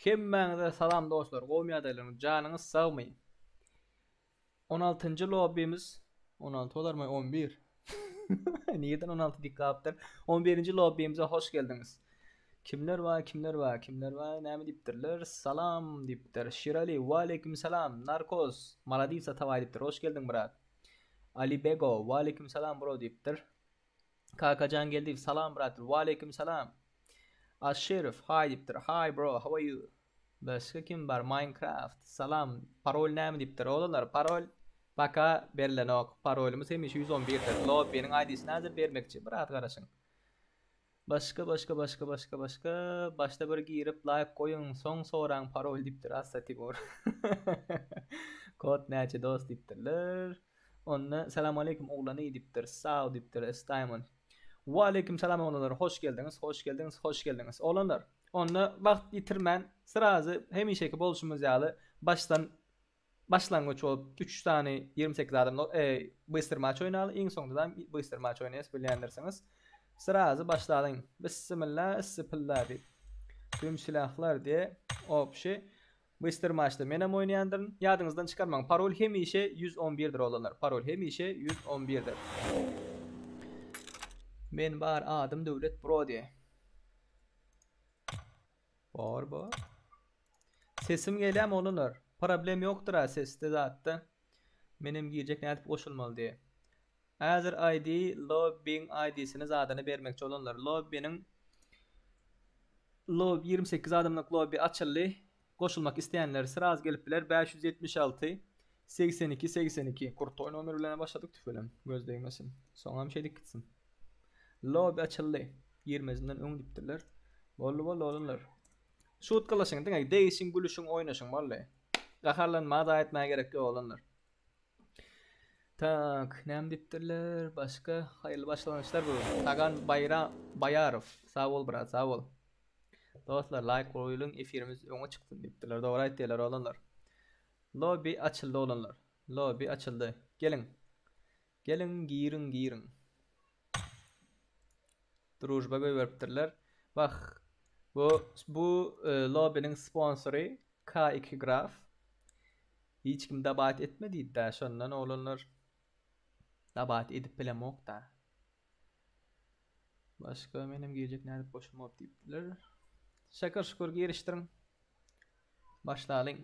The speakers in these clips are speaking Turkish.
Hemmäňize salam dostlar. Gowmy adalylaryň janyňyz sagmy. 16-njy lobbymiz 16 olarmy 11. Niýeden 16 diýipdir? 11-nji lobbymize hoş geldiňiz. Kimler var, kimler var, kimler var? Näme diýipdirler? Salam diýipdir. Şirali, wa aleykum salam. Narkoz, Maladivsa taway diýipdir. Hoş geldin brat. Ali Bego, wa aleykum salam bro diýipdir. Kakacan geldi. Salam brat. Wa aleykum salam. Asherif, hi diýipdir. Hi bro, how are you? Başka kim var? Minecraft. Salam. Parol näme diýipdir? Olanlar parol baka berilen ok. Parolumuz hemiş 111'dir. Lobby'nin ID'sini hazır bermekçi. Bırak garaşın. Başka. Başta bir girip like koyun. Son soran parol diýipdir. Assa Timur. Kod näçe dost diýipdirler. Onna selam aleyküm oglany diýipdir. Sağ diýipdir. Estayman. Wa aleyküm salam oğlanlar. Hoş geldiniz. Oğlanlar. Onda vakt yitirmen sırazı hemişeki bolşumuz ýaly başlangıç olup 3 tane 28 adam bystir maç oynaly. Iň soňundan bystir maç oýnaýas bilýändirsiňiz. Sırazı başladyň. Bismillah, bismillah diýip. Tüm silahlar diye opşi bystir maçda menem oýnaýandyryn. Ýadyňyzdan çykarmaň. Parol hemişe 111'dir oğlanlar. Parol hemişe 111'dir. Men bar adım Döwlet Bro diye. Var. Sesim gelýärmi olanlar? Problem ýokdur ha sesde zatda. Menem giýecek nädip goşulmaly diye. Hazır ID lobbying ID'sini zadyny bermekçi olanlar. Lobby'nin 28 adamlyk lobby açyldy. Goşulmak isteýänler sıraz gelip biler 576 82 kurtoy nomer bilen başladyk tüfelem. Gözleýmesin. Soňam şey gitsin. Lobby açyldy. 20'sinden öň dipdirler. Bolly olanlar. Şut kılaşın, diňe değişin, gülüşün, oynaşın vallahi. Gaharlanma da etmeye gerek yok olanlar. Tak, näme dipdirler? Başka hayırlı başlanışlar bu. Tagan Bayarov. Sağ ol brat, sağ ol. Dostlar like koyulun, efirimiz öňe çykdy dipdirler. Dogry aýtdylar olanlar. Lobby açyldy olanlar. Lobby açyldy. Gelin girin. Drujba göberipdirler. Bak. Bu lobby'nin sponsory K2 Graf. Hiç kim dabat etmedi de şondan olanlar dabat edip bilemok da. Başka menem giýecek nädip boşum op diýipdiler. Şakar şükür girişdirin. Başlalyň.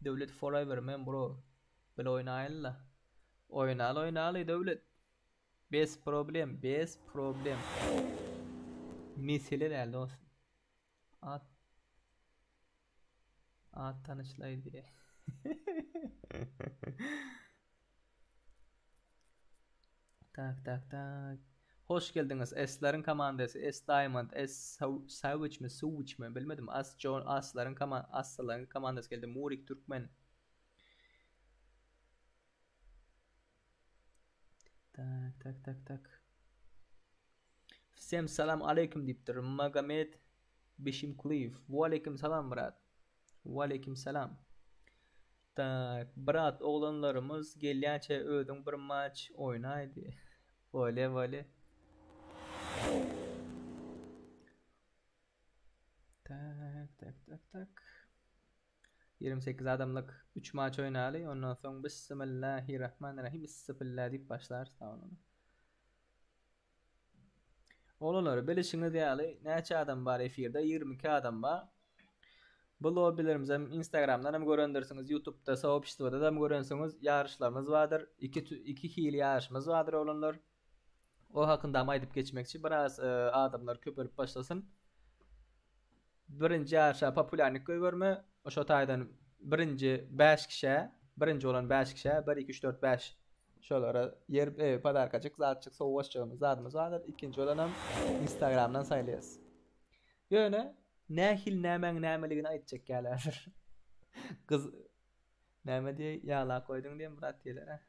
Döwlet forever men bro. Bil oýnaýla. Oýnaly döwlet. Bez problem. Mesele däl dost. At tanışlay diye. Tak. Hoş geldiniz. S'lerin komandası. S Diamond, S Savage mi bilmedim. Asların komandası geldi. Murik Türkmen. Tak. Всем salam aleyküm dipdir. Magomed Beshimkuliyev. Wa aleykum salam brat. Wa aleykum salam. Tak, brat oğlanlarımız gelýänçe ödüň bir maç oýnaýdy. Vole. Tak. 28 adamlyk 3 maç oýnaly. Ondan soň Bismillahirrahmanirrahim. Bismillah diýip başlar. Sağolun. Olanları bilişiniz diýäli. Näçe adam bar efirde? 22 adam bar. Bu lobbylerimiz hem Instagram'dan hem görendirsiňiz, YouTube'da, sohbetçilikde hem görensiňiz, ýarışlarymyz bardyr. Iki hili ýarışymyz bardyr olanlar. O hakynda aýdyp geçmekçi biraz adamlar köpelip başlasın. Birinci ýarışa populärlik görme. Oşo taýdan birinci 5 kişi, birinci olan 5 kişi, 1 2 3 4 5 şolara yer padarkaçyk, zatçyk, sowuşçygymyz zadymyz bardyr. İkinji olanam Instagram'dan saýlaýas. Ýöne nähil nämeligini aýtjak gelýär. Kız näme diýe ýala koýdyň diýen brat diýler.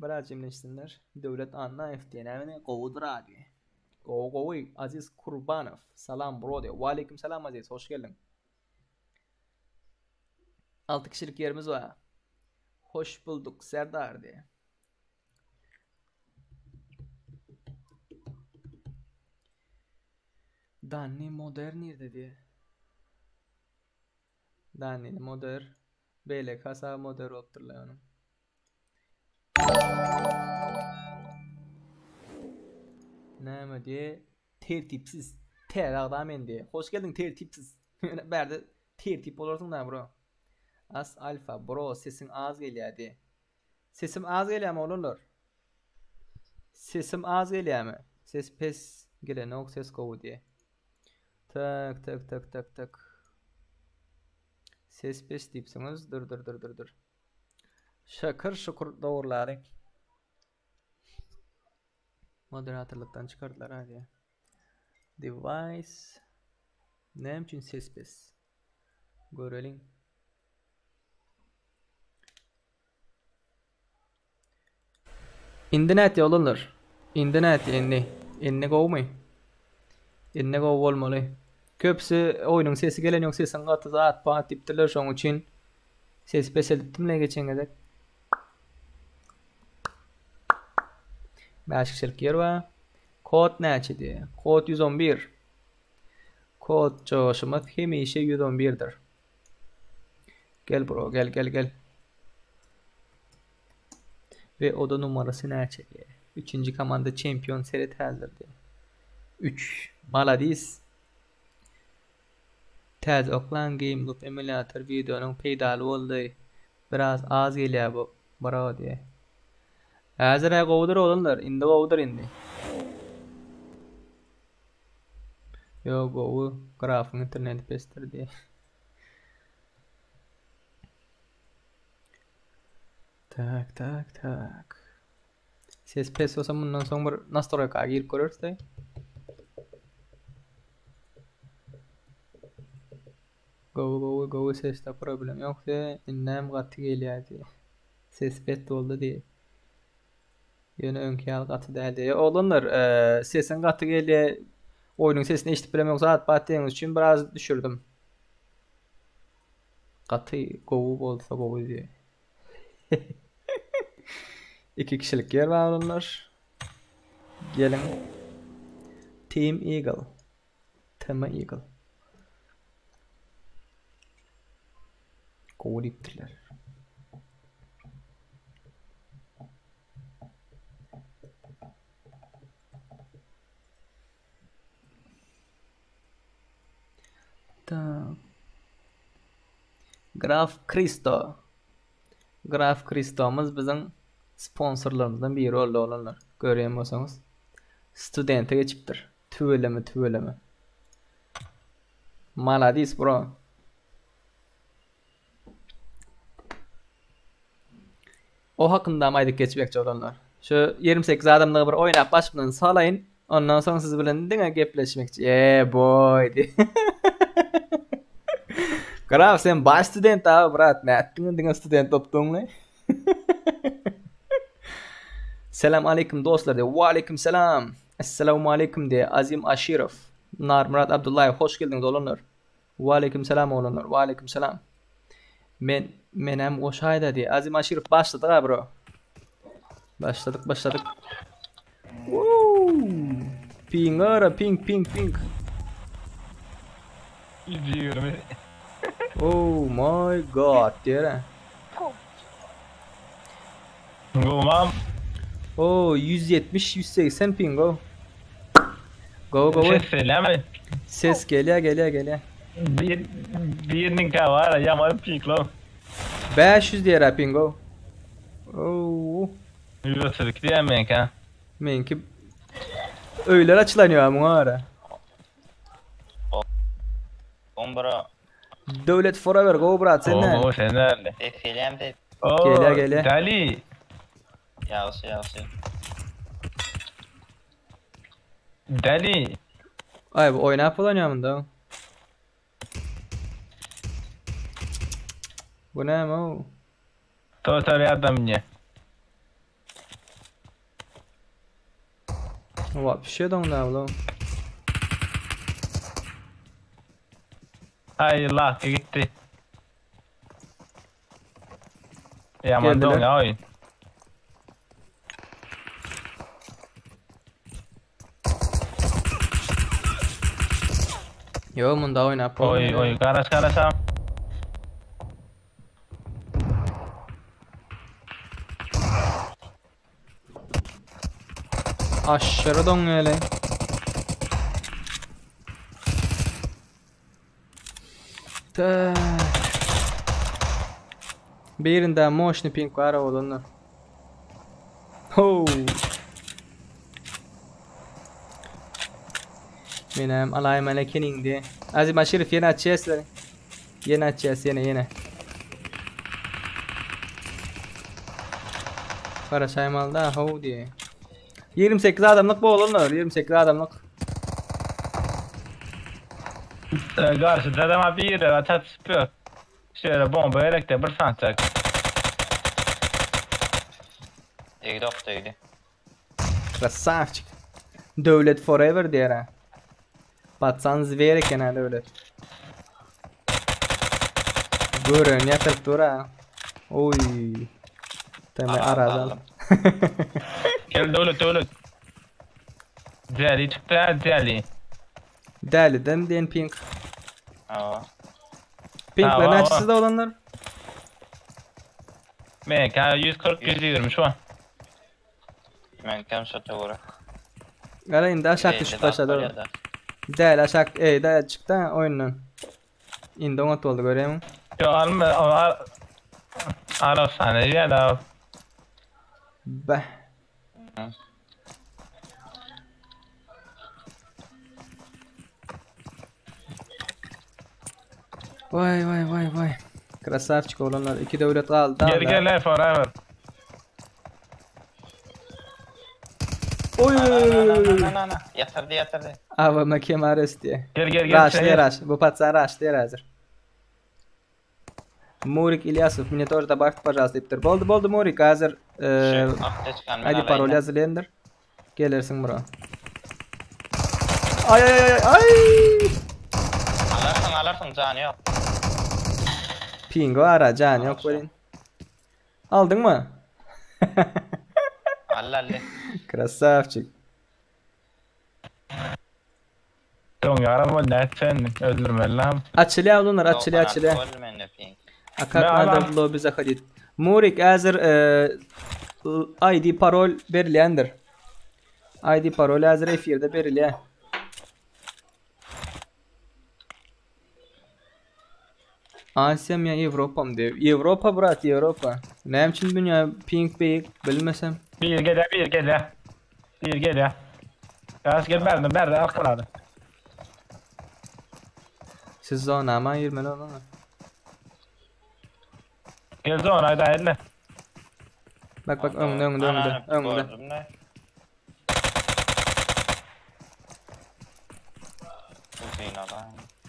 Brat jemleşsinler. Döwlet Annaýew diýen näme gowudyr adi. Gowy Aziz Kurbanow. Salam bro diýe. Wa aleykum salam Aziz, hoş geldin. 6 kişilik yerimiz var. Hoş bulduk Serdar diýe. Danny modern dedi. Danny modern. Böyle kasa modern opturlar onu. Näme diye tertipsiz. Ter adam endi. Hoş geldin tertipsiz. Berde tertip olursun da bro. As alfa bro sesin az gelýärdi. Sesim az gelýärmi oğlumlar? Sesim az gelýärmi? Ses pes gelenok ses gowy diye. Tak tak tak tak tak. Ses pes diýipsiňiz. Dur. Şakır şukur doğruları. Moderatorluktan çıkardılar hadi. Device. Ne için ses pes? Görelim. İnternet yolunlar. İnternet inni kovmay. İnne kov olmalı. Köpsü oyunun sesi gelen yok sesin katı zat pat diptiler şoň üçin ses pes ediptimle geçen gedek. Başkışılık yer var. Kod näçe diye. Kod 111. Kod çoşumuz hemişe 111'dir. Gel bro gel. Ve oda numarası näçe diye. 3. komanda champion seri täzdir diye. 3. Maladis. Täz oklan game loop emulator videonun peýdaly boldy. Biraz az gelýär bu. Bro diye. Hazır gowdur olanlar. Indi gowdur indi. Yo gowu grafyň internet pestir diye. Tak. Ses pes olsa bundan soň bir nastroyka girip görürsün. Gowu sesde problem ýoksa innem gaty gelýärdi. Ses pes boldy diye. Yine önkiyal katı değildi. Olanlar sesin katı geldi. Oyunun sesini eşitip bilemem saat battığınız için biraz düşürdüm. Katı govu olsa govu diye. 2 kişilik yer var olanlar. Gelin. Team Eagle. Tema Eagle. Govu diptiler. Graf Kristo'muz bizim sponsorlarımızdan biri oldu olanlar. Görýän bolsaňyz. Studente geçipdir. Tüveleme. Maladis bro. O hakynda maýdyk geçmekçi olanlar. Şu 28 adamlygy bir oýnap başypdan salaýyn. Ondan soň siz bilen diňe gepleşmekçi. Boy di. Graf sen baş student abi brat. Nätdiň diňe student opdyň. Selam aleyküm dostlar de. Wa aleyküm selam. Assalamu aleyküm de. Azim Aşirov. Murat Abdullayev hoş geldiniz olanlar. Wa aleyküm selam olanlar. Wa aleyküm selam. Menem oşayda de. Azim Aşirov başladık ha bro. Başladık. Woo! Ping. Oh my god, diyor. Gomam. Oh 170-180 ping go. Go. Ses geliyor. Birinin kavara yaman ping lo. 500 diyor ping go. Oh. Yürütürük diye menka. Menki öyler açılanıyor ama ara. Ombra. Devlet forever go brat sen ne? Oo sen nerede? Film de. Geliyor. Dali. Yavşı. Dali. Ay bu oyna falan bunda. Bu ne mo? Total adam ne? Bir şey de onda oğlum. Ay Allah gitti. Yaman Geldiler. don ya oyun. Yo munda oynap Oy oy karasam. Aşırı don öyle. Ta. Birinde motion pink var oğlunlar. Ho. Benim alayım alekin indi. Azim aşırı yine açacağız. Yine açacağız yine. Para saymalı da ho diye. 28 adamlık bu oğlunlar. 28 adamlık. Karşıda da bir yere atat spör. Şöyle bomba elekte bir sanacak. Değdi ok değdi. Krasavчик. Devlet forever diyor ha. Patsan vereken ha devlet. Görün yatıp dur ha. Oy. Teme arazal. Gel devlet. Deli çıktı deli. Deliden den pink. Aa. Pinkler neçesinde olanlar? Men 140 şu an. Men kan şata vura. Gara indi aşağı düşüp aşağıda. Del aşağı del çıktı oyundan. İndi ona oldu görüyor musun? Yo alma ara saniye ya da Beh. Vay. Krasavчик olanlar. 2 devlet kaldı. gel forever. Oy. Ana. Yatırdı. AVM kemaresi diye. Gel. Raş. Bu patsan raş diye hazır. Murik İlyasov meni тоже добавь, пожалуйста deyiptir. Boldu Murik hazır. Hadi parol yazılayandır. Gelirsin bura. Ay. Alırsın canı yok. Pingo ara can yok böyle. Aldın mı? Allalle. Krasavчик. Don araba ne sen öldürme lan. Açılıyor bunlar açılıyor. Как надо в lobby заходить. Murik hazır ID parol verilendir. ID parol hazır efirde veriliyor. Asya mı ya Avrupa mı diyor. Avrupa brat Avrupa. Ne için dünya pink beyik bilmesem. Bir gel ya. Gaz gel berdi arkaladı. Siz zona ama 20 lan. Gel zona haydi elle. Bak önde.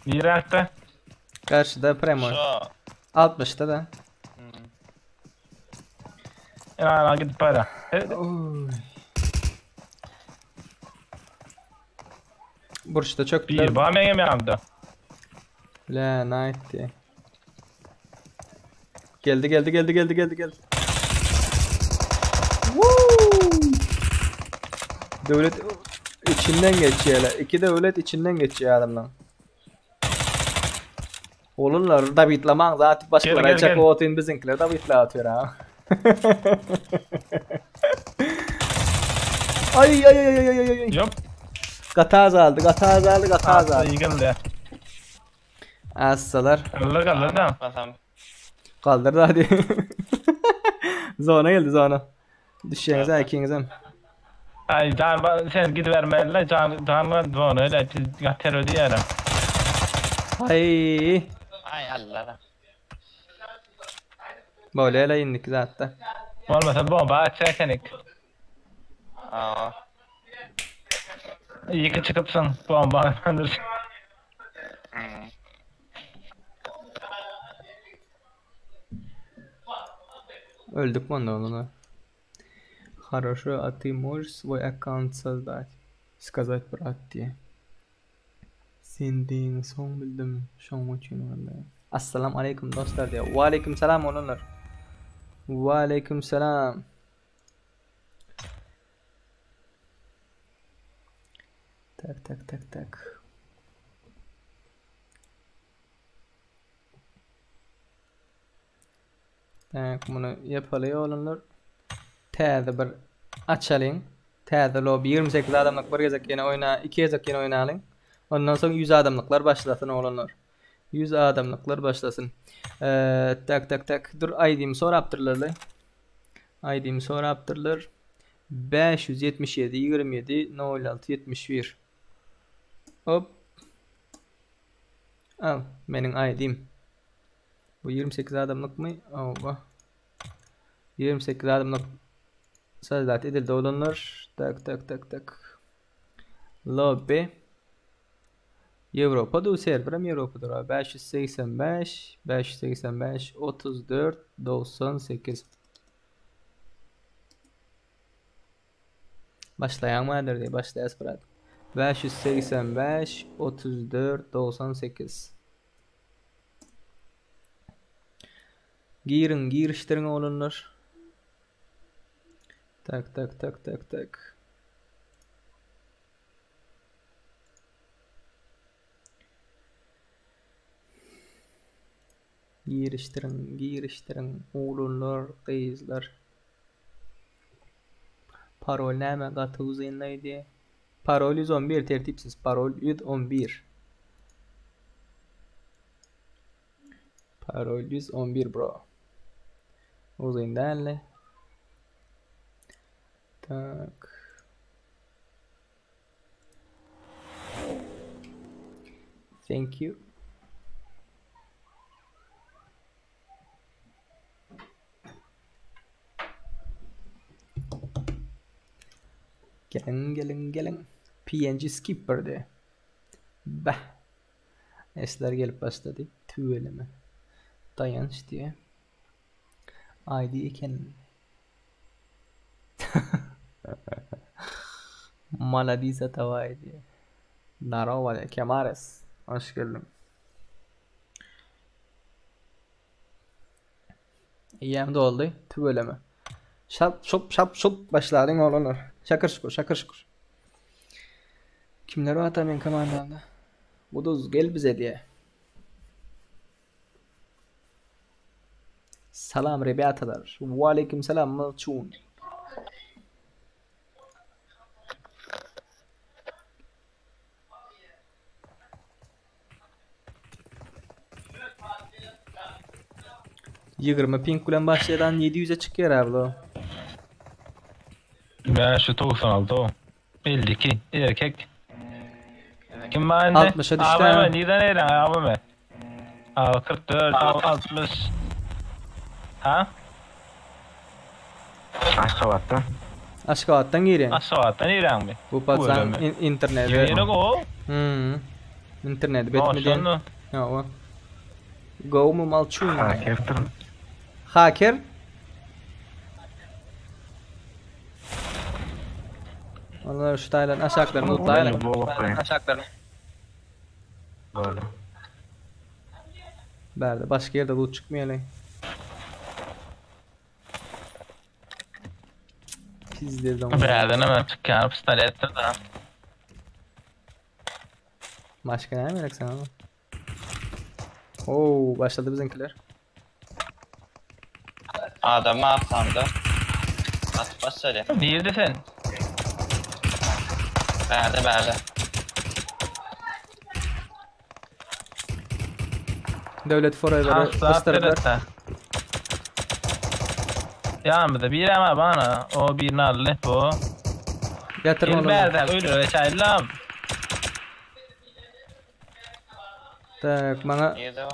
Bir attı. Karşıda Premo. Şu. 60'ta da. Ya git para. Oy. Burçta çok Bir bağ mengem yaptı. La night diye. Geldi. Woo! Devlet içinden geçiyor hele. 2 devlet içinden geçiyor adamdan. Oğlunlar da bitlaman zaten başkaları Gel. açacak o otin bizimkiler de bitla atıyor ha. Ay. Yok. Gata azaldı. Yıkıldı. Assalar. Kaldı da. Kaldırdı hadi. Zona geldi zona. Düşeceğinize ikinize. Ay sen gidiverme canla doğru öyle gater ödeyelim. Ay. Ay Allah. Böyle ele indik zaten. Olmasa bomba açacaksın. Aa. İyi ki çıkıpsın bomba öldürsün. Öldük mü onunla? Хорошо, а ты можешь свой аккаунт создать? Сказать брат diye. Sendin son bildim. Şoň üçin vallahi. Assalamu alaykum dostlar diye. Wa alaykum salam olanlar. Wa alaykum salam. Tak. Bunu yapalım olanlar. Täze bir açalım. Täze lobby 28 adamlık bir gezek yine oyna, 2 gezek yine oynayalım. Ondan sonra 100 adamlıklar başlasın olanlar. 100 adamlıklar başlasın. Tak. Dur ID'mi soraptırlar. ID'mi soraptırlar. 577 27 06 71. Hop. Al benim ID'm. Bu 28 adamlık mı? Ova. 28 adamlık sadat edildi olanlar. Tak. Lobby. Avrupa'da serverim Avrupa'da. 585 34 98. Başlayan mıdır diye başlayas bırak. 585 34 98. Giriştirin olanlar. Tak. Giriştirin olanlar, kızlar. Parol näme gatı neydi? Parol 111 tertipsiz. Parol 111. Parol 111 bro. Uzayındanlı. Tak. Thank you. Gelin. PNG skipper de. Bah. Esler gelip başladı. Tüveleme. Dayanış diye. ID iken. Maladisa tavay diye. Narova de. Kemares. Hoş geldin. İyiyem de oldu. Tüveleme. Şap başladın olanlar. Şakır şukur. Kimler var atamayın komandamda? Buduz gel bize diye. Salam rебятаlar. Ve aleyküm selam malçun. Yigirme ping bilen başlayan 700'e çıkıyor abla. Ben şu 96 o. 52 erkek. Kim bende? 60'a düştü Abi ha. neden eğlen abi? 44 60. Ha? Aşkavattan giriyor. Aşağıdan eğlen mi? Bu patsan internette. Yeni o. İnternet betmeden. Ya o. Go mu malçun? Hacker. Onlar şu taylan aşaklarını utlayalım. Aşaklarını. Böyle. Berde başka yerde loot çıkmayalım. Pizdirdim. Beraber hemen çıkan pistolettir da. Başka ne merak sana? Oo başladı bizimkiler. Adamı atlandı. At bas söyle. Nerede sen? Berde. Devlet forever'ı ıstırdılar. Yanımda bir ama bana o bir narlı bu. Yatırma onu. Berden ölür ve çaylam. Tak bana Nerede o?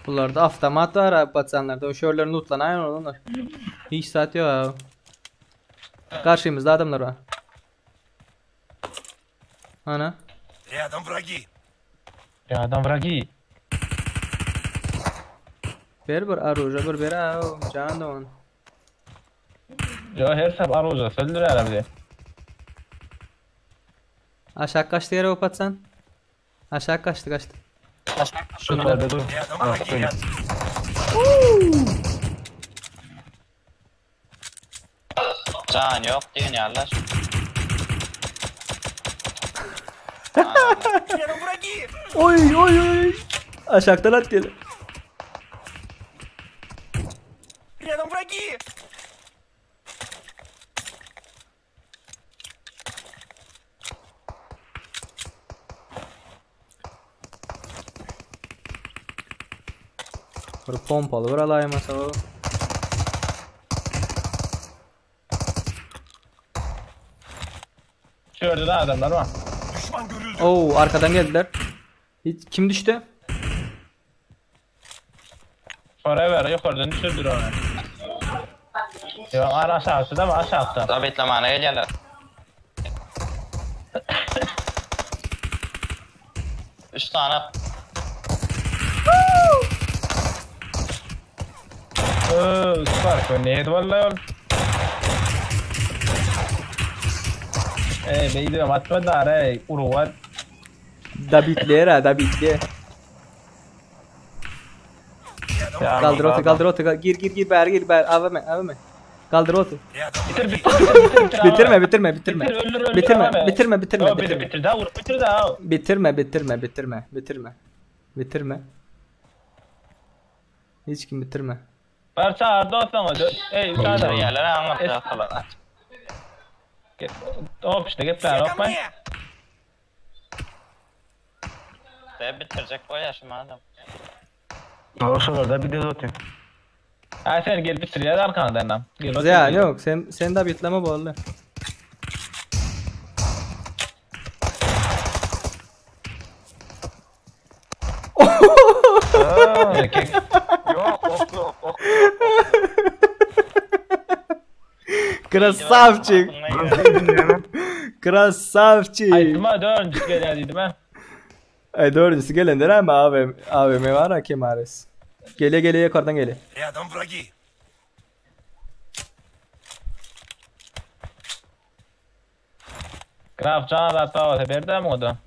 bunlarda avtomat var abi patsanlarda. O şörlerini lootlanayın onlar. Hiç saat yok abi. Karşımızda adamlar var. Ana. Рядом враги. Ya adam vragi. Bir aruja bir abi. Can da on. Yo her sab aroja söndür herhalde. Aşağı kaçtı yere o patsan. Aşağı kaçtı. Şunu da. Şurada dur. Рядом враги. Can yok diyor ya Allah. Рядом враги. Oy. Aşağıdan at gel. Bir pompalı bir alayım mesela. Şurada da adamlar var. Düşman görüldü. Oo, arkadan geldiler. Kim düştü? Forever yukarıdan düşürdür onu. Yok aşağısı da var aşağısı. Da betlemana gelirler. Üç tane Süper koy. Neydi vallahi oğlum? Beydiyorum atma da ey. Uruvat. Da bitli. Kaldır otu. Gir bari. Avame. Kaldır otu. Рядом враги. Bitirme. Öldür. Bitirme. Bitir daha vur. Bitir daha. Bitirme. Hiç kim bitirme. Parça arda olsan o. Ey yukarıda. yerlere anlattı falan. Hop işte git lan Все ко hopma. мне. De bitirecek o yaşım adam. Orada bir de zaten. Ha sen gel bitir ya arkandan lan. Gel Ya yok sen de bitleme bu arada. Erkek. Krasavчик. Krasavчик. Aytıma dördüncü geldiydi ben. Ay dördüncüsü gelenler ama AVM var ha Kemares. Gele yukarıdan gele. Рядом враги. Graf can rahatla var. Berda mı o da?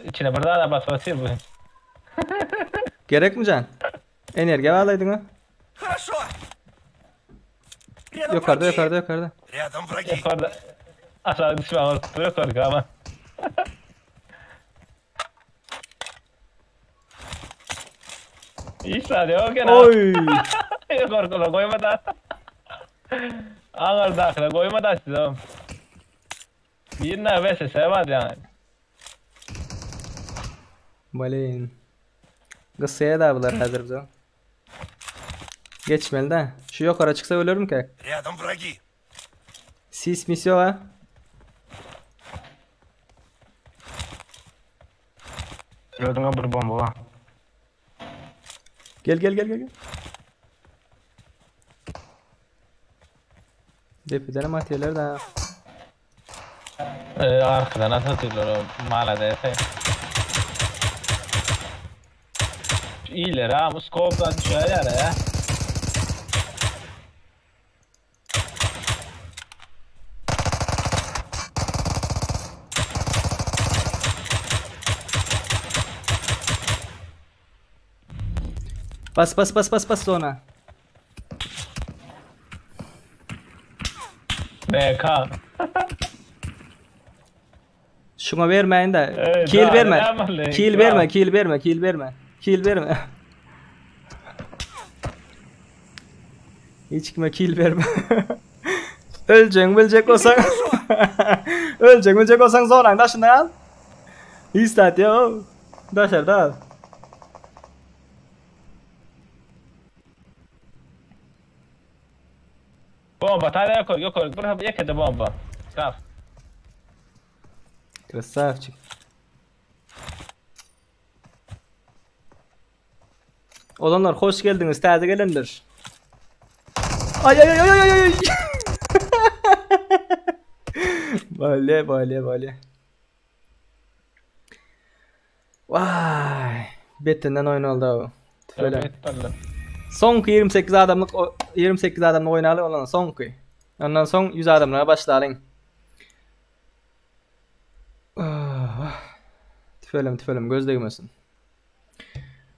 İçine bir daha da basması bu. Gerek mi can? Enerji bağlaydın ha? Хорошо. Рядом Yukarıda. Рядом враги. Yukarıda. Aşağı düşme var. Yukarıda ama. İyi sadece o gene. Oy. Yukarıda koyma da. Ağır dakika koyma da size oğlum. Birine verse sevmez yani. Balin. Gısıya da bunlar hazır bize. Geçmeli de. Şu yukarı çıksa ölürüm ki. Рядом враги. Sis misyo ha. Gördün bir bomba var. Gel. Depiden materyaller de ha. Arkadan atıyorlar o mahallede. İyiler ha, bu skopla düşüyor ya. Bas sonra. BK. Şuna vermeyin de. Evet, Kill daha verme. ne yapalım? Kill verme. Hiç kime kill verme. Ölecek olsan. Ölecek olsan zorlan taşını al. İstat ya. Dışarıda al. Bomba, tane yukarı. Buraya yakada bomba. Kaf. Красавчик. Olanlar hoş geldiniz. Taze gelenler. Ay. Böyle. Vay. Betinden oyun oldu o. Böyle. Evet, vallahi. Sonki 28 adamlık oynalı olan sonki. Ondan son 100 adamlara başlayalım. Tüfelim göz değmesin.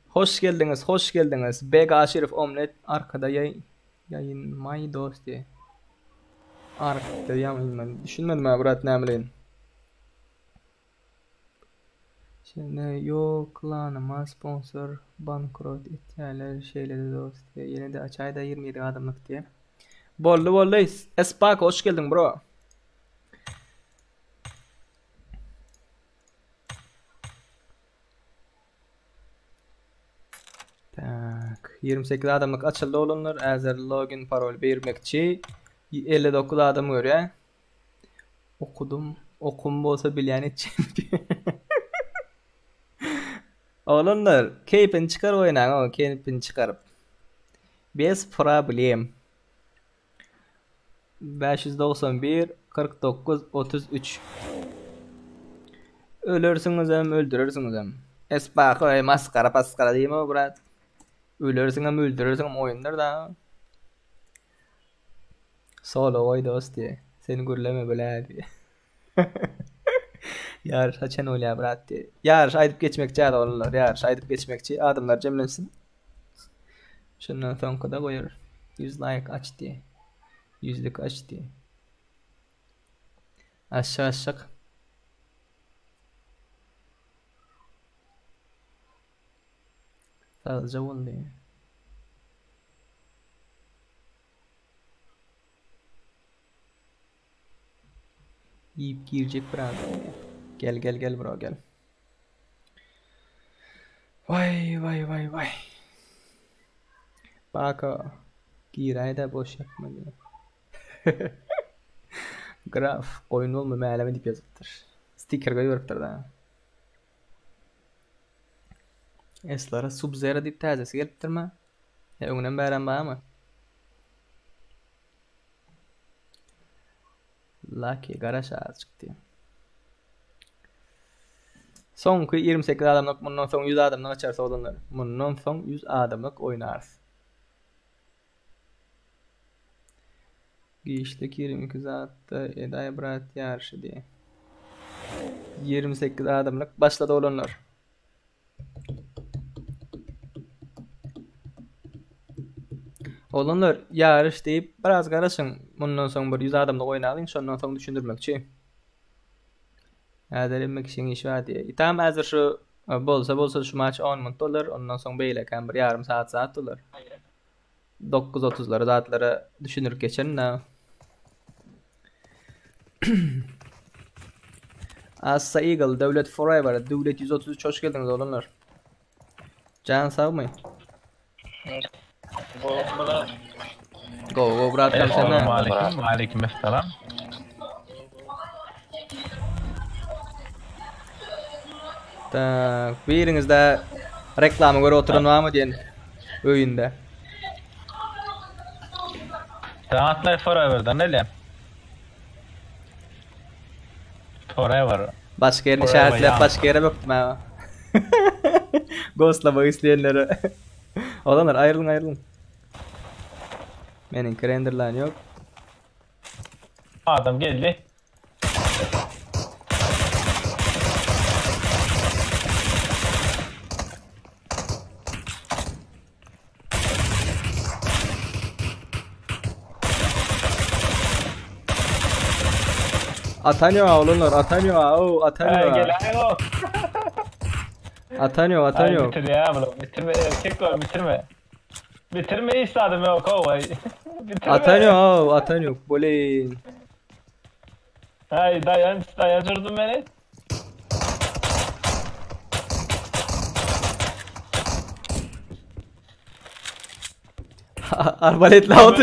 Hoş geldiniz. Bega Şerif Omlet arkada yayın my dost diye. Arkada yayın düşünmedim ha Murat ne bileyim. Şimdi yoklanma sponsor bankrot ihtiyaller şeyleri dost diye. Yine de açayda 27 adamlık diye. Bollu Espak hoş geldin bro. Tak. 28 adamlık açıldı olanlar. Azar login parol vermekçi. 59 adam görüyor. Okudum. Okum bolsa bilýän etjek. Olanlar keypin çıkar oynaň, o keypin çıkarıp. Bez problem. 591 49 33. Ölürsünüz hem öldürürsünüz hem. Esbaqı maskara paskara diýme brat. Ölürsün hem öldürürsün hem oyunlar da. Solo oy dosti. Seni gürleme böyle diye. Yar haçan öyle brat diye. Yar aydıp geçmekçi adamlar. Yar aydıp geçmekçi adamlar cemlensin. Şundan sonra da koyar. 100 like aç diye. 100'lük aç diye. Aşağı aşağı. Sadece oldu ya. Yiyip girecek bro. Gel bro gel. Vay. Baka. Giray da boş yapma diyor. Graf oyun olma məleme dip yazıptır. Sticker koyuyorupdur da. Eslara Sub-Zero dip täzesi gelipdirmi? Öňünden bären barmy? Lucky garaş az çıktı. Soňky 28 adamlyk mundan soň 100 adamdan açarsa olanlar. Mundan soň 100 adamlyk oýnarys. Giyişlik 22 zatta Eday Brat yarışı diye. 28 adamlık başladı olanlar. Olanlar yarış deyip biraz karışın. Bundan sonra bir 100 adamlık oynayalım. Şondan sonra düşündürmekçi. Ederilmek için iş var diye. Tamam hazır şu bolsa şu maç 10 minut dolar. Ondan sonra beyle kan bir yarım saat dolar. 9:30'lara saatlara düşünür geçen ne? Assa Eagle, Devlet Forever, Devlet 133 hoş geldiniz olanlar. Can sağ mı? Go brat kam sen. Assalamu aleyküm assalam. Tak, birinizde reklama göre oturan var mı diyen oyunda? Saatler Forever'dan ne? Forever. Başka yerini Forever işaretleyip ya. başka yere baktım ha. Ghostlamak isteyenlere. Olanlar ayrılın. Benim renderlan yok. Adam geldi. Atanıyor olanlar, atanıyor. Gel o. Atanıyor. Bitir ya bunu. Bitirme. Erkek var bitirme. Bitirme istedim yok o. Bitirme. Atanıyor. Bolin. Hay dayan durdun beni. Arbaletli auto.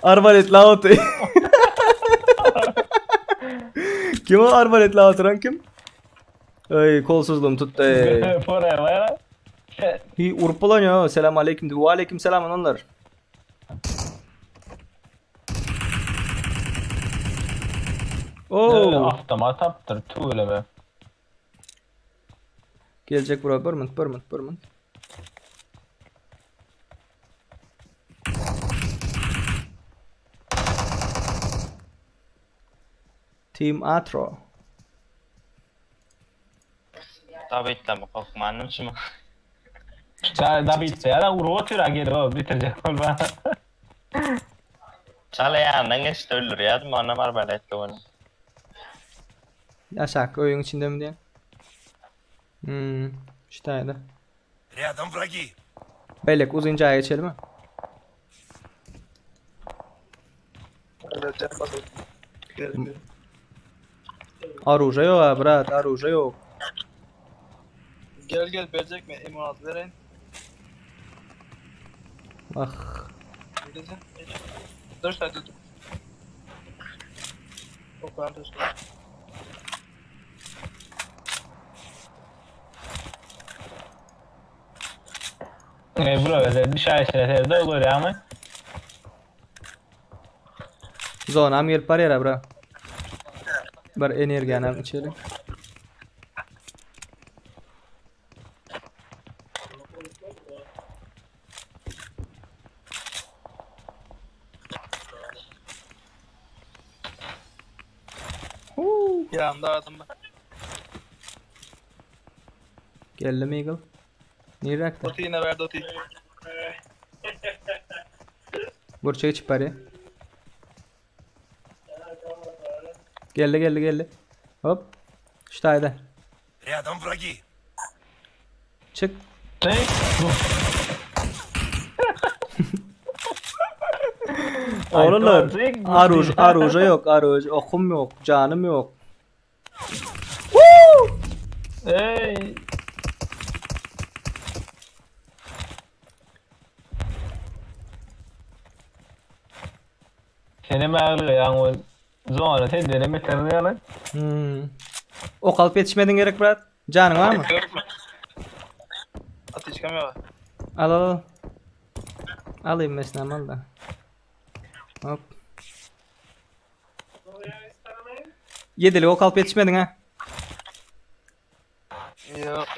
Arbaletli auto. Kim o arbaletli auto kim? Ey kolsuzluğum tuttu. Forever. Hi urpalanıyor. Selam aleyküm. Ve aleyküm selam onlar. Oo. Avtomat attır tuğle be. Gelecek bro. Burmut. Team Atro. Tabii ki korkmanım şimdi. Da bitti ya da uğraşıyor agir bitirecek olma. Çala ya ne geçti ölür ya bana var böyle etti onu. Yaşak oyun içinde mi diye? İşteydi. Рядом враги. Belek uzunca geçelim mi? Оружие yok brat, оружие yok. Gel verecek mi? M16 verin. Bak. Dur sen dur. O kadar dur. Burada bir şey işlete de görüyor ama. Zonam gelip var ya bura. Bir energiyanam içeri. Yanında adam bak. Geldim Eagle. Nirakta. Oti yine verdi oti. Burç'a geçip bari. Geldi. Hop. Ştayda. Рядом враги. Çık. Ne? Oğlum. Aruj. Aruja yok. Aruj. Okum yok. Canım yok. Ey. Seni mağluyor yani zona tedbiri metrede yalan. O kalp yetişmedin gerek Murat. Canın var mı? Atı çıkamıyor. Al. Alayım mesela al da. Hop. Yedili o kalp yetişmedin ha. Yok.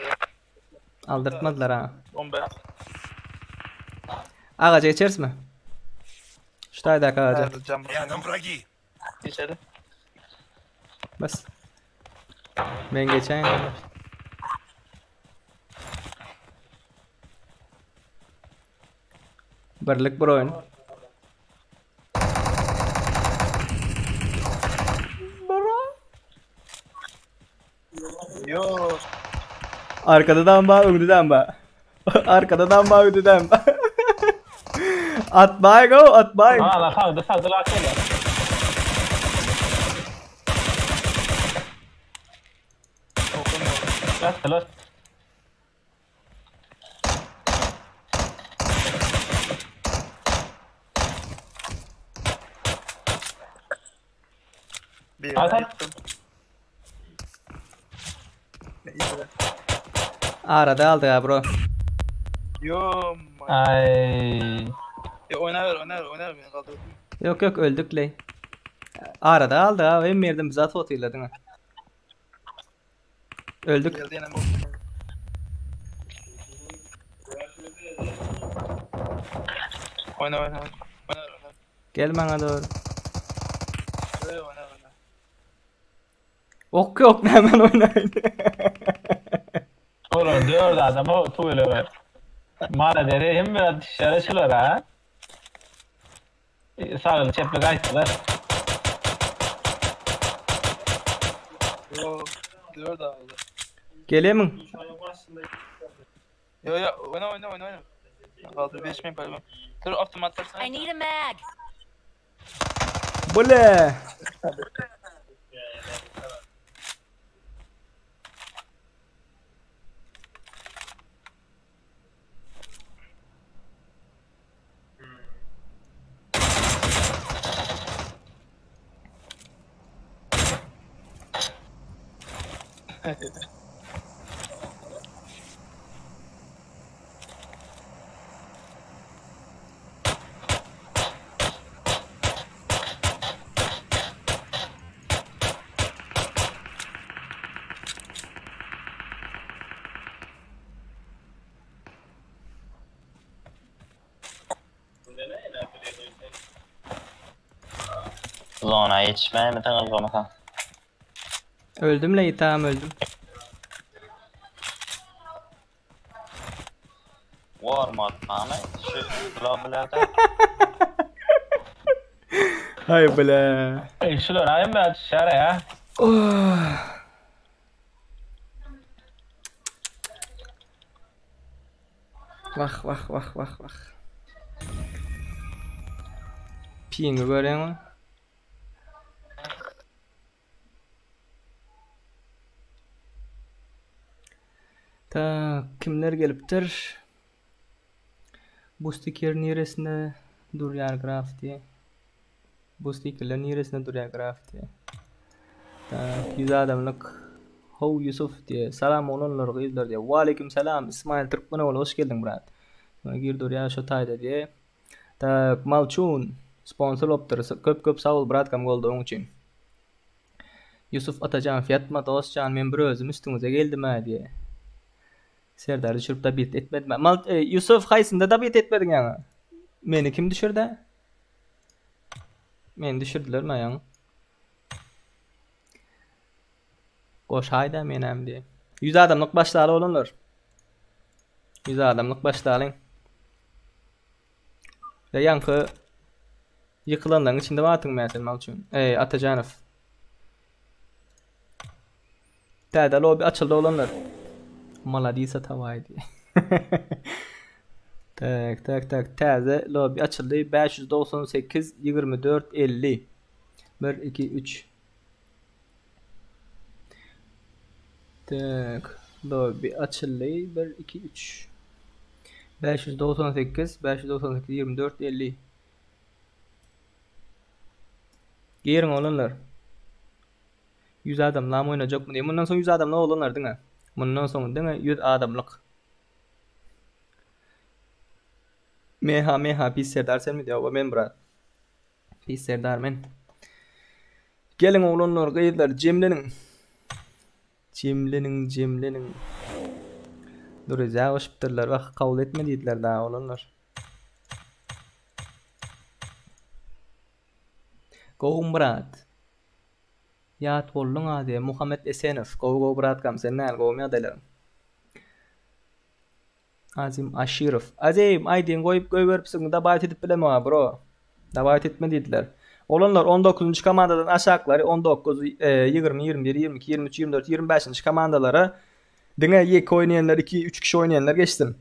Aldırtmadılar ha. Bomba. Ağaca geçeriz mi? Ştayda ağaca. Nerede cam? Рядом враги. İçeri. Bas. Ben geçen. Birlik bir oyun. Yok. Arkada damba, önde damba. Arkada damba, önde damba. At bay go, at bay. Ha la sağda la şöyle. Las. Bir Atar. gittim. Neyse. Arada aldı ha bro. Yo. Ay. Oynar beni kaldırdı. Yok öldük ley. Arada aldı ha. Benim yerden bize at otuyladın ha. Öldük. Geldi yine. Oyna. Gel bana doğru. Oyna. Ok yok hemen oynayın. Oğlum diyor da adam o tuğla ver. Mala deri hem biraz dışarı çılar ha. Sağlı çeple kaçtılar. Yo. Diyor da aldı. Geliyor mu? Yo oyna. Kaldır 5 min pardon. Dur otomat versene. I need a mag. Bule. Zona yetişmeye mi takılma? Öldüm ley tamam öldüm. Var mı atmamı? Şu globulada. Hay bile. Şular ayım biraz dışarı ya. Vah. Piyini görüyor musun? Ta kimler geliptir? Bu sticker neresinde duruyor graf diye. Bu stickerler neresinde duruyor graf diye. 100 adamlık How Yusuf diye. Salam olanlar gıyızlar diye. Wa aleyküm selam. İsmail Türkmenoğlu hoş geldin brat. Gir duruyor şu tayda diye. Tak Malçun sponsor optur. Köp sağ ol brat kam olduğun için. Yusuf Atacan Fiyatma dostcan men bir özüm üstüňize geldim ha diye. Serdar düşürüp da bit etmedim. Yusuf haysında da bit etmedin yani. Meni kim düşürdü? Meni düşürdüler mi yani? Koş hayda menem diye. 100 adamlık başlalı olunlar. 100 adamlık başlayalım. Ya yankı yıkılanların içinde mi atın mesela Malçun? Atacanov. Täze lobi açıldı olanlar. Maladisa tavay diye. Tak täze lobi açıldı 598 24 50 1 2 3 tak lobi açıldı 1 2 3 598 24 50 Girin olanlar. 100 adam nam oynayacak mı diye. Bundan sonra 100 adam ne olanlar değil mi? Bundan sonra değil mi? 100 adamlık. Meha pis serdar sen mi diyor? O men brat. Pis serdar men. Gelin oğlanlar gıydılar. Cemlenin. Duracak hoşpitırlar. Bak kabul etmediydiler daha oğlanlar. Goğum brat. Yat bollun adi. Muhammed Esenov. Go brat kam sen näl goğum ýadalarym. Azim Aşirov. Azim aydin koyup beripsiň da bayt edip bileme bro. Da bayt etme dediler. Olanlar 19. komandadan aşağıları 19, 20, 21, 22, 23, 24, 25. komandalara dine yek oynayanlar 2-3 kişi oynayanlar geçsin.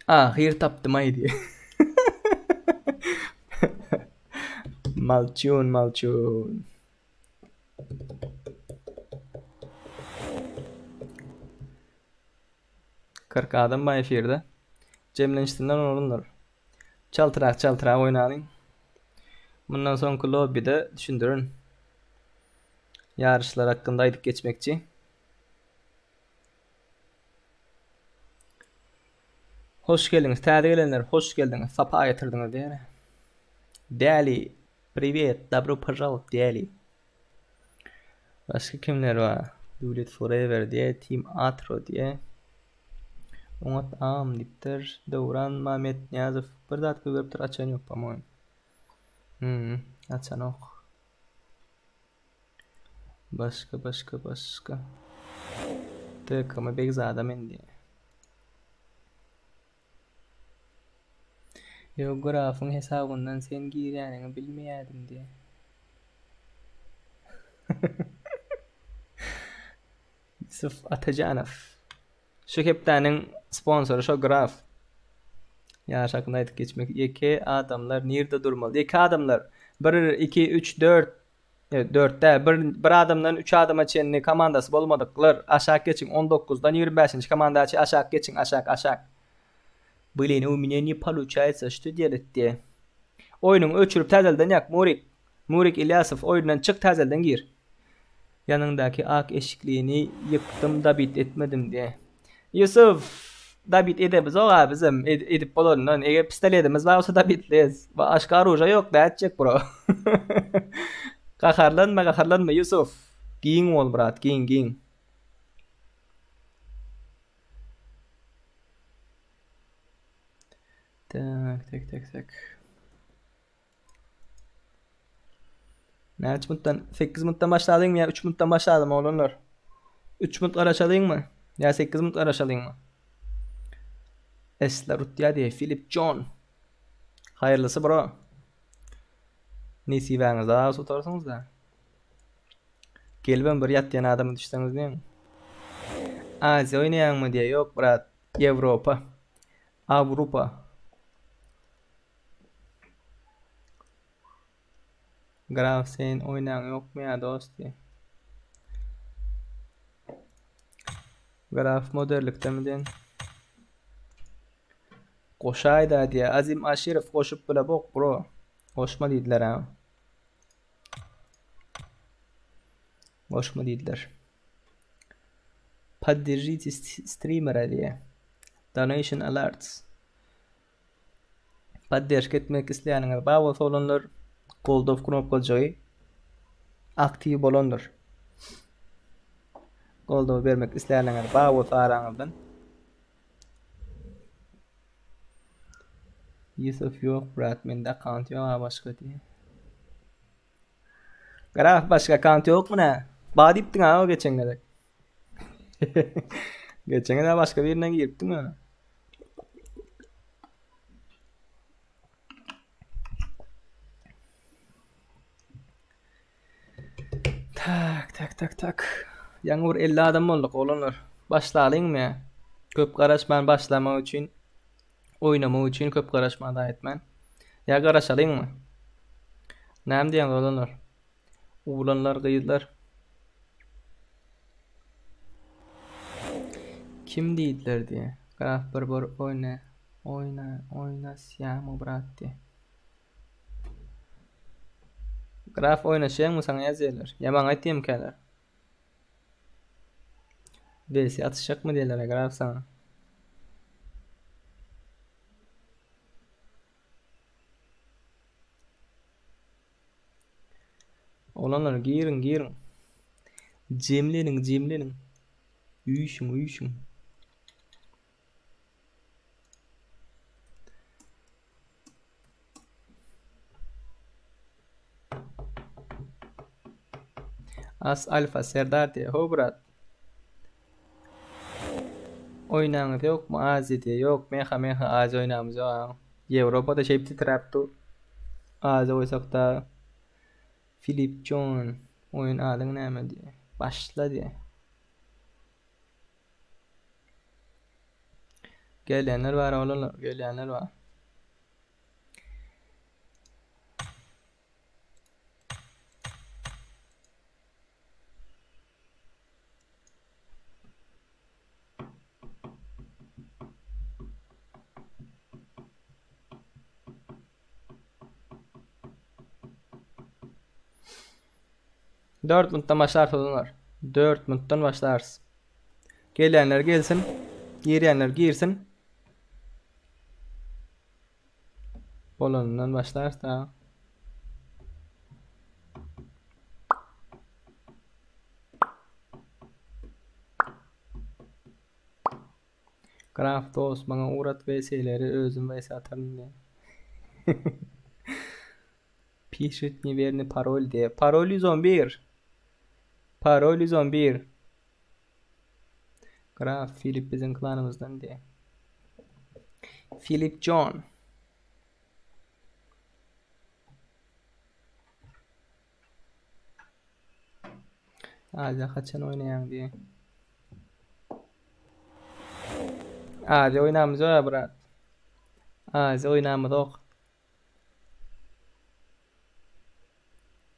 Hayır taptım aydi. Malçun. 40 adam bay efirde. Cemleniştinden olunlar. Çaltırak oynayın. Bundan sonraki lobby'de düşündürün. Yarışlar hakkında aydık geçmekçi. Hoş geldiniz. Täze gelenler hoş geldiniz. Sapa getirdiniz diye. Deli. Привет. Добро пожаловать. Deli. Başka kimler var? Do it forever diye. Team Atro diye. Onat Am diptir. Devran Mehmet Niyazov. Bir dat görüpdir açan yok pamoy. Açan yok. Başka. Tıkımı Begzada mendi. Geografın hesabından sen gir yani bilmeyedim diye. Yusuf Atacanov. Şu keptanin sponsoru şu graf. Yarış hakkında aytıp geçmek. Iki adamlar nerede durmalı? İki adamlar 1, 2, 3, 4 4'te bir adamdan 3 adama çenni komandası bolmadıklar. Aşağı geçin 19'dan 25. komandaçı aşağı geçin aşağı. Bilin o mineni paluçaysa şu diyetti. Oyunun öçürüp tazelden yak Murik İlyasov oyundan çık tazelden gir. Yanındaki ak eşikliğini yıktım da bit etmedim diye. Yusuf da bit edemiz o bizim edip bolondan eğer pistoletimiz varsa da bitliyiz. Başka aruja yok da edecek bro. Kaharlanma Yusuf. Giyin ol brat giyin. Tak. Ne 3 minuttan 8 minuttan başladın mı ya 3 minuttan başladım oğlanlar. 3 minut araşadın mı? Ya 8 minut araşadın mı? Esla Rutya diye Philip John. Hayırlısı bro. Nesi veriniz daha tutarsanız da. Gelben bir yat yana adamı düşseniz diye. Azya oynayan mı diye yok brat. Avrupa. Graf sen oynayan yok mu ya dost diye. Graf modellikte mi diyen? Koşayda diye Azim Aşirov koşup bile bok bro. Koşma dediler ha. Koşma dediler. Поддержите стримера diye. Donation alerts. Поддержка etmek isteyenler bağlı olanlar Goldov knopkacığı aktif bolanlar. Goldov vermek isteyenler bağlı aranızdan. Yusuf yok brat mende account yok başka diye. Graf başka account yok mu ne? Badiptin ha o geçen de. Geçen de başka birine girdim mi? Tak. Yangur 50 adam olduk olanlar. Başlayalım mı? Köp karışman başlama için oynama için köp karışma da etmen. Ya karışalım mı? Näme diýen olanlar? Ulanlar gyýdylar. Kim diýdiler diye. Graf bir oyna siyamo brat diye. Graf oynaşaýan mı sana ýazýarlar? Ýaman aýtdym käler. Besi atışak mı diýerler Graf sana? Olanlar girin. Cemlenin. Uyuşun. As alfa Serdar diye. Ho brat. Oynağınız yok mu? Azi diye. Yok. Meha azi oynağımız yok. Avrupa'da şey titraptu. Azi oysak da Philip John oyun adın näme diye. Başla diye. Gelenler var oğlum. Gelenler var. Dortmund'dan başlar olanlar. Dortmund'dan başlarız. Gelenler gelsin. Girenler girsin. Polonyadan başlarız da. Graf dost bana uğrat vesileleri özüm vesi atarım diye. Pişit niverini parol diye. Parol 111. Parol 111. Graf Philip bizim klanımızdan diye. Philip John. Hadi kaçan oynayan diye. Hadi oynamız o brat. Hadi oynamız o.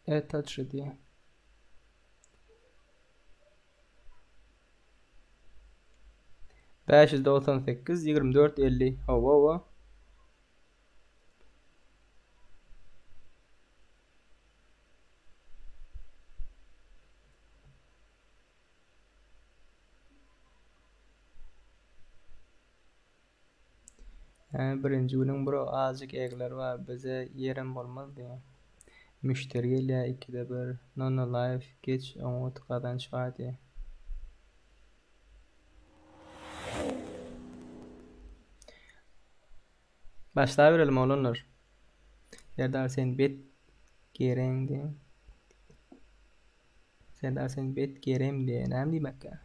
Evet taçı diye. $598 24.50 hava. Birinci günün bro azıcık egler var bize yerim bolmaz diye. Müşteri gelýär 2'de 1. Nono live geç 10 tıkadan çıkar diye. Başlayabilirim oğlunlar. Serdar sen bet gereng diye. Serdar sen bet gerem diye. Näme diýmek ya?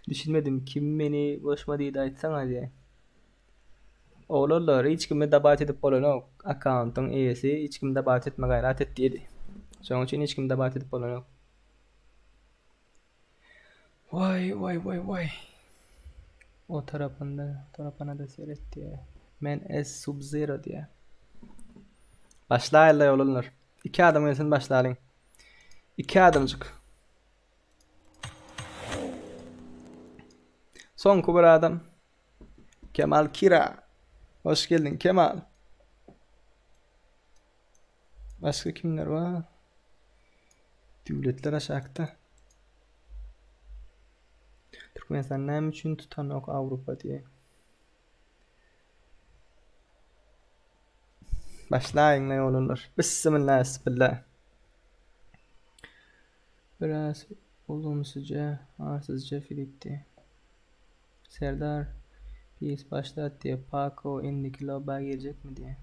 Düşünmedim kim beni boşma diýdi aýtsaňa diye. Oğlunlar hiç kimi dabat edip bolanok. Account'un eýesi hiç kimi dabat etme gayret et diýdi. Şoň üçin hiç kimi dabat edip bolanok. Vay. O tarafına da seyret diye. Men S Sub-Zero diye. Başlayalım oğlunlar. 2 adım gelsin başlayalım. 2 adımcık. Sonku bir adam. Kemal Kira. Hoş geldin Kemal. Başka kimler var? Devletler aşağıda. Türkmenistan ne için tutanok Avrupa diye. Başlayın ne olurlar. Bismillah. Biraz olumsuzca, arsızca Filip'ti. Serdar biz başlat diye Paco indiki loba girecek mi diye.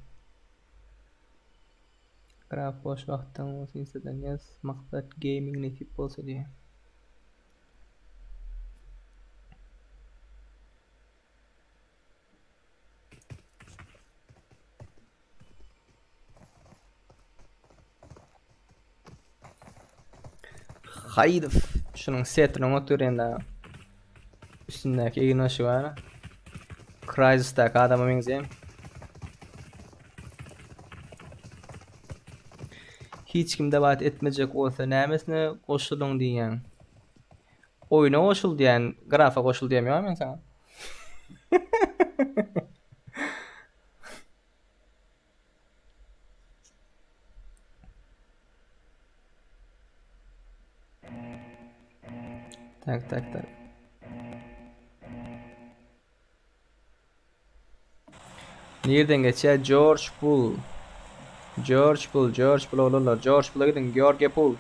Graf boş vaktin olsun isteden yaz. Maksat gaming nasip olsa diye. Haydi. Şunun setini oturayım üstündeki ignoşu var. Crisis'taki adamı benzeyim. Hiç kim davet etmeyecek olsa nämesine koşulun diyen. Oyuna koşul diyen, grafa koşul diyemiyor ben sana. Tak. Nereden geçer? George Bull olurlar. George Bull'a gidin. George Bull.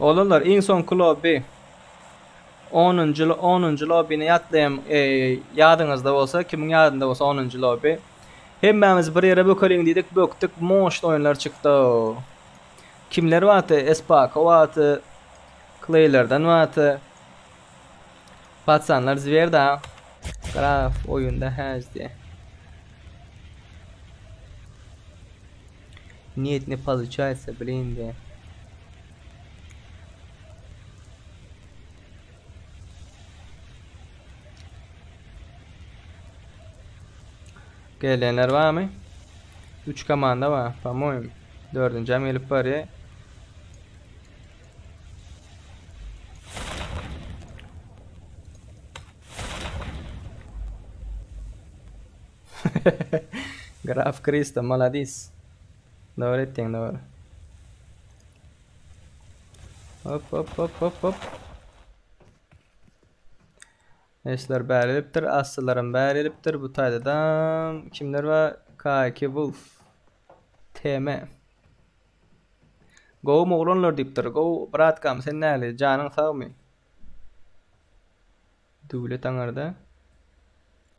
Olurlar. En son klubi 10. lobby'ni yatlayım yadınızda olsa, kimin yadında olsa 10. lobby. Hemmemiz bir yere bökelim dedik, böktük, moşt oyunlar çıktı. Kimler vardı? Espak vardı. Clayler'dan vardı. Patsanlar zverda. Graf oyunda hezdi. Niyet ne получается, блин, de. Gelenler var mı? 3 komanda var. По-моему. 4. gelip var ya. Graf Krista, молодец. Doğru ettin, doğru. Hop. Eşler beriliptir, aslılarım beriliptir. Bu taydadan kimler var? K2 Wolf. TM. Go moğlanlar diptir. Go bratkam sen näli? Canın sağ mı? Duvlet anarda.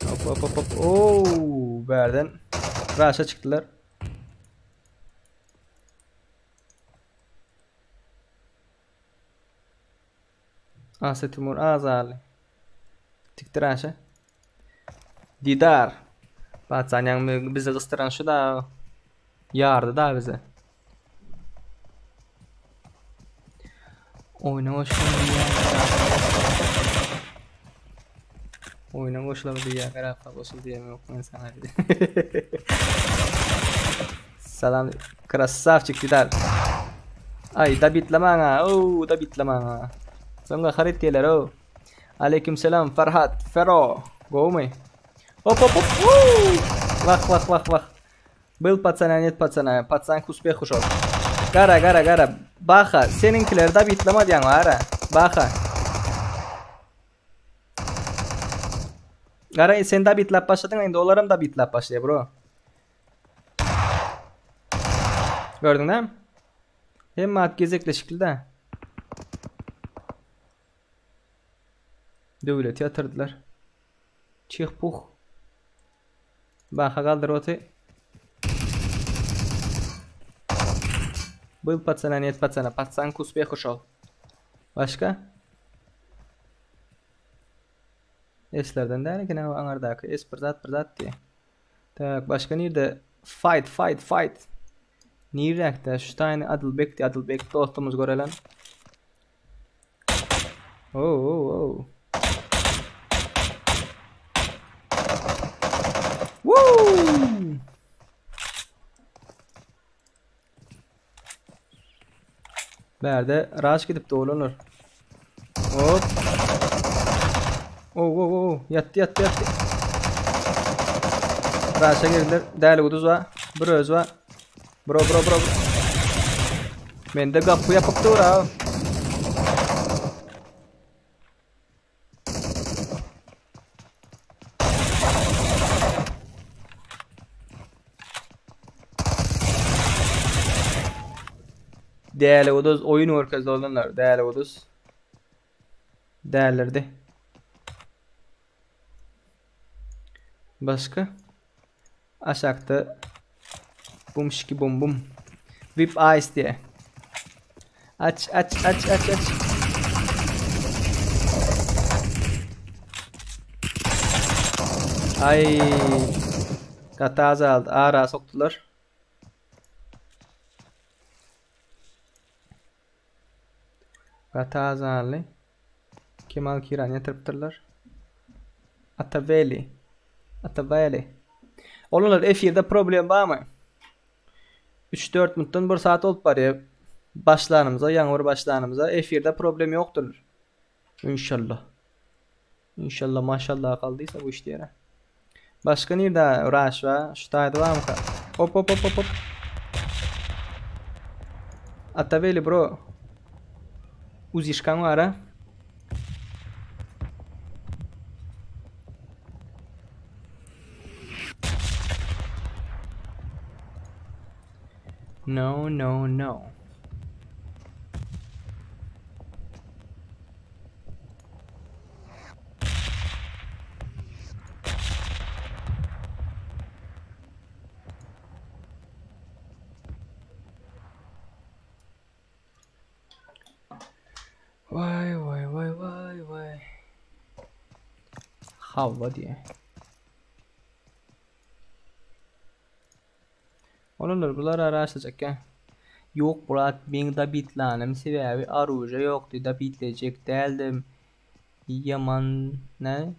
Hop. Ooo, berden. Raşa çıktılar. Asa Timur Azali. Tiktir Raşa. Didar. Batsan yang bizi kıstıran şu da yardı da bize. Oyna koşulur diye grafa koşul diyemiyorum ben sana dedi. Salam krasavчик Didar. Ay da bitlamana. Oo da bitlamana. Songa xarit diyeler o. Aleykümselam Farhat Fero. Go mu? Hop. Vah. Был пацана, нет пацана. Пацан к успеху шел. Gara. Baxa. Seninkiler de bitlama diyen var. Baxa. Gara sen de bitlap başladın. Şimdi olarım da bitlap başlıyor bro. Gördün değil mi? Hem mat gezekli şekilde. Devleti yatırdılar. Çık puh. Baxa kaldır otu. Был пацана, нет пацана. Пацан к успеху шел. Başka? Eslerden değil ki ne anardaki. Es bir zat diye. Tak başka nerede? Fight. Nerede? Şu tane Adelbek dostumuz görelim. Oh. Woo! Berde raş gidip dolanır. Hop. Oo. Yattı. Raşa girdiler. Değerli kuduz var. Bir öz var. Bro. Ben de kapı yapıp dur ha. Değerli kuduz oyun orkası olanlar. Değerli kuduz. Değerlerdi. Başka? Aşakta bum şiki bum. Whip ice diye. Aç. Ay. Katı azaldı. Ağra soktular. Katı azaldı. Kemal Kiran yatırıptırlar. Ataveli. Olanlar F1'de problem var mı? 3-4 minuttan 1 saat olup var ya. Başlanımıza, yanvur başlanımıza. F1'de problem yoktur. İnşallah. İnşallah maşallah kaldıysa bu iş diyene. Başka nerede uğraş var? Şu tayda var mı? Hop. Ataveli bro. Uzişkan var ha. No. Vay. Havva diye. Olanlar bunlar araştıracak ya. Yok Murat ben da bitlanem sebebi arıca yoktu da bitleyecek değildim. Yaman ne?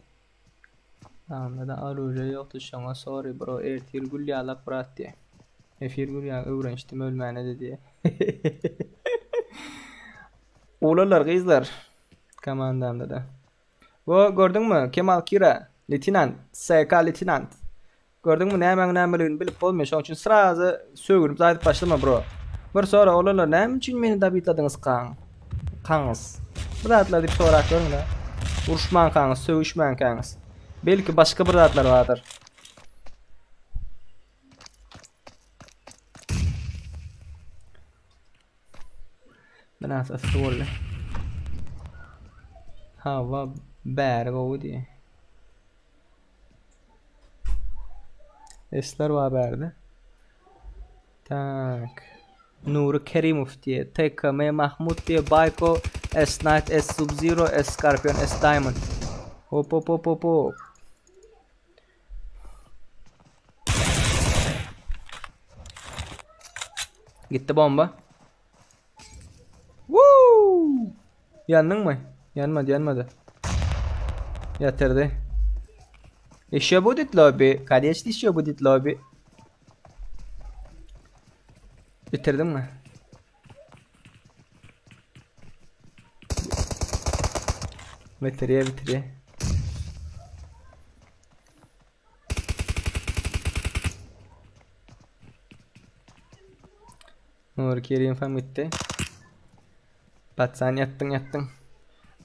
Anladım arıca yoktu şuna sorry bro ertirgül yalak Murat diye. Efirgül ya öğrençtim ölmene dedi. Olanlar kızlar. Komandamda da. Bu gördün mü Kemal Kira Lieutenant SK Lieutenant. Gördün mü neymen bilip olmuyor. Şunun için sırası sögürüm zayıf başlama bro. Bir sonra olanlar ne için beni da bitladınız kanız. Bıraklar deyip soraklarım da. Vuruşman kanız, sövüşmen kanız. Belki başka bıraklar vardır. Ben asas doğru. Hava bergo diye. Esler var berde. Tak. Nur Kerimov diye. TKM Mahmut diye. Bayko S-Knight S Sub-Zero S Scorpion S Diamond. Hop. Gitti bomba. Woo! Yandın mı? Yanmadı. Yatırdı. Еще будет lobby. Конечно, еще будет lobby. Bitirdin mi? Bitiriyor. Nur Kerim falan bitti. Pat sen yattın.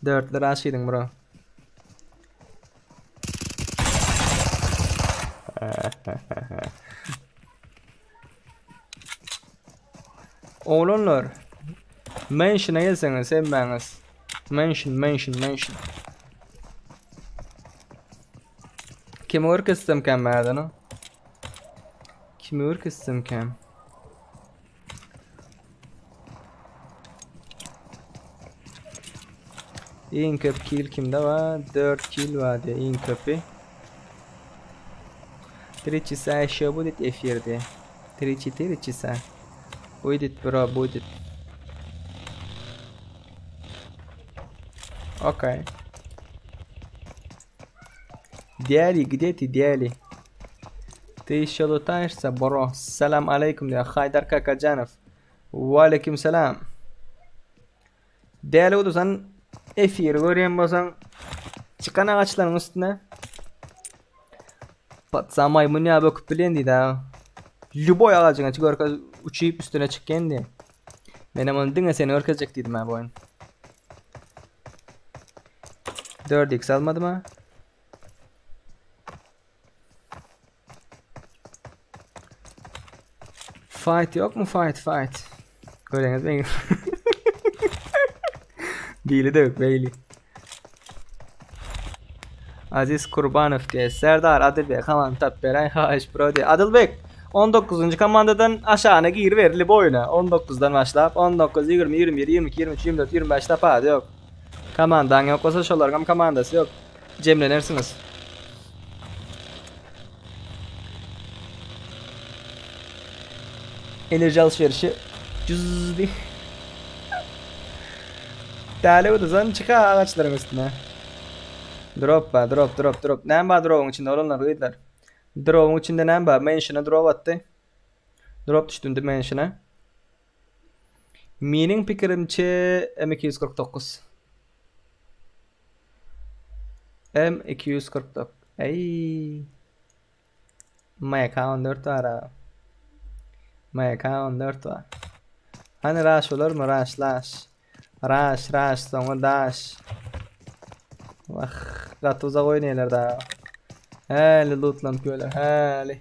4 lira aşıydın bro. Oğlanlar mention'a gelseniz sevmeniz. Mention. Kimi ırkıstım kem merdan o? Kimi ırkıstım kem? En köp kill kimde var? 4 kill var diye en köpü. Тричи са еще будет эфир, да? 3-4 часа. Будет, bro, будет. Окей. Диали, где ты, Диали? Ты еще лутаешься, бро? Салам алейкум, да, Хайдар Какаджанов. Валейкум салам. Değerli olursan F1 görüyen bolsan çıkan ağaçların üstüne patsa maymun ya bakıp bilen deydi ha. Lüboy ağacına çıkarka uçuyup üstüne çıkken diye. Benim onu dinle seni örkecek dedim ha bu oyun. 4x almadım ha. Fight yok mu fight? Göreniz benim. Bili de yok beyli. Aziz Kurbanov diye Serdar Adilbek hemen tap veren Haş Pro diye. Adilbek 19. komandadan aşağına gir verili bu oyuna. 19'dan başlayıp 19, 20, 21, 22, 23, 24, 25 tapadı yok. Komandan yok olsa şolargam komandası yok. Cemlenirsiniz. Enerji alışverişi cüzdi. Değerli odazan çıka ağaçların üstüne. Drop ba drop. Ne var drop'un içinde olanlar uydular. Drop'un içinde ne var? Mention'a drop attı. Drop düştüğünde mention'a. Meaning fikrimce M249. M249. Ey. Mayaka 14 var ha. Mayaka 14 var. Hani rush olur mu? Rush sonra dash. Vah, gat uzak oynuyorlar da. Heli lootlanıp böyle, heli.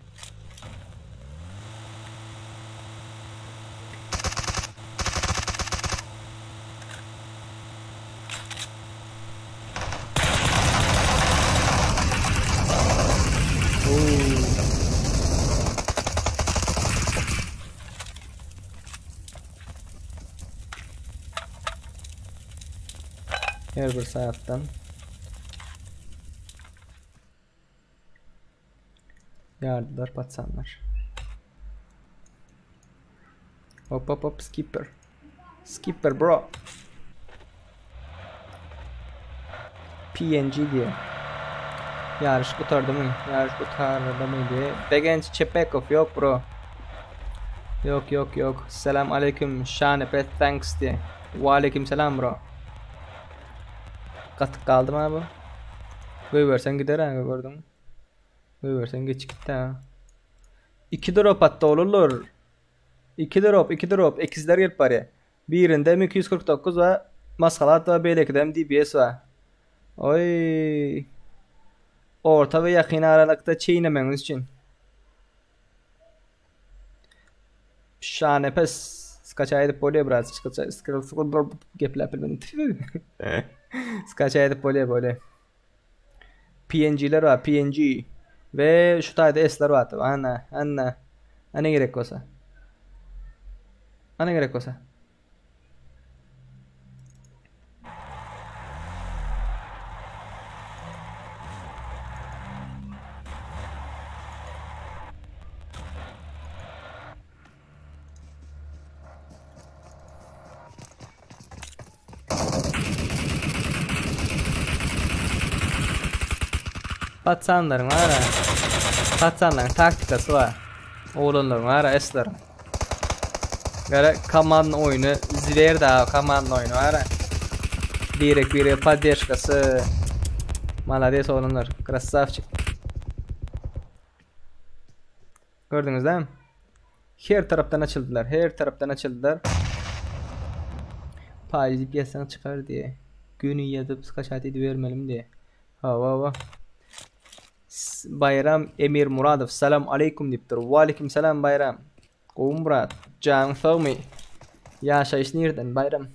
Her bir saatten. Yardılar patsanlar. Hop skipper. Skipper bro. PNG diye. Yarış kurtardı mı? Diye. Begenç Çepekov yok bro. Yok. Selam aleyküm. Şanepe thanks diye. Ve aleyküm selam bro. Katık kaldı mı abi? Böyle versen gider ha gördün. Böyle versen geç gitti ha. 2 drop hatta olurlar. 2 drop. Ekizler gelip bari. Birinde M249 ve maskalat ve belekte DBS var. Oy. Orta ve yakın aralıkta çiğnemeniz için. Şahane pes. Skaçaydı polye biraz. Skaçaydı geplapel benim. Skaçaydı polye. PNG'ler var. PNG. Ve şu tayda S'ler var. Anna. Ne gerek olsa. Patsanların var ha. Patsanların taktikası var. Oğlanların var ha S'lerin. Gara command oyunu zver da command oyunu var ha. Direkt bir поддержкасы. Молодец oğlanlar. Красавчик. Gördünüz değil mi? Her taraftan açıldılar. Payızı piyasadan çıkar diye. Günü yazıp kaç saat vermelim diye. Hava. Bayram Emir Muradov selam aleyküm deyiptir. Ve aleyküm selam Bayram. Kovum Murat. Can Fağmi. Yaşayış nereden Bayram?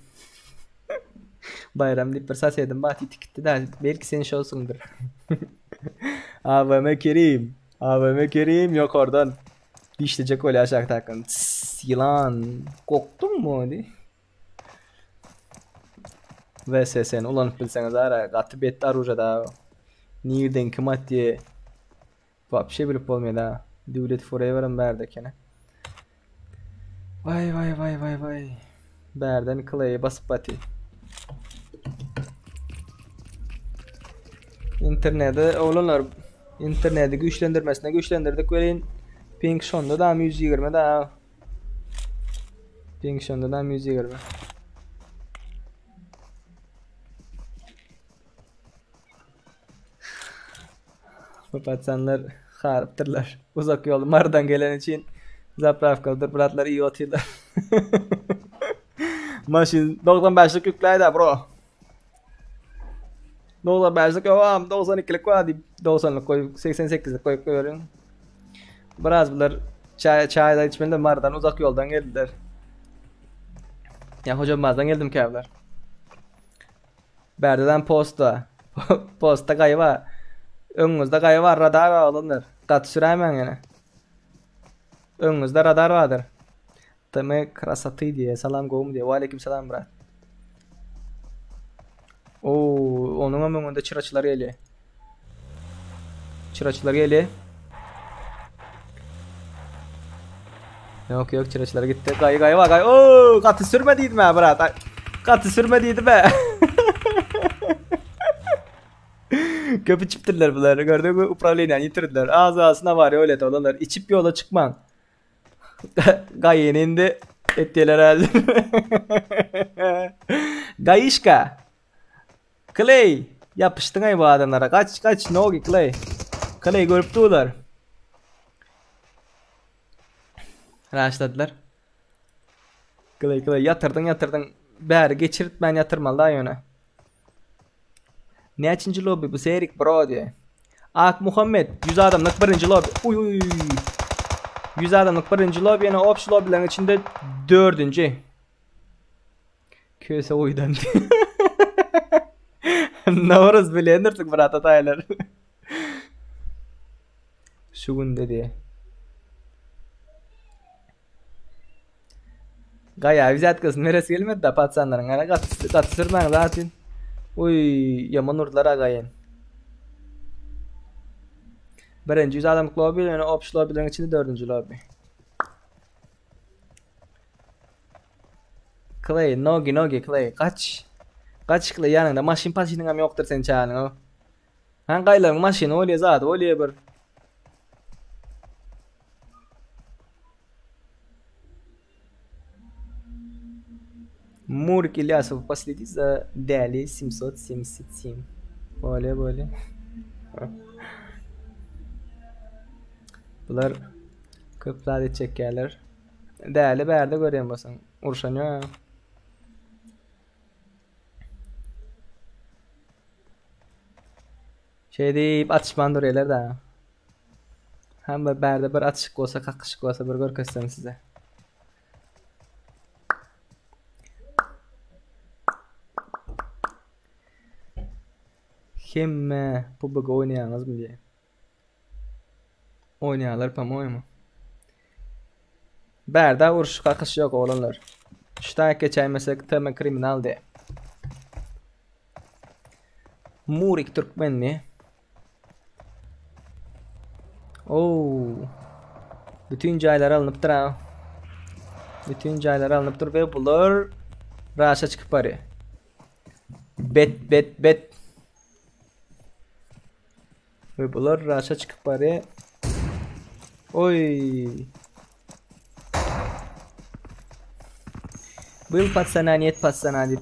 Bayram deyip bir sas edin. Bak tikitti de belki senin şolsundur. AVM Kerim yok oradan. Dişlecek öyle aşağı takın. Yılan. Korktun mu diye. VSS'ni ulanıp bilseniz ara. Katı betti arıca da. Nereden kımat diye. Bir şey bilip olmuyor da. Devlet forever'ın berdekene. Vay. Berden Clay'e basıp batı. İnternette olanlar interneti güçlendirdik verin. Ping sonda da 120 da. Bu patsanlar hariptirler. Uzak yol mardan gelen için zapravkalıdır. Bratlar iyi atıyorlar. Maşin 95'lik yükleydi bro. 95'lik yovam 92'lik var deyip 90'lık koyup 88'lik koyup koyuyorum. Biraz bunlar çayda içmeli de mardan uzak yoldan geldiler. Ya hocam bazen geldim ki evler. Berdeden posta. Posta kayı var. Önünüzde kayı var, radar var olanlar. Kat süremem yani. Önünüzde radar vardır. Demek krasatı diye, salam govum diye. Aleyküm selam brat. Oo, onun önünde çıraçlar geliyor. Çıraçlar geliyor. Yok yok çıraçlar gitti. Kayı var kayı. Oo, katı sürmediydi mi brat? Katı sürmediydi be. Köpü çiptirler bunları. Gördün mü? Upravleniyen yitirdiler. Ağzına var ya öyle de olanlar. İçip yola çıkman. Gayen indi. Ettiler herhalde. Gayişka. Clay. Yapıştın ay bu adamlara. Kaç ne oldu Clay? Clay görüp durdular. Raşladılar. Clay yatırdın. Bari geçirt ben yatırmalı daha yöne. Ne açıncı lobi bu seyrik bro diye. Ak Muhammed 100 adamlık birinci lobi. Uy. 100 adamlık birinci lobi yani opş lobilerin içinde 4. Köse uydan. Navruz bilenirdik brat ataylar. Şu gün dedi. Gaya vizat kız neresi gelmedi de patsanların. Hani kat sürmen zaten. Uy yaman urdular agayın. Birinci 100 adamlık lobi yani opş lobilerin içinde 4. lobi. Clay nogi Clay kaç Clay yanında maşin pasinin hem yoktur sen çağırın o. Hankayların maşini oluyor zaten oluyor bir. Мурик Ильясов последи за Дали 777. Böyle. Bunlar köpler edecek yerler. Değerli bir yerde göreyim basın. Urşanıyor ya. Şey deyip atışman duruyorlar da. Hem bir berde bir atışık olsa kakışık olsa bir gör göstereyim size. Kim bu bugü oynayanız mı diye. Oynayanlar pamoy mu? Berde uruş kakış yok olanlar. Ştayk geçeymesek temel kriminal diye. Murik Türkmenli. Oo. Bütün caylar alınıptır ha. Bütün caylar alınıptır ve bunlar raşa çıkıp arıyor. Bet. Ve bunlar raşa çıkıp arıyor. Oy. Bu yıl patsana niyet patsana deyip.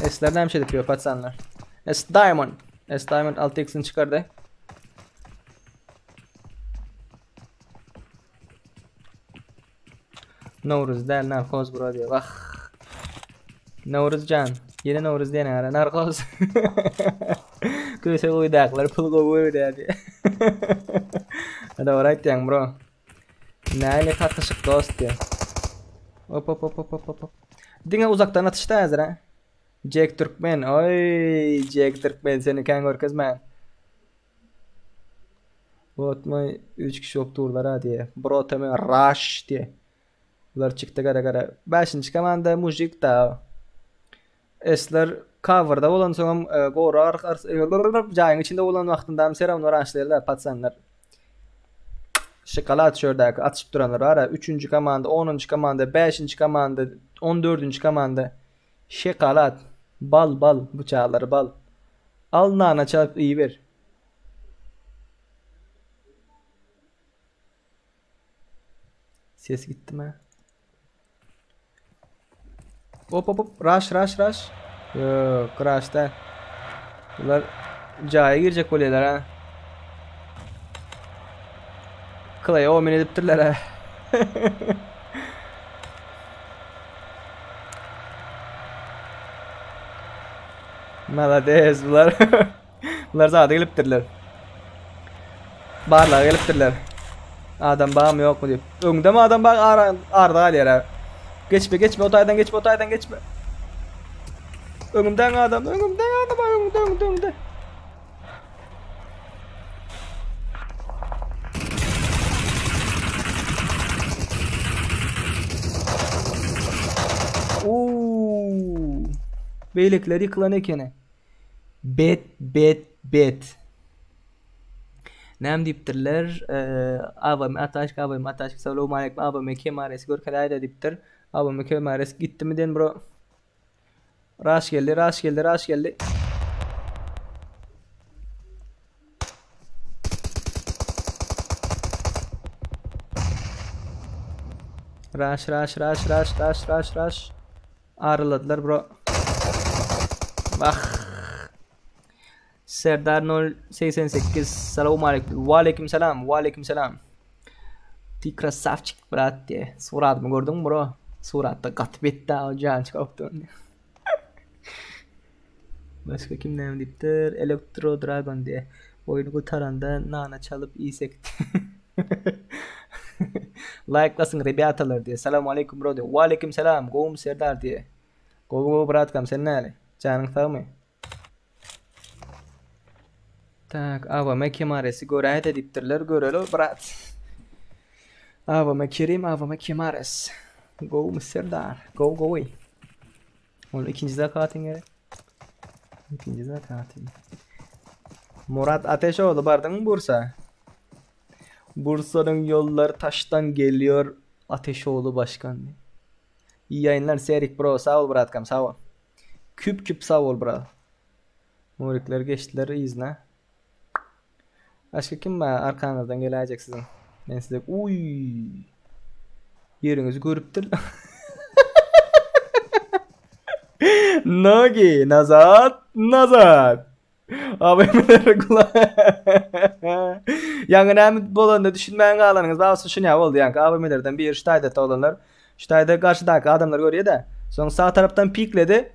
S'lerden bir şey yapıyor patsanlar. S Diamond 6x'ini çıkardı. Navruz değil narkoz bro diyor bak. Navruz can. Yine Navruz diye ne narkoz. Köse uydaklar pul kovuyor diye. Hadi alright yang bro. Neyle kakışık dost diye. Hop. Dine uzaktan atışta hazır ha. Jack Türkmen. Oy Jack Türkmen seni kan görkezmen. Botma 3 kişi opturlar ha diye. Bro temen rush diye. Bunlar çıktı gara. 5. komanda mujik da. Esler cover'da olan sonra gorar jayın içinde olan vaxtında seram oranjlarlar patsanlar. Şokolat şördək atışıp duranlar var. 3. komanda, 10. komanda, 5. komanda, 14. komanda. Şokolat, bal bıçakları bal. Al nana çalıp iyi ver. Ses gitti mi? Hop hop hop. Rush. Yok, rush'ta. Bunlar caya girecek böyleler ha. Kılaya omen ediptirler ha. Malades bunlar. Bunlar zaten geliptirler. Barlar geliptirler. Adam bağım yok mu diyor. Önde mi adam bak arda alıyor ha. Geçme otaydan geçme. Önümden adam önümde. Ooo. Beylekler yıkılan ekene. Bet. Nem diptirler. Abam ataş. Salamu aleyküm. Abam kemares. Gör kadayda diptir. Abam kemares. Gitti mi den bro? Rush geldi. Rush. Ağrıladılar bro. Bak. Serdar 088. Selamun aleyküm. Aleyküm selam. Ti krasavchik brat diye. Suratımı gördün mü bro? Suratta kat bitti ocağın çıkıptı. Başka kimden diptir? Electro Dragon diye. Oyunu kurtaranda nana çalıp iyi sekti. Like basın rebiyatalar diye. Selamun aleyküm bro diye. Aleyküm selam. Goğum Serdar diye. Goğum bratkam sen ne hali? Canın sağ mı? Tak, avama kemaresi görəyə də diptirlər, görələ brat. Avama kemares. Go Serdar, go. Onu ikinci zakatın gerek. Murat Ateşoğlu bardın mı Bursa? Bursa'nın yolları taştan geliyor. Ateşoğlu başkan. İyi yayınlar Serik bro, sağ ol bratkam, sağ ol. Küp sağ ol bro. Morikler geçtiler, izle. Başka kim var? Arkanızdan gelecek sizin. Ben size yerinizi görüptür. Nogi nazat. Abimler kula. Yani ne bolanda düşünmeyen kalanınız bazı şunu oldu yani abimlerden bir Stayda olanlar. Stayda karşıdaki adamlar görüyor da. Sonra sağ taraftan pikledi.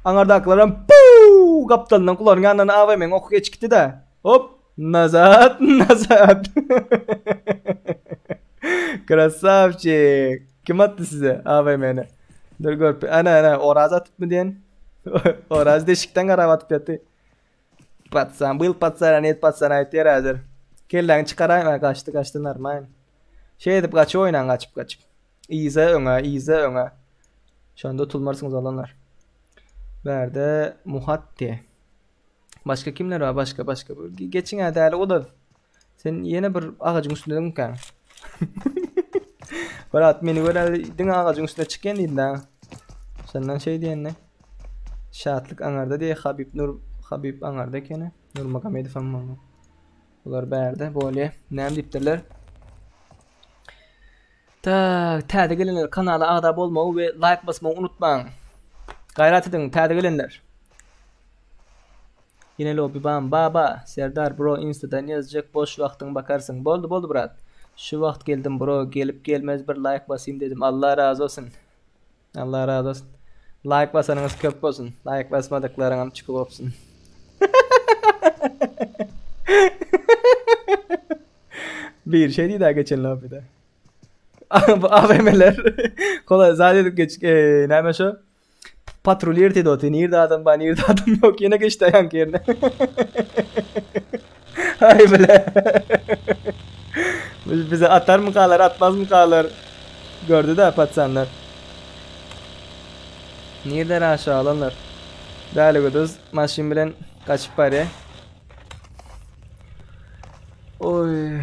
Angardakilerin puu kaptandan kulağının yanından abimin oku geç gitti de. Hop. Nazat. Krasavçik. Kim attı size AVM'ne? Dur gör. Ana Oraz atıp mı diyen? Oraz deşikten karav atıp yattı. Patsan. Bıl patsana net patsana ayıt yer hazır. Kelden çıkarayım. Kaçtı normal. Şey edip kaçıyor oynan kaçıp. İyize öne. Şu anda tutulmarsınız olanlar. Berde Muhatti. Başka kimler var? Başka. Geçin hadi o da. Sen yine bir ağacın üstünde mi kan? Berat beni gördün ağacın üstüne çıkın değil de. Senden şey diyen ne? Şahatlık anarda diye Habib anarda kene. Nur Makamedi falan. Bunlar berde böyle nem diptirler. Täze gelenler kanala adab olmayı ve like basmayı unutmayın. Gayret edin täze gelenler. Yine lobi baba Serdar bro instadan yazacak boş vaktin bakarsın. Boldu brat. Şu vakt geldim bro, gelip gelmez bir like basayım dedim. Allah razı olsun. Like basanınız köp olsun. Like basmadıklarınız çıkıp olsun. Bir şey değil daha geçen lobide. AVM'ler kolay zaten geç neymiş o? Patrolyer dedi o. Nerede adam yok. Yine geçti ayak yerine. Hay bile. Bize atar mı kalır, atmaz mı kalır? Gördü de patsanlar. Nereden aşağı alanlar? Değerli kuduz. Maşin bilen kaçıp bari. Oy.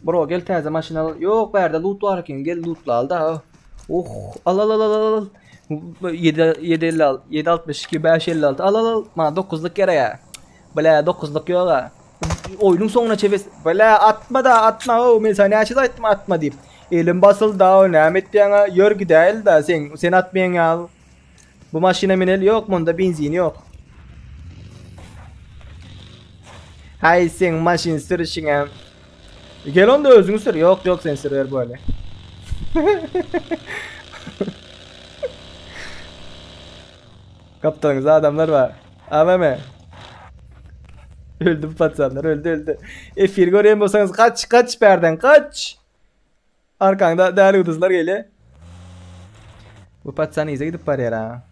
Bro gel teyze maşin al. Yok berde loot varken gel lootla al da. Oh al. 762 556 al. Ma 9'luk yere ya. Böyle 9'luk yok ha. Oyunun sonuna çeviz. Böyle atma o mesela açıda atma deyip. Elim basıl da o Ahmet diyene yor gideyim da sen atmayan al. Bu maşina minel yok, bunda benzin yok. Hay sen maşin sürüşüne. Gel onda özünü sür. Yok yok sen sürüver böyle. Kaptanınızda adamlar var. AVM. Öldü bu patsanlar, öldü. Efir göreyim olsanız kaç berden kaç. Arkanda değerli uduzlar geliyor. Bu patsan iyice gidip var ya.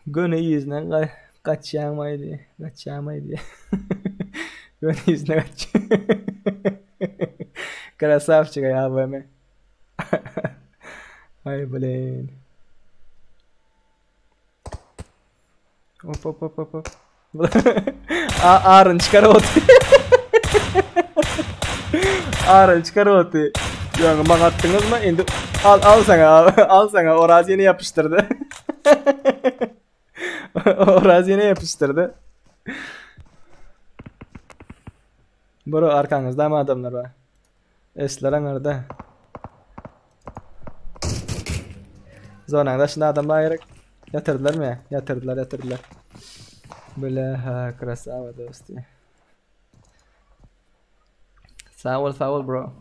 Gönü yüzünden kaçamaydı. Gönü yüzünden kaç. Красавчик ya AVM. Ay блин. Hop. Arın çıkar otu. Arın çıkar otu. Yani bana attınız mı? Şimdi al sana oraziyene yapıştırdı. Oraziyene yapıştırdı. Bro arkanızda mı adamlar var? Eslerin orada. Zonanda şimdi adamlar ayırık. Yatırdılar mı? Yatırdılar. Böyle ha krasava dosti. Sağ ol bro.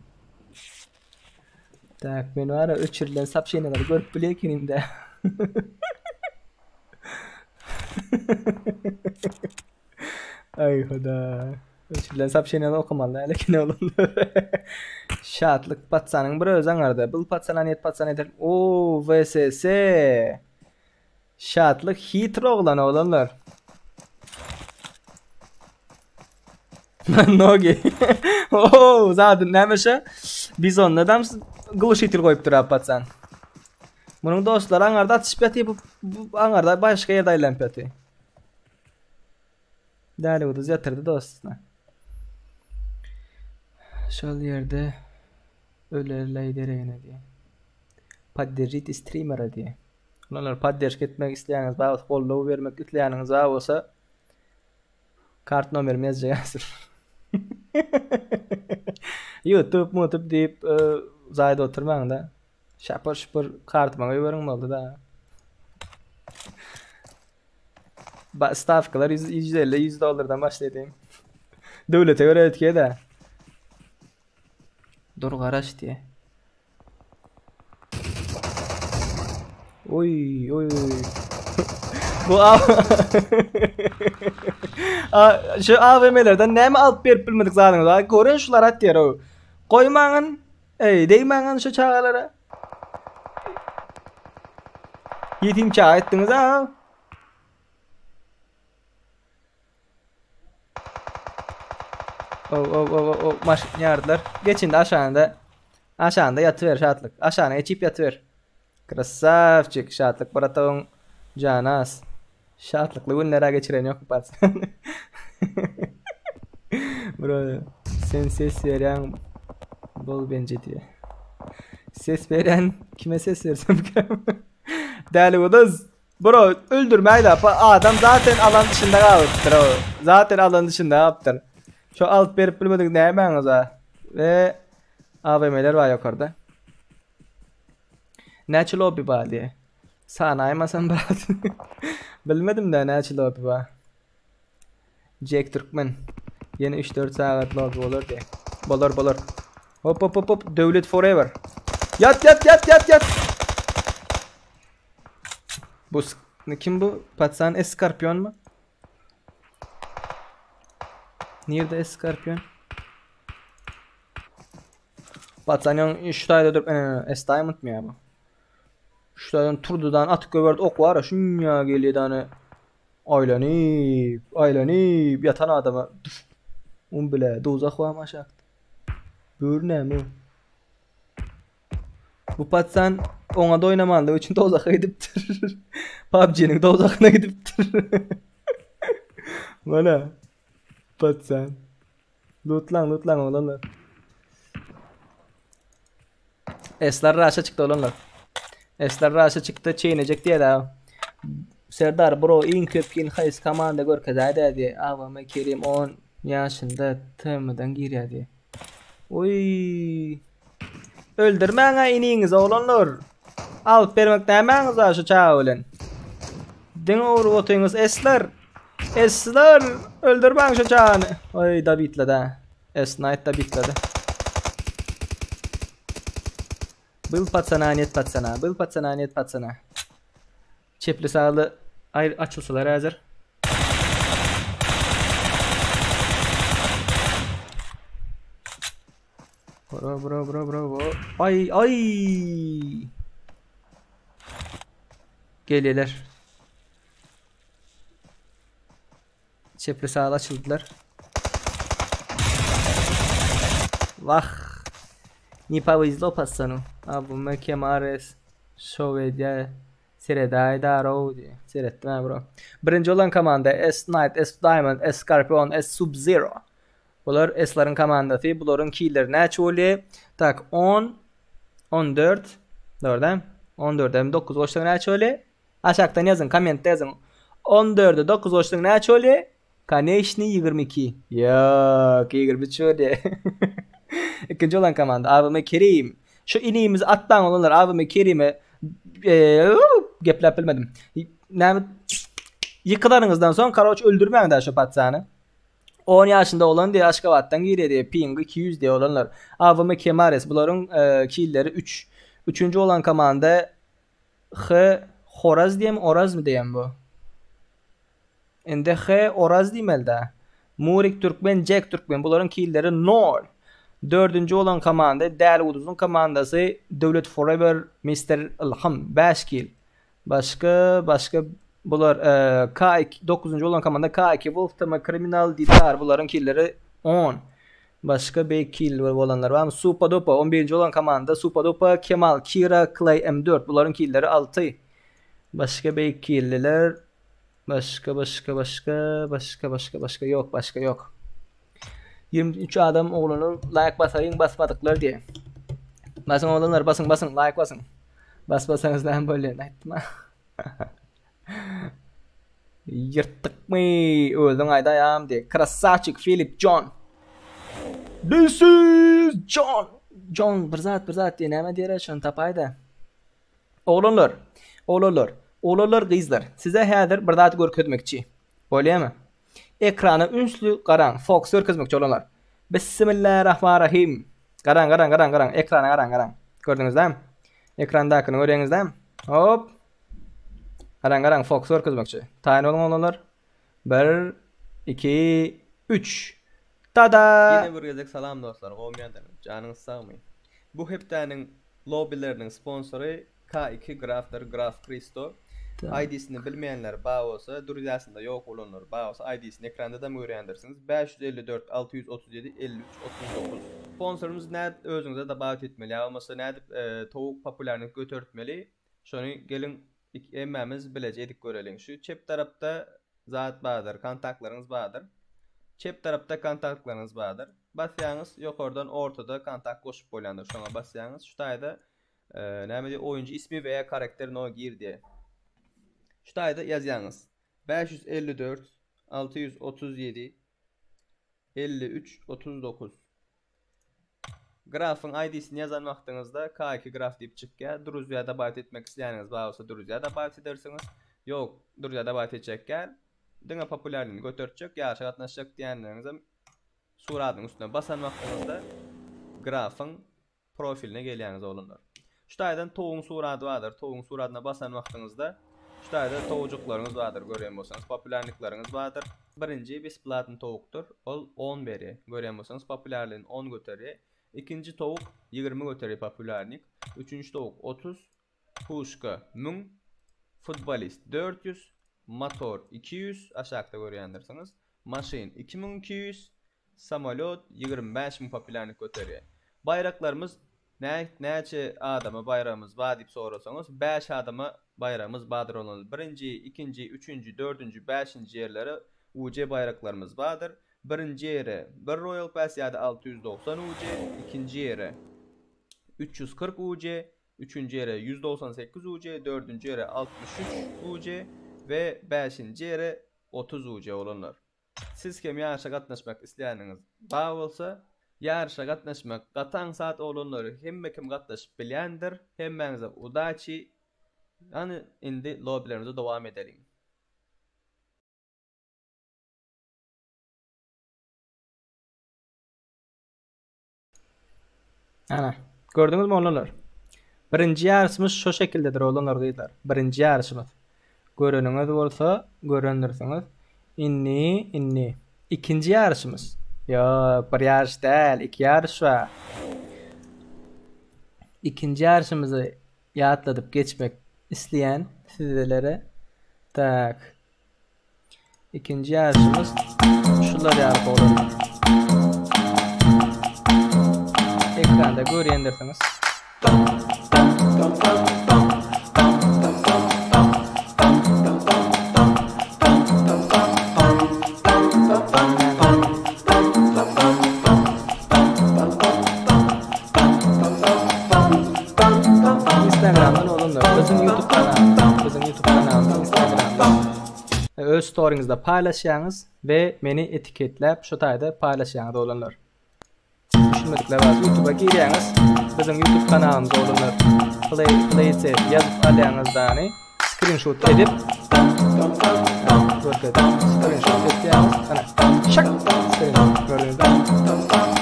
Tak ben var ya 3 yıldan sap şeyine kadar görüp bilekinim de. Ay hoda. 3 yıldan sap şeyine okumalı. Lekin oğlum. Şatlık patsanın bir özan arada. Bu patsananiyet patsaniyet. Oo VSS. Şatlık hit oğlan oğlanlar. Nogi. Oo zaten nemişe? Biz onlardan gluşitil koyup durup patsan. Bunun dostlar angarda atışpiyatı bu angarda başka yerde aylanpiyatı. Değerli uduz yatırdı dostlar. Şol yerde ölerler dereyine diye. Padderit streamer diye. Onlar padderş etmek isteyeniz, bazı follow vermek isteyeniz olsa kart numarımı yazacaksın. YouTube deyip zayda oturmayın da. Şapır kart bana verin oldu da. Stavkalar 150-100 dolardan başlayayım. Devlete göre etkiye de. Dur garaş diye. Oy. Bu şu AVM'lerden neme alıp berip bilmedik zaten. Görün şular at yer o. Koymanın, değmanın şu çağalara. Yetim çağı ettiniz ha. Maş yardılar. Geçin de aşağında yatıver şatlık. Aşağına geçip yatıver. Krasavчик şatlık. Bıratağın canas. Şatlıklı günlere geçiren yok patsan. Bro sen ses veren bol bence diye. Ses veren kime ses versem değerli uduz. Bro öldürmeyi adam zaten alan dışında kalıptır o. Zaten alan dışında yaptır. Şu alt berip bilmedik ne hemen o zaman. Ve AVM'ler var yukarıda. Natural lobby var diye. Sana aymasan bırak. Bilmedim de natural lobby var. Jack Türkmen. Yeni 3-4 saat lobby olur diye. Bolur. Hop. Devlet forever. Yat. Bu kim bu? Patsan Escorpion mu? Nerede Escorpion? Patsan şu tayda dur. S-Diamond mı ya bu? Şu taydan turdudan atık göverdi ok var ya. Şunya geliyor tane. Aylanip yatan adama. Bile dozak var maşak. Buyur ne mi? Bu patsan ona da oynamalı için dozaka gidiptir. PUBG'nin dozakına gidiptir. Bana. Patsan. Lootlan olanlar. Esler raşa çıktı olanlar. Esler raşa çıktı çiğnecek diye daha. Serdar bro in köpkin hayız kamanda gör kazaydı diye. Avama Kerim 10 yaşında tımıdan giriyor diye. Oy. Öldürmene ininiz oğlanlar. Alıp bermek nämeňiz var şu çağa bilen? Diň uğru otyňyz esler. Esler öldürmäň şu çağını. Oy da bitledi. Esnight da bitledi. Был пацана, нет пацана. Был пацана, нет пацана. Çepli sağlı açılsalar hazır. Bro. Ay. Geliyorlar. Çepli sağlı açıldılar. Vah. Не повезло пацану. Абы Кемарес Şovedya Sereday Darodi. Serettim ha bro. Birinci olan komanda S-Knight, S-Diamond, S-Scorpion, S-Sub-Zero. Bular S-ların komandası. Buların keyleri näçe bolýar? Tak 10, 14. Doğru 14'e 9 goşlyk näçe bolýar? Aşakdan yazın, kommentde yazın. 14'e 9 goşlyk näçe bolýar? Конечно 22. Yok 23 bolýar. İkinci olan komanda AVM Kerim. Şu iniğimiz attan olanlar AVM Kerim'e geplep bilmedim. Yıkılarınızdan son karoç öldürmeyin daha şu patsanı. 10 yaşında olan diye Aşkabat'tan giriyor diye ping 200 diye olanlar. AVM Kemares bunların killleri 3. Üçüncü olan komanda Horaz diyeyim Oraz mı diyeyim bu? Ende Oraz diyeyim elde. Murik Türkmen, Jack Türkmen bunların killleri 0. Dördüncü olan komanda Dalwood'un komandası Devlet Forever Mr. Ilham 5 kill. Başka bular K2 9. olan komanda K2 Wolf Tama Criminal Ditar bunların killleri 10. Başka bir kill olanlar var mı? Supadopa 11. olan komanda Supadopa Kemal Kira Clay M4 bunların killleri 6. Başka bir kill'ler başka yok. 23 adam oğlunu like basayın basmadıklar diye. Basın oğlanlar basın like basın. Basmasanız ne böyle aytma. Yırttık mı? Öldün aydayam diye. Krasavchik Philip John. This is John. John bir zat diye näme diýer şonu tapayda. Oğlanlar kızlar. Size häzir bir zat görkezmekçi. Bolýarmy? Ekrana ünsli garan, fokus görkezmekçi olanlar. Bismillahirrahmanirrahim. Garan. Ekrana garan. Gördüňizmi? Ekrandakyny görýäňizmi? Hop. Garan fokus görkezmekçi. Taýin bolan olanlar. 1 2 3. Tada! Yine bir gezek salam dostlar. Olmayanlar. Canınız sağmı. Bu heptäniň lobbyleriniň sponsory K2 Grafter Graf Kristo. ID'sini bilmeyenler bağ olsa, duruyasında yok olanlar bağ olsa ID'sini ekranda da öğrendirsiniz. 554 637 53 39. Sponsorumuz ne özünüze de bağ etmeli. Olmasa ne tavuk popülerlik götürtmeli. Şunu gelin emmemiz bileceğiz görelim. Şu çep tarafta zat bağdır, kontaktlarınız bağdır. Çep tarafta kontaktlarınız bağdır. Basyanız yok oradan ortada kontak koşup boyandır. Şuna basyanız şu tayda oyuncu ismi veya karakterini o gir diye. Şu tayda yazyanız 554 637 53 39. Grafın ID'sini yazan vaxtınızda K2 graf deyip çıkkə Druziyada bayt etmek istəyəniz var olsa Druziyada bayt edersiniz. Yok Druziyada bayt edecekken dına popülerliğini götürecek yarışa katlaşacak diyenlerinizə suratın üstüne basan vaxtınızda grafın profiline gelýäňiz olunlar. Şu taydan toğun suratı vardır. Toğun suratına basan vaxtınızda şu tayda toğucuklarınız vardır. Görýän bolsaňyz popülerlikleriniz vardır. Birinci besplatny toğuktur. Ol 10 beri. Görýän bolsaňyz popülerliğini 10 götürýär. İkinci toğuk 20 götürýär popülerlik. Üçüncü toğuk 30. Puşka 1000. Futbolist 400. Motor 200. Aşağıda görýändirsiniz. Maşin 2200. Samolot 25000 popülerlik götürýär. Bayraklarımız näçe adama bayrağımız var diýip sorasaňyz 5 adama bayrağımız bardır olan. Birinci, ikinci, üçüncü, dördüncü, beşinci yerlere UC bayraklarımız vardır. Birinci yere 1 Royal Pass ya da 690 UC, ikinci yere 340 UC, üçüncü yere 198 UC, dördüncü yere 63 UC ve beşinci yere 30 UC olanlar. Siz kim yarışa katnaşmak isteýäniňiz bağ bolsa yarışa katnaşmak gatan saat olanları hemme kim katnaşyp bilýändir, hemmeňize udaçy Yani indi lobbylerimize devam edelim. Ana, gördünüz mü olanlar? Birinci yarışımız şu şekildedir olanlar gıylar. Birinci yarışımız. Görünüňiz bolsa görendirsiniz. Inni. İkinci yarışımız. Ya, bir yarış değil, iki yarış var. İkinci yarışımızı yatladıp geçmek isteyen sizlere tak. İkinci yarışımız şular yarıp olanlar. Ekranda görendirsiniz. Instagram'dan olunlar. Bizim YouTube kanalımız Instagram'da. Öz story'inizde paylaşýaňyz ve meni etiketlep şu taýda paylaşýaňyz olunlar. Düşünmedikler var. YouTube'a girýäňiz. Bizim YouTube kanalımızda olunlar. Play it yazıp alýaňyzdan screenshot edip screenshot etýäňiz. Ana şak screenshot gördüňüz.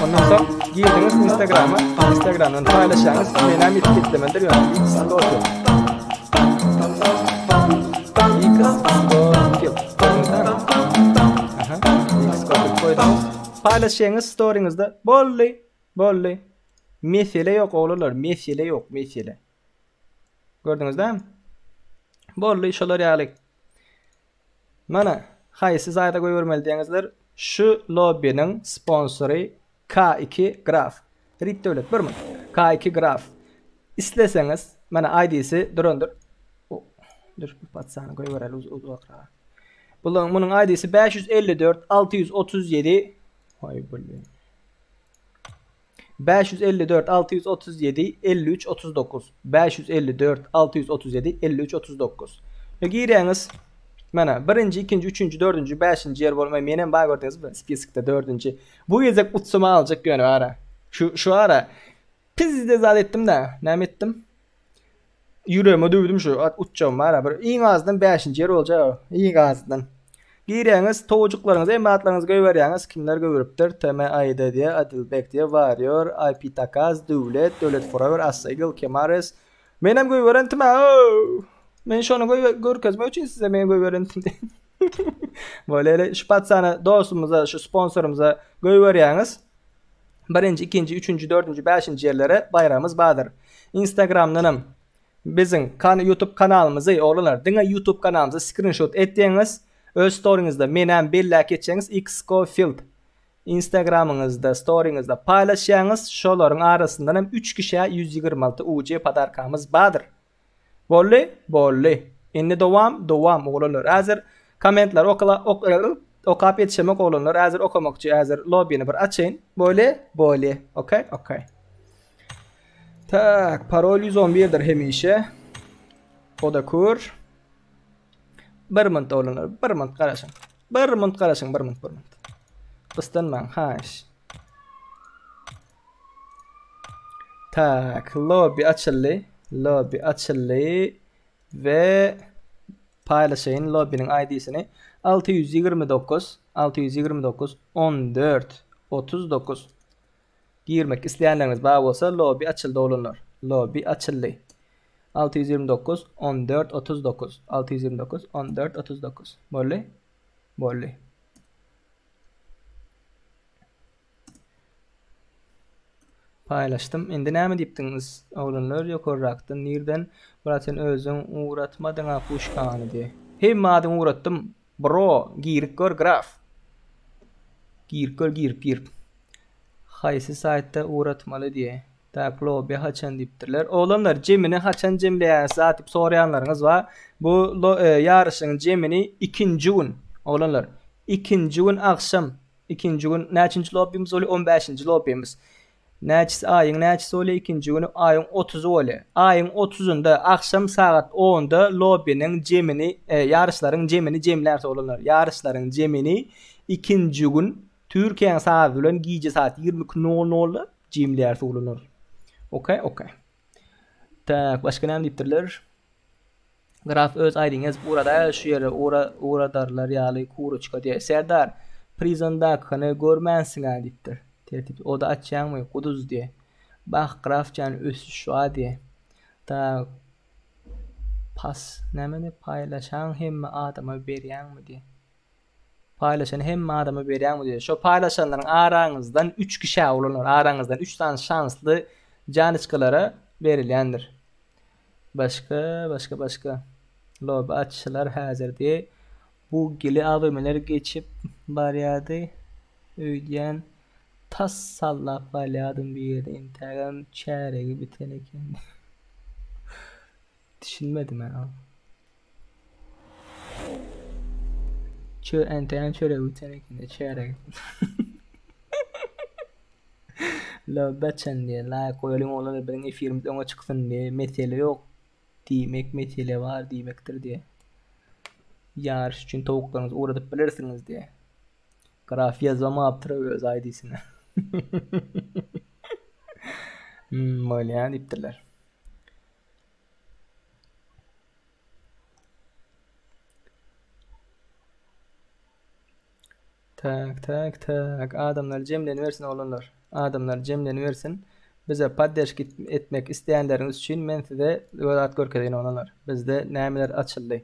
Ondan sonra girdiňiz Instagram'a. Instagram'dan paylaşýaňyz. Meni etiketlemeler ýöne. Paylaşýaňyz storyňizde bolly. Mesele yok oğullar, mesele yok. Gördünüz mi? Bolly şolar ýaly. Mana, haýsy zaýda goýbermeli diýeňizler, şu lobby'nin sponsory K2 Graf. Rit döwlet birmi? K2 Graf. İsleseňiz, mana ID'si durandyr. Dur, patsany goýbereli uzakra. Bunun ID'si 554 637. Hay bolly. 554 637 53 39. 554 637 53 39. Girýäňiz. Mana 1-nji, 2-nji, 3-nji, 4-nji, 5-nji yer bolmay menen baý gördüňiz spiskde 4-nji. Bu gezek utsama aljak ýöne ara. Şu ara pizde zat etdim-de, näme etdim? Yüreğime dövdüm şu utçam ara bir iň azdan 5-nji yer boljak. Iň azdan. Girýäňiz, towjuklarynızy, ematlaryňyzy göýberýäňiz. Kimler göýberipdir? Teme Aýda diye, Adilbek diye, Warrior, IP Takaz, Döwlet Forever, Assaygil, Kemares. Menem göýberentim. Men şonu görkezmek üçin size meni göýberentim. Böyle şu patsana dostumuza, şu sponsorumuza göýberýäňiz. 1-nji, 2-nji, 3-nji, 4-nji, 5-nji yerlere bayramyz badyr. Instagram'dan bizim YouTube kanalımızı oğlanlar. Diňe YouTube kanalımıza screenshot etdiňiz. Öz storyňizde menen belläk etçeňiz X-Scofield. Instagram'ınızda, storyňizde paylaşýaňyz, şolaryň arasyndan hem 3 kişiye 126 UC padarkamyz badyr. Bolly. Indi dowam oğlanlar. Hazır kommentler okap etşemek oğlanlar. Hazır okamakçı, hazır lobbyni bir açayın. Bolly. Okay. Tak, parol 111'dir hemişe. O da kur. Bir mınt oğlanlar, bir mınt karasın. Bir mınt. Kıstanman, haş. Tak, lobby açıllı ve paylaşayın lobby'nin ID'sini 629 14 39. Girmek isteyenleriniz bağ olsa lobby açıldı oğlanlar. Lobby açıllı. 629 14 39 629 14 39 Bolly. Paylaştım. Indi näme diýipdiňiz? Oğlanlar ýokarrakdan nirden biraten özüň uğratmadyňa kuşkany diye. Hem adyň uğratdym. Bro, girip gör graf. Girip. Haýsy saýtda uğratmaly diye. Tak lobby haçan diýipdirler. Oğlanlar jemini haçan jemleýär satyp soraýanlaryňyz var. Bu ýarışyň jemini 2-nji gün. Oğlanlar 2-nji gün akşam. 2-nji gün näçinji lobbymiz boli? 15-nji lobbymiz. Näçisi aýyň näçisi boli? 2-nji güni aýyň 30-y boli. Aýyň 30-ynda akşam saat 10-da lobbyniň jemini ýarışlaryň jemini jemlärse oğlanlar. Ýarışlaryň jemini 2-nji gün Türkiýe saat bilen gije saat 20:00 jemlärse oğlanlar. Okay. Tak, başka näme diýipdirler? Graf öz aýdyňyz burada şu ýere uradarlar ýaly kuruçka diye. Serdar prisondakny görmänsiňä diýipdir. Tertip o da açýanmy Kuduz diye. Bak grafjan ösüş wa diye. Da pas näme paylaşan hemme adama berýänmi diye. Paylaşan hemme adama berýänmi diye. Şo paylaşanlaryň araňyzdan 3 kişi bolanlar. Araňyzdan 3 tane şansly janyçkalara berilýändir. Başka. Lob açylar häzir diye. Bu gili AVM'ler geçip barýady. Öýdýän tas sallap balýadym bir ýerde intagam çäregi biten eken. Düşünmedim ha. Enteyan çörek biten eken çäregi. La baçan diye la koýalyň olar bilen efirimiz öňe çyksyn diye mesele ýok. Diýmek mesele var diýmekdir diye. Yarış üçün tawuklaryňyz uradyp bilersiňiz diye. Graf ýazma aptyra öz aýdysine. Molyan diýipdirler. Tak. Adamlar jemleniversin olanlar. Adamlar jemleniversin. Bize paddeşk etmek isteyenleriniz için men size öğret görkezeyim olanlar. Bizde nämeler açyldy.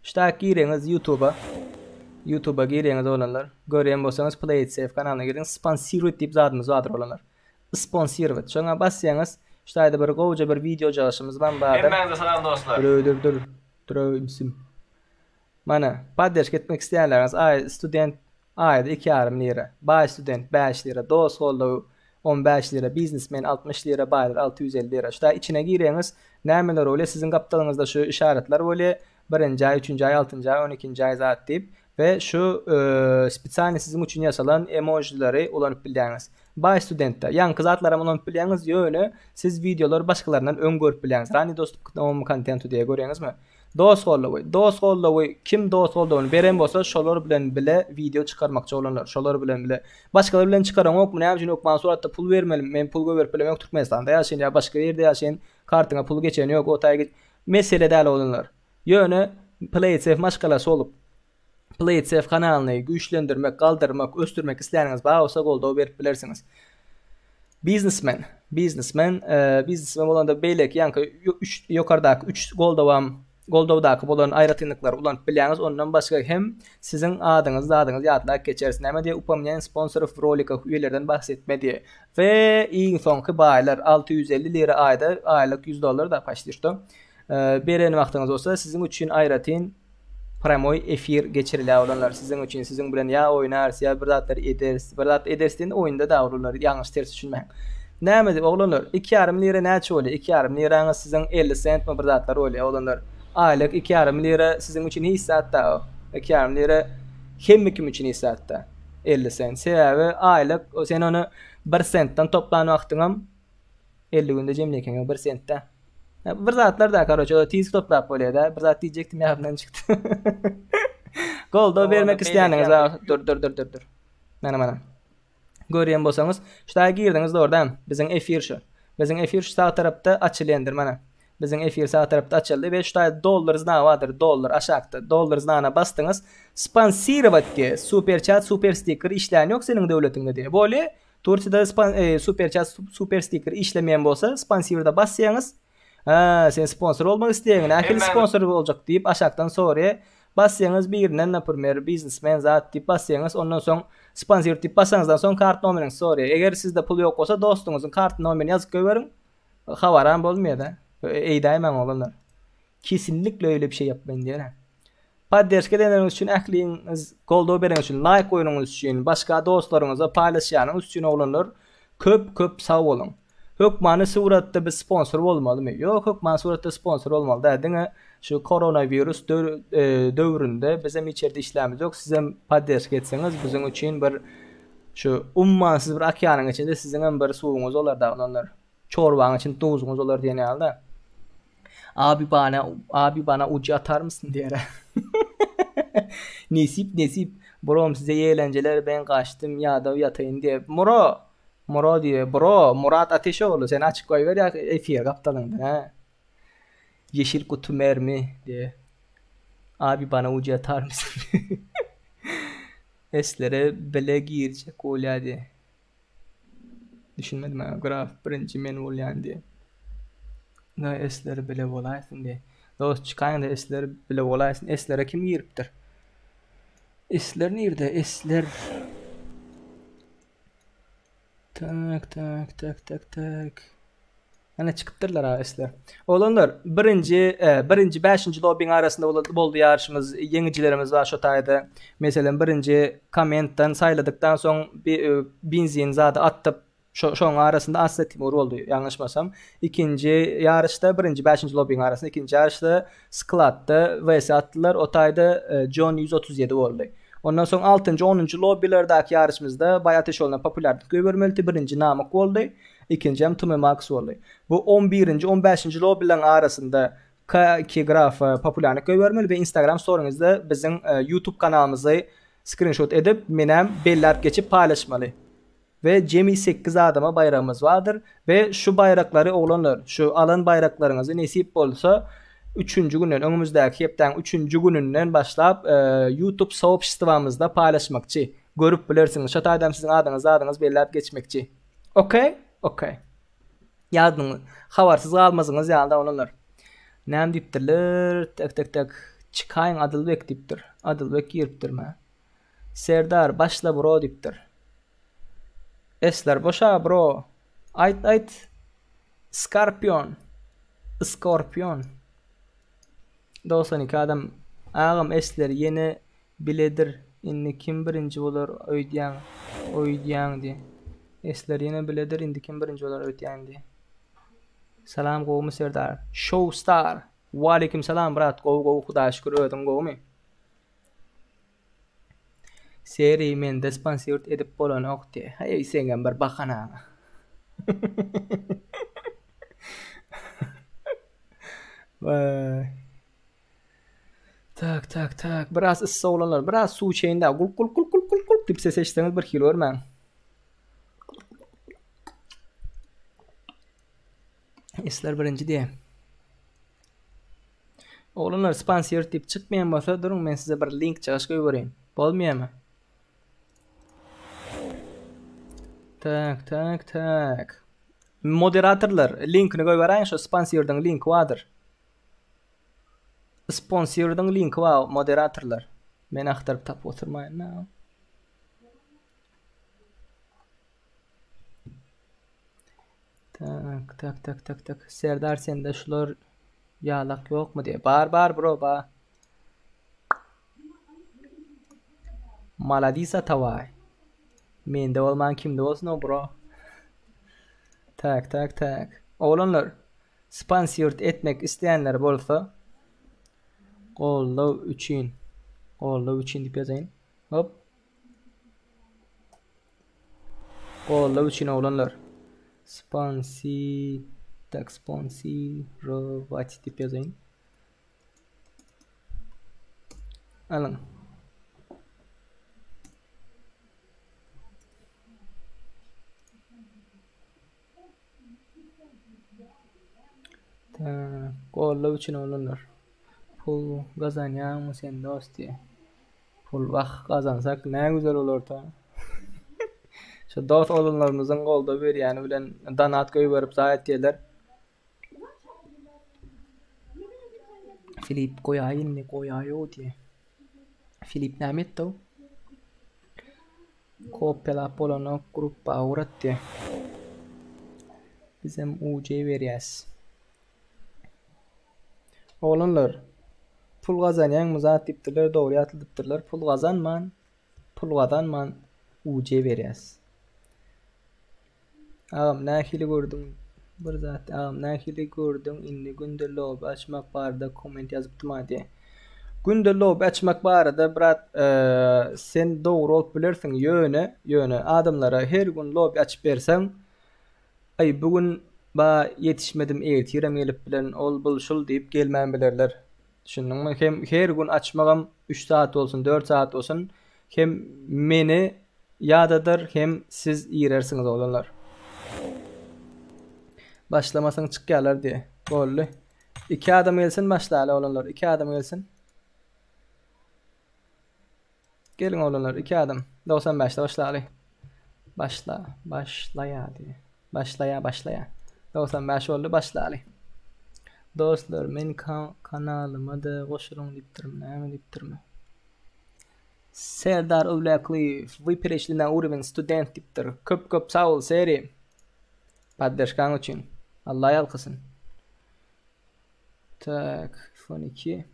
Şta gireňiz YouTube'a gireňiz olanlar. Görýän bolsaňyz Play It Safe kanalyna girin. Sponsored diýip zadymyz bardyr olanlar. Sponsored. Şoňa bassaňyz ştaýda bir gowy bir video jaşymyz bar. Hemmeňize salam dostlar. Dur. Mana paddeşk etmek isteyenleriniz student ayda 2,5 lira. Baş student 5 lira. Dost golda 15 lira, businessman 60 lira, baylar 650 lira. Şta içine gireňiz, nämeler öyle sizin kapitalyňyzda şu işaretler öyle 1-nji ay, 3-nji ay, 6-njy ay, 12-nji ay zat diýip we şu spesialny sizin üçin ýasalan emojileri ulanyp bilýäňiz. Baş studentda ýa-ni zatlara ulanyp bilýäňiz ýöne siz videolar başgalaryndan öň görüp bilýäňiz. Rani dostluk kontentu diye görýäňizmi? Dost golda kim dost golda beren bolsa şolar bilen bile video çıkarmakçı olanlar. Şolar bilen bile başkaları bilen çıkaran okmu näme üçin okman suratda pul bermelim. Men pul berip bilemek Türkmenistanda ýaşaýan ýa başga ýerde ýaşaýan kartyna pul geçeni ýok. O taýgy mesele däl olanlar. Ýöne Play It Safe maşgalasy olup Play It Safe kanalyny güýçlendirmek, galdyrmak, östürmek isleýäňiz bolsa golda berip bilersiňiz. Businessman bolanda beýlek ýanky ýokardaky 3 Goldowdaky bolan aýratynlyklar ulanyp bilýäňiz. Ondan başga hem sizin adyňyz ýadlaýyp geçersiň. Näme diýip upamyan sponsor rolika üyelerden bahsetmedi. We iň soňky baýlar 650 lira aýda, aýlyk $100 da paşdyrdy. Beren wagtyňyz bolsa sizin üçin aýratyn promoy efir geçirilýär olanlar sizin üçin sizin bilen ýa oýnarys ýa bir zatlar edersden oýunda da urullar ýalňyş ters düşünmäň. Näme diýip olanlar 2,5 lira näçe bolýar? 2,5 liraňyz sizin 50 sentmi bir zatlar bolýar olanlar. Aylık 2,5 lira sizin için hissatda o. 2,5 lira kim için hissatda? 50 sent. Sebäbi aylık sen onu 1 sentden toplan wagtyňam 50 günde jemleýän 1 sentde. Bir zatlar da karoça tiz toplap bolýar da. Bir zat diýjekdim ýabyndan çykdy. Golda bermek isleýäňiz dur. Mana. Görýän bolsaňyz, şuňa girdiňiz ordan. Biziň efir şu. Biziň efir şu sağ tarapda açylýandyr mana. Biziň efir sağ tarapda açyldy we şuňa dollar znawadyr. Dollar aşakda. Dollar znana bastyňyz. Sponsorowat diye super chat, super sticker işleýän ýok seniň döwletiňde diye. Bolý Turkiýede super chat, super sticker işlemeýän bolsa sponsorda bassaňyz, sen sponsor olmak isteýäň, näkil sponsor boljak diýip aşakdan soňra bassaňyz birinden näpirmer businessman zat diýip bassaňyz, ondan soň sponsor diýip bassaňyzdan soň kart nomerini soňra. Eger sizde pul ýok bolsa dostuňyzyň kart nomerini ýazyp goýberin. Habaram bolmaýar da. Eýdäýmän olanlar. Kesinlikle öyle bir şey yapmayın diýär. Paddeşke deneniz üçin ähliňiz golda beren üçin, like goýuňyz üçin, başga dostlaryňyza paýlaşýanyňyz üçin olanlar köp sag bolun. Hökmany suratda bir sponsor bolmalymy? Ýok, hökmany suratda sponsor bolmaly da. Diňe şu koronavirus döwründe bizim içeride işlämiz ýok. Sizem paddeşke etseňiz biziň üçin bir şu ummansız bir okeanyň içinde siziň bir suwuňyz olar da olanlar. Çorbaň için tuzuňyz olar diýen ýalda. Abi bana ucu atar mısın diýär. Nesip brom size iyi eğlenceler, ben kaçtım ya da yatayım diye. Muro diye bro Murat Ateşoğlu sen açık koy ver ya efir kaptanında ha. Yeşil kutu mermi diye. Abi bana ucu atar mısın? Eslere bele girecek olya diye. Düşünmedim ha. Graf birinci menü olyan diye. Da esleri bile olaysın diye. Dost çıkan da esleri bile olaysın. Eslere kim giriptir? Esler nerede? Esler. Tak tak tak tak tak. Ana çıkıptırlar ha esler. Olanlar birinci 5. lobby'nin arasında oldu yarışımız. Yenicilerimiz var şu tayda. Mesela birinci komentten sayladıktan sonra bir benzin zaten attıp şonun arasında Aslı Timur oldu yanlışmasam. İkinci yarışta birinci 5. lobby'nin arasında ikinci yarışta Sklat'ta vs attılar. O tayda John 137 oldu. Ondan sonra 6. 10. lobbilerdeki yarışımızda Bay Ateşoğlu'na popülerlik gövermeldi. Birinci Namık oldu. İkinci hem Tumi Max oldu. Bu 11. 15. lobbilerin arasında K2 graf popülerlik gövermeli ve Instagram story'nizde bizim YouTube kanalımızı screenshot edip menem belirlep geçip paylaşmalı. Ve cemi 8 adama bayrağımız vardır. Ve şu bayrakları oğlanlar, şu alan bayraklarınızı nasip olsa 3. günün önümüzdeki hepten 3. gününden başlayıp YouTube sohbetçimizde paylaşmakçı. Görüp bilirsiniz. Şu taydam sizin adınız belirlep geçmekçi. Okey? Okey. Yadınız. Havarsız kalmazsınız yanında olanlar. Nem diptirler? Tak. Çıkayın Adılbek diptir. Adılbek giriptir mi? Serdar başla bro diptir. Esler boşa bro. Ait. Skorpion. 92 adam ağam esler yeni biledir. Inni kim birinci olur oydiyan diye. Esler yeni biledir. Indi kim birinci olur oydiyan diye. Salam goğumu Serdar. Show star. Wa aleyküm salam brat. Goğu Xuda şükür ödün goğumu. Seri mende sponsor edip bolan ok diye. Hay sen bir bakana. Vay. Tak. Biraz ıssa olanlar. Biraz su içeyinde. Gul dip ses eşitiniz bir kilo örmen. Esler birinci diye. Olanlar sponsor tip çıkmayan olsa durun ben size bir link çıkış koyayım. Olmuyor mu? Tak. Moderatörler linkini koyayım. Şu sponsordan link vardır. Sponsordan link var moderatörler. Men aktarıp tap oturmayın. No. Tak. Serdar sende şular yağlak yok mu diye. Bar bro ba. Maladisa tavay. Mende olman kimde olsun o bro. Tak. Oğlanlar sponsor etmek isteyenler bolsa Qo'llov uchun deb yozayın. Hop. Qo'llov uchun oğlanlar. Sponsirovat deb yozayın. Alın. Qo'llov uchun oğlanlar. Pul kazanyan mı sen dost diye. Pul vaqt kazansak ne güzel olur ta. Şu dost olanlarımızın kolda bir yani bilen donat koyup zayet diyorlar. Filip koyayo diye. Filip ne etti o? Kopela polano grupa uğrat diye. Bizim UC veriyaz. Oğlanlar pul kazanyan muzat diptirler doğru yatılıptırlar. Pul kazanman UC veriyaz. Ağam nahili gördüm. Bir zat ağam nahili gördüm. Inni günde lob açmak barda koment yazıptım hadi. Günde lob açmak barda brat sen doğru olup bilirsin yöne adamlara her gün lob açıp versen ay bugün ba yetişmedim ertirem gelip bilen ol bulşul deyip gelmem bilirler. Düşündün mü? Hem her gün açmağım 3 saat olsun 4 saat olsun hem meni yadadır hem siz iğrersiniz olanlar. Başlamasan çık yerler diye. Gollü. 2 adam gelsin başlayalım olanlar. 2 adam gelsin. Gelin oğlanlar 2 adım. 95'te başlayalım. Başlaya diye. Başlaya. 95 oldu başlayalım. Dostlar men kanalıma da koşulun diptirme. Serdar Ulakliyev, Vipreşli'ne Urban student diptir. Köp sağ ol seri. Paddeşkan için. Allah yalkısın. Tak, fon 2.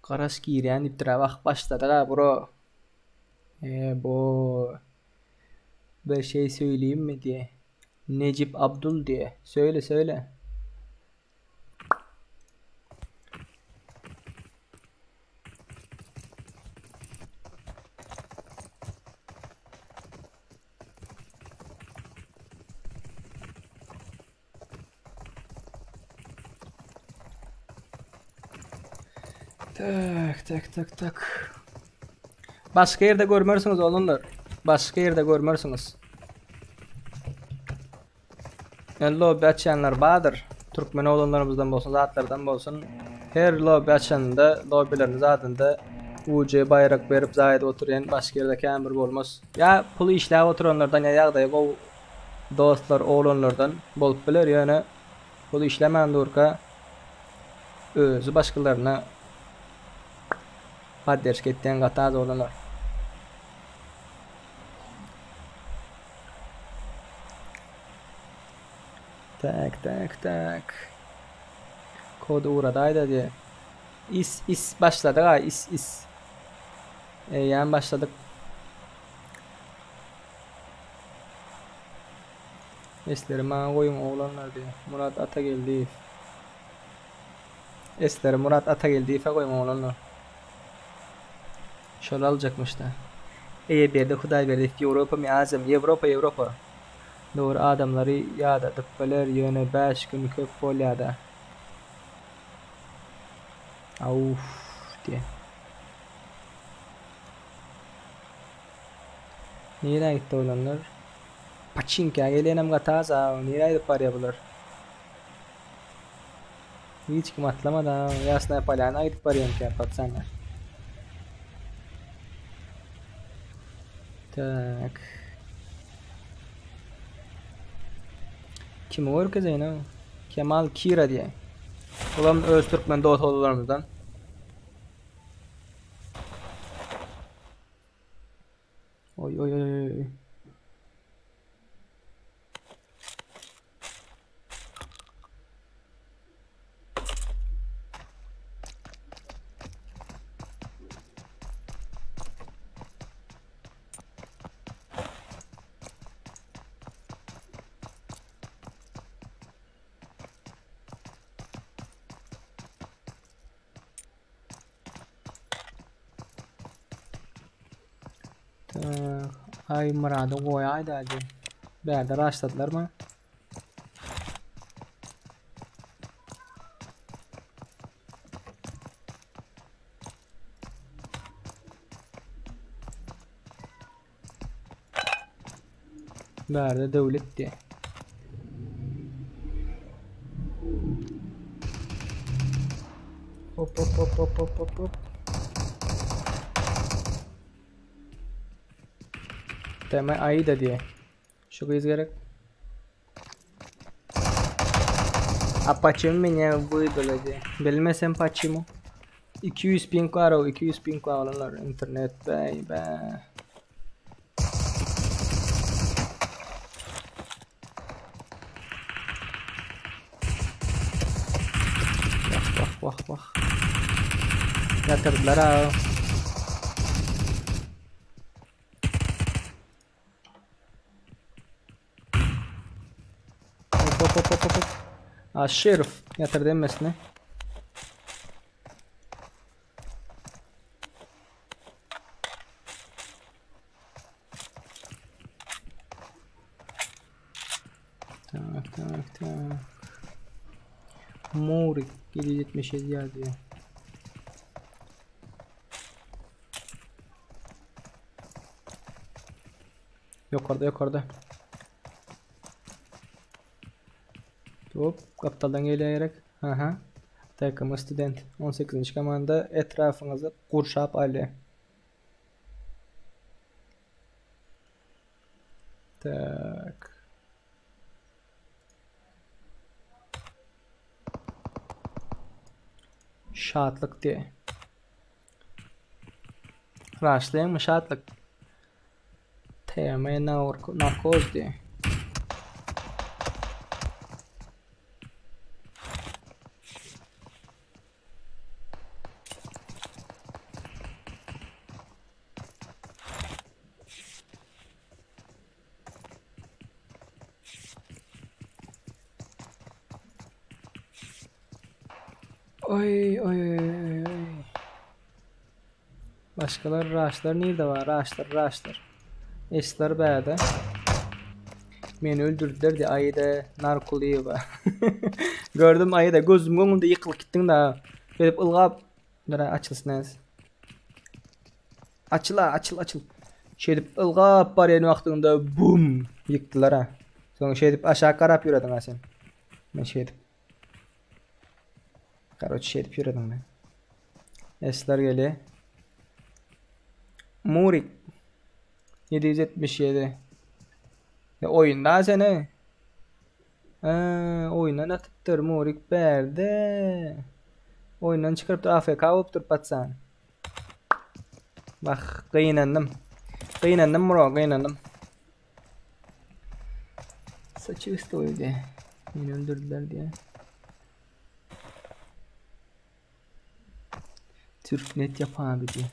Karas giren diptir. Bak başladı ha bro. Bu bir şey söyleyeyim mi diye. Necip Abdul diye. Söyle. Tak. Başka yerde görmürsünüz oğlunlar. Başka yerde görmürsünüz. Lobby açanlar bağdır. Türkmen oğlanlarımızdan bolsun, zatlardan bolsun. Her lobby açanında, lobbylerin zatında UC bayrak verip zayıda oturuyan başka yerde kemir bolmaz. Ya pulu işlep oturanlardan ya yağdayı o dostlar oğlanlardan bolup bilir yani pulu işlemen durka özü başkalarına padderş kettiğin kataz oğlanlar. Tak. Kodu uğradaydı diye. İs başladık ha is. Yani başladık. Esleri bana koyun oğlanlar diye. Murat Atagil koyun oğlanlar. Şöyle alacakmış da. Bir de Huday verdi. Avrupa mi azam? Avrupa. Doğru adamları yada tıkbeler yöne 5 gün köp bol yada. Auf diye. Nereye gitti olanlar? Paçinka gelenem gataza. Nereye de paraya bulur? Hiç kim atlamadan yasna palana gidip parayım ki patsana. Tak. Kim var ki Zeyno? Kemal Kira diye. Ulan öz Türkmen dost oğullarımızdan. Oy. Ay maradı koyaydı hadi. Berde başladılar mı? Berde devlet diye. Hop. Tema ayı da diye. Şu kız gerek. Apache beni vurdular diye. Bilmesem Apache mu? 200 ping var o 200 ping var olanlar internet be. Vah. Yatırdılar ha. Hop. Şerif yatırdı emmesine. Tak. Morik 777 yer diyor. Yukarıda. Hop kaptaldan gelerek Aha. Takımı student 18. komanda etrafınızı qurşap ali. Tak. Şatlık diye. Raşlayan mı şatlık? Temaya narkoz diye. Oy oy oy oy oy. Başkalar raşlar nerede var? Raşlar. Esler bäde. Meni öldürdüler de ayda narkoluyu var. Gördüm ayda gözüm önünde yıkılıp gittin da. Gelip ılgap. Nere açılsın ez. Açıl. Şeydip ılgap bar yani vaktinde bum yıktılar ha. Sonra şeydip aşağı karap yürüdün ha sen. Ben şeydip. Короче şeydip yürüdüm ben. Esler geliyor. Murik 777. Ya oyunda seni. Oyundan atıptır Murik berde. Oyundan çıkarıp da AFK oluptur patsan. Bak kıyınandım. Kıyınandım. Saçı üstü oydu. Beni öldürdüler diye. Türknet yap abi diye.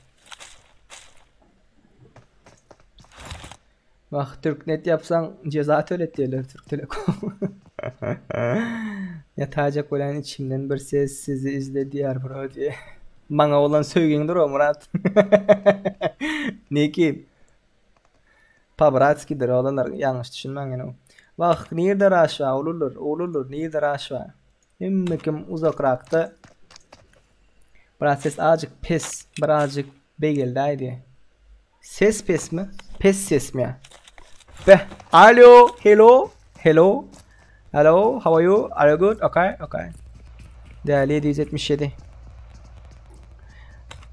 Bak Türknet yapsan ceza tölet diyorlar Türk Telekom. Yatacak olan içimden bir ses sizi izledi yer bro diye. Bana olan söyleyendir o Murat. Ne ki? Pabratski'dir olanlar yanlış düşünmen yani. Bak nerede raşva olurlar nerede raşva. Hemmekim uzakrakta. Biraz ses azıcık pes, birazcık begeldaydı. Ses pes mi? Pes ses mi? Be, alo, hello, how are you? Are you good? Okay. Değerli 777.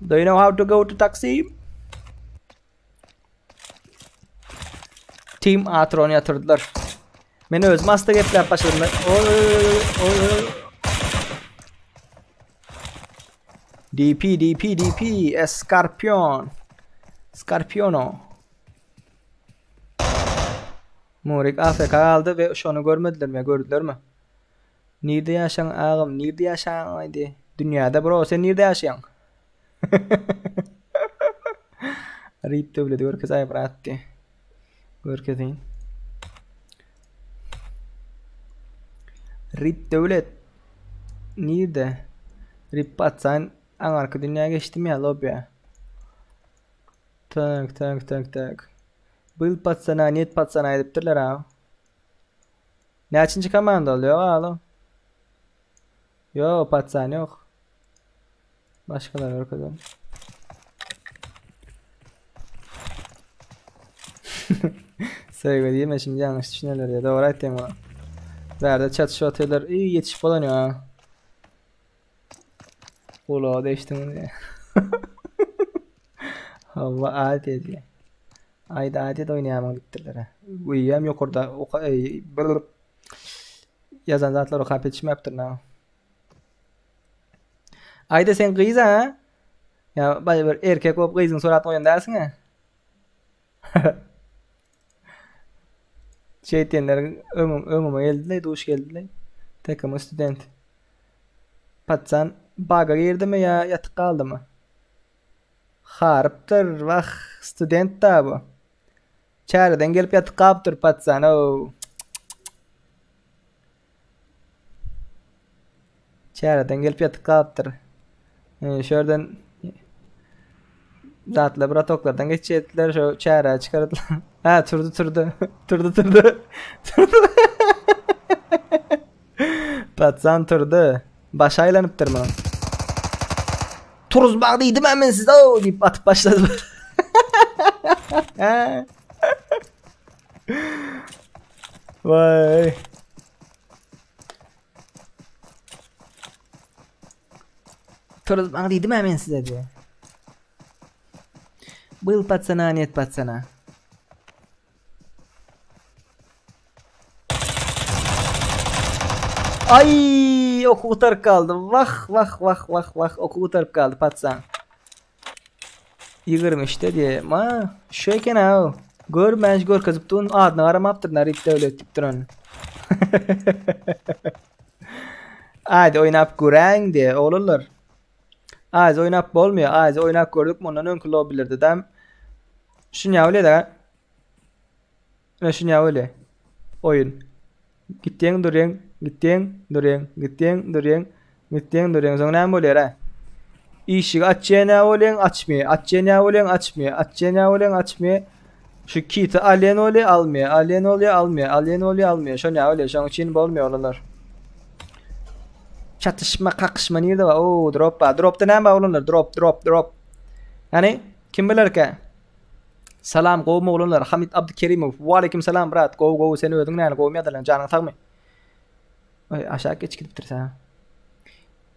Do you know how to go to taxi? Team Atron yatırdılar. Beni öz master gepler başladım. Oy. DP, Scorpiono. Murik AFK aldı ve şunu görmediler mi? Gördüler mi? Nerede yaşan ağam? Nerede yaşan? Haydi. Dünyada bro sen nerede yaşan? Rip devlet görkez ay bıraktı. Görkezin. Rip devlet. Nerede? Rip patsan arka dünyaya geçtim ya lobiye. Tak. Bil patsana, niyet patsana ediptirler ha. Ne açınca komanda oluyor oğlum? Yo patsan yok. Başkaları yok adam. Sevgi diyeyim şimdi yanlış düşünürler ya. Doğru ettim ona. Verde çatışma atıyorlar. İyi yetişip olan ya. Ula değiştim diye. Hava adet diye. Ayda adet oynayamam gittiler ha. Uyuyam yok orada. Yazan zatlar o kapetişme yaptır ne? Ayda sen kıyız ha? Ya bir erkek olup kıyızın suratını oyun dersin ha? Şey diyenlerin ömüme geldiler, duş geldiler. Takımı student. Patsan baga girdi mi ya yatık kaldı mı? Harptır bak student da bu. Çareden gelip yatık kaptır patsan o. Çareden gelip yatık kaptır. Şuradan zatla bratoklardan geçecekler şu çare çıkardılar. Ha turdu. Patsan turdu. Baş aylanıptır mı? Turuz bağlıydım hemen siz o deyip atıp başladı. Vay. Körüz bana dedim hemen size diye. Bıl patsana niyet patsana. Ay oku kurtarıp kaldı. Vah oku kurtarıp kaldı patsan. Yığırım işte diye. Ma şöyken ha. Görmez gör kızıptun adını aramaptırlar ip devlet tiptir onu. Hadi oynap gören diye olurlar. Az oynap bolmuyor. Az oynap gördük mü ondan önkü lobiler dedem. Şunya öyle de. Ne şunya öyle. Oyun. Gittiğin duruyorsun. Gittiğin duruyorsun. Gittiğin duruyorsun. Gittiğin duruyorsun. Sonra ne oluyor ha? İşi açacağına olan açmıyor. Açacağına olan açmıyor. Açacağına olan açmıyor. Şu kiti alien oluyor almıyor. Alien oluyor almıyor. Alien oluyor almıyor. Şunya öyle. Şunun için bolmuyor onlar. Çatışma kakışma nerede var? Oo drop var. Drop'ta ne var olanlar? Drop. Yani kim bilir ki? Salam kovma olanlar. Hamid Abdülkerimov. Ve aleyküm selam brat. Kov seni ödün yani kovmaya da lan canını takmayın. Ay aşağı geç gidip dursa.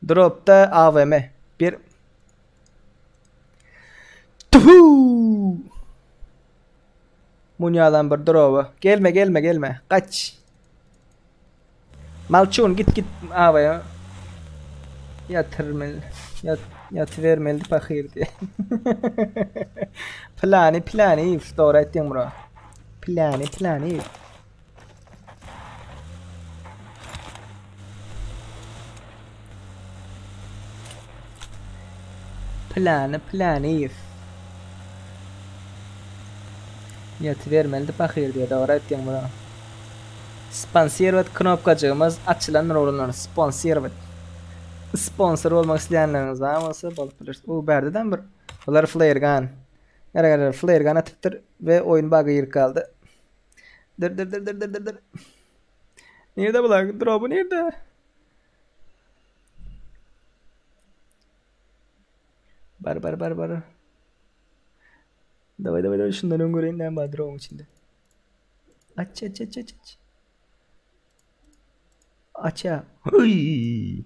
Drop'ta AVM. Bir. Tuhu. Munyadan bir drop'u. Gelme. Kaç. Malçun git AVM. Yatıvermeli fakir diye. Plani doğru ettin bro. Plani. Plani. Yatıvermeli fakir diye doğru ettin bro. Sponsor knopkacığımız açılan rollar. Sponsor olmak isteyenleriniz var mı? Balık bilirsiniz. O berdeden bir. Bunlar flare gun. Yara flare gun atıptır ve oyun bug'ı yırık kaldı. Dır. Nerede bular? Drop'u nerede? Bar. Davay şundan öngöreyim ben bari drop'un içinde. Aç. Aça. Hıy.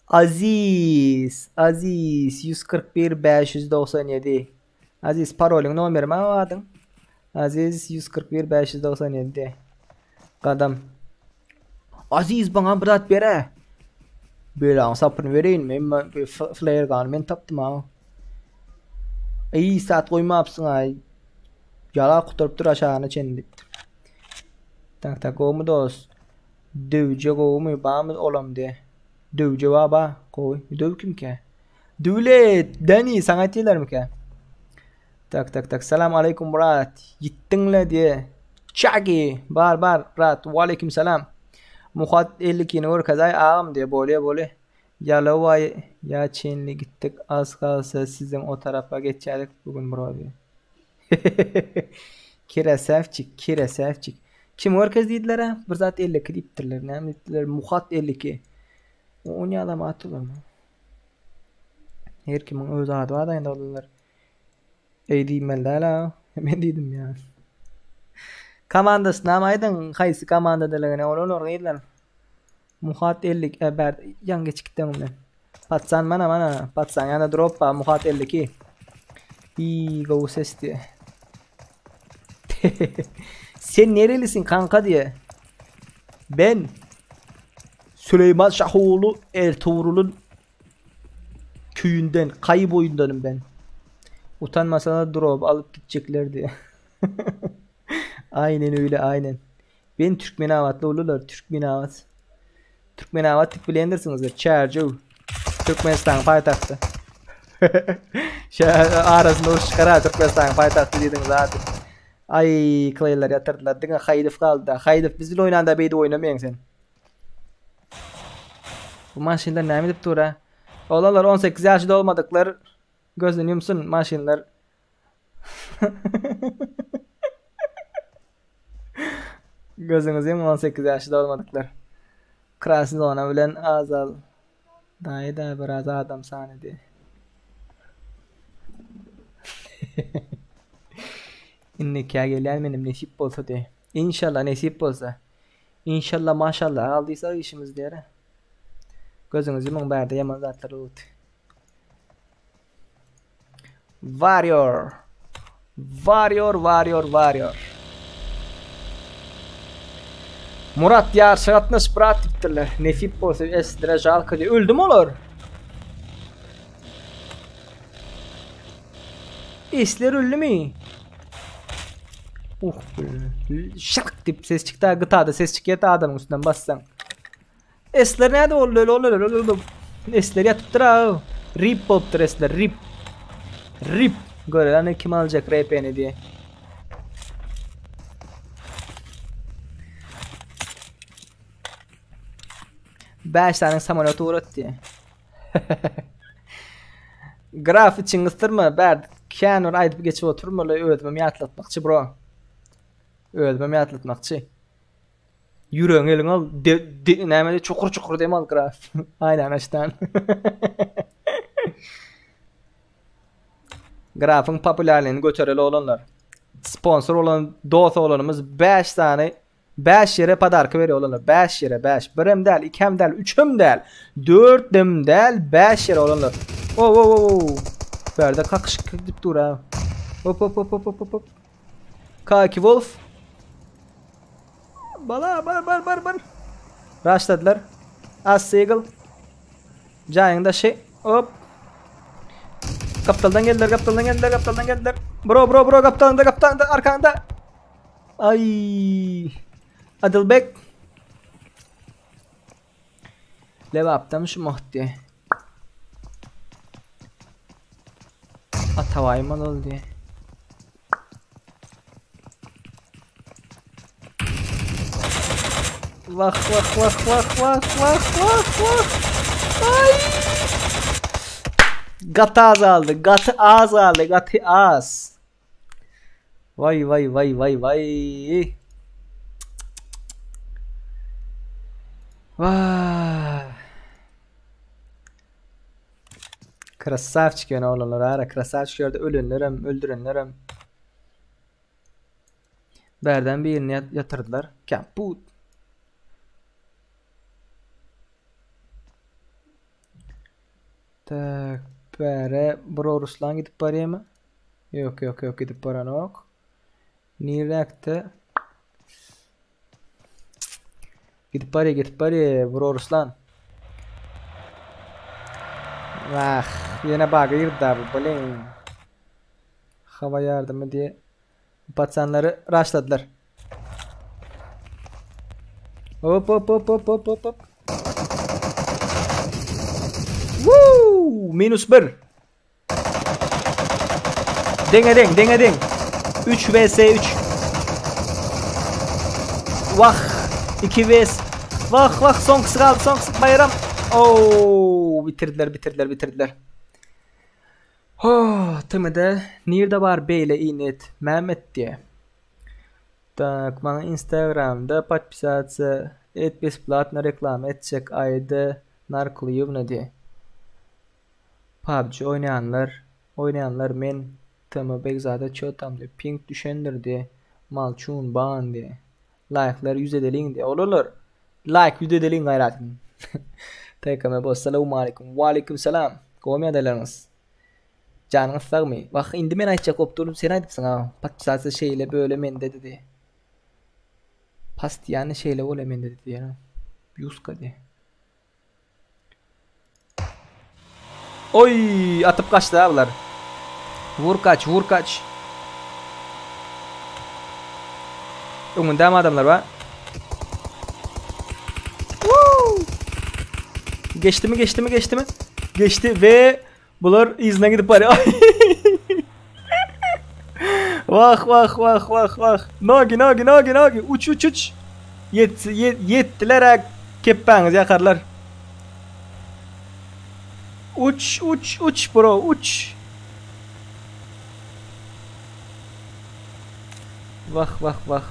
Aziz 141 597. Aziz parolün numarımı aldın. Aziz 141 597. Kadam. Aziz bana bırak bere. Böyle sapını vereyim mi? Ben flare gun men taptım ha. İyi saat koyma yapsın ay. Yala kuturup dur aşağına çendip. Tak o dost. Dövce mu bağımız olam diye. Dövce baba koy. Döv kim ki? Dövlet. Dani sana etiler mi ki? Tak. Selam aleyküm brat. Gittinle diye. Çaki. Bar brat. Aleyküm selam. Muhat 52 nur kazay ağam diye böyle. Yalovay ya Çinli gittik az kalsa sizin o tarafa geçerdik bugün bro diye. Kira sefçik. Kim herkes dediler ha? Bir zat 52 deyiptirler. Ne dediler? Muhat 52. O ne adam atılır mı? Her kimin öz adı var da yine olurlar. Ey diyeyim ben la. Hemen dedim ya. Komandası namaydın. Kaysı komandadalar ne olur neydiler? Muhat 52. Yan geç gittim ben. Patsan mana. Patsan yana drop pa. Muhat 52. İyi go ses diye. Sen nerelisin kanka diye. Ben Süleyman Şahoğlu Ertuğrul'un köyünden, Kayıboyundanım ben. Utanmasana drop alıp gidecekler diye. Aynen öyle aynen. Ben Türkmenavatlı olurlar. Türkmenavat tip bilendirsiniz. Çercu. Türkmenistan payitahtı. Arasında uç çıkar Türkmenistan payitahtı dediniz zaten. Ay klaylar yatırdılar. Dine Haydif kaldı da. Haydif bizle oynanda beyde oynamayan sen. Bu maşinler ne edip dur ha? Oğlanlar 18 yaşında olmadıkları gözleniyor musun maşinler? Gözünüz yem 18 yaşında olmadıklar. Krasın ona bilen azal. Dayı da biraz adam sahnede. İnnekâ gelen benim nasip olsa diye. İnşallah nasip olsa. İnşallah maşallah aldıysa işimiz diye. Gözünüz yumun berde yaman zatları oldu. Warrior. Warrior. Murat ya şaratnaş bırak diptirler. Nefip bolsa esdire jalka diye. Öldü mü olur? Esler öldü mü? Şak dip ses çıktı. Gıtada ses çıkıyor da adamın üstünden bassan. Esler nerede oldu? Esler yatıptır ha. Rip oluptur esler. Rip. Göre lan kim alacak RP'ni diye. Beş tane samolyota uğrat diye. Graf için ıstırma. Berd. Kenor aydıp geçip oturmalı. Öldümemi yatlatmakçı bro. Öldümemi yatlatmakçı. Yüreğin elin al. Neyme de çukur deyim al graf. Aynen açtan. Grafın popülerliğini götüreli olanlar. Sponsor olan dost olanımız 5 tane 5 yere padarka veriyor olanlar. 5 yere 5. Birim del, ikem del, üçüm del, dörtüm del, 5 yere olanlar. Berde kakışık dip dur ha. Hop. Kaki Wolf. Bala bar. Rushladılar. As Seagull. Cayında şey. Hop. Kaptandan geldiler. Bro kaptan da arkanda. Ay. Adilbek. Levaptan şu muhti. Atavay mal oldu. Vah. Ay. Gatı az. Vay. Vay. Krasavçık yani oğlanlar ara krasavçık yerde öldürenlerim. Berden birini yatırdılar. Kaput. Tak bere bro Ruslan gidip paraya mı? Yok gidip paran yok. Nirekte gidip paraya bro Ruslan. Vah yine baga girdi abi böyle. Hava yardımı diye patsanları rushladılar. Hop. Woo! -1. Deng. 3 vs 3. Vah. 2 vs. Vah. Son kısı kaldı. Bayram. Oo, bitirdiler. Tımıda nerede var beyle inet Mehmet diye. Tak bana Instagram'da подписаться et бесплатно reklam edecek ayda narklıyım diye. PUBG oynayanlar men tamı begzada çotamlı ping düşendir diye malçun bağın diye like'lar 100 edelin diye olur like 100 edelin gayratın. Tekame bu selamun aleyküm ve aleyküm selam komi adalarınız canınız sağ mı? Bak indi men aytacak opturum sen aytıp sana patsası şeyle böyle men dedi past yani şeyle öyle men dedi yani yuska diye. Oy atıp kaçtı abiler. Vur kaç. Önünde mi adamlar var? Woo! Geçti mi? Geçti ve bunlar izine gidip bari. Vah. Nogi. Uç. Yettiler keppeniz yakarlar. Uç bro uç. Vah.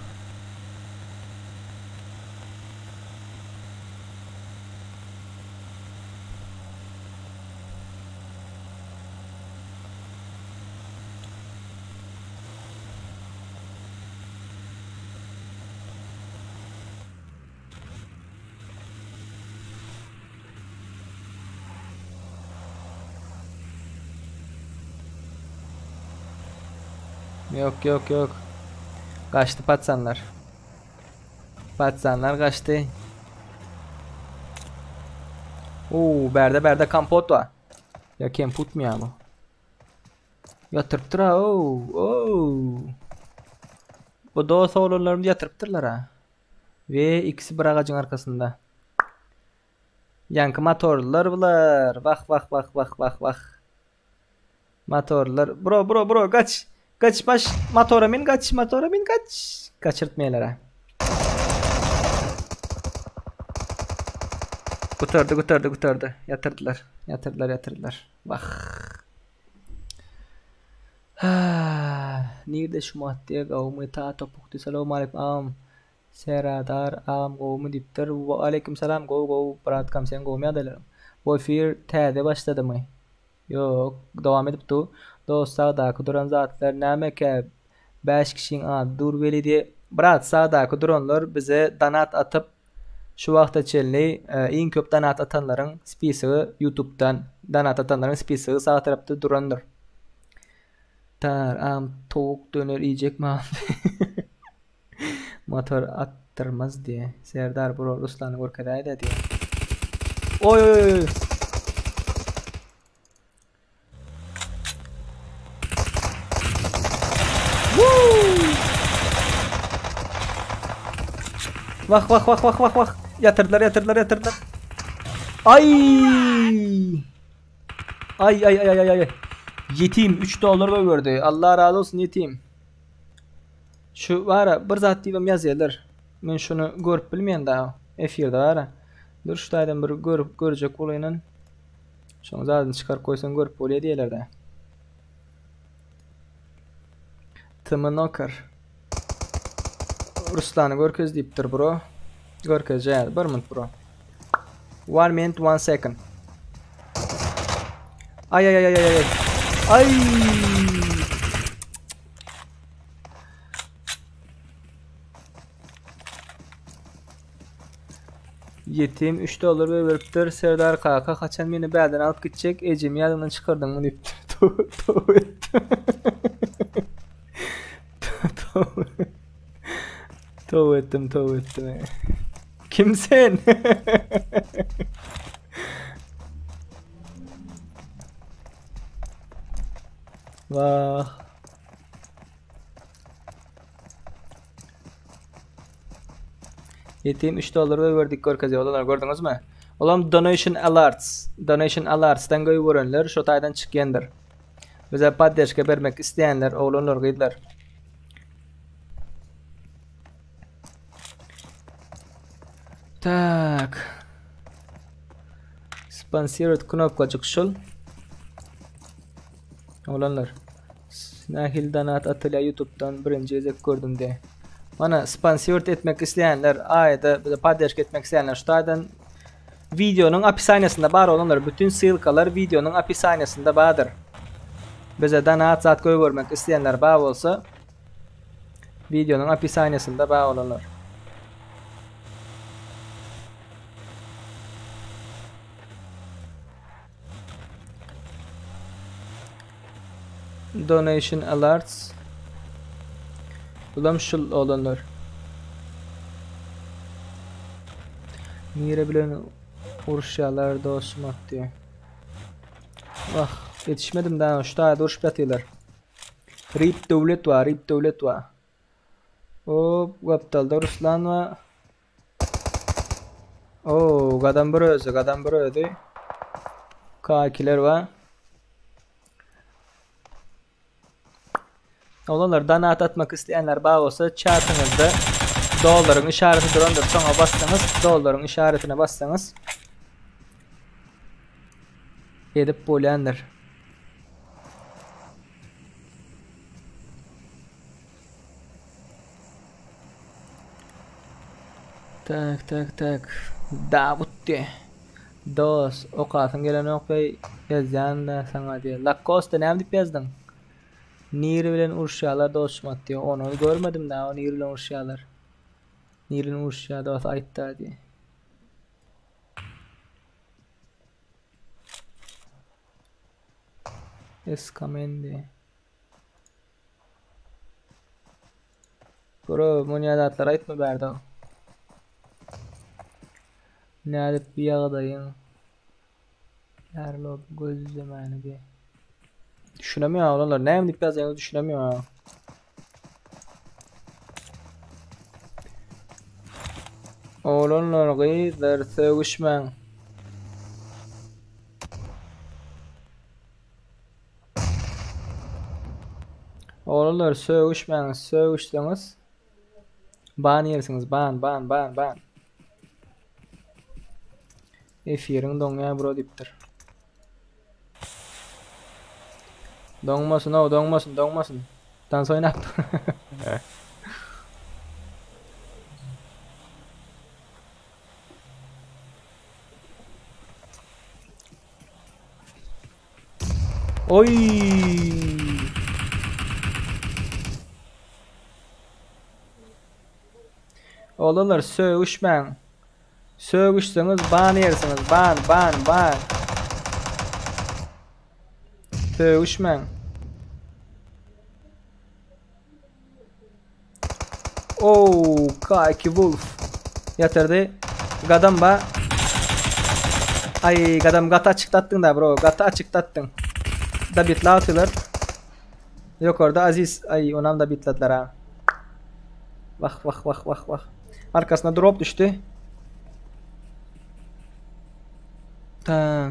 Yok yok yok. Kaçtı patsanlar. Patsanlar kaçtı. Oo, berde kampot var. Ya kemput mu ya bu? Yatırıptır ha. Oo. Bu doğusa oğullarımı yatırıptırlar ha. Ve ikisi bir ağacın arkasında. Yankı motorlar bular. Bak. Motorlar. Bro kaç. Kaç baş. Motora bin kaç. Kaçırtmayalar ha. Kurtardı. Yatırdılar. Bak. Nerede şu madde kavmi ta topuktu. Selamun aleyküm. Seradar am kavmi diptir. Ve aleyküm selam. Go. Berat kamsen kavmi adalarım. Bu fir täze başladı mı? Yok. Devam edip tu. Sağdaki duran zatlar näme 5 kişinin adı dur beledi. Berat sağdaki duranlar bize donat atıp şu vaqta çelli en köp donat atanların spesigi YouTube'dan donat atanların spesigi sağ tarafta durandır. Tavuk döner yiyecek mi abi? Motor attırmaz diye. Serdar bro Ruslan'ı korkadaydı diye. Oy. Vah. Yatırdılar. Ay. Yetim $3 gördü. Allah razı olsun yetim. Şu var ya bir zat diyeyim yazıyorlar. Ben şunu görüp bilmeyen daha. Efirde var ya. Dur şu taydan bir görecek olayla. Şunu zaten çıkar koysan görüp oluyor diyorlar da. Tımı nokar. Ruslan'ı görkez deyiptir bro. Görkez yani 1 minut bro. 1 minute 1 second. Ay. Yetim $3 veriptir. Serdar kaka kaçan beni belden alıp gidecek. Ecem yadından çıkardın mı deyiptir. Tov ettim. Kimsen? Vah. Yetim $3 verdik görkezi olanlar gördünüz mü? Olam donation alerts'tan göýürenler şu taýdan çykýandyr. Bize podдержка bermek isteýänler oğlanlar gydylar. Tak. Sponsored knopkacık şol. Oğlanlar. Nahil donat atılya YouTube'dan birinci ezek gördüm de. Bana sponsor etmek isteyenler, ayda bize podдержка etmek isteyenler şu taýdan videonun apisanesinde bar olanlar bütün sılkalar videonun apisanesinde bardır. Bize donat zat göýbermek isteyenler bar bolsa videonun apisanesinde bar olanlar. Donation alerts. Ulam şul olanlar. Nire bilen uruşyalar dostum diye. Vah yetişmedim daha şu taýda uruş ýatylar. Rip devlet var. Hop gaptalda Ruslan va. Oo gadan bir öldü. Kakiler var. Olanlar donat atmak isteyenler bağ olsa chatınızda doların işareti durandır. Sonra bassanız doların işaretine bassanız edip bolyandır. Tak. Davut de. Dos. Okasın gelen okey yazyan da sana diye. Lacoste ne dip yazdın? Niri bilen urşyalar dostmat diyor. Onu görmedim daha. O Niri bilen urşyalar. Niri'nin urşya da ayıttı diye. Eskamendi. Bro, münyadatlar aytma berdi. Ne dip bir yağdayın. Yarlo göz zamanı bir. Düşünemiyor olanlar. Ne dip yazayını düşünemiyor ha. Olanlar gıydır sögüşmen. Olanlar sögüşmen, sögüşseniz ban yersiniz, ban. Efirin doňa bro dipdir. Doňmasyn. Dans oynap. Oy! Olanlar sögüşmen. Sögüşseniz ban yersiniz. Ban. Sögüşmen. Oh, K2 Wolf. Yatırdı. Gadam ba. Ay gadam gata açıklattın da bro. Gata açıklattın. Da bitla atılır. Yok orada Aziz. Ay onam da bitladılar ha. Vah. Arkasına drop düştü.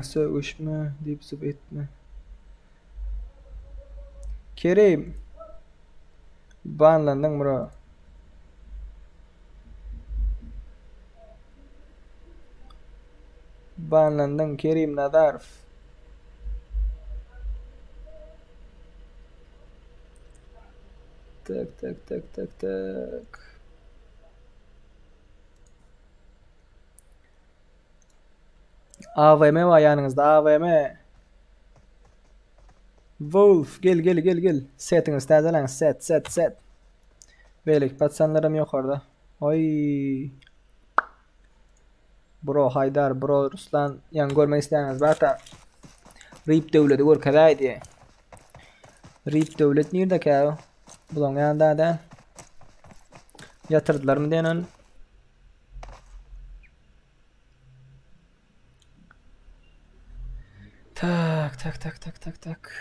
Söğüşme, deyip zıp etme. Kerim. Banlandın bro. Banlandın Kerim Nadarf. Tak. AVM var yanınızda AVM. Wolf gel. Setiniz tazelen set. Belik patsanlarım yok orada. Oy. Bro Haydar bro Ruslan yan görmek isterseniz bata. Rip devleti gör kadaydı. Rip devlet nerede ki? Bulun yanında da. Yatırdılar mı denen? Tak.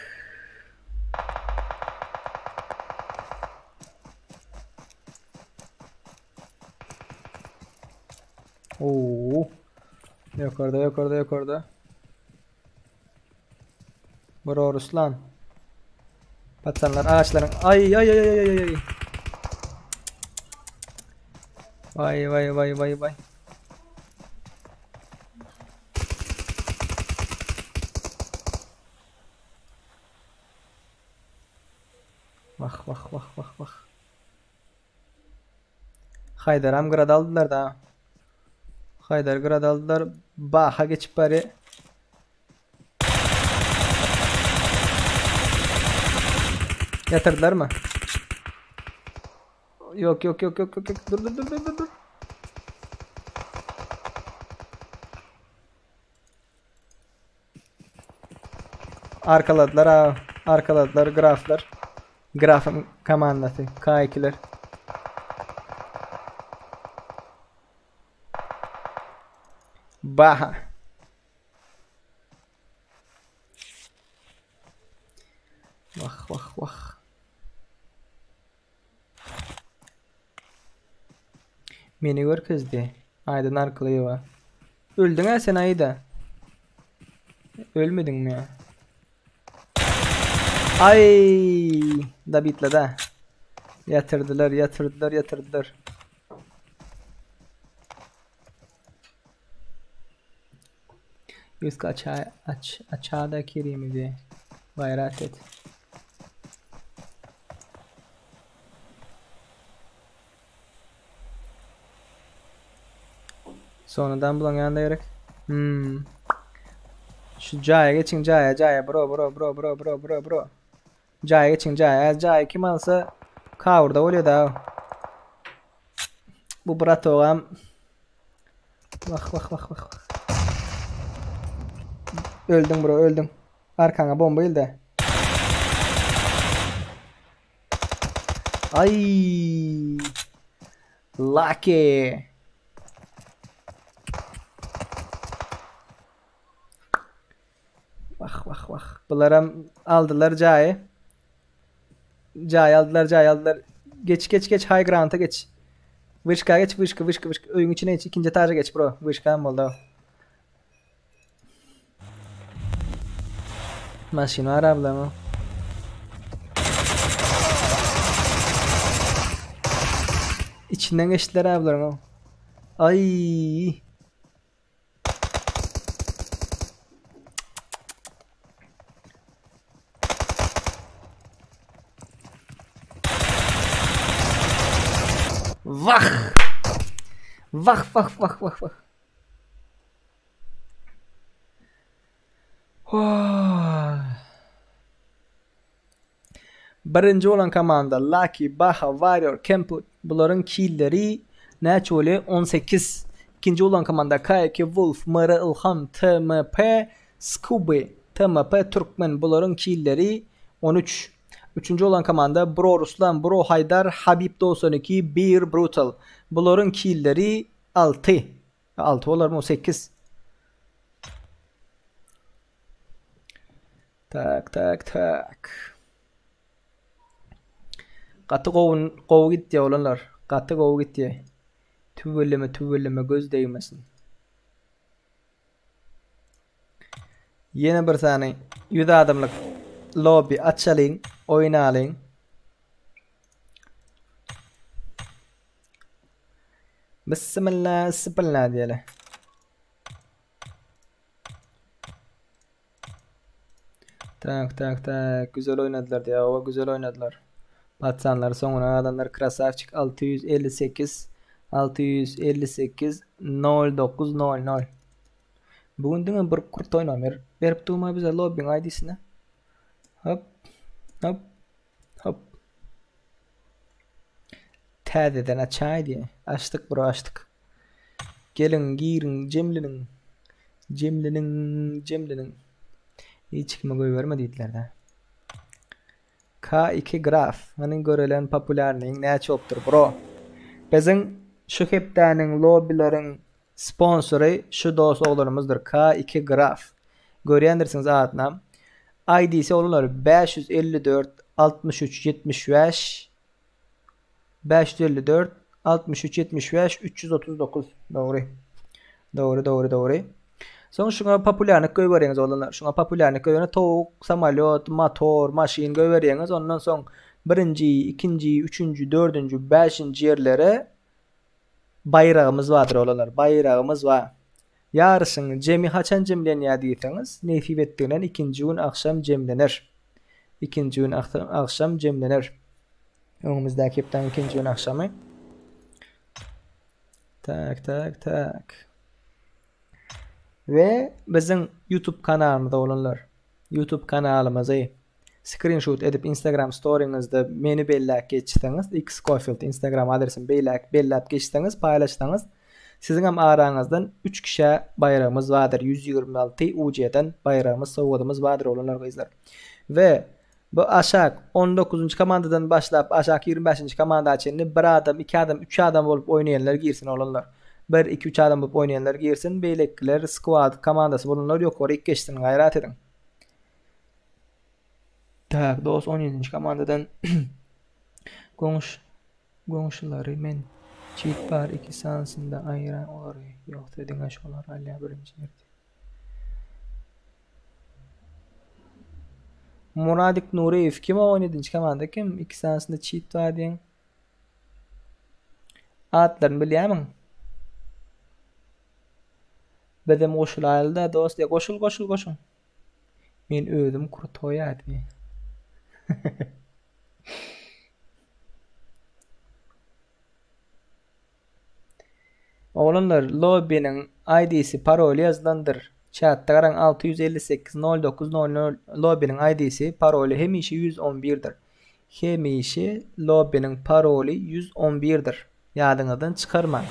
Oo. Yok orada. Bro Ruslan. Patsanlar ağaçların. Ay. Vay. Vah. Haydaram grad aldılar da. Haydar grad aldılar. Baha geçip bari. Yatırdılar mı? Yok. Dur. Arkaladılar ha. Graflar. Grafın komandası. K2'ler. Baha. Vah. Meni gör kızdı. Aydın arkalıyor va. Öldün ha sen Ayda. Ölmedin mi ya? Ay da bitle da. Yatırdılar. Yüzü açığa kirimi diye. Bayrat et. Sonradan bulan yanında gerek. Şu Caya geçin Caya bro. Caya geçin Caya kim alsa kavurda oluyor da. Bu Bratoğam. Vah. Öldüm bro öldüm. Arkana bomba il de. Ay. Lucky. Bak. Bunlar hem aldılar Jay'ı. Jay aldılar. Geç high ground'a geç. Vışka geç. Oyun içine geç. İkinci etaja geç bro. Vışka mı oldu? Maşino arabla mı? İçinden geçtiler abiler mı? Ay. Vah. Birinci olan komanda Lucky, Baha, Warrior, Kemput. Bunların killleri Naturally 18. İkinci olan komanda K2, Wolf, Mara, Ilham, TMP, Scooby, TMP, Türkmen. Bunların killleri 13. Üçüncü olan komanda Bro Ruslan, Bro Haydar, Habib 92, Beer Brutal. Bunların killleri 6. 6 olar mı? 8. Tak. Katı kovu gitti olanlar. Katı kovu gitti. Tüvelleme göz değmesin. Yine bir tane 100 adamlık lobby açalım, oynayalım. Bismillah diyelim. Tak. Güzel oynadılar ya. O güzel oynadılar. Patsanlar sonuna adamlar krasavçık 658 0900. Bugün düğün bir kurt oynamıyor. Verip durma bize lobby'nin ID'sine. Hop. Tədədən açay diye. Açtık bro açtık. Gelin girin cemlinin. Hiç kime koy verme dediler de. K2 graf. Hani görülen popülerliğin ne çoktur bro. Bizim şu heptanin lobbylerin sponsoru şu dost oğlanımızdır. K2 graf. Görüyendirsiniz adına. ID'si olurlar 554 63 75 554 63 75 339. Doğru. Sonra şuna popülerlik görüyorsunuz olanlar. Şuna popülerlik görüyorsunuz. Tavuk, samolyot, motor, maşin görüyorsunuz. Ondan sonra birinci, ikinci, üçüncü, dördüncü, beşinci yerlere bayrağımız vardır olanlar. Bayrağımız var. Yarısını cemi haçan cemleniyor diyorsanız nesip ettiğinden ikinci gün akşam cemlenir. Önümüzdeki hepten ikinci gün akşamı. Tak. Ve bizim YouTube kanalımızda olanlar. YouTube kanalımızı screenshot edip Instagram story'inizde meni bellap geçseniz, X Scofield Instagram adresini bellap geçseniz, paylaşsanız sizin hem aranızdan 3 kişi bayrağımız vardır. 126 UC'den bayrağımız, savudumuz vardır olanlar kızlar. Ve bu aşağı 19. komandadan başlayıp aşağı 25. komanda açığını bir adam, 2 adam, 3 adam olup oynayanlar girsin olanlar. 1-2-3 adam olup oynayanlar girsin. Beylekler, squad komandası bulunlar yok. Oraya geçsin gayret edin. Tak, dost 17. komandadan Gonşuları men çift var 2 sansında ayıran olar. Yok dedin aşolar hala birinci yerde. Muradik Nuriyev kim o 17. komanda kim? 2 sansında çift var diyen. Adlarını biliyor musun? Bedem koşulaydı dost ya koşul. Men ödüm kurtoyadı. Oğlanlar lobby'nin ID'si paroli yazılandır. Chat'ta garan 658 09 00 lobby'nin ID'si paroli hemişi 111'dir. Hemişi lobby'nin paroli 111'dir. Yadınızdan çıkarma.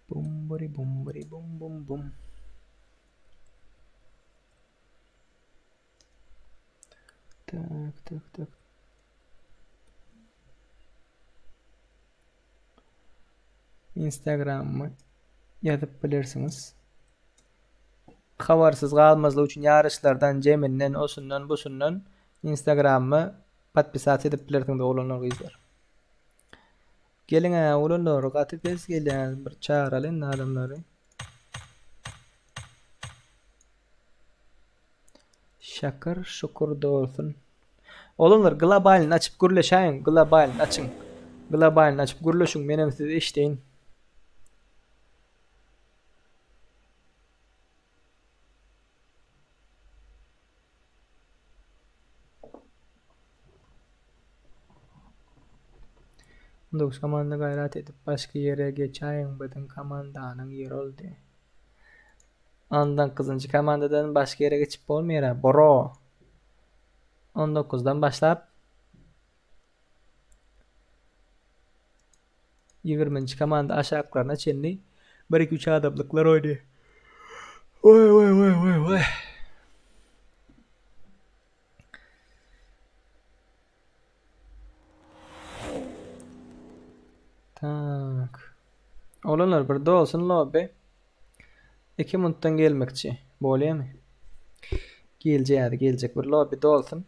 Bumburi bum. Tak. Instagram'ı yazıp bilirsiniz. Habarsız kalmazlık için yarışlardan, jeminden, osundan, busundan Instagram'ı patpisat edip bilirsiniz oğlanlar izler. Gelin ha oğlanlar katıp ez gelin bir çağıralım adamları. Şakır şukur da olsun. Oğlanlar globalini açıp gürleşeyin. Globalini açın. Globalini açıp gürleşin. Benim size işleyin. Dokuz komanda gayret edip başka yere geçeyin. Beden komandanın yeri oldu. Ondan 9. komandadan başka yere geçip olmayara. Boro. 19'dan başlap 20. komanda aşağılarına çenli 1-2-3 adamlıklar oynuyor. Vay. Tak. Olanlar burada olsun lobby. 2 minuttan gelmekçi. Bolaya mı? Gelecek bir lobby olsun.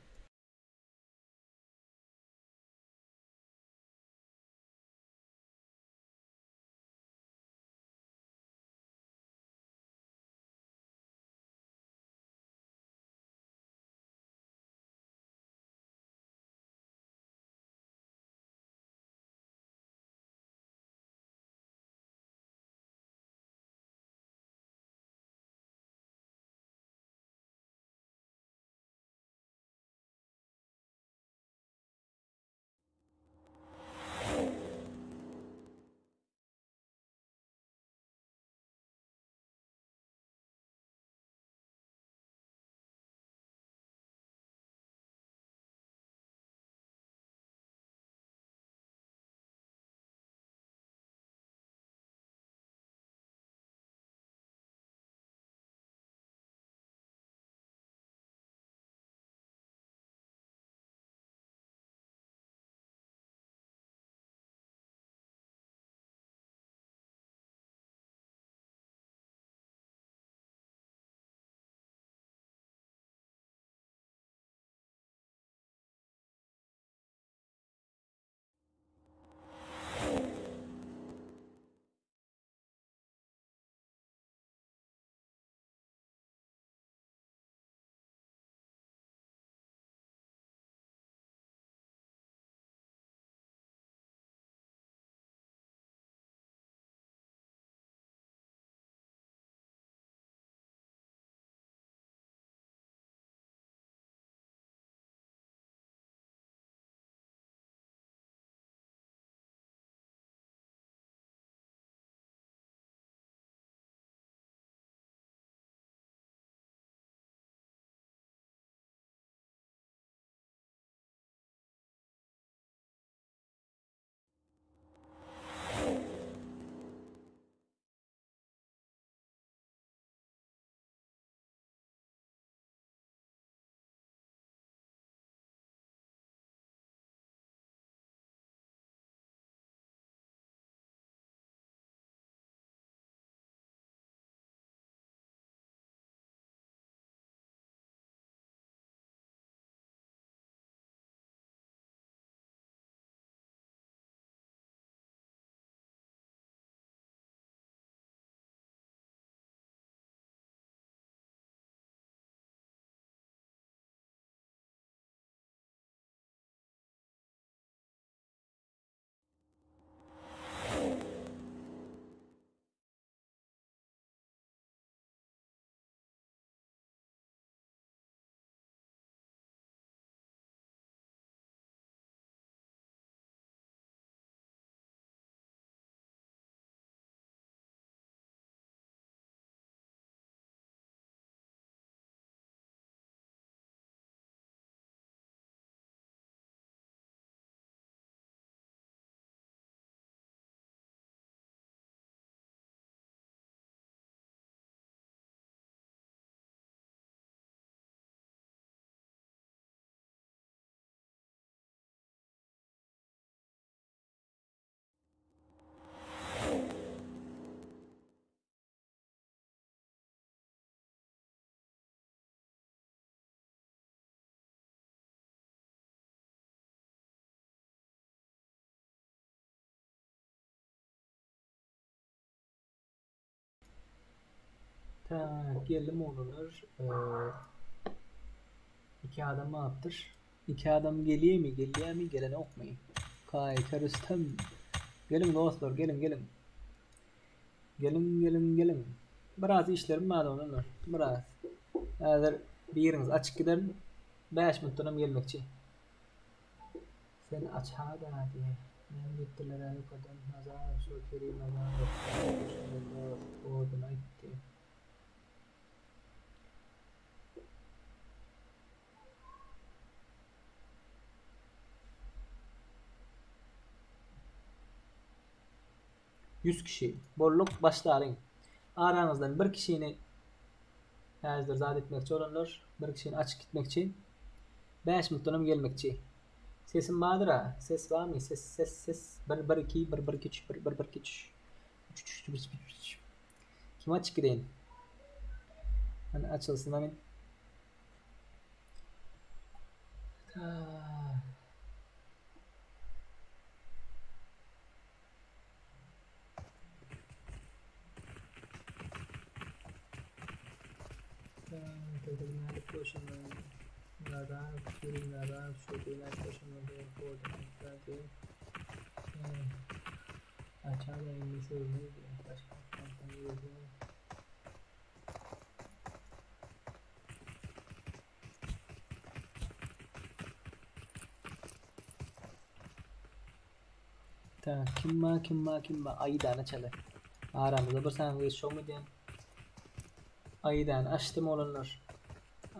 Ta geldim oğlanlar. İki adam ne yaptır? İki adam geliyor mi? Geliyor mi? Gelene okmayın. Kay karıstam. Gelin dostlar, gelin gelin. Gelin gelin gelin. Biraz işlerim var oğlanlar. Biraz. Eğer bir yeriniz açık gider 5 minuttan gelmekçi. Sen aç ha da diye. Ben gittiler abi kadın. Nazar şu kiri nazar. O da gitti. Yüz kişi. Bolluk başların. Aranızdan bir kişini hazır zat etmekçi olanlar, bir kişini açık gitmekçi. 5 minuttan gelmekçi. Sesim vardır ha. Ses var mı? Ses. 1 2 1 1 2 3 1 1 2 3 3 3. Kim açık gideyim? Hani açılsın hani. Aşağıda inmesi öyle başka kampanya yazıyor. Ta kim ma ayı dana çalı. Aramızda bir saniye show mu diyen. Ayı dana açtım olanlar.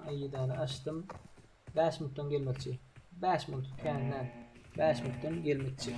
Ayı dana açtım. 5 minuttan gelmekçi. 5 minut kendinden. 5 minuttan gelmekçi.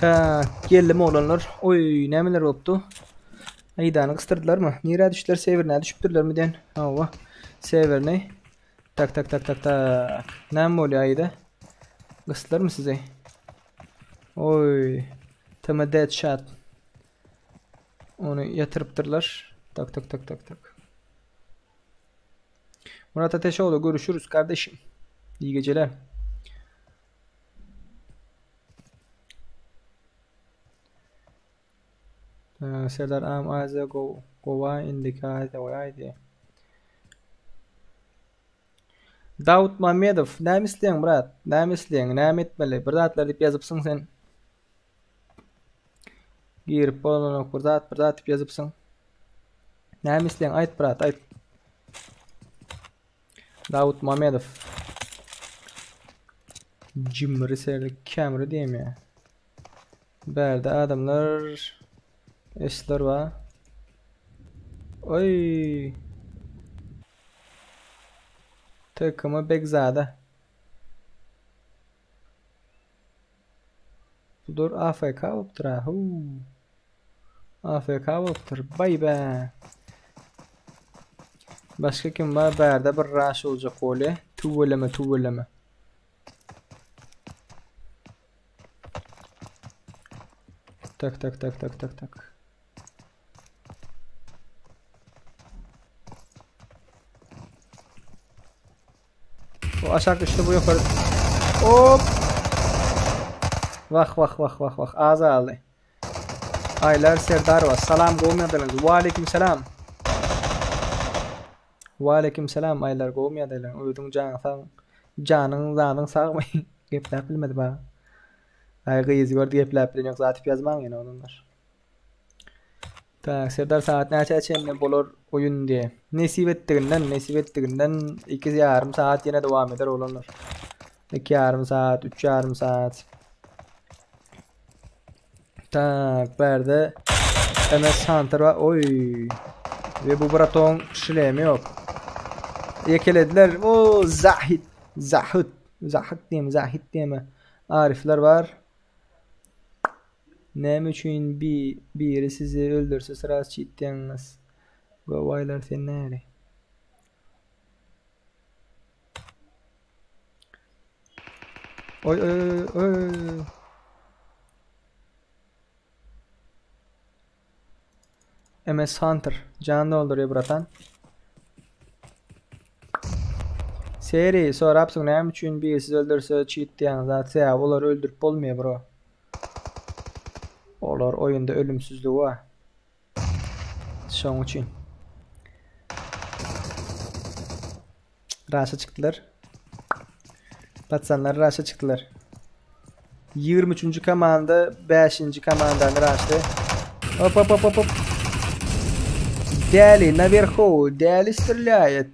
Ta geldim oğlanlar. Oy nemeler oldu? Aydanı kıstırdılar mı? Nere düştüler? Severine düşüptürler mi den? Hava. Severine. Tak tak tak tak tak. Nem oluyor ayda? Kıstılar mı size? Oy. Tama dead shot. Onu yatırıptırlar. Tak tak tak tak tak. Murat Ateşoğlu görüşürüz kardeşim. İyi geceler. Serdar am aza go indikate oyaydı. Davut Mamedov ne misleyin Murat? Ne misleyin? Ne etmeli? Bir zatlar dip yazıpsın sen. Girip bolonok bir zat dip yazıpsın. Ne misleyin? Ayt Murat ayt. Davut Mamedov. Cimri serli kamera diyeyim ya. Berde adamlar eşler var. Oy. Takımı Begzade. Budur AFK optur ha. AFK optur. Bay be. Başka kim var? Berde bir rush olacak öyle. Tuveleme. Tak. O aşağı düştü bu yukarı. Hop. Vah. Ağza aldı. Aylar Serdar var. Salam qo'ymaydilar. Va alaykum salam. Va alaykum salam aylar qo'ymaydilar. O'zing canın sağmay. Gepler bilmedi ba. Ay qıyız gördü gepler bilen yok zaten yazman yine onlar. Tak Serdar saat neçe açayım bolor oyun diye. Nesip ettiğinden 2,5 saat yine devam eder olanlar. 2,5 saat, 3,5 saat. Tak berde MS Hunter var. Oy. Ve bu Braton şilemi yok. Yekelediler. O Zahit diyeyim. Arifler var. Ne için biri sizi öldürse sırası çiğittiğiniz. Govaylar sen nere? Oy. MS Hunter. Canlı öldürüyor buratan. Seri sonra yapsın ne için biri sizi öldürse çiğittiğiniz. Zaten ya onlar öldürüp olmuyor bro. Olar oyunda ölümsüzlüğü var. Şunun için. Raşa çıktılar. Patsanlar raşa çıktılar. 23. komanda 5. komandanı raştı. Hop. Deli naverhu. Deli стреляет.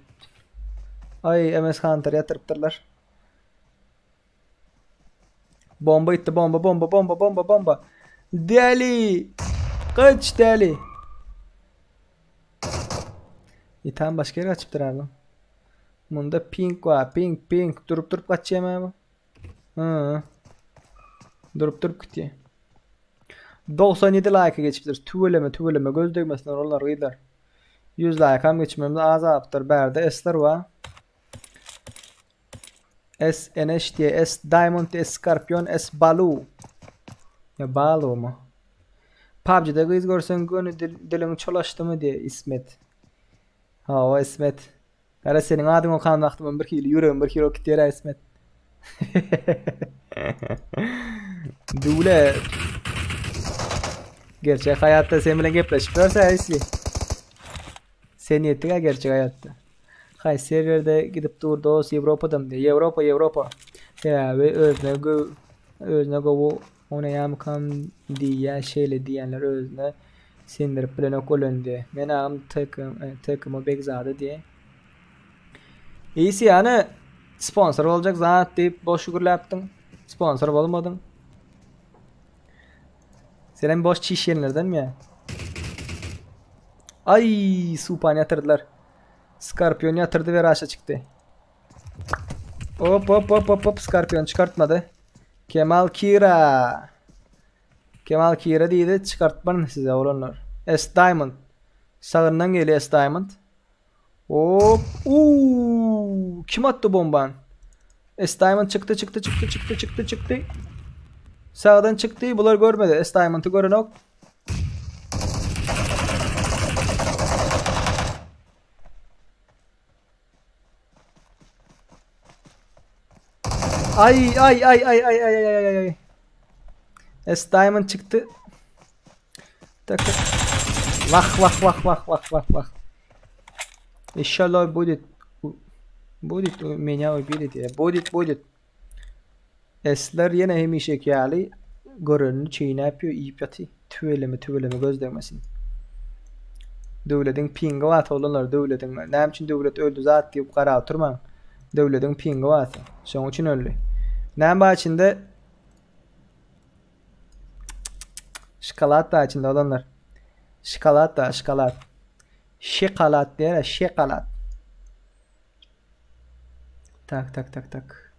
Ay MS Hunter yatırıptırlar. Bomba itti bomba. Deli. Kaç deli. Tam başka yere açıptır abi. Bunda pink var. Pink. Durup kaçacağım abi. Durup gidiyor. 97 like'a geçiptir. Tüveleme. Göz değmesinler onlar gıylar. 100 like'a mı geçmemiz azaptır. Berde S'ler var. S NH diye S Diamond, S Scorpion, S Balu. Ya Balu mu? PUBG'de kız görsen gönü dilini çolaştı mı diye İsmet. Ha o İsmet. Hele senin adın okan vaktimin 1 kilo yüreğim 1 kilo gitti yere İsmet. Dule. Gerçek hayatta sen bilen gepleşip verse aysi. Sen yettik ha gerçek hayatta. Hay serverde gidip durdu o Avrupa'dan diye. Avrupa. Ya ve özne go ona yamkam diye şeyle diyenler özne sindirip bilene kolon diye. Men am takımı Begzade diye. İyisi yani sponsor olacak zat deyip boş şükürle yaptın. Sponsor olmadın. Senin boş çiş yerlerden mi ya? Ay Supan yatırdılar. Scorpion yatırdı ve raşa çıktı. Hop Scorpion çıkartmadı. Kemal Kira. Kemal Kira diýdi, çıkartman size olanlar. S Diamond. Sağından geliyor S Diamond. Hop. Kim attı bomban? S Diamond çıktı. Sağdan çıktı. Bunlar görmedi. S Diamond'ı gören ok. Ay. S Diamond çıktı. Tak. Вах. İnşallah будет меня убедить. Будет. Esler yine hemişe kâli görünü çiğne yapıyor, iyip yatı. Tüveleme gözlemesin. Devletin pingi vat olanlar devletin. Näme için devlet öldü zat diýip garaw turman. Devletin pingi vat. Şoň üçin öldü. Näme içinde şokolata içinde olanlar. Şokolat. Şokolat diýer, şokolat. Tak.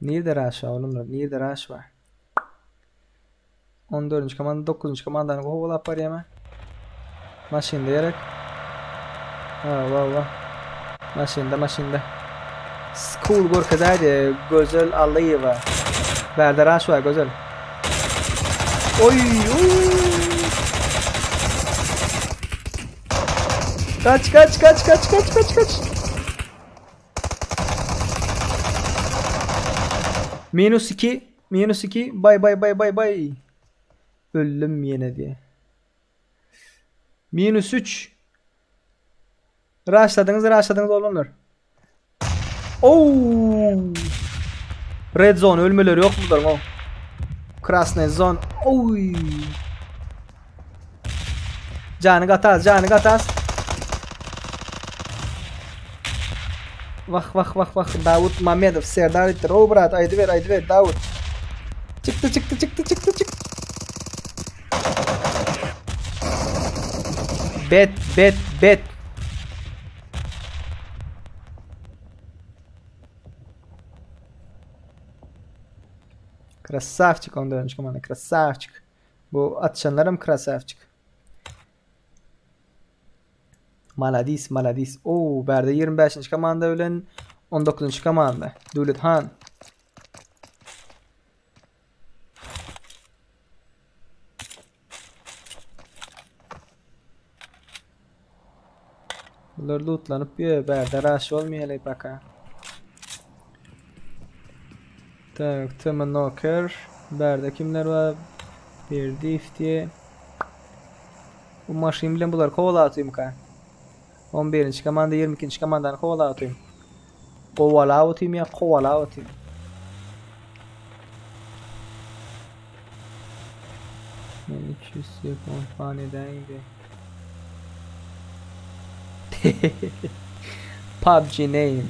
Nerede raş var oğlumlar? Nerede raş var? 14. komanda 9. komandanı kovalap var yeme. Maşin diyerek. Allah. Maşinde. School gorkadaydı. Gözel Aliyeva. Berde raş var gözel. Oy. Kaç. -2. Bay. Öldüm yine diye. -3. Raşladınız oğlumlar. Red zone ölmeleri yok mudur o? Krasny zone. Canı gataz. Vah. Davut Mamedov Serdar ittir. Brat aydı ver Davut. Çıktı. Bet. Krasavчик он dönüş komanda. Krasavчик. Bu atışanlarım krasavчик. Maladis. Berde 25. komanda ölen 19. komanda. Dövlet Han. Bunlar lootlanıp bir berde raş olmayalım baka. Tak, Tama Knocker. Berde kimler var? Bir difti. Bu maşin bilen bunlar kovala atayım ka. 11. komanda 22. komandanı kovala atayım. Kovala atayım. Ben 200 kompaniden gibi. PUBG name.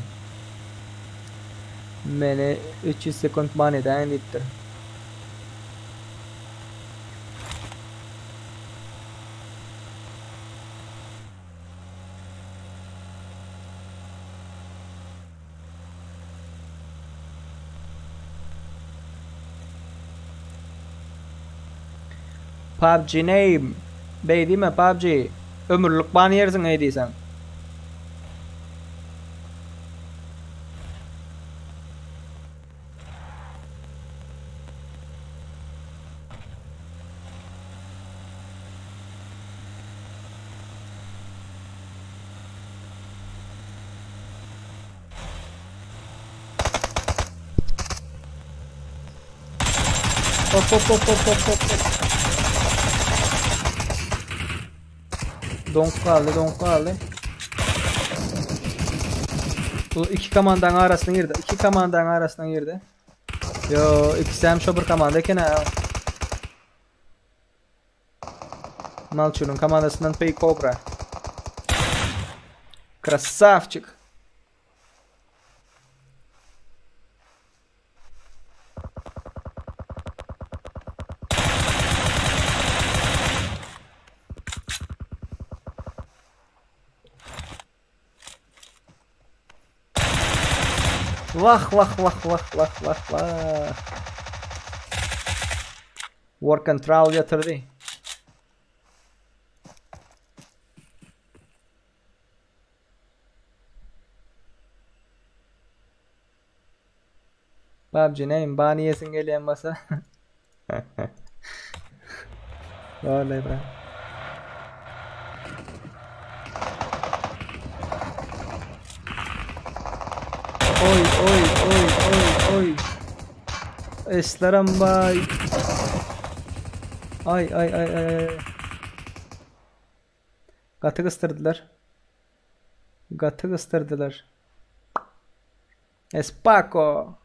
Mene 300 sekund maneden ittir. PUBG name. Bey değil mi PUBG? Ömürlük ban yersin ne diysen. Hop. Donk kaldı. Bu iki komandanın arasına girdi. Yo, ikisi hem şobur komanda eken ha. Malchun'un komandasından Pey Cobra. Krasavчик. Vah vah vah vah vah vah vah. Work and travel yatırdı. PUBG neyim? Bani yesin geliyen masa. Vallahi bırak. Oy oy oy oy oy. Eslerim bay. Ay ay ay ay. Gatı kıstırdılar. Gatı kıstırdılar. Espaco.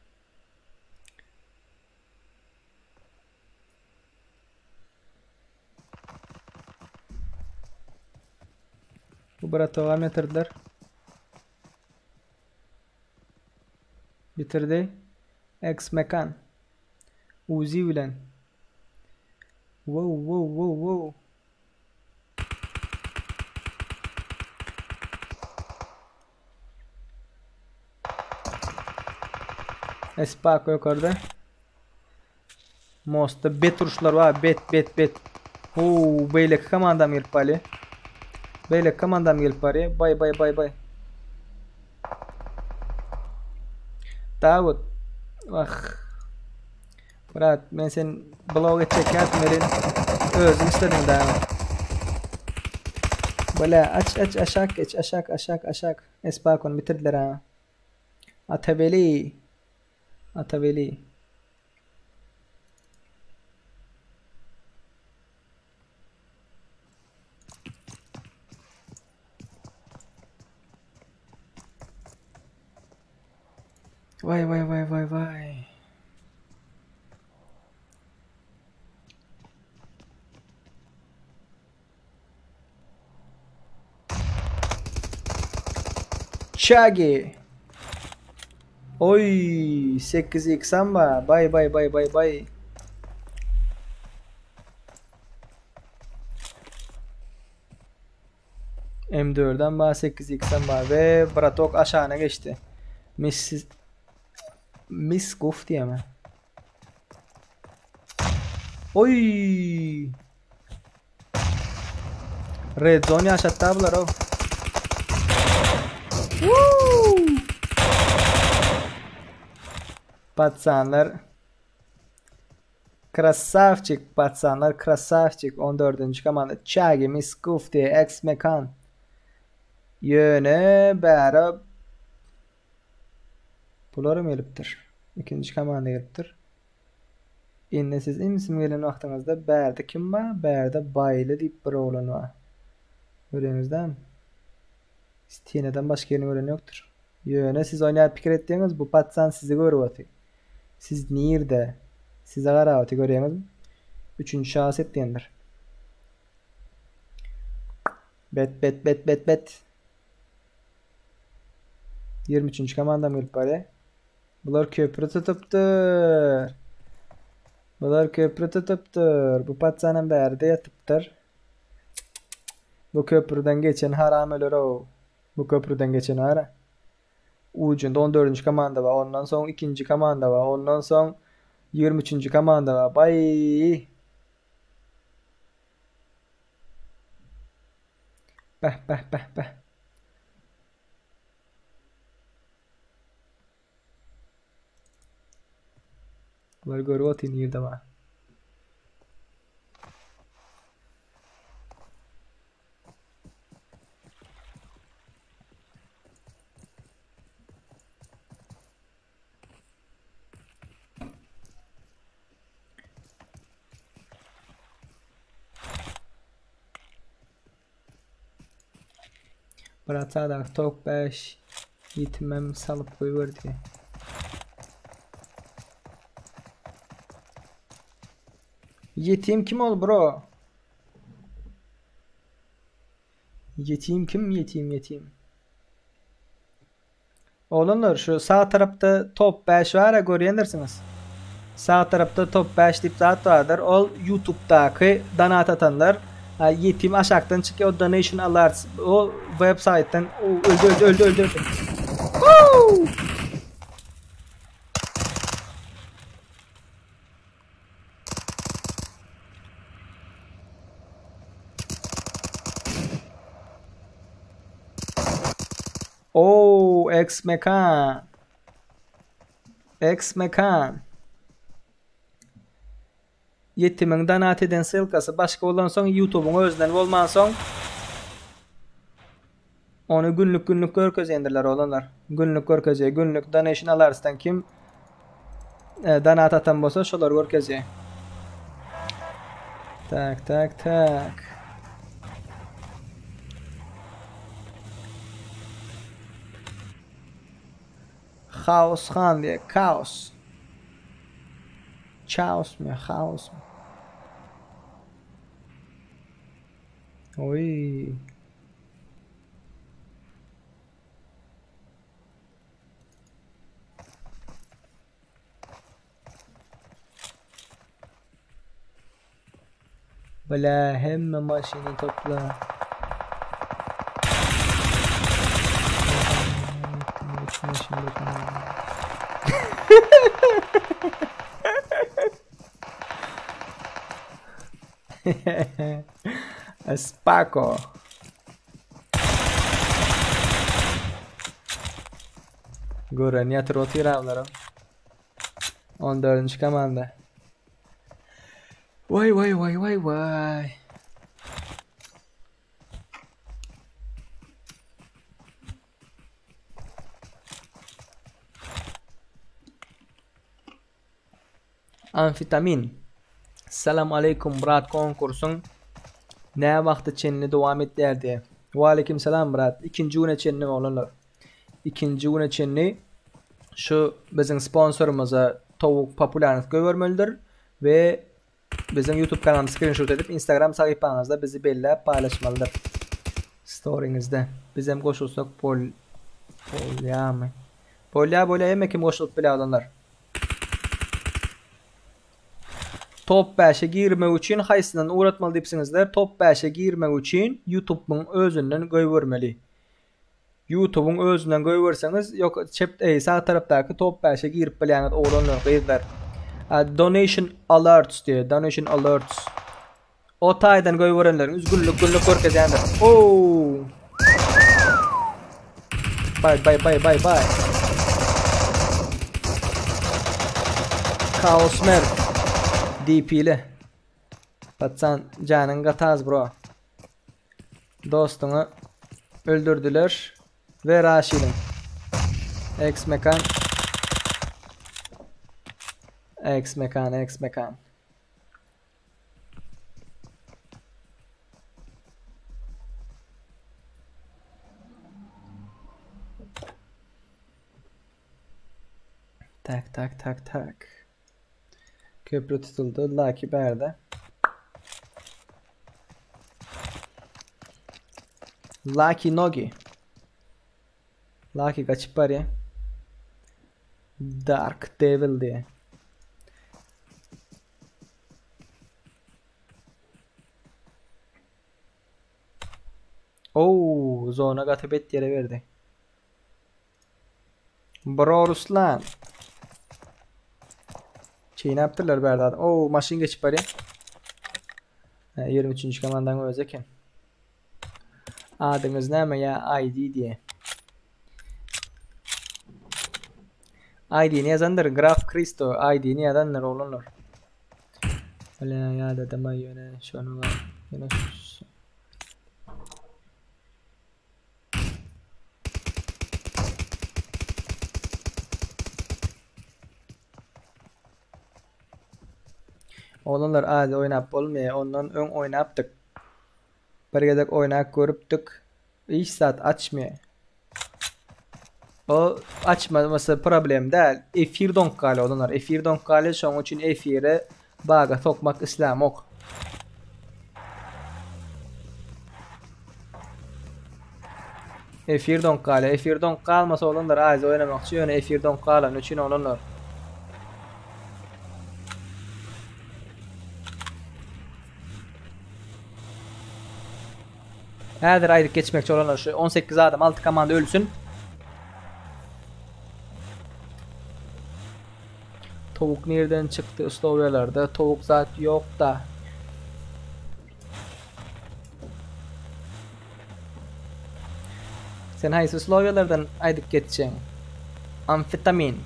Bu bıratığa getirdiler. Bitirdi. Ex mekan. Uzi bilen. Wow wow wow wow. Espaco yukarıda. Mosta bet vuruşlar var. Bet. Beyle komandam gelip pali. Beyle komandam gelip pali. Bay. Davut. Vah. Murat ben sen blog edecek yatmerin. Özüm istedim daha. Böyle aç aşak geç aşak. Espaco'nu bitirdiler ha. Ataveli. Vay. Chagi. Oy 8x samba. Bay. M4'den bana 8x'den var ve Bratok aşağına geçti. Miss Goof diye mi? Oy! Red zone yaşattı ablar o. Patsanlar. Krasavчик patsanlar. Krasavчик 14. komanda. Chagi Miss Goof diye ex mekan. Yöne bərab. Bunları mı geliptir? İkinci komanda geliptir. Inne siz imsim gelen vaxtınızda bərdə kim var? Bərdə bayılı deyip bir oğlan var. Görüyorsunuzda mı? Stine'den başka yerini gören yoktur. Yöne siz oynayıp fikir ettiğiniz bu patsan sizi görüyor. Siz nerede? Size karar görüyorsunuz mu? Üçüncü şahıs ettiğindir. Bet. 23. komandam gelip bari. Bunlar köprü tutuptur. Bu patsanın berde yatıptır. Bu köprüden geçen haram ölür o. Bu köprüden geçen haram. Ucunda 14. komanda var. Ondan sonra 2. komanda var. Ondan sonra 23. komanda var. Bay. Beh. Bunlar görüyor nerede var. Bıratsada top 5 yitmem salıp koyuverdi. Yetim kim ol bro? Yetim kim? Yetim. Oğlumlar şu sağ tarafta top 5 var ya görüyorsunuz. Sağ tarafta top 5 dip zat vardır. O YouTube'daki donat atanlar yetim aşağıdan çıkıyor. O donation alerts. O website'ten öldü. Oo, X Mekan. X Mekan. 7000 donat eden sılkası başka olan son YouTube'un özünden olman son onu günlük görkezendirler olanlar. Günlük görkeze, günlük donation alarsdan kim donat atan bolsa şolar görkeze. Tak. Kaos Khan diye kaos. Chaos mu? Kaos mu? Oy. Bala hem maşini topla. Spaco. Gören yatır otur avlarım. 14. komanda. Vay. Amfetamin. Selam aleyküm brat, konkursun ne vakti çenini devam etlerdi. Ve aleyküm selam brat. İkinci güne çenini olanlar. İkinci güne çenini şu bizim sponsorumuza tavuk popülerlik görmelidir ve bizim YouTube kanalımızı screenshot edip Instagram sayfanızda bizi belli paylaşmalıdır. Story'inizde. Bizim koşulsak polya mı? Polya yemek kim koşulup bile olanlar. Top 5'e girmek için haysından uğratmalı deyipsinizler. Top 5'e girmek için YouTube'un özünden gövermeli. YouTube'un özünden göverseniz yok sağ taraftaki top 5'e girip bileğiniz oğlanlar kıyırlar. Donation alerts diye. Donation alerts. O taydan göverenleriniz günlük görkezendir. Oo. Bye. Kaos mer. DP ile. Patsan canın gataz bro. Dostunu öldürdüler ve Raşid'in. X Mekan. Tak. Köprü tutuldu. Lucky Bear'de. Lucky Nogi. Lucky kaçıp var ya. Dark Devil diye. Oo, zona gatibet yere verdi. Bro Ruslan. Ne yaptılar Berdat? Oo, maşin geçip var ya. 23. komandan özeki. Adınız ne mi ya? ID diye. ID ne yazandır? Graf Cristo. ID ne yazandır olanlar. Öyle ya dedim ay yöne şunu var. Yine olanlar az oynap olmuyor. Ondan ön oynaptık. Bir gedek oynak görüptük. İş saat açmıyor. O açmaması problem değil. Efir donkalı olanlar. Efir donkalı şu an için efire baga sokmak İslam ok. Efir donkalmasa olanlar az oynamak için efir donkalı için olanlar. Her aylık geçmekçi olanlar şu 18 adam 6 komanda ölsün. Tavuk nereden çıktı storylarda? Tavuk zaten yok da. Sen haysı Slovyalardan aydıp geçeceksin. Amfetamin.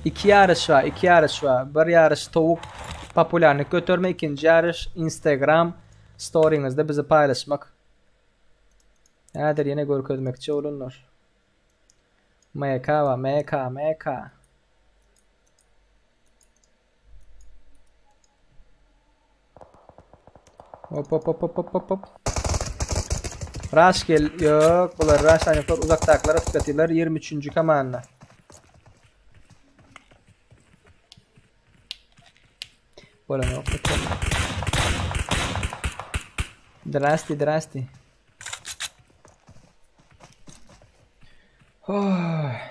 İki yarış var, iki yarış var. Bir yarış tavuk popülerlik götürme, ikinci yarış Instagram story'inizde bizi paylaşmak. Nedir yine görkezmekçi olunur. MK var, MK. Hop. Rush gel, yok. Bunlar rush ancaklar uzaktaklara tıklatıyorlar. 23. kamanına. Böyle yok. Здрасте. Oh.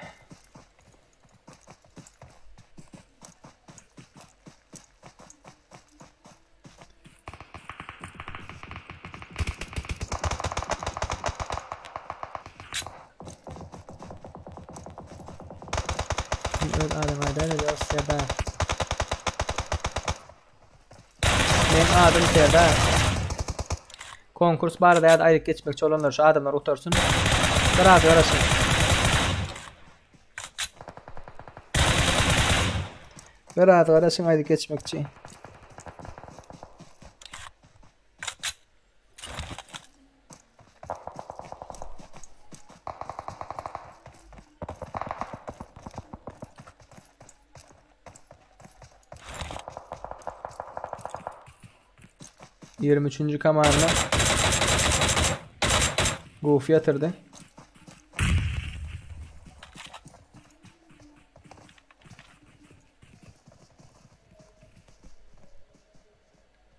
Men adım Serdar. Konkurs barada ýa-da aýryk geçmekçi olanlar şu adamlar otursun. Biraz yarasın. Biraz yarasın aýryk geçmekçi. Üçüncü kamarına Goofy yatırdı.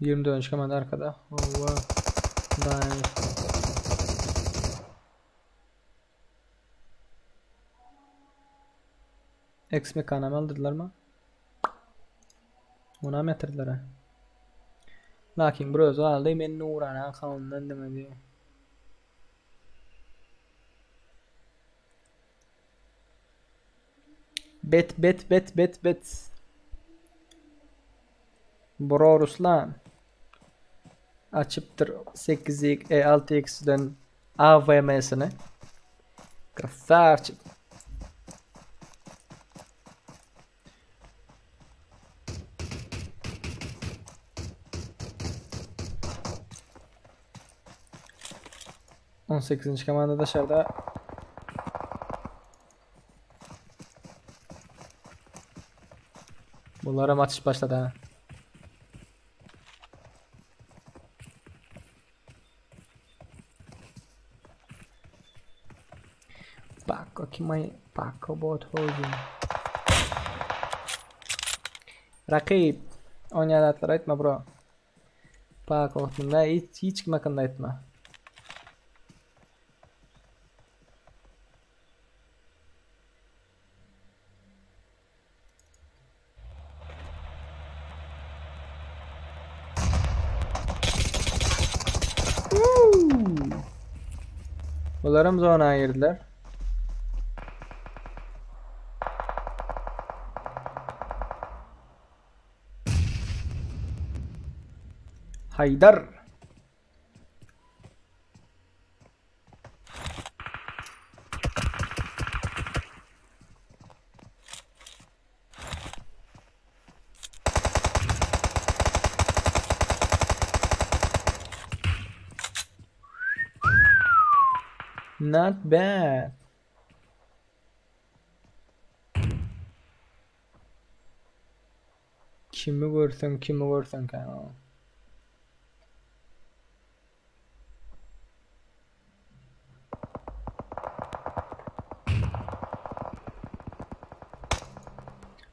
Dönüş kamanda arkada. Oh, wow. X-Me kanamı aldırdılar mı? Ona mı yatırdılar ha? Lakin bro aldı men nurana kavundan demedi. Bet. Bro Ruslan. Açıptır 8x 6x'den AVM'sini. Krasavчик. Komanda dışarıda. Bunlara maç başladı ha. Pako bot hoji. Rakip oynayanlar etme bro. Pako hakkında hiç kim hakkında etme. Bunlarım zona girdiler. Haydar. Not bad. Kimi görsen kanka.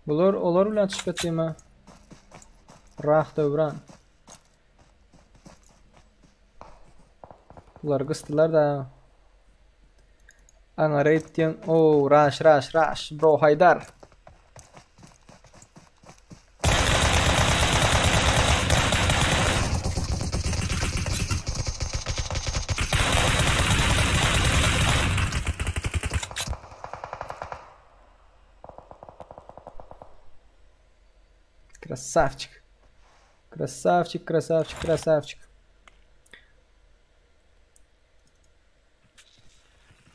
Bular olar bilen çıkıp etdiyme. Rahat dövran. Bular kıstılar da. Ana raid'den o rush bro Haydar. Krasavчик. Krasavчик, krasavчик, krasavчик.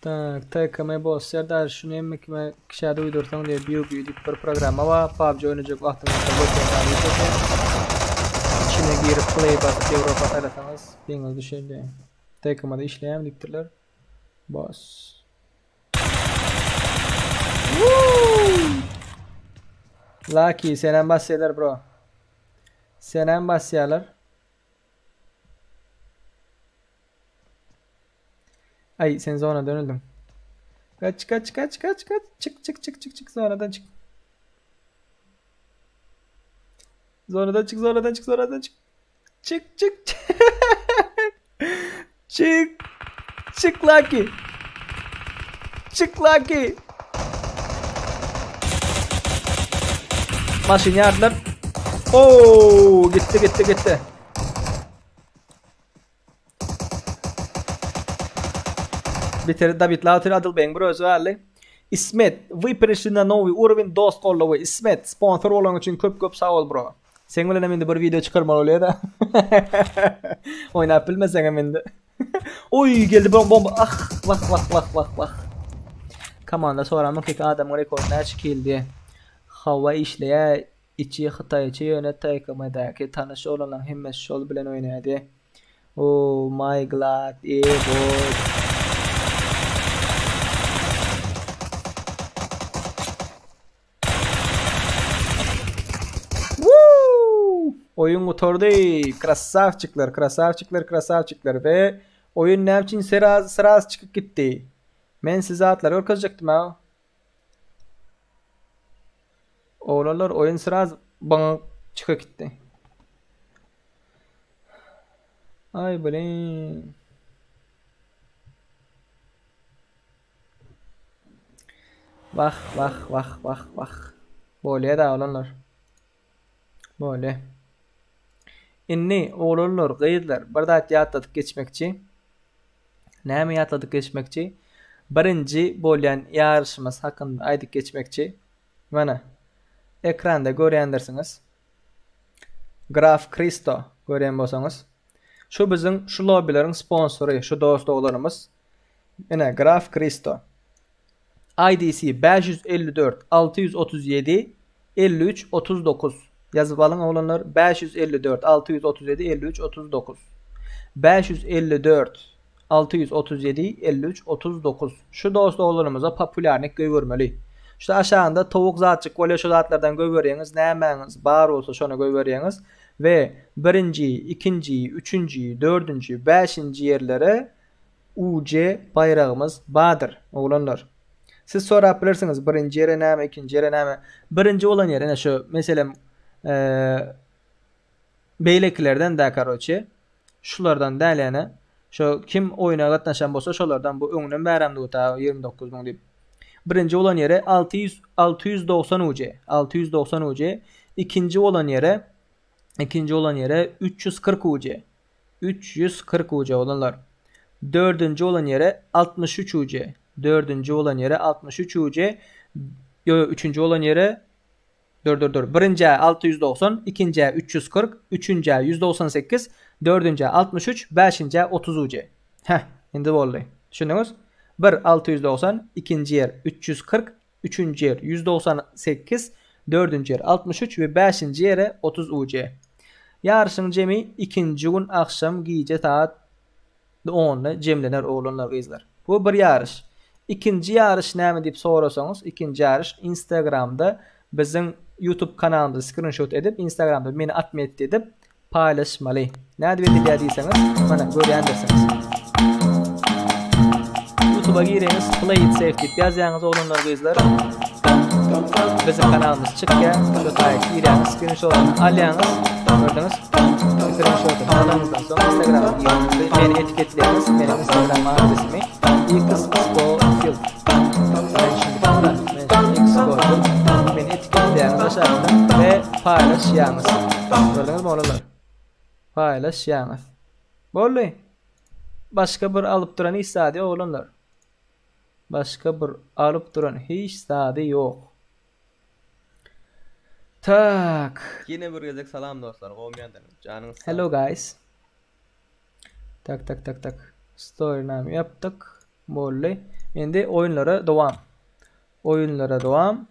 Tak, TKM boss Serdar şunu emmek ve kişade uydurtan diye büyük bir programma var. PUBG oynayacak vaktimizde göstereceğim. İçine girip play basıp Avrupa tarafınız. Deniz düşerdi. TKM'da işleyen diktirler. Boss. Lucky senen basıyorlar bro. Senen basıyorlar. Ay sen zona dönüldün. Kaç. Çık zonadan çık. Zonadan çık. Çık. Çık Lucky. Maşin yardılar. Oo, gitti. Bitir David Lauter Adilbeng bro özverli. İsmet, vi perişinde novi urvin dost kollavi. İsmet, sponsor olan için köp sağ ol bro. Sen bilen eminde bir video çıkarmalı oluyor da. Oynayıp bilmesen eminde. Oy geldi bomba. Ah, vah. Kamanda soranmak ki adamın rekoruna çıkıldı. Hava işleye içi Xitayça yönet takımdaki tanış olan hemmes şol bilen oynadı. Oh my god, boy. Oyun motordu. Krasavчиклар ve oyun ne için sıraz çıkıp gitti. Men size atlar örkacaktım ha. Oğlanlar oyun sıraz bana çıkıp gitti. Ay bilin. Vah. Böyle da oğlanlar. Böyle. İnni oğlanlar gıydılar. Barda yatladık geçmekçi. Näme yatladık geçmekçi? Birinci bolyan yarışımız hakkında aydık geçmekçi. Mana ekranda görýändirsiniz. Graf Kristo görýän bolsaňyz. Şu bizim şu lobbylerin sponsoru, şu dostlarımız. Ene Graf Kristo. IDC 554 637 53 39. Yazıp alın oğlanlar 554 637 53 39. 554 637 53 39. Şu dostlarımıza popülerlik göýbermeli. İşte aşağında tavuk zatçık böyle şu zatlardan göýberýäňiz, nämeňiz bar bolsa şonu göýberýäňiz ve birinci, ikinci, üçüncü, dördüncü, beşinci yerlere UC bayrağımız bardır oğlanlar. Siz sorap bilirsiniz birinci yere näme, ikinci yere näme. Birinci olan yerine şu meselem beyleklerden da karoçe şulardan dälene şu kim oyuna gatnaşan bolsa şolardan bu öňünden bäramdy uta 29 000 diýip. Birinci olan yere 690 UC. 690 UC. İkinci olan yere 340 UC. 340 UC olanlar. Dördüncü olan yere 63 UC. Dördüncü olan yere 63 UC. Üçüncü olan yere birinci 690, ikinci 340, üçüncü 198, dördüncü 63, beşinci 30 UC. Indi boldy. Düşündüňiz? 690, ikinci yer 340, üçüncü yer 198, dördüncü yer 63 ve beşinci yere 30 UC. Yarışın jemi ikinci gün akşam gece saat 10'da jemlener oğlanlar gyzlar. Bu bir yarış. İkinci yarış näme diýip sorasaňyz, ikinci yarış Instagram'da bizim YouTube kanalımızda screenshot edip Instagram'da meni atmet edip paylaşmaly. Näde edilýär diýseňiz, mana görýändirsiniz. YouTube'a gireňiz, play it safe diýip ýazýaňyz oğlanlar gyzlar. Bizim kanalımız çıkýar, şu taýyp gireňiz, screenshot alýaňyz, gördüňiz? Screenshot alýaňyzdan soň Instagram'da meni etiketleýäňiz, meni Instagram adresimi xspo.fil. Meni etiketleýäňiz aşağıda ve paylaşýaňyz. Gördüňizmi oğlanlar? Paylaşýaňyz. Bolly. Başka bir alıp duran hiç sade oğlanlar. Başka bir alıp duran hiç sade yok. Tak. Yine bir gezek salam dostlar. Olmayandan. Canınız sağ Hello olsun. guys. Tak. Story name yaptık. Böyle. Şimdi oyunlara devam.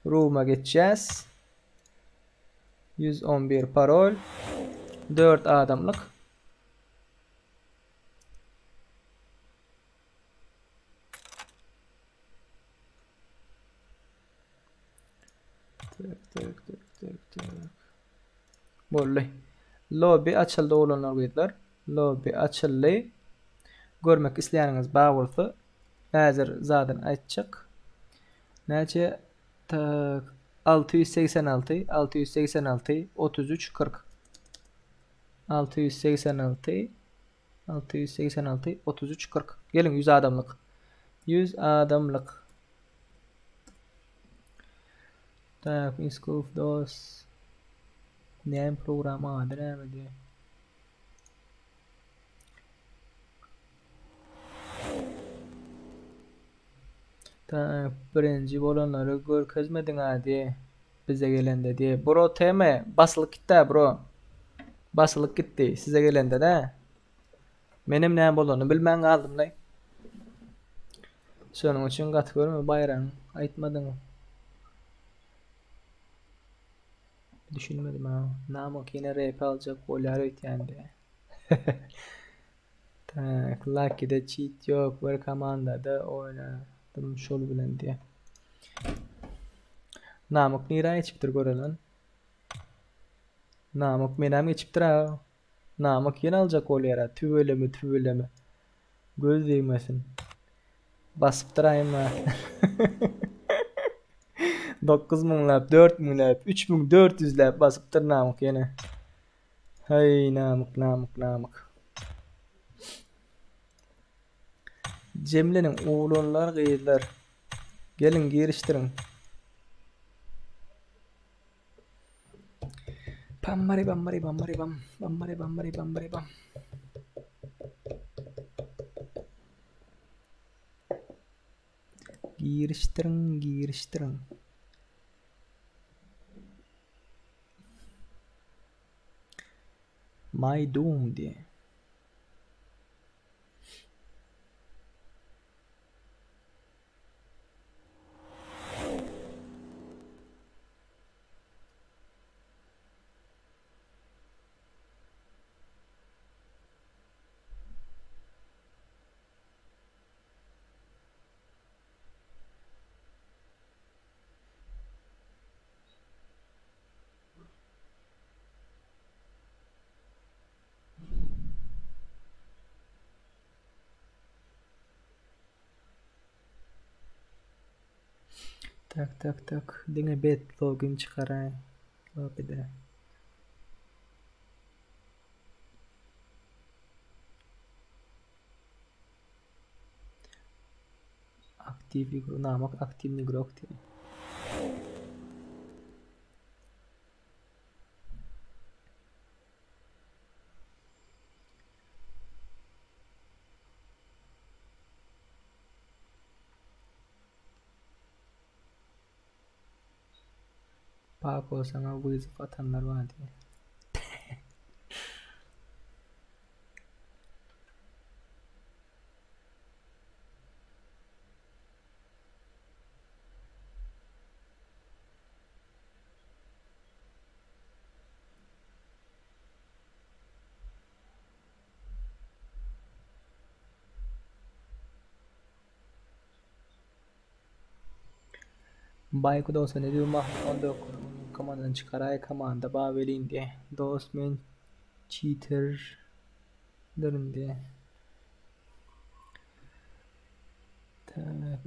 Room'a geçeceğiz. 111 parol. 4 adamlık. Tak. Böyle. Lobby açıldı olanlar gıydılar. Lobby açıldı. Görmek isteyeniniz bağırsa. Hazır zaten açacak. Nece? Tak. 686 33 40 686 33 40. Gelin 100 adamlık. 100 adamlık. Tak, Miskuf dos. Name programı adı ne diye. Tak, birinci olanları görkezmedin hadi. Bize gelende diye. Bro teme basılık gitti bro. Basılık gitti size gelende de. Benim ne bolonu bilmen kaldım lay. Şunun için kat görme bayram aytmadın. Düşünmedim ha. Namık yine rap alacak bolar ötyendi. Tak, Lucky'de cheat yok. Bir komandada oynadım şol bilen diye. Namık nira geçiptir görelim. Namık menam geçiptir ha. Namık yine alacak olayara. Tüvöleme. Göz değmesin. Basıp durayım ha. 9.000 lap, 4.000 lap, 3.400 lap basıp dur Namık yine. Hey Namık. Cemle'nin oğlanlar gıydılar. Gelin giriştirin. Bam. Giriştirin. My Doom diye. Tak. Dine bet login çıkarayım. Lobby'de. Namak aktif nigrok diye. Pako sana bu izif atanlar var diye. Bayku da olsa ne diyor Mahmut 14 komandan çıkaray komanda bağ vereyim diye. Dostmen cheater derim diye. Tak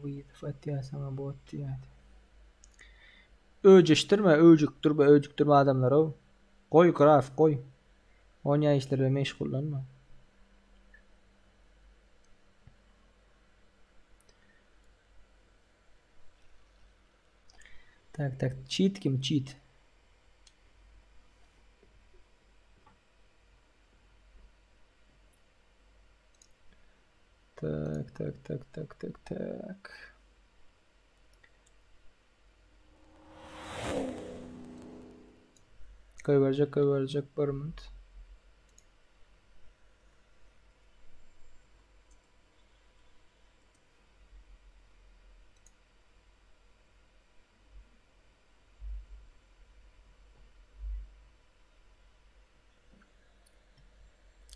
bu izif atıyor sana bot diye. Öcüktürme adamlar o. Koy graf koy. Onya işlerle meşgullanma. Tak. Cheat kim? Cheat. Tak. Koyverecek bir minut.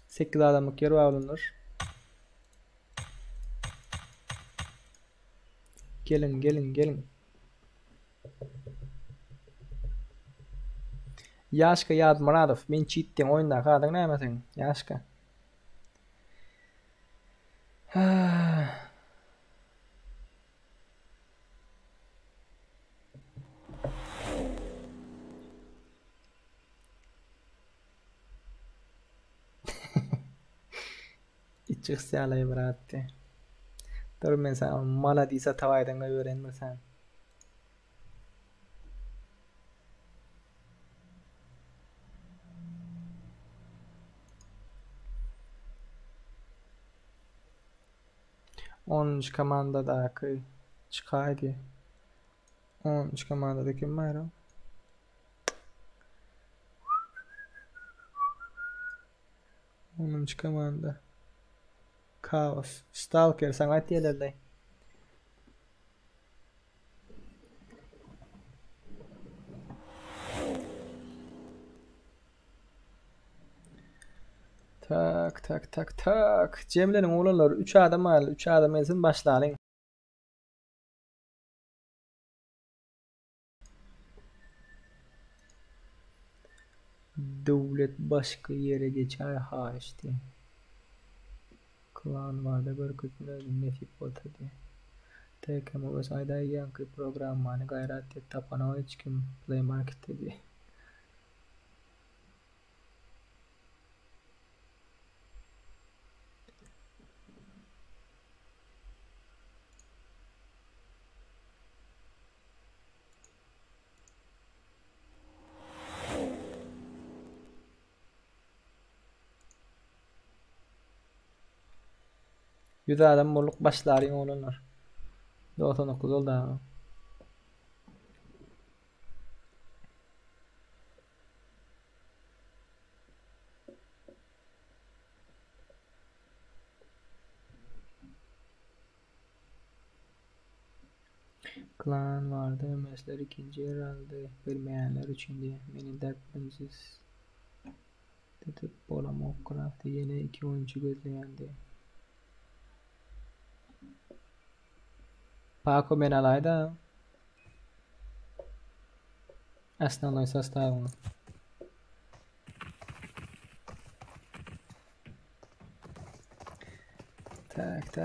Sekiz adamlık yer alınır. Gelin. Yaşka Yadmuradov, men çittim oyunda kadın nämesin? Yaşka. İçik siyalay bıraktı. Dur men sana maladisa tavaydan öğrenmirsen. Onuncu komandadaki çıkaydı. 10. komandada kim var o? Onuncu komanda. Kaos. Stalker sanat yerlerdi. Tak. Cemlerin oğlanlar 3 adam al. 3 adam ezin başlayalım. Devlet başka yere geçer ha işte. Klan vardı bir kısmına nefip otadı. Tek ama o sayda yankı program mani gayret et tapana hiç kim play market dedi. Yüz adam bolluk başlarıyım olanlar. 99 oldu ha. Klan vardı, mesler ikinci yer aldı. Bilmeyenler için diye. Beni dertlensiz. Tutup Bolamok Craft'ı yine 2 oyuncu gözleyendi. Paco ben alayda. Основной состав. Так.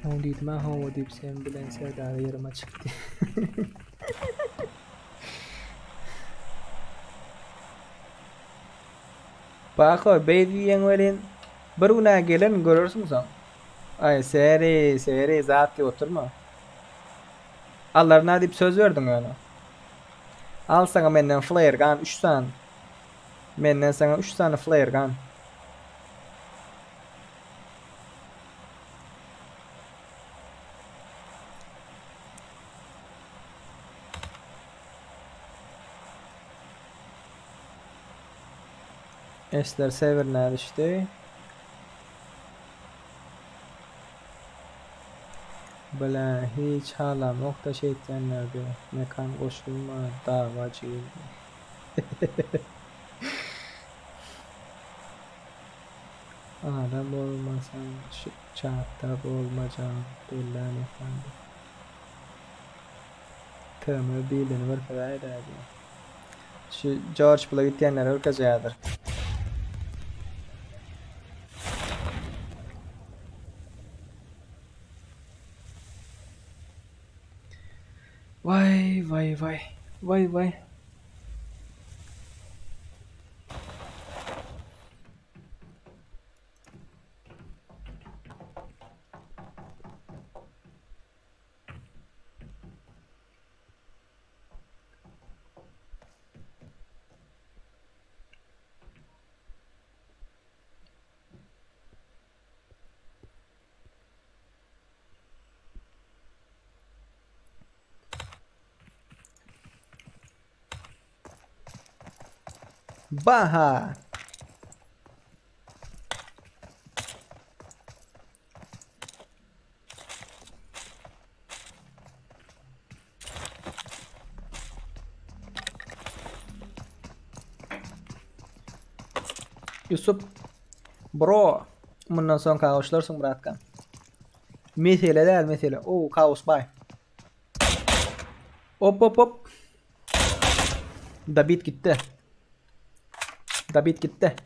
O dedim ha o deyip sen bilen sevdalı yerime çıktı. Bak o Beydiyen verin bir una gelen görürsün sen. Ay seri zaten oturma. Allah'ına deyip söz verdin öyle. Al sana benden flare gun 3 tane. Benden sana 3 tane flare gun. Esler severler işte. Bela hiç hala nokta şeytanlarda mekan koşulma davacı. Adam olmasan şu çatta olmacan billah efendi. Tımı bilin var kadar ederdi. Şu George Bull'a gittiyenler ırkacaktır. Vay. Baha. Yusuf bro bundan sonra kavuşlarsın bırakkan. Mesele değil mesele. Oo kaos bay. Hop hop hop. David gitti. David gitti.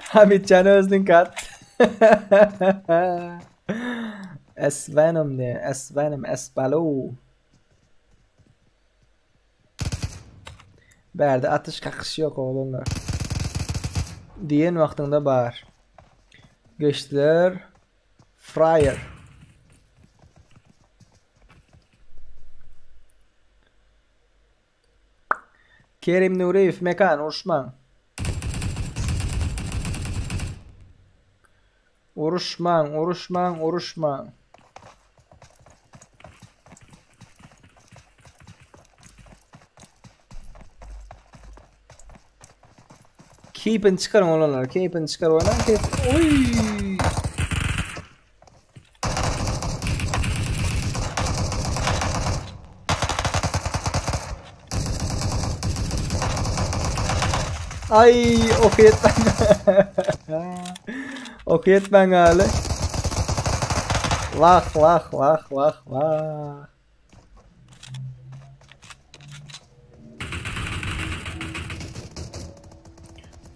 Hamitcan Öznikat. Esvenom ne? Esvenom Espalo. Berde atış kakış yok oğlumlar. Diyen vaktinde var. Geçtiler. Fryer. Kerim Nuriyev mekan Urşman. Uruşman. Keep'in çıkarın olanlar. Keep'in çıkar oynan. Oy. Ay okuyetmen. Okuyetmen gali. Vah.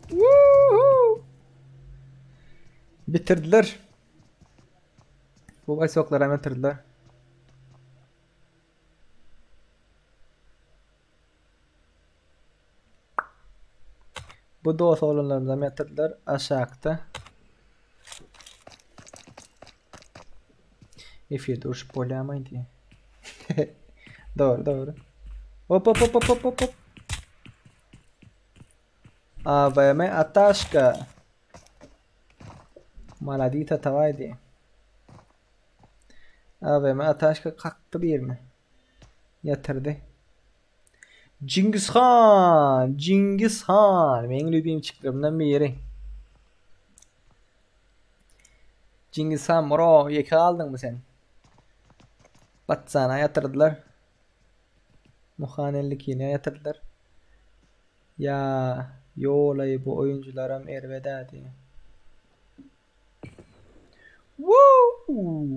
Woohoo. Bitirdiler. Bu baysoklar hemen bitirdiler. Bu dost olanlarımızdan bitirdiler. Aşağıda. Efir duruş polyamaydı. Doğru. Hop. AVM Atashka. Maladita tavaydı. AVM Atashka kalktı bir mi? Yatırdı. Cengiz Han. Benim lübim çıktığımdan biri. Cengiz Han bro yaka aldın mı sen? Batsana yatırdılar. Muhanellik yine yatırdılar. Ya yolayı bu oyunculara erveda diye. Woo!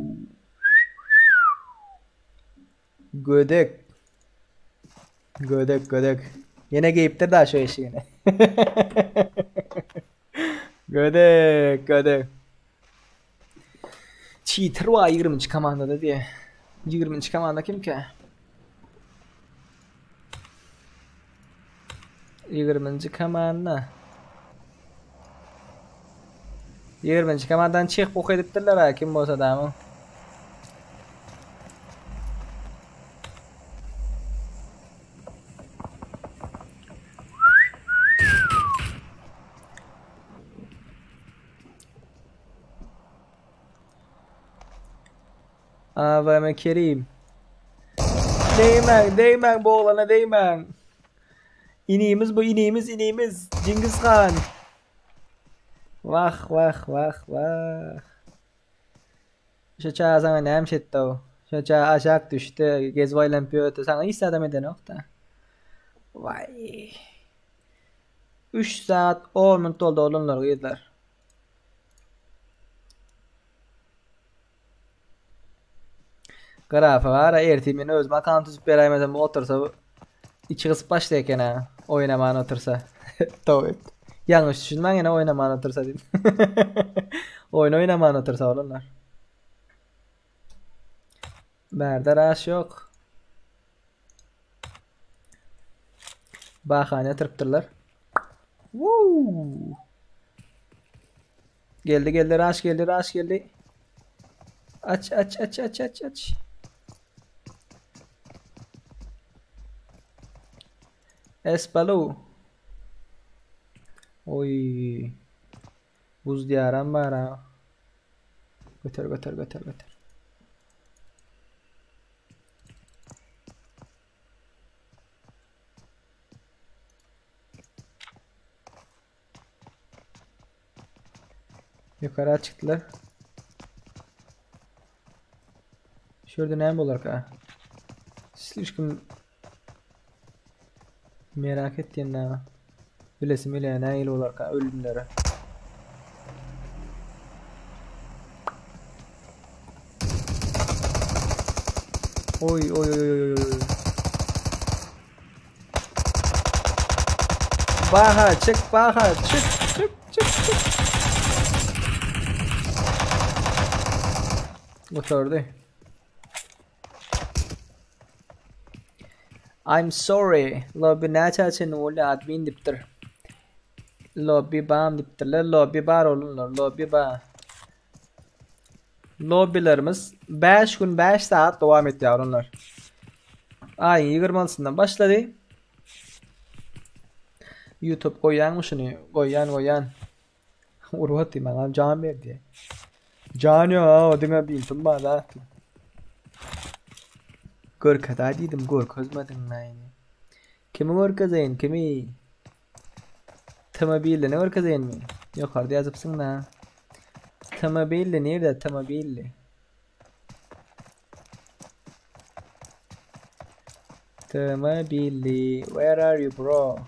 Gödek. Yine giyiptir daha şu işi yine. Gödek. Cheater var 20. komandada diye. 20. komanda kim ki? 20. komanda. 20. komandadan çık bok ediptirler ha kim bolsa da. AVM Kerim. Değmen bu oğlana değmen. İniğimiz bu iniğimiz. Cengiz Han. Vah. Şu çağa sana ne hemşetti o. Şu çağa aşağı düştü. Gezvayla piyotu. Sana hiç adam eden nokta. Vay. 3 saat 10 minut oldu oğlumlar uyudular. Grafı var. Ertimin özüm akant tutup veremezsem otursa içi kısıp başlayken ha. Oynaman otursa. Doğru. Yanlış düşünmen yine oynaman otursa dedim. Oynaman otursa oğlumlar. Berde raş yok. Bahane tırptırlar. Woo! Geldi geldi rush geldi rush geldi. Aç aç aç aç aç aç. Espalo. Oy. Buz diyaram var ha. Götür götür götür götür. Yukarı çıktılar. Şurada ne olur ka? Слишком merak ettiğin ne? Bilesim ile ne il olur ka ölümlere. Oy oy oy oy oy. Baha çık baha çık çık çık çık. Oturdu. I'm sorry. Lobby naça için öyle admin diptir. Lobby bam diptirler. Lobby bar olunlar. Lobby bar. Lobbylerimiz 5 gün 5 saat devam etti yavrular. Ayın 20'sından başladı. YouTube koyan mı şunu? Koyan. Urvatı bana can verdi. Can ya oduna bildim bana. Gör kadar dedim gör kozmadın lan. Kimi gör kazayın kimi? Tamabilli ne gör kazayın mı? Yukarıda yazıpsın la. Tamabilli nerede tamabilli? Tamabilli where are you bro?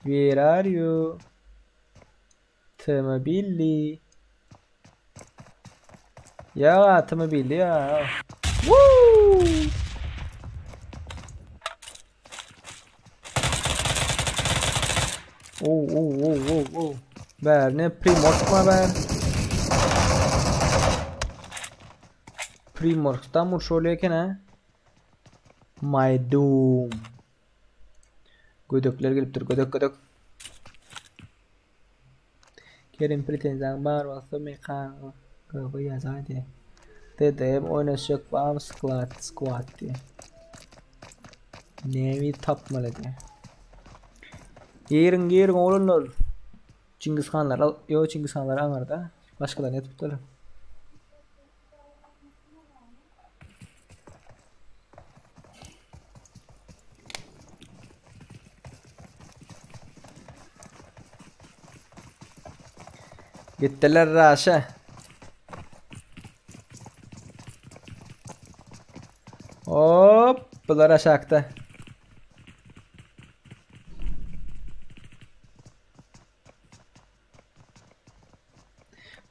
Where are you? Tamabilli. Ya tamabilli ya. Woo! Oh. Ver ne Primorsk ver. Primorsk'tan mı şöyleyken ha? My Doom. Gödükler gelip dur gödük. Kerim pretenzan bar varsa mekan. Gıbı yazaydı. Dedim oynaşık bağım squat diye. Nevi tapmalı diye. Yerin oğlunlar. Çingiz Hanlar anırda. Başkalar ne tuttular? Gittiler Raş'a. Hop, bunlar aşağıda.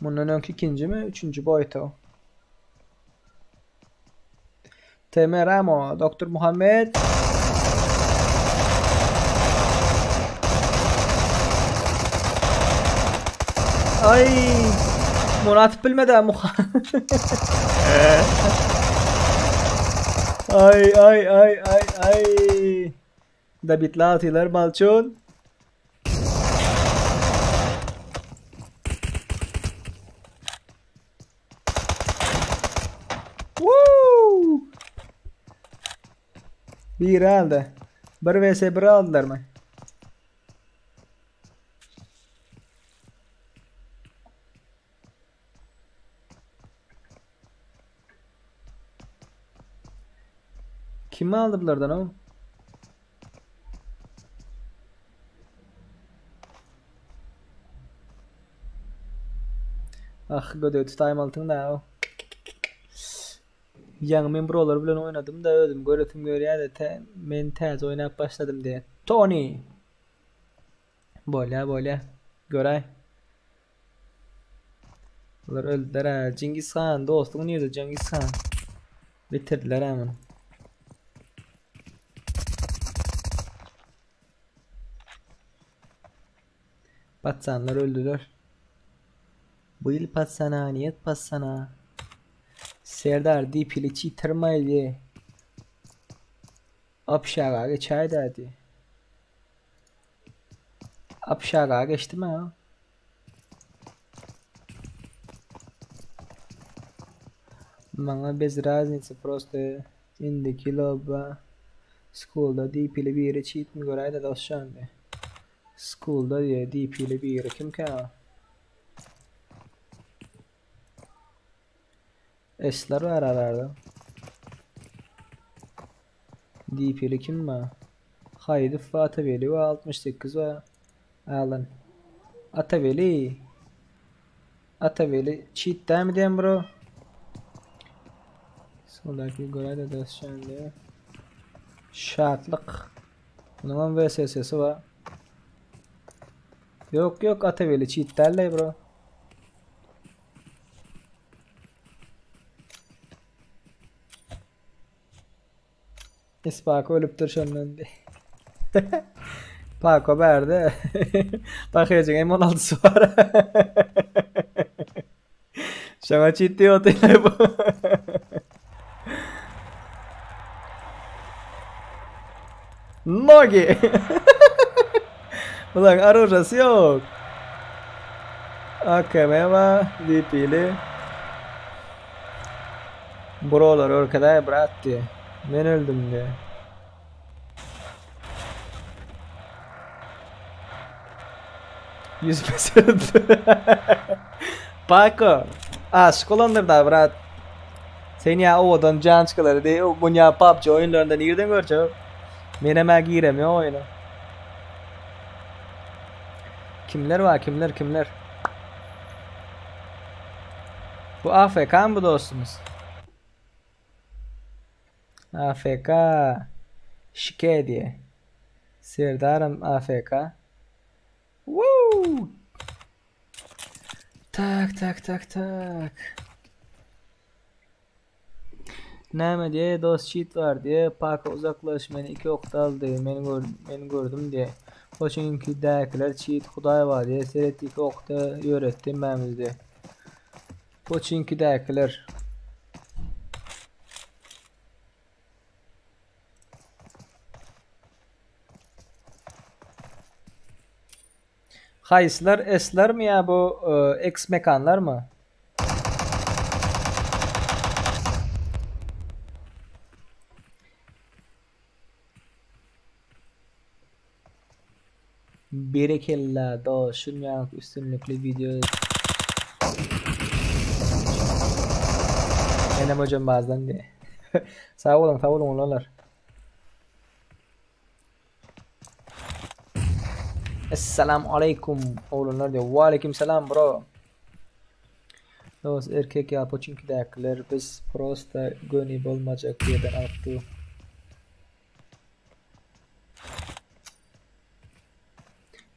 Bundan önceki ikinci mi? Üçüncü boyutu o. Temeramo, Doktor Muhammed. Ay, Murat bilmedi ay. Da bitla atıyorlar balçon. Woo! Bir aldı. 1 vs 1 aldılar mı? Kimi aldı bunlardan o? Ah gödü tutayım altında o. Young memberlar bilen oynadım da öldüm. Göretim görüyor da men tez oynayıp başladım diye. Tony. Böyle. Göray. Bunlar öldüler ha. Cengiz Han dostluğu nerede Cengiz Han? Bitirdiler hemen. Patsanlar öldüler. Bu yıl patsana, niyet patsana. Serdar dipili çiğtirmaydı. Apşağa geçeydi hadi. Apşağa geçti mi ha? Bana bez raznice prosto indiki loba. School'da DP ile bir yere cheat mi göreydi dostcan de. School'da diye DP ile bir yere kim ki o? S'ler var aralarda. DP ile kim var? Haydi Ataveli ve 68 ve Alan. Ataveli cheat değil mi diyeyim bro? Soldaki göreydi dostcan de. Şartlık. Bunun VSS'si var. Yok Ataveli cheat derler bro. Paco ölüptür şundan de. Paco berde. Bakıyacak M16'sı var. Şuna cheat diyor bu. Nogi. Ulan arujası yok. AKM var. DP'li. Brolar orkada bıraktı. Ben öldüm diye. Yüzmesi öldü. Paco. Aşk olandır da bırak. Sen ya odan can çıkıları diye. Bu ya PUBG oyunlarında nereden göreceğim? Meneme giremiyor oyunu. Kimler var kimler? Bu AFK mı bu dostumuz? AFK şike diye. Serdarım AFK. Woo! Tak. Näme diye dost cheat var diye Paco uzaklaş meni 2 okta aldı meni gördüm diye. O çünkü däkiler cheat Huday var diye seret 2 okta öğrettim memizde. O çünkü däkiler Hayslar S'ler mi ya bu X mekanlar mı? Berekella da şunyan üstünlüklü video. Benim hocam bazen diye. Sağ olun oğlanlar. Esselamu aleyküm oğlanlar diyor. Ve aleyküm selam bro. Dost erkek ya çünkü dakiler biz prosta gönü bulmacak diye ben attı.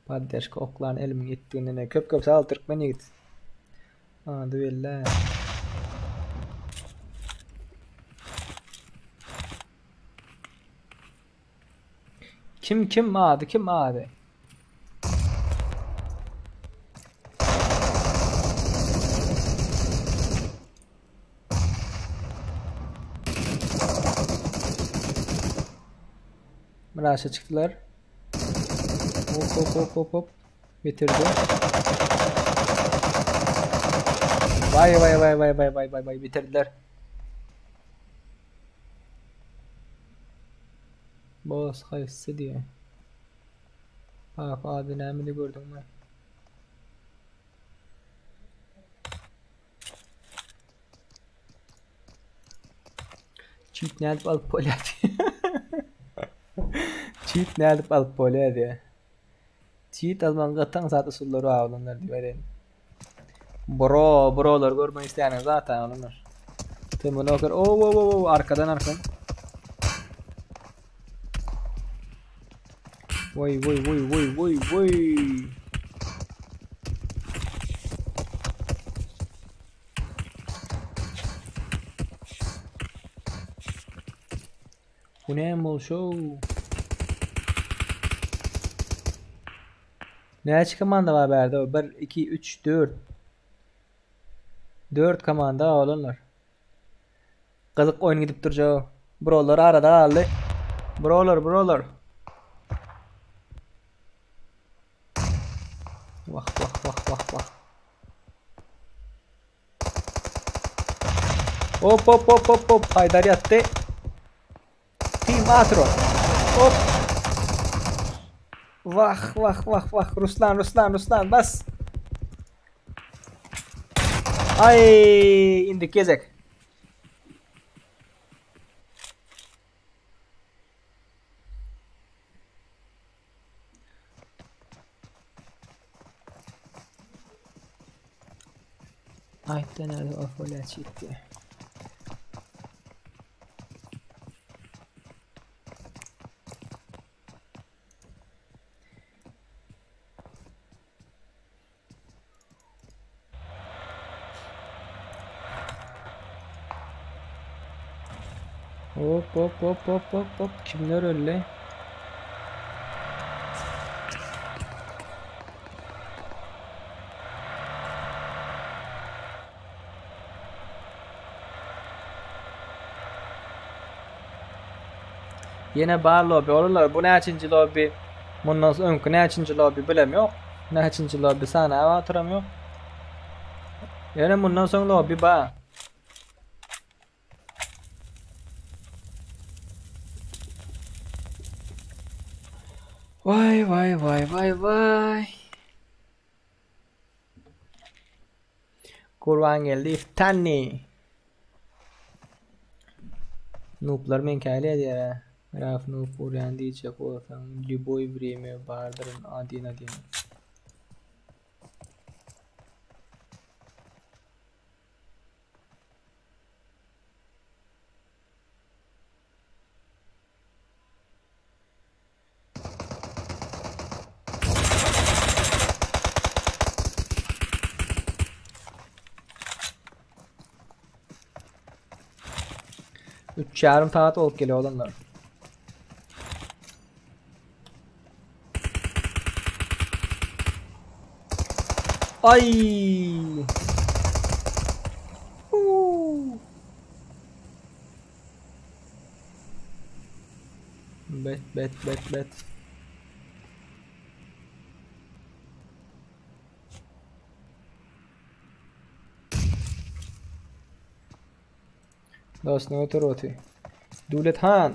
Paddeşka okların elimin gittiğine köp sağ ol Türkmen'e git. Hadi billah. Kim adı? Mıraşa çıktılar. Hop. Bitirdi. Vay bitirdiler. Boss hayısı diye. Bak abi nemini gördün mü? Cheat nerede alıp polya diye. Cheat alman gatan saat usulları avlanlar diye verelim. Brolar görmeyi isteyen zaten alınır. Tümünü okur. Oo arkadan. Vay. Bu ne mol show? Ne açık komanda var berde? 1 2 3 4. 4 komanda olanlar. Kızık oyun gidip duracak. Brolar arada aldı. Brolar. Vah. Hop hop hop hop hop. Haydar yattı. Team Atro. Hop. Vah vah vah vah. Ruslan bas. Ay indik gezek. Ayten nerede o folya çıktı. Hop hop hop hop hop hop. Kimler öyle? Yine bar lobby olurlar. Bu neçinci lobby? Bundan sonra önkü neçinci lobby bilemiyorum. Neçinci lobby sana avatıram Yine bundan sonra lobby bar. Vay vay vay vay vay. Kurban geldi iftanni. Nooblar men kayli diye. Raf noob uyan diyecek olsam Liboy время bardırın adina diye. Üç yarım saat olup geliyor olanlar. Ay. Bet. Dost ne otur oti. Dulet Han.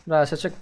Rasa çık.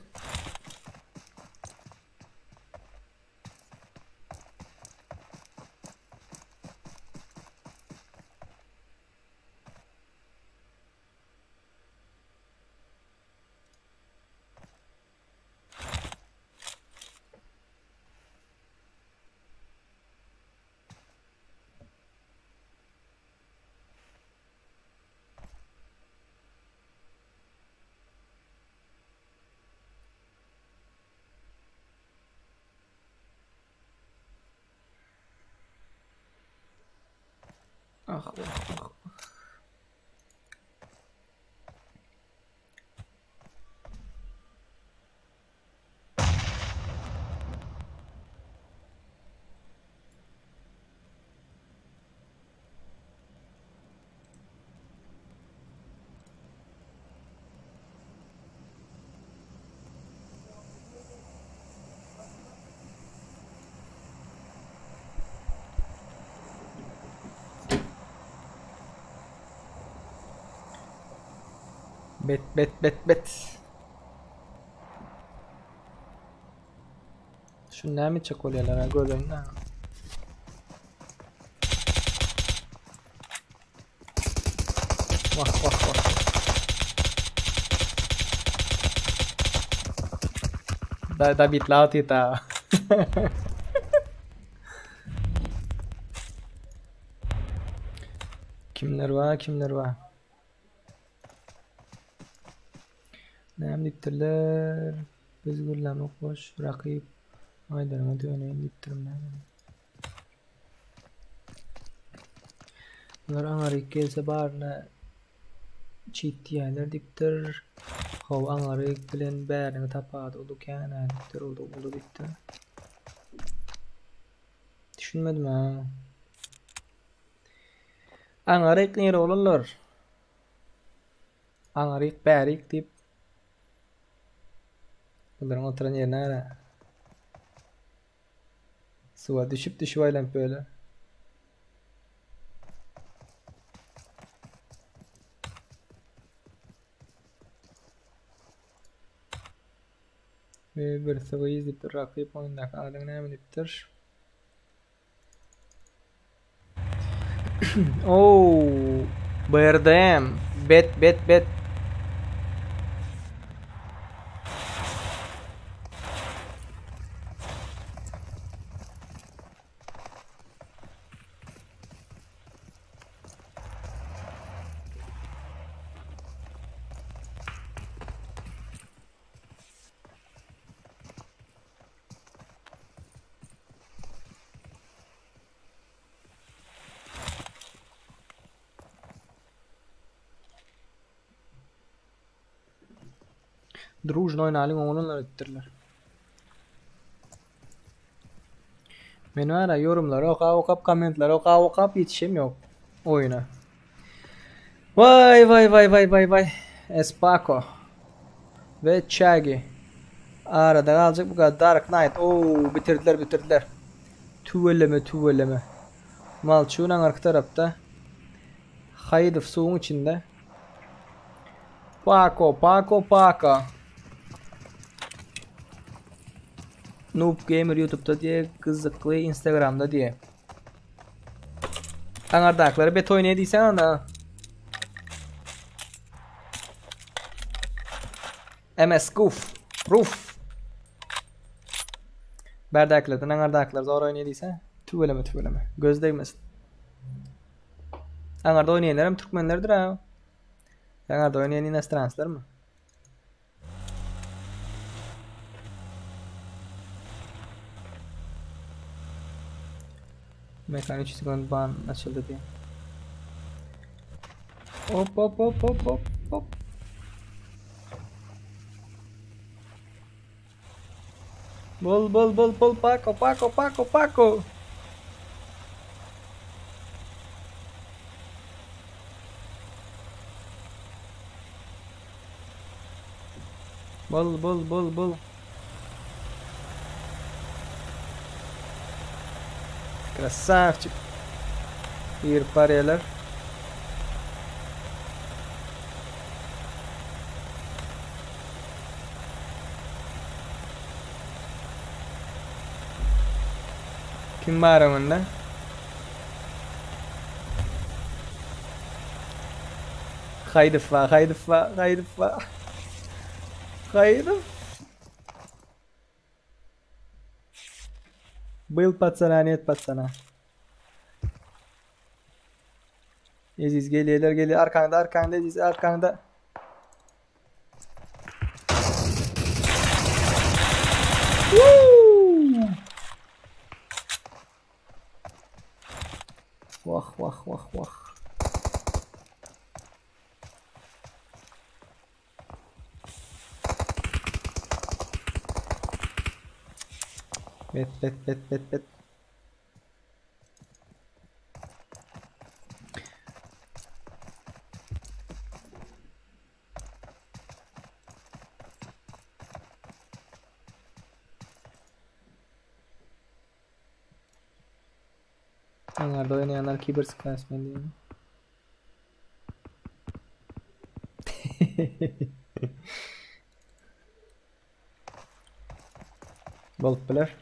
Ah. Bet. Şunlar mı çakolyalar ha görün ha. Vah. Da bit lao tita. Kimler var? Näme dipdirler? Biz gurlamy hoş rakip aydarma döneyin dipdirmän. Bular aňary gelse barna çit diýerler dipdir. Haw aňary bilen bärini tapady ulukän dipdir ulu dipdir. Düşünmedim ha. Aňary nere olanlar? Aňary bärik dip bunların oturan yerine ara. Suya düşüp aylanıp böyle. Ve bir sıvıyız diptir. Rakip oyundaki adın ne diptir? Oh, Berdem. Bet. Дружно oynayalım onunla öttürler. Ben var ya yorumları okap komentleri okap yetişim yok oyuna. Vay. Espako. Ve Chagi. Arada kalacak bu kadar. Dark Knight. Oo bitirdiler. Tüveleme. Malçuğun arka tarafta. Haydif suyun içinde. Pako. Noob Gamer YouTube'da diye, Kızıklı Instagram'da diye. Anardakları bet oynayadıysan ana. MS Goof. Roof. Berdaklardan anardaklar zor oynayadıysan tüveleme. Göz değmesin. Anarda oynayanlarım Türkmenlerdir ha. Anarda oynayan inastiranslar mı? Mekan 3 sekund ban açıldı diye. Hop. Bol Paco. Bol. Красавчик. Bir pareler. Kim var önünde? Haydi. Был пацана, нет пацана. Aziz geliyor. Arkanda Aziz, arkanda. Woo! Vah. Bet. Anlarda oynayanlar keyboard sıkmasın diye. Boltlar.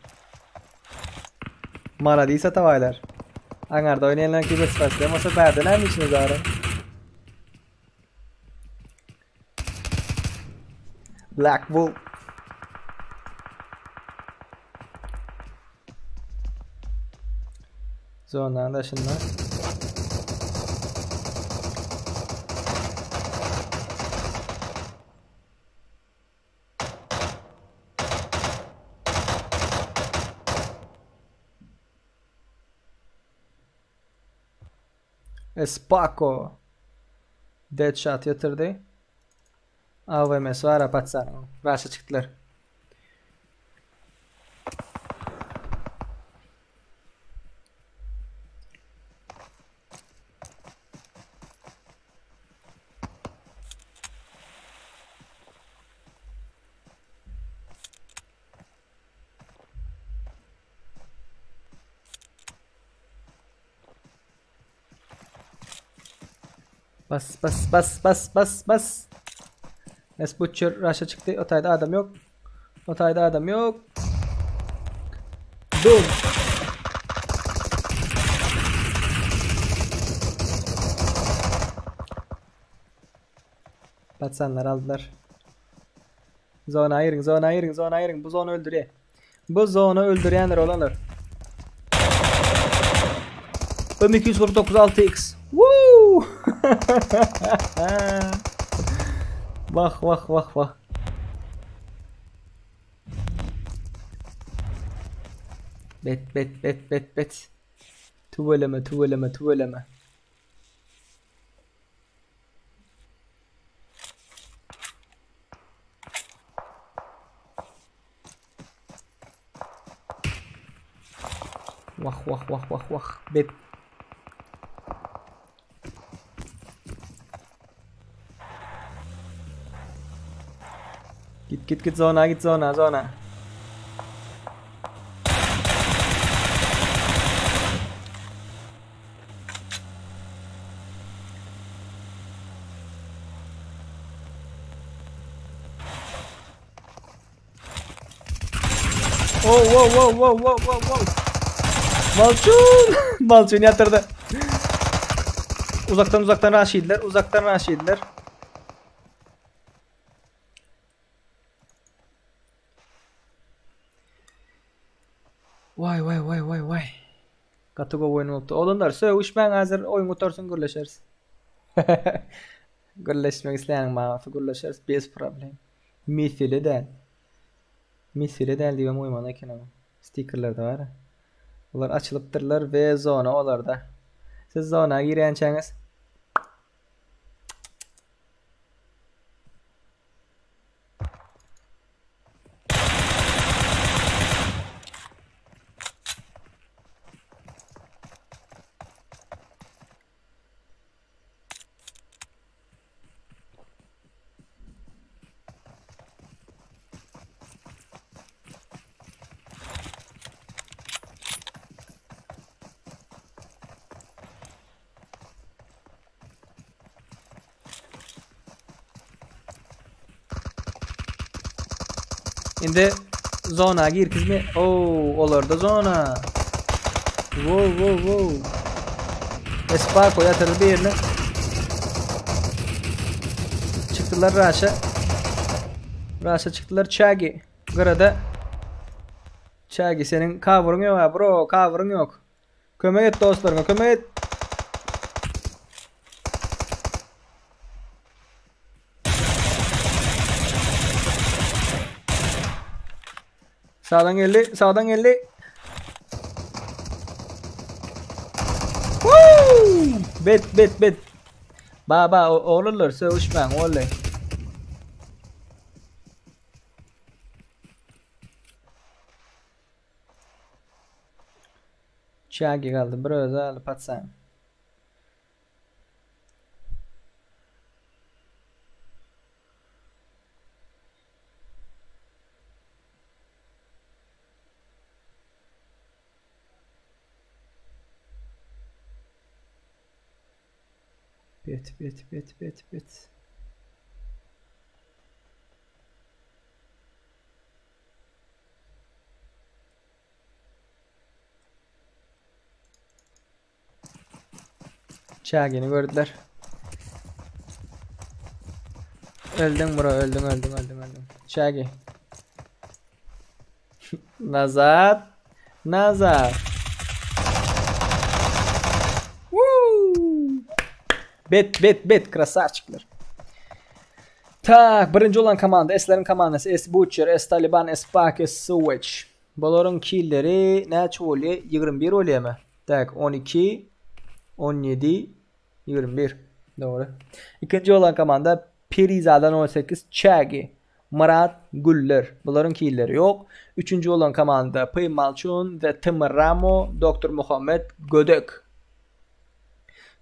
Mana değilse tavalar. Anlarda oynayanlar keyboard sıkmasın ama seferdeler mi içiniz ağrı? Black Wolf. Zondan dışında. Espako. Deadshot yatırdı. AVM'si var apatsana. Raşa çıktılar. Bas. Es Butcher rush'a çıktı. Otayda adam yok. O tayda adam yok. Dur. Patsanlar aldılar. Zona ayırın, zona ayırın, zona ayırın. Bu zonu öldürüyor. Bu zonu öldürenler olanlar. M249 6x. Woo! Vah vah vah vah. Bet. Tuveleme. Vah. Bet. Git zona. Wow. Malçun yatırdı. Uzaktan raşidiler. Vay. Katıgo oyunu oldu. Olanlar söğüşmen hazır oyun otursun gürleşeriz. Gürleşmek isteyen mağafi gürleşeriz. Bez problem. Misili del diyem oymana eken ama. Stickerler de var. Ular açılıptırlar ve zona olarda. Siz zona girençeniz. Şimdi zona girkiz mi? Olarda zona. Wow. Espako yatırdı bir yerine. Çıktılar Raşa çıktılar Çagi. Gırada. Çagi senin cover'ın yok ha bro. Cover'ın yok. Kömek et dostlarına kömek et. Sağdan geldi. Woo! Bet. Baba olurlar söğüşmen olay. Çagi kaldı biraz alıp atsam. Bet. Çagi'ni gördüler. Öldün bro, öldün. Çagi. Nazar. Bet krasavçıklar. Tak birinci olan komanda S'lerin komandası S Butcher, S Taliban, S Pak, S Switch. Bunların killleri neçe oluyor? 21 oluyor mu? Tak 12, 17, 21. Doğru. İkinci olan komanda Piriza'dan 18 Çagi, Murat Güller. Bunların killleri yok. Üçüncü olan komanda Pıy Malçun ve Timur Ramo, Dr. Muhammed Gödök.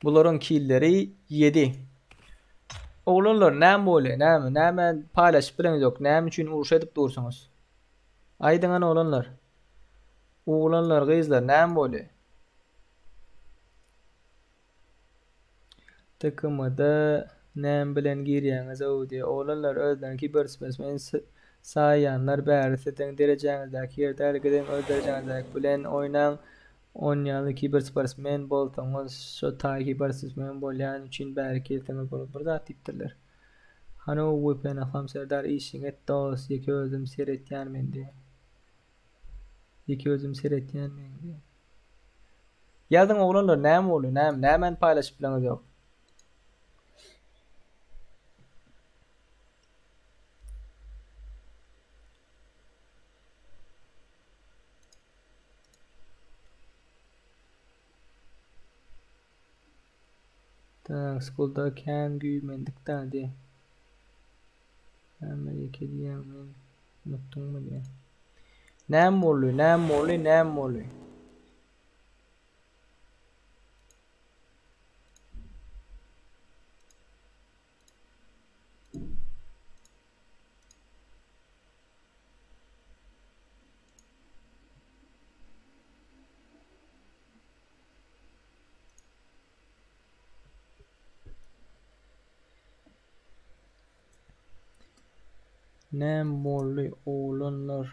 Bunların killleri 7. Oğlanlar näme bolýar? Näme paylaşyp bilen yok. Näme üçin uruş edip dursunuz? Aýdyňa oğlanlar. Oğlanlar, gyzlar näme bolýar? Takymda näme bilen girýäňiz öwdi? Oğlanlar özleriniň kiberspacemen Sayanlar bäri seten derejäňizdäki ýerde hergeden öz derejäňizdäki bilen oynaň. 10 ýaly kibersportsmen bolsaňyz, şo taý kibersportsmen bolýan üçin bäri kelteňiz bolup bir zat diýipdirler. Hany o WPN hamserdar işiň et dos, ýeki özüm seretýän mendi. Ýeki özüm seretýän mendi. Ýazyň oglanlar näme bolýar? Näme paýlaşyp bileňiz ýok? Skolda kän güýmendik dädi. Näme ýeki diýen men unutdummy diýen. Näme bolýar? Näme bolýar oglanlar?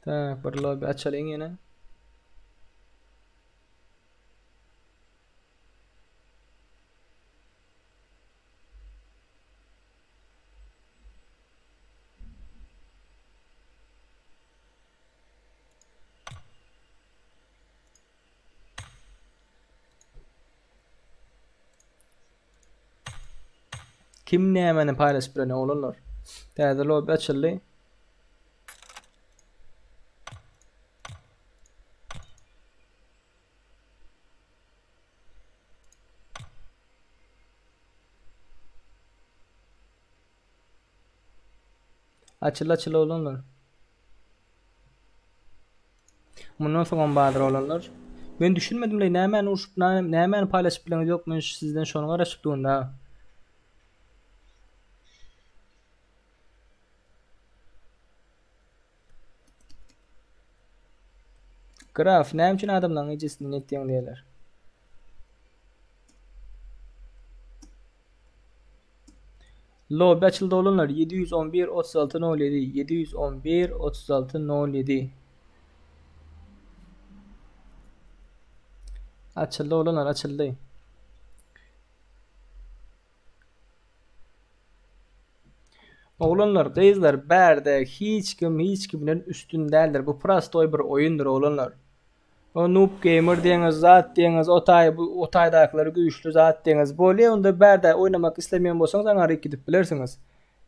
Tak, bir lobby açalyň ýene. Kim nämeni paýlaşyp bilen oglanlar? Täze lobby açyldy. Açyl oglanlar. Mundan soňra badyr oglanlar. Men düşünmedim le nämäni urşup nämäni paýlaşyp bilen ýok, men sizden şonu garaşyp dugunda. Graf näme üçin adamlaryň ejesini netdiň diýerler. Lobby açyldy olanlar 711 3607 711 3607. Açyldy olanlar açyldy. Oglanlar, gyzlar bärde hiç kim bilen üstün däldir. Bu prostoy bir oyundur oglanlar. O noob gamer diýeniz zat diýeniz bu otaýdakylar güýçlü zat diýeniz bolýar. Onda bärde oynamak islemeýän bolsaňyz aňa gidip bilersiňiz.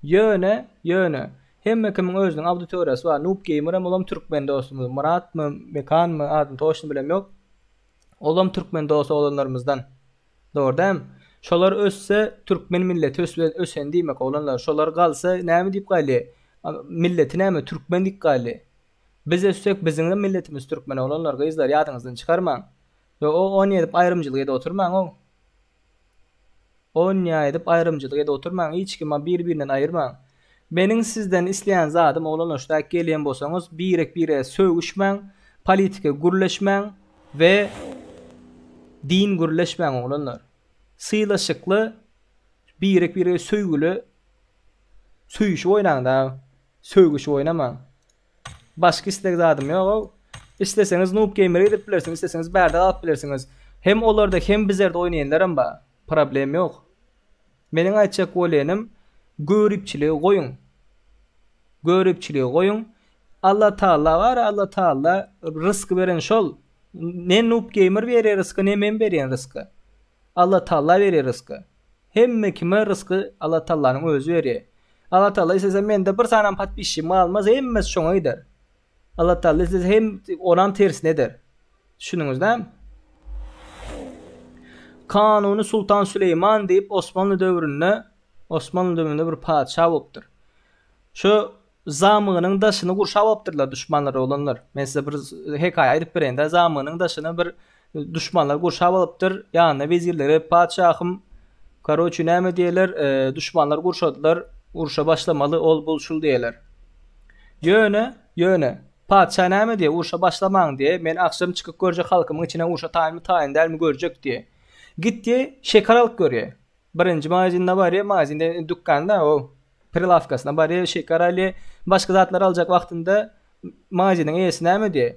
Ýöne. Hemme kimiň özüniň auditoriýasy bar. Noob gamer hem olam türkmen dostumyz. Muratmy, Mekanmy adyny toşny bilem ýok. Olam türkmen dost olanlarymyzdan. Dogry. Şolar össe türkmen milleti ösen diýmek olanlar. Şolar galsa näme diýip galy? Milleti näme? Türkmen diýip galy. Biz össek biziň milletimiz türkmen olanlar gyzlar ýadyňyzdan çykarmaň. Yo o on edip aýrymçylyk edip oturmaň o. On edip aýrymçylyk edip oturmaň, hiç kim bir-birinden aýyrmaň. Meniň sizden isleýän zatym olanlar şuda gelýän bolsaňyz bire sögüşmäň, politika gürleşmäň we din gürleşmäň olanlar. Sylaşykly bire söýgüli söýüş oynaň da, söýgüş oynamaň. Başka istek zatym ýok. İsteseňiz noob gamer edip bilersiňiz, isteseňiz bärde alyp bilersiňiz. Hem olarda hem bizlerde oýnaýanlar ba, problem ýok. Meniň aýtjak bolýanym görüpçiligi goýun. Allah Taala var, Allah Taala rızk beren şol. Ne noob gamer berer rızky, ne men berýän rızky. Allah Taala berer rızky. Hemme kime rızky Allah Taalanyň özü berýär. Allah Taala ise mende bir sanan patbişim almaz, hemmesi şoňa gider. Allah Taala siz hem oran tersinedir. Düşünüňizde Kanuni Sultan Süleyman diýip Osmanlı döwründe bir padşah bopdyr. Şu zamynyň daşyny gurşap bopdyrlar düşmanlary olanlar. Men size bir hekaýa aýdyp berende, zamynyň daşyny bir düşmanlar gurşap alypdyr. Ýa-ni wezirleri, padşahym Karoçu näme diýerler? Düşmanlar gurşadylar. Urşa başlamaly ol bulşul diýerler. Ýöne. Padşah näme diýe? Urşa başlamaň diýe. Men akşam çykyp görjek halkymyň içine urşa taýyn dälmi görjek diýe. Gitdi, şeker alyp görýär. Birinji magazinde barýa, magazinde dukkanda o prilavkasynda barýa şeker aly, başga zatlar aljak wagtynda magaziniň eýesi näme diýe?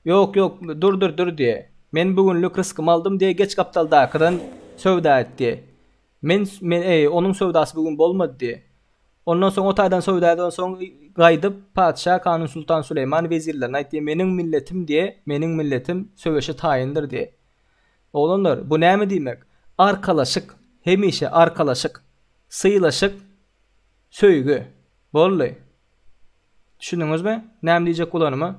Ýok, dur diýe. Men bugünlük rızkym aldım diýe geç kapitaldakdan sowda etdi. Men onuň sowdasy bugün bolmady diýe. Ondan soň o taýdan sowdadan soň gaýdyp padşah Kanun Sultan Süleyman vezirlerine aýtdy, meniň milletim diýe, meniň milletim söwüşe taýyndyr diýe. Oğlanlar, bu näme diýmek? Arkalaşyk, hemişe arkalaşyk, syýlaşyk, söýgü. Bolly. Düşündiňizmi? Näme diýjek bolanymy?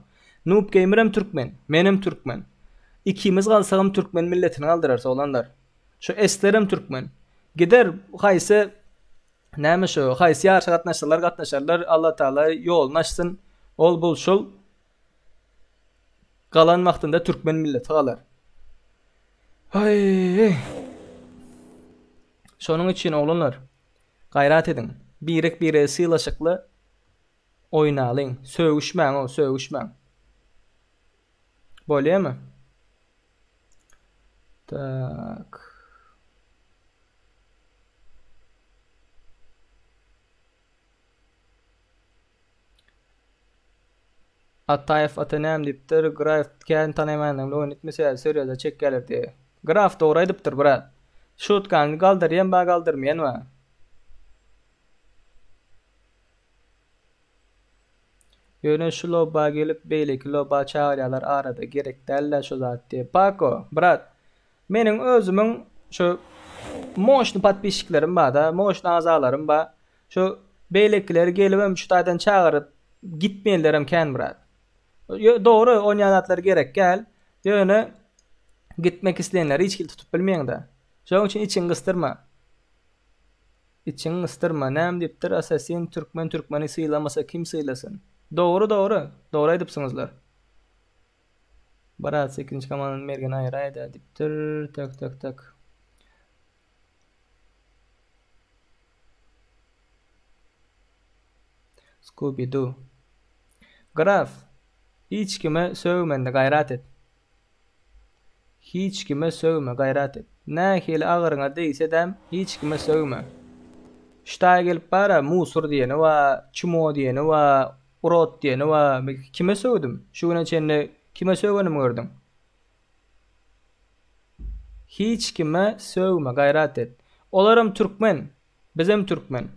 Nup geýmirem türkmen, menim türkmen. İkimiz galsagym türkmen milletini galdyrar oğlanlar. Şu eslerim türkmen. Gider haýsy näme şu, haýsy ýarşa gatnaşarlar, Allah Taala ýolunu açsyn, ol bulşul galan wagtynda türkmen milleti galar. Ay. Şonuň üçin oğlanlar, gaýrat edin. Bire syýlaşykly oýnalyň, söwüşmäň. Bolýarmy? Tak. Ataýew atanam diýipdir, graf kän tanaýmandan oýnatmasa seriýada çek gelir diýe. Graf dogry aýdypdyr brat. Şutkan galdyrýan ba galdyrmaýan wa. Ýöne şu loba gelip beýleki loba çağırýarlar arada gerek däl şu zat diýe. Pako, brat. Meniň özümiň şu moşny patpişiklerim bar da, moşny azalarym bar. Şu beýlekleri gelip şu taýdan çağıryp gitmeýänlerim kän brat. Doğru oňanatlar gerek gel. Ýöne gitmek isleýänler hiç tutup bilmeýän da. Şoň üçin içiň gystyrma. Näme diýipdir? Asasin türkmeni syýlamasa kim syýlasyn? Doğru aýdypsyňyzlar. Barat 8-nji komandany mergen aýraýda diýipdir. Tak. Scooby-Doo. Graf, hiç kime sövmende gaýrat et. Hiç kime sövme, gaýrat et. Nähili agyryňa diýsedem hiç kime sövme. Ştaý gelip bara musur diýeni we çumo diýeni we urot diýeni we kime sövdüm? Şu güne çenli kime sövgenimi gördüm? Hiç kime sövme, gaýrat et. Olarym türkmen, bizem türkmen.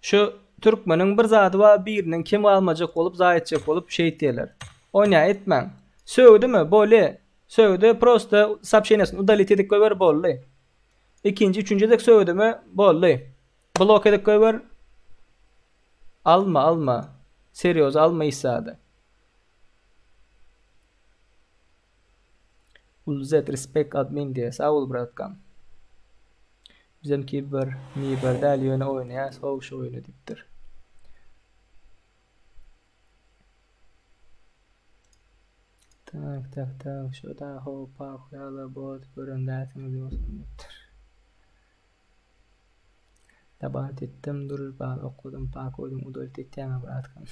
Şu türkmeniň bir zady we biriniň kim almajak bolup zaýetjek bolup şeýit diýerler. Oňa etmeň. Sövdümi? Boli. Sövdü, prosta sapşeňesini udalit edip goýber bolly. Ikinji, üçünji dek sövdümi? Bolly. Blok edip goýber. Alma. Serioz alma isady. Ulzet respect admin diye. Sağ ol bratkam. Bizimki bir däl ýöne oýnaýar, sowuş oýunu diýipdir. Tak. Şoda hopa koýalar bot göründäsiniz diýipdir. Tabat etdim, dur bal okudum, pak oldum, udalit etdim bratkam.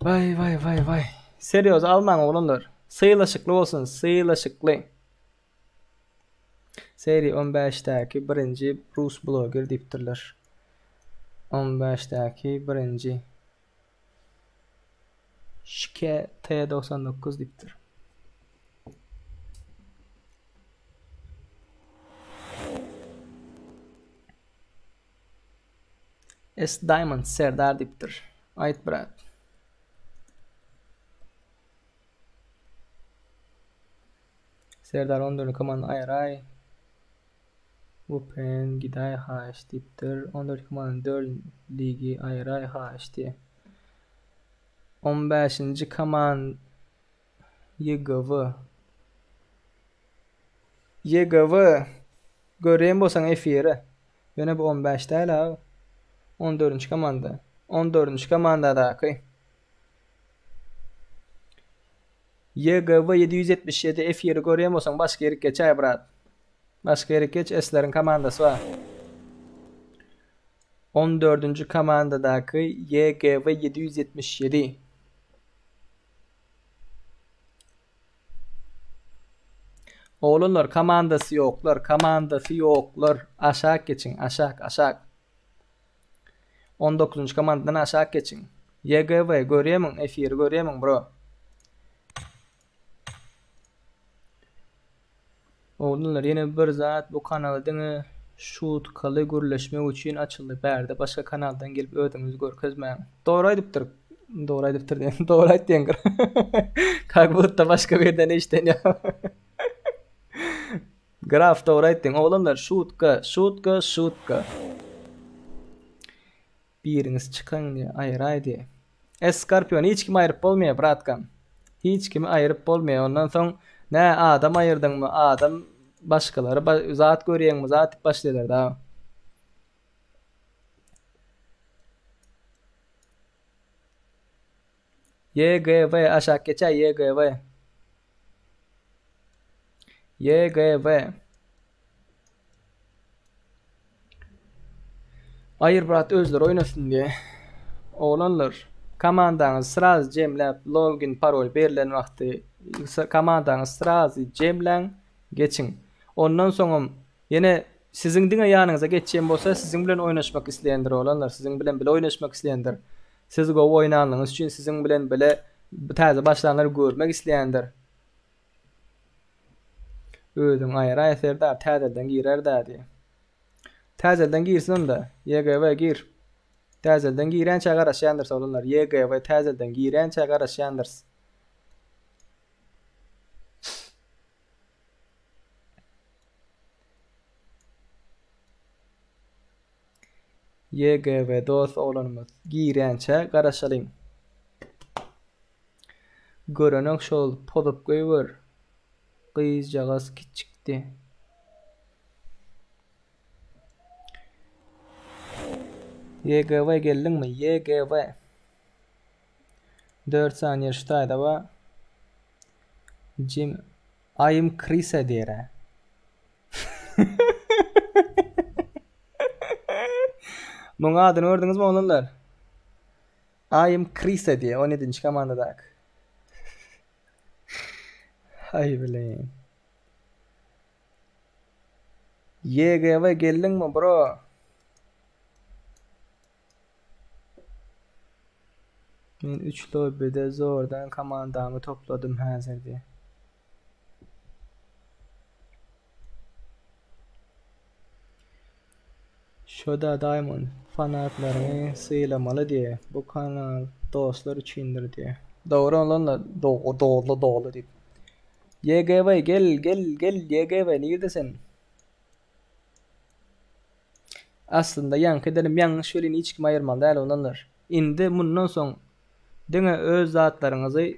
Vay. Serioz almaň oğlanlar. Syýlaşykly bolsun, syýlaşykly. Seri 15-däki birinji Rus blogger diýipdirler. 15-däki birinji Şike T99 diýipdir. S Diamond Serdar diýipdir. Aýt brat. Serdar 14 komanda aýray. Open giday haş diýipdir. 14 komanda 4 ligi aýray haş diýe. 15-nji komand YGV. Görýän bolsaň efiri. Ýöne bu 15 däl ha. 14-nji komanda. 14-nji komandadaky YGV 777 efiri görýän bolsaň başga ýerge çaý brat. Başka yere geç. Eslerin komandası var. 14. komandadaki YGV 777. Oğlunlar komandası yoklar. Komandası yoklar. Aşağı geçin. Aşağı. 19. komandadan aşağı geçin. YGV görüyorsun. Efiri görüyorsun bro. Oğlunlar yine bir zat bu kanalda şut kalı gürleşmek için açıldı. Berde başka kanaldan gelip ödünüz görkezmeyin. Doğru aydıptır diyen. Doğru aydı diyen. Kagbutta başka bir yerden işten ya. Graf doğru aydı. Oğlunlar şutka. Biriniz çıkan diye ayır. Eskarpiyon hiç kim ayırıp olmuyor bratkan. Hiç kimi ayırıp olmuyor. Ondan sonra ne adam ayırdın mı? Adam başkaları zat görüyen mi? Zat başlıyorlar daha. YGV aşağı geçer YGV. Ayır brat özler oynasın diye. Oğlanlar komandanız sıraz cemlep login parol verilen vakti komandanız sırazı cemlen geçin. Ondan sonra yine sizin dine yanınıza geçeceğim bolsa sizin bilen oynaşmak isteyendir oğlanlar. Sizin bilen bile oynaşmak isteyendir. Siz go oynanlığınız için sizin bilen bile taze başlananları görmek isteyendir. Ödün ayır eser tazelden girer diye. Tazelden girsin da YGV gir. Tazelden giren çagar aşağıdır oğlanlar. YGV tazelden giren çagar aşağıdır. YGV dost oğlanımız girençe garaşalım. Görenek şol podup koyver. Kıyızcağız çıktı. YGV geldin mi? YGV 4 saniye şutayda var. Jim I'm Chris'e diyere. Bunun adını gördünüz mü oğlanlar? I'm Chris'e diye 17. komandadak. Hay bileyim. YGV geldin mi bro? Men 3 lobide zordan komandamı topladım hazır diye. Şoda Diamond fanatlarını sığlamalı diye. Bu kanal dostlar içindir diye. Doğru olanla doğru diye. YGV gel YGV neredesin? Aslında yankı dedim yanlış şöyle hiç kim ayırmalı değil olanlar. Indi bundan son dine öz zatlarınızı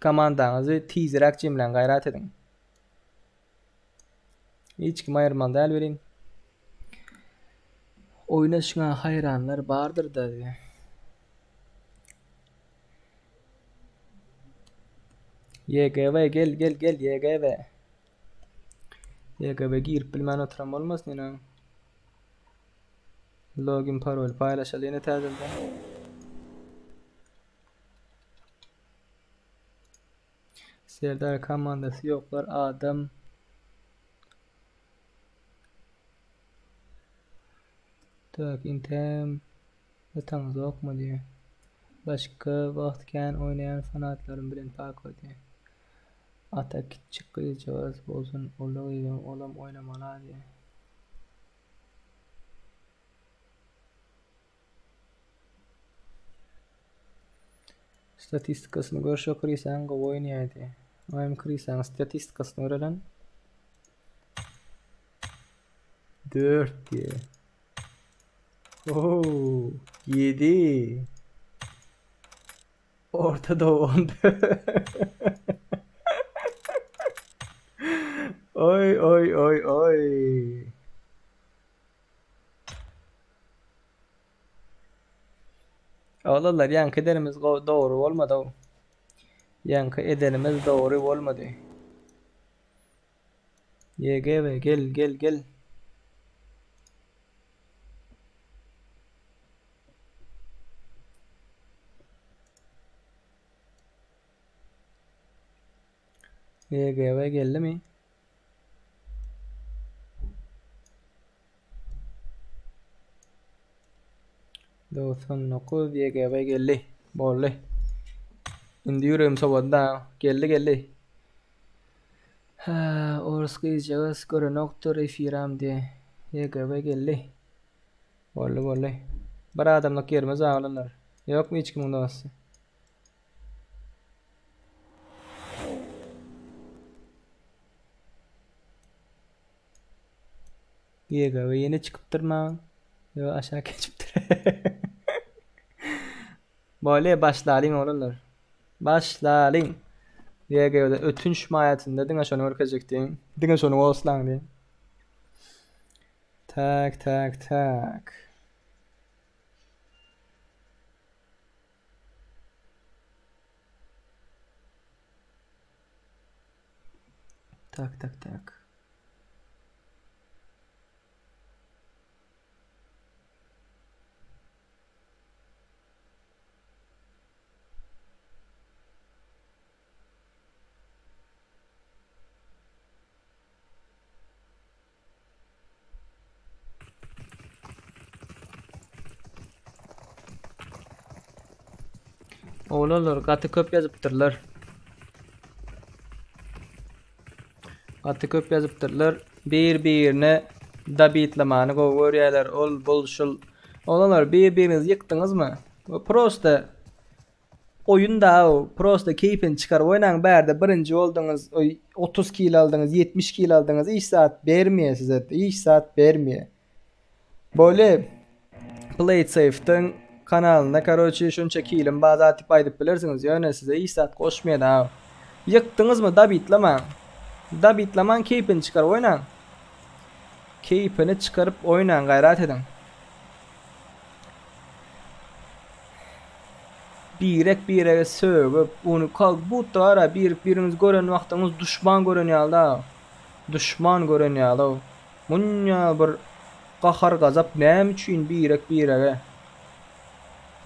komandanızı teaserak cimlen gayret edin. Hiç kim ayırmalı değil verin. Oynaşına hayranlar bardır da diye. YGV gel YGV. YGV girip bilmen oturam olmaz ne? Login parol paylaşalım yine tazelden. Serdar komandası yoklar adam. Tak intem tanız yok mu diye. Başka vaktken oynayan fanatlarım bilen pakı diye. Atak çıkıyacağız bozun olam oynamalar diye. Statistikasını görüş okuruysan go oynayaydı. Oyun kuruysan statistikasını öğrenen 4 diye. Ooo 7 ortada 10. Oy. Oğlanlar yankı edenimiz doğru olmadı. Yankı edenimiz doğru olmadı. YGV gel. YGV geldi mi? Dostum nokuz YGV geldi. Bolly. Indi yüreğim sobada. Geldi. Ha, orası izcağız göre noktor efiram diye. YGV geldi. Bolly. Bir adamlık yerimiz ağlanır. Yok mu hiç kimin dostu? YGV yeni çıkıptır mı? Yo aşağı geçiptir. Böyle başlayın oğlum. Başlayın. YGV'de ötünç mahiyetinde dine şonu örkecektin. Dine şonu olslan diye. Tak. Tak. Oğlanlar katı köp yazıptırlar. Bir-birine dabitlamanı görýärler. Ol bolşul. Oğlanlar bir-birinizi yıktınız mı? Prosta oyunda prosta keyfin çıkar oynan berde birinci oldunuz 30 kilo aldınız 70 kilo aldınız iş saat vermiyor size iş saat vermiyor. Böyle Play It Safe'den kanalına karoçi şunça kilim bazı atip aydıp bilirsiniz yani size iş saat koşmuyor da yıktınız mı dabitlaman keyfin çıkar oynan keyfini çıkarıp oynan gayret edin. Birek sögüp onu kalk bu tara biriniz gören wagtyňyz düşman görenýär-da. Düşman görenýär-da. Munya bir gahar gazap näme üçin birege.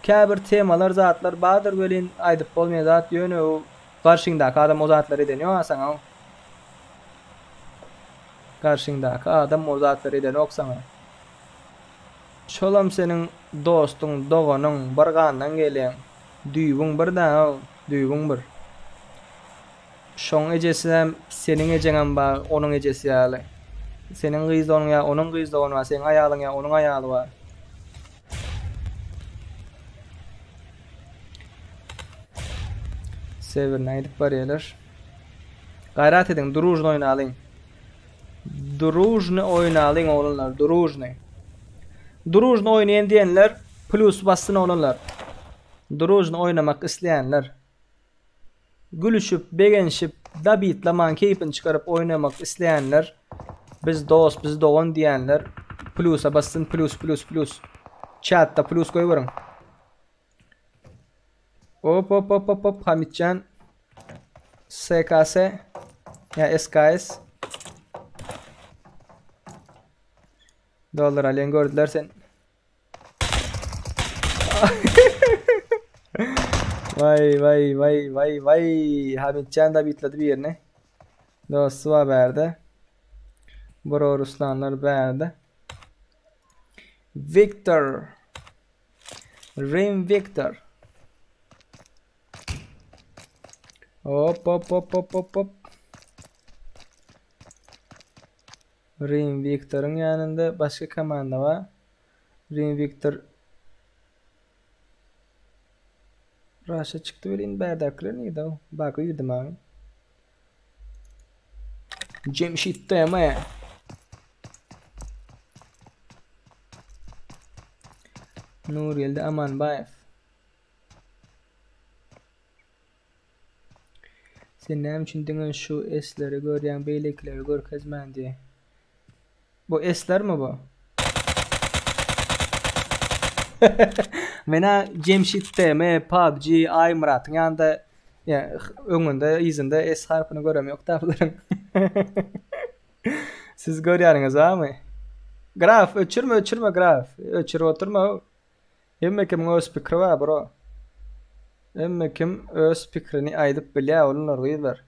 Käbir temalar zatlar badyr welin aýdyp bolmaýar zat ýöne o garşyňdaky adam o zatlary edenýär saňa. Garşyňdaky adam o zatlary eden oksaňa. Şolam seniň dostuň, doganyň bargandan gelýän düýbüň bir. Şoň ejesi hem seniň ejeňem bar, onuň ejesi ýaly. Seniň gyzdygyň ýa onuň gyzdygyny bar, seniň aýalyň ýa onuň aýaly bar. Sevirin aýdyp barýarlar. Gayrat edin, drujny oýnalyň. Drujny oýnalyň oglanlar, drujny. Drujny oýnaýan diýenler plus bassyn oglanlar. Drujny oynamak isleyenler, gülüşüp, begenşip, dabitlaman keyfin çıkarıp oynamak isleyenler, biz dost, biz dogan diyenler, plusa bassın, plus. Chatta plus koyuvarın. Hop, Hamitcan, SKS, ya SKS. Dolar alen gördüler sen. Vay. Hamitcan da bitledi bir yerine. Dostu var berde. Bro Ruslanlar berde. Victor. Rim Victor. Hop. Rim Victor'ın yanında başka komanda var. Rim Victor Raşa çıktı verin berdaklar neydi o? Bakı yedim abi. Cemşit dayama. Nuriyel'de Amanbayev. Sen näme üçin diňe şu esleri görýän beýlekleri görkezmän diye. Bu esler mi bu? Mena Cemşit deme PUBG Aymrat'ın yanında ya öňünde izinde S harfini görem ýok taplaryň. Siz görýäňiz hamy? Graf öçürme graf. Öçürüp oturma. Hemme kim öz pikri var bro. Hemme kim öz pikrini aýdyp bilýär, onlar goýýar.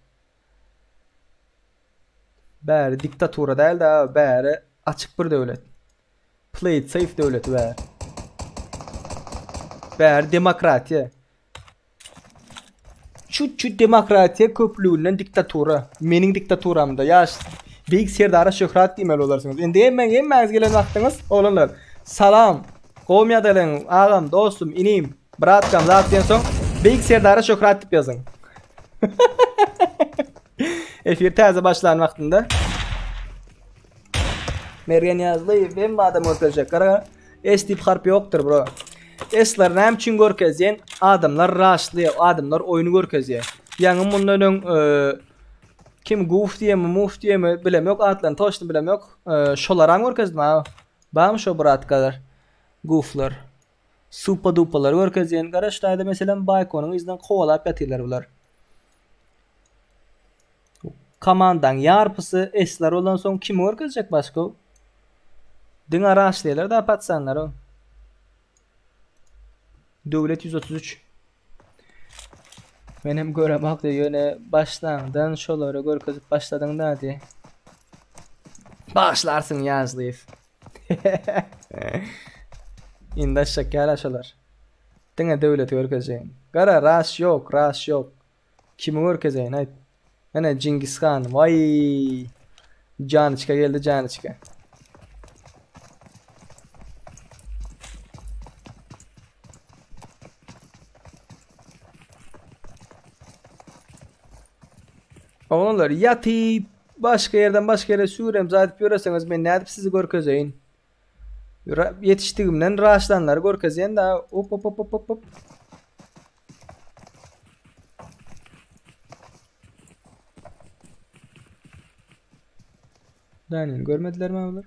Bäri diktatura däl da, bäri açyk bir döwlet. Play it safe döwleti bäri. Bäri demokratiýa. Şu demokratiýa köplüğünden diktatura. Meniň diktaturamda ýaş Big Serdara şöhrat diýmeli olarsınız. Endi hemmäňiz gelen wagtyňyz olanlar. Salam. Gowmýadalaň, agam, dostum, inim, bratkam, zat diýen soň Big Serdara şöhrat diýip ýazyň. Efir täze başlan wagtynda. Mergen ýazdy, ben adam öldürecek. Gara, S tip harp ýokdur bro. S'ler näme üçin görkezýän? Adamlar raşly, adamlar oýuny görkezýär. Ýani mundan öň kim goof diýemi, move diýemi bilem ýok, atlan toşdy bilem ýok. Şolaram görkezdim ha. Bam şo bratkalar. Gooflar. Supa dupalar görkezýän. Garaşdaýda meselem Baykonyň izden kowalap ýatyrlar bular. Komandan ýarpysy S'ler bolan soň kim görkezjek başga? Diň araşlylar da patsanlar o. Döwlet 133. Menem göremek de ýöne başlandan şolary görkezip başladyň da diýe. Başlarsın ýazlyp. Inde şeker aşalar. Diňe döwlet görkezýän. Gara ras ýok. Kimi görkezýän aýt. Ana Cengiz Han. Vay. Janyçka geldi janyçka. Oğlanlar yatıp başka yerden başka yere sürem zaten görürseniz ben ne edip sizi görkezeyim. Yetiştiğimden raşlanları görkezeyim da hop. Daniel görmediler mi onlar?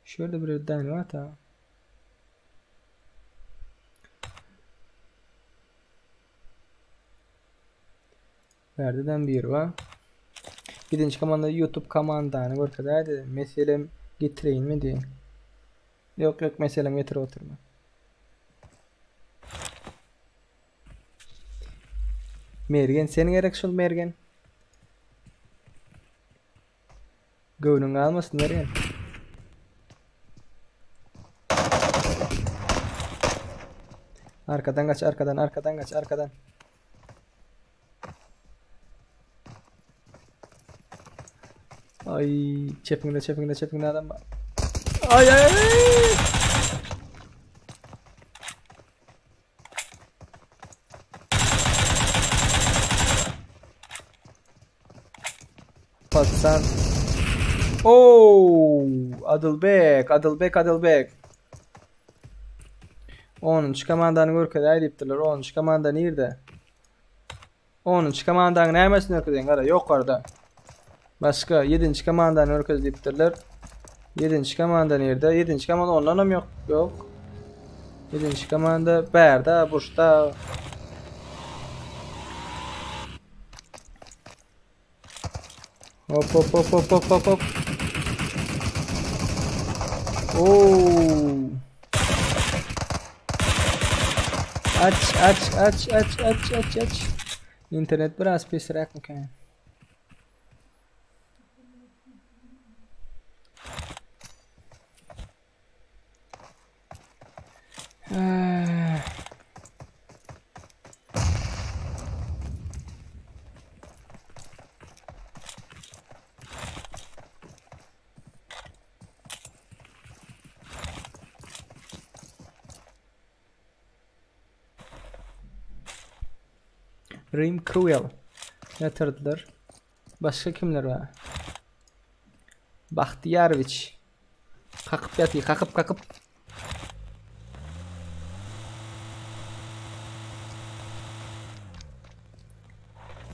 Şöyle bir Daniel var ta. Nereden bir var? Gidince komanda YouTube komandanı görkezeydi. Meselem getireyim mi diye. Yok meselem getir oturma. Mergen sen gerek şol Mergen. Göwnüň almasın Mergen. Arkadan kaç arkadan. Ay çepingde adam var. Ay. Patsan. Oh, Adılbek. 10. komandanı görkezýär diýipdiler. 10. komanda nerede? 10. komandanyň nämetini görkezýän gara ýokarda. Başka 7. komandanı görkezýärler. 7. komanda nerede? 7. komanda ondan hem yok. 7. komanda bärde, burçta. Hop. Oo. Aç. İnternet biraz pisrak mı? Rim Cruel yatırdılar. Başka kimler var? Bahtiyaroviç. Kakıp yatıyor. Kakıp.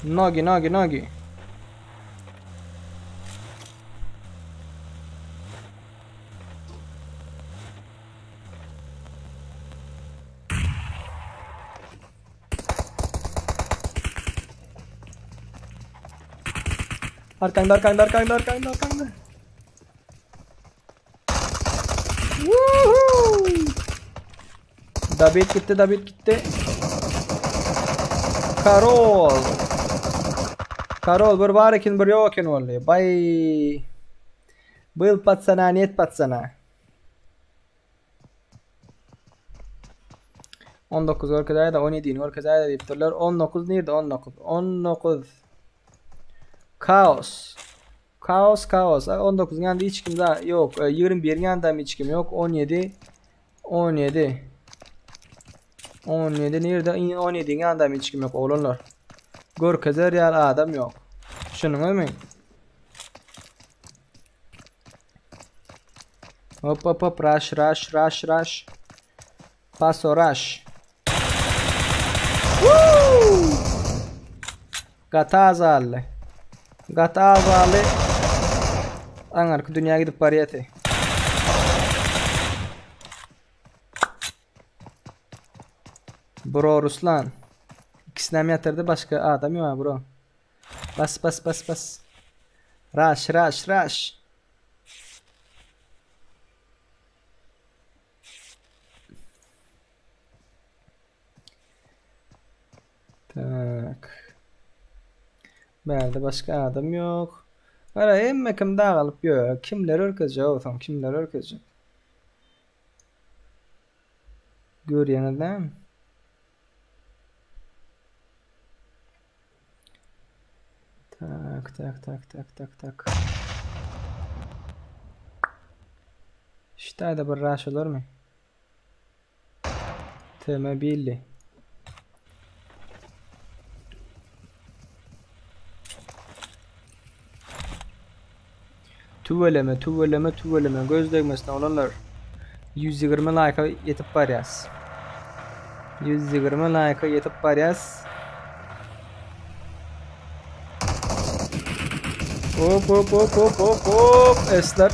Nogi. Arkanda. Woohoo! David gitti. Karol bir var ekin bir yok ekin vallahi. Bay. Был пацана, нет пацана. 19 orkadayda 17 orkadayda deyipdirler. 19 nerede? 19. Kaos. 19 yanda hiç kim daha yok. 21 yanda hiç kim yok. 17 nerede? 17 yanda hiç kim yok oğlanlar. Görkezer yer adam yok. Şunun mi? Hop rush. Paso rush. Woo! Gatazalı. Anarkı dünya gidip bariyeti. Bro Ruslan. İkisini mi yatırdı başka adam yok bro. Bas. Rush. Tak. Berde başka adam yok. Ara emme kim dağılıp yok. Kimler örkezecek oğlum? Kimler örkezecek? Görüyen adam. Tak. İşte de bir rush olur mu? Tema billi. Tuveleme göz değmesine olanlar 120 like'a yetip barıyaz. 120 like'a yetip barıyaz. Hop esler.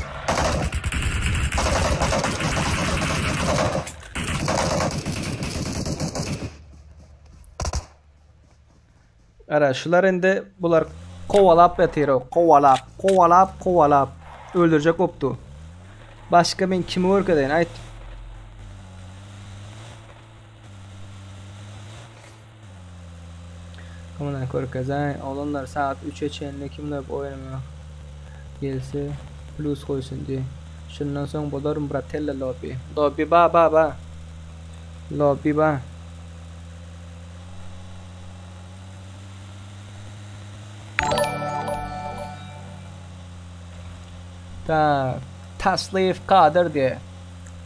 Ara şular indi bular kovalap yatıyor. Kovalap. Öldürecek optu. Başka ben kimi örkedeyim ait. Komudan korkazay. Olanlar saat 3'e çeynle kimler oynamıyor. Gelse plus koysun diye. Şundan sonra bulurum bratella lobby. Lobby ba. Lobby ba. Taslif Kadir diye.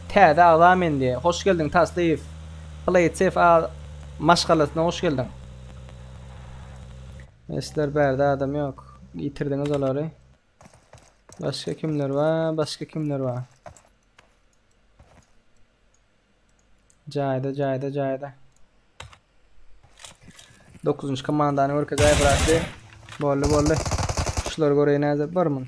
T'de ağlamayın diye. Hoş geldin Taslif. Play safe maşgalasına hoş geldin. Esler berde adam yok. Yitirdiniz onları. Başka kimler var? Cayda. 9. komandanı orkazaya bıraktı. Bolle. Şuları göreyim nazar var mı?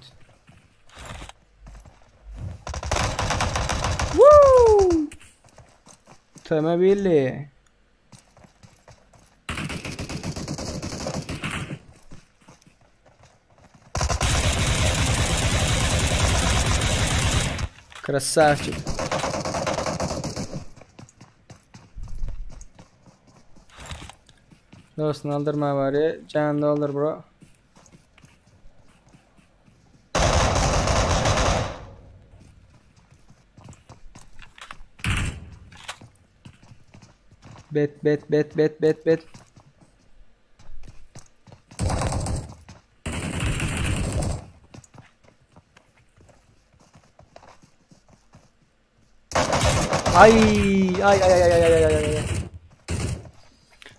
Tema billi. Красавчик. Dostun aldırma var ya. Can doldur bro. Bet. Ay.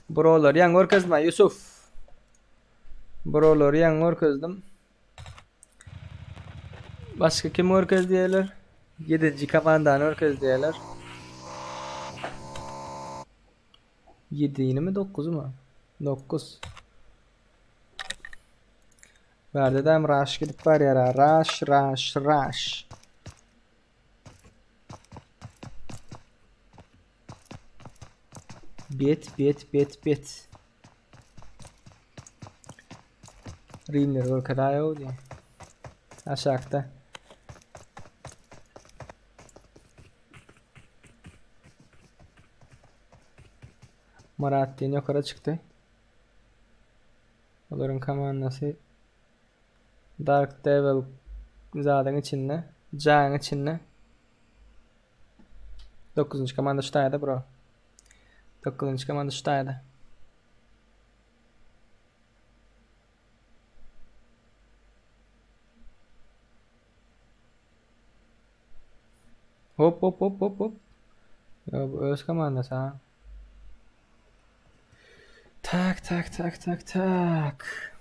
Brolar yang orkazma Yusuf. Brolar yang orkazdım. Başka kim orkaz diyorlar? 7. komandan orkaz diyorlar. 7 yine mi 9 mu? 9. Verdem rush gidip var ya rush. Bet. Rimler orkadayo diye. Aşağıda. Marattin yukarı çıktı. Onların komandası Dark Devil zaten içinde. Can içinde. 9. komanda şutaydı bro. 9. komanda şutaydı. Hop hop hop hop hop. Ya bu öz komandası ha. Tak tak tak tak tak.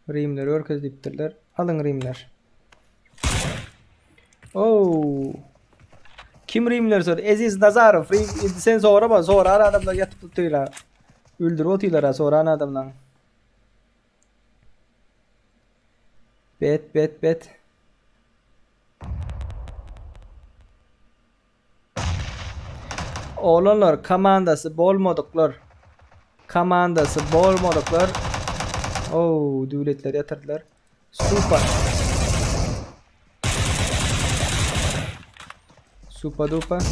Rimler örkez diptirler. Alın Rimler. Oo. Kim Rimler sor? Aziz Nazarov. Sen sonra bak. Sonra adamlar yatıp tutuyorlar. Öldürüp atıyorlar sonra adamlar. Bet. Oğlanlar komandası bolmadıklar. Oo, devletler yatırdılar. Super. Super duper.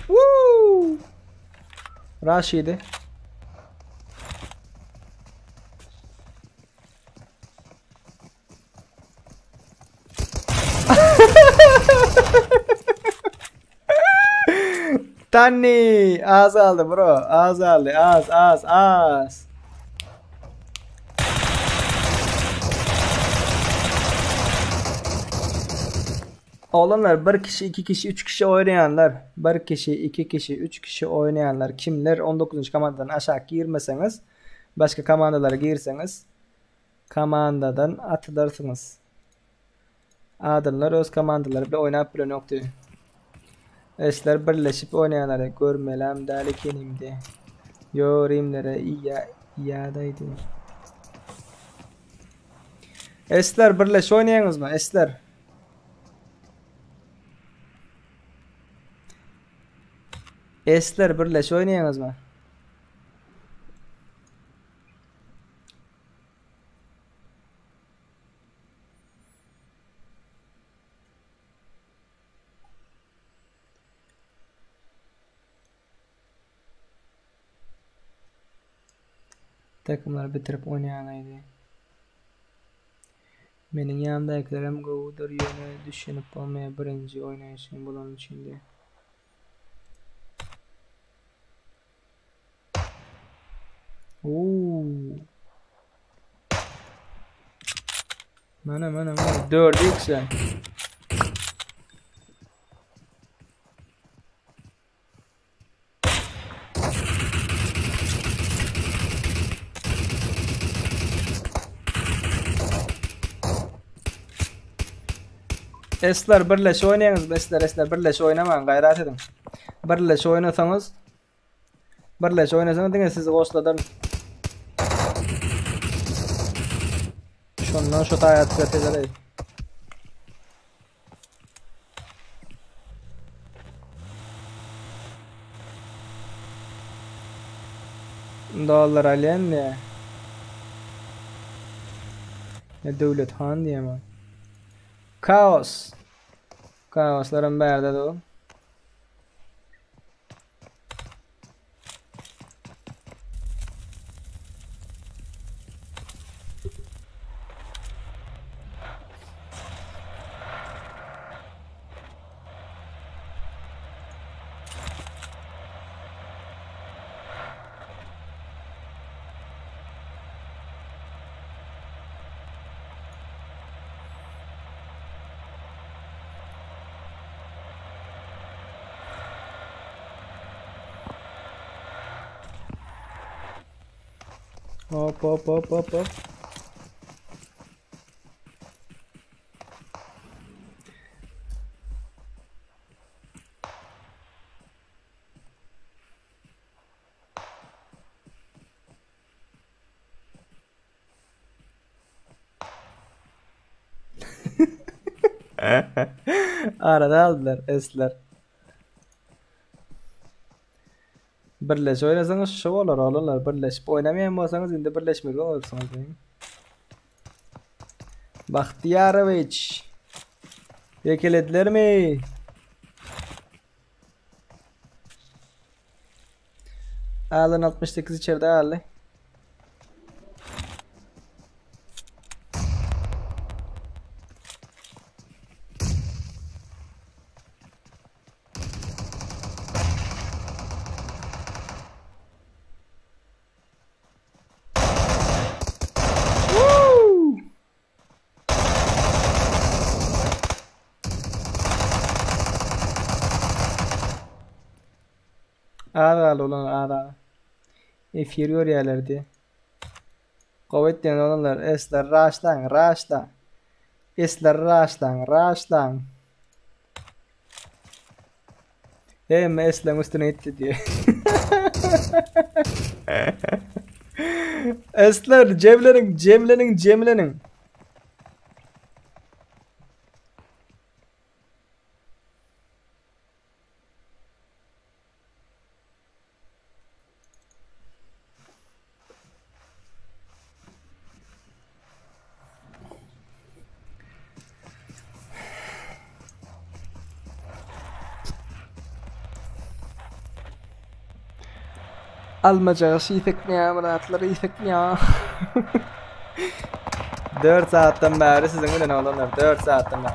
Woo! Rashid. Tanni az aldı bro. Az aldı. Az. Oğlanlar 1 kişi, 2 kişi, 3 kişi oynayanlar. 1 kişi, 2 kişi, 3 kişi oynayanlar kimler? 19. komandadan aşağı girmeseniz, başka komandalara girseniz komandadan atılırsınız. Adamlar öz komandaları bile oynayıp bile nokta. Esler birleşip oynayanları görmelem dalikenimdi. Yo Rimlere iyadaydı. Esler birleş oynayanız mı? Esler. Esler birleş oynayanız mı? Takımlar bitirip oynayanaydı. Menin yanındakilerim govudur yöne düşünüp olmaya birinci oynayışın bunun içinde. Ooo. Mana 4x. Esler birleş oynayanız esler birleş oynamayın gayret edin. Birleş oynasanız dine sizi ghostladım. Şundan şu hayat götüreyim. Dolar alyen ne? Ne devlet han diye mi? Kaosların berde de o. Hop. Arada aldılar esler. Birleşip oynasanız şu olur oğlanlar. Birleşip oynamayan bolsanız indi birleşmege olursunuz. Baxtiyaroviç. Yekelediler mi? Alın 68 içeride aldı. Ağır olan ağır. Inferior yerlerdi. Kuvvet diyen olanlar esler raşlan. Esler raşlan. Eslen üstüne itti diye. Esler cemlenin. Almacağız yıkmaya muratları yıkmaya. 4 saatten beri sizin bilen olanlar 4 saatten beri.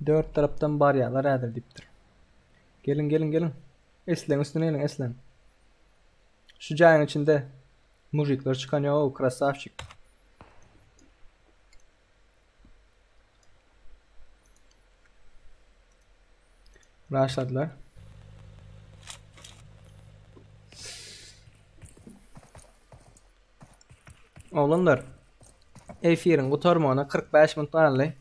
Dört taraftan baryalar edildiptir. Gelin. Eslen üstüne gelin eslen. Şu cayın içinde mujikler çıkanıyor o krasavçik. Başladılar. Oğlanlar Efirin kurtarmağına 45 minut aldı.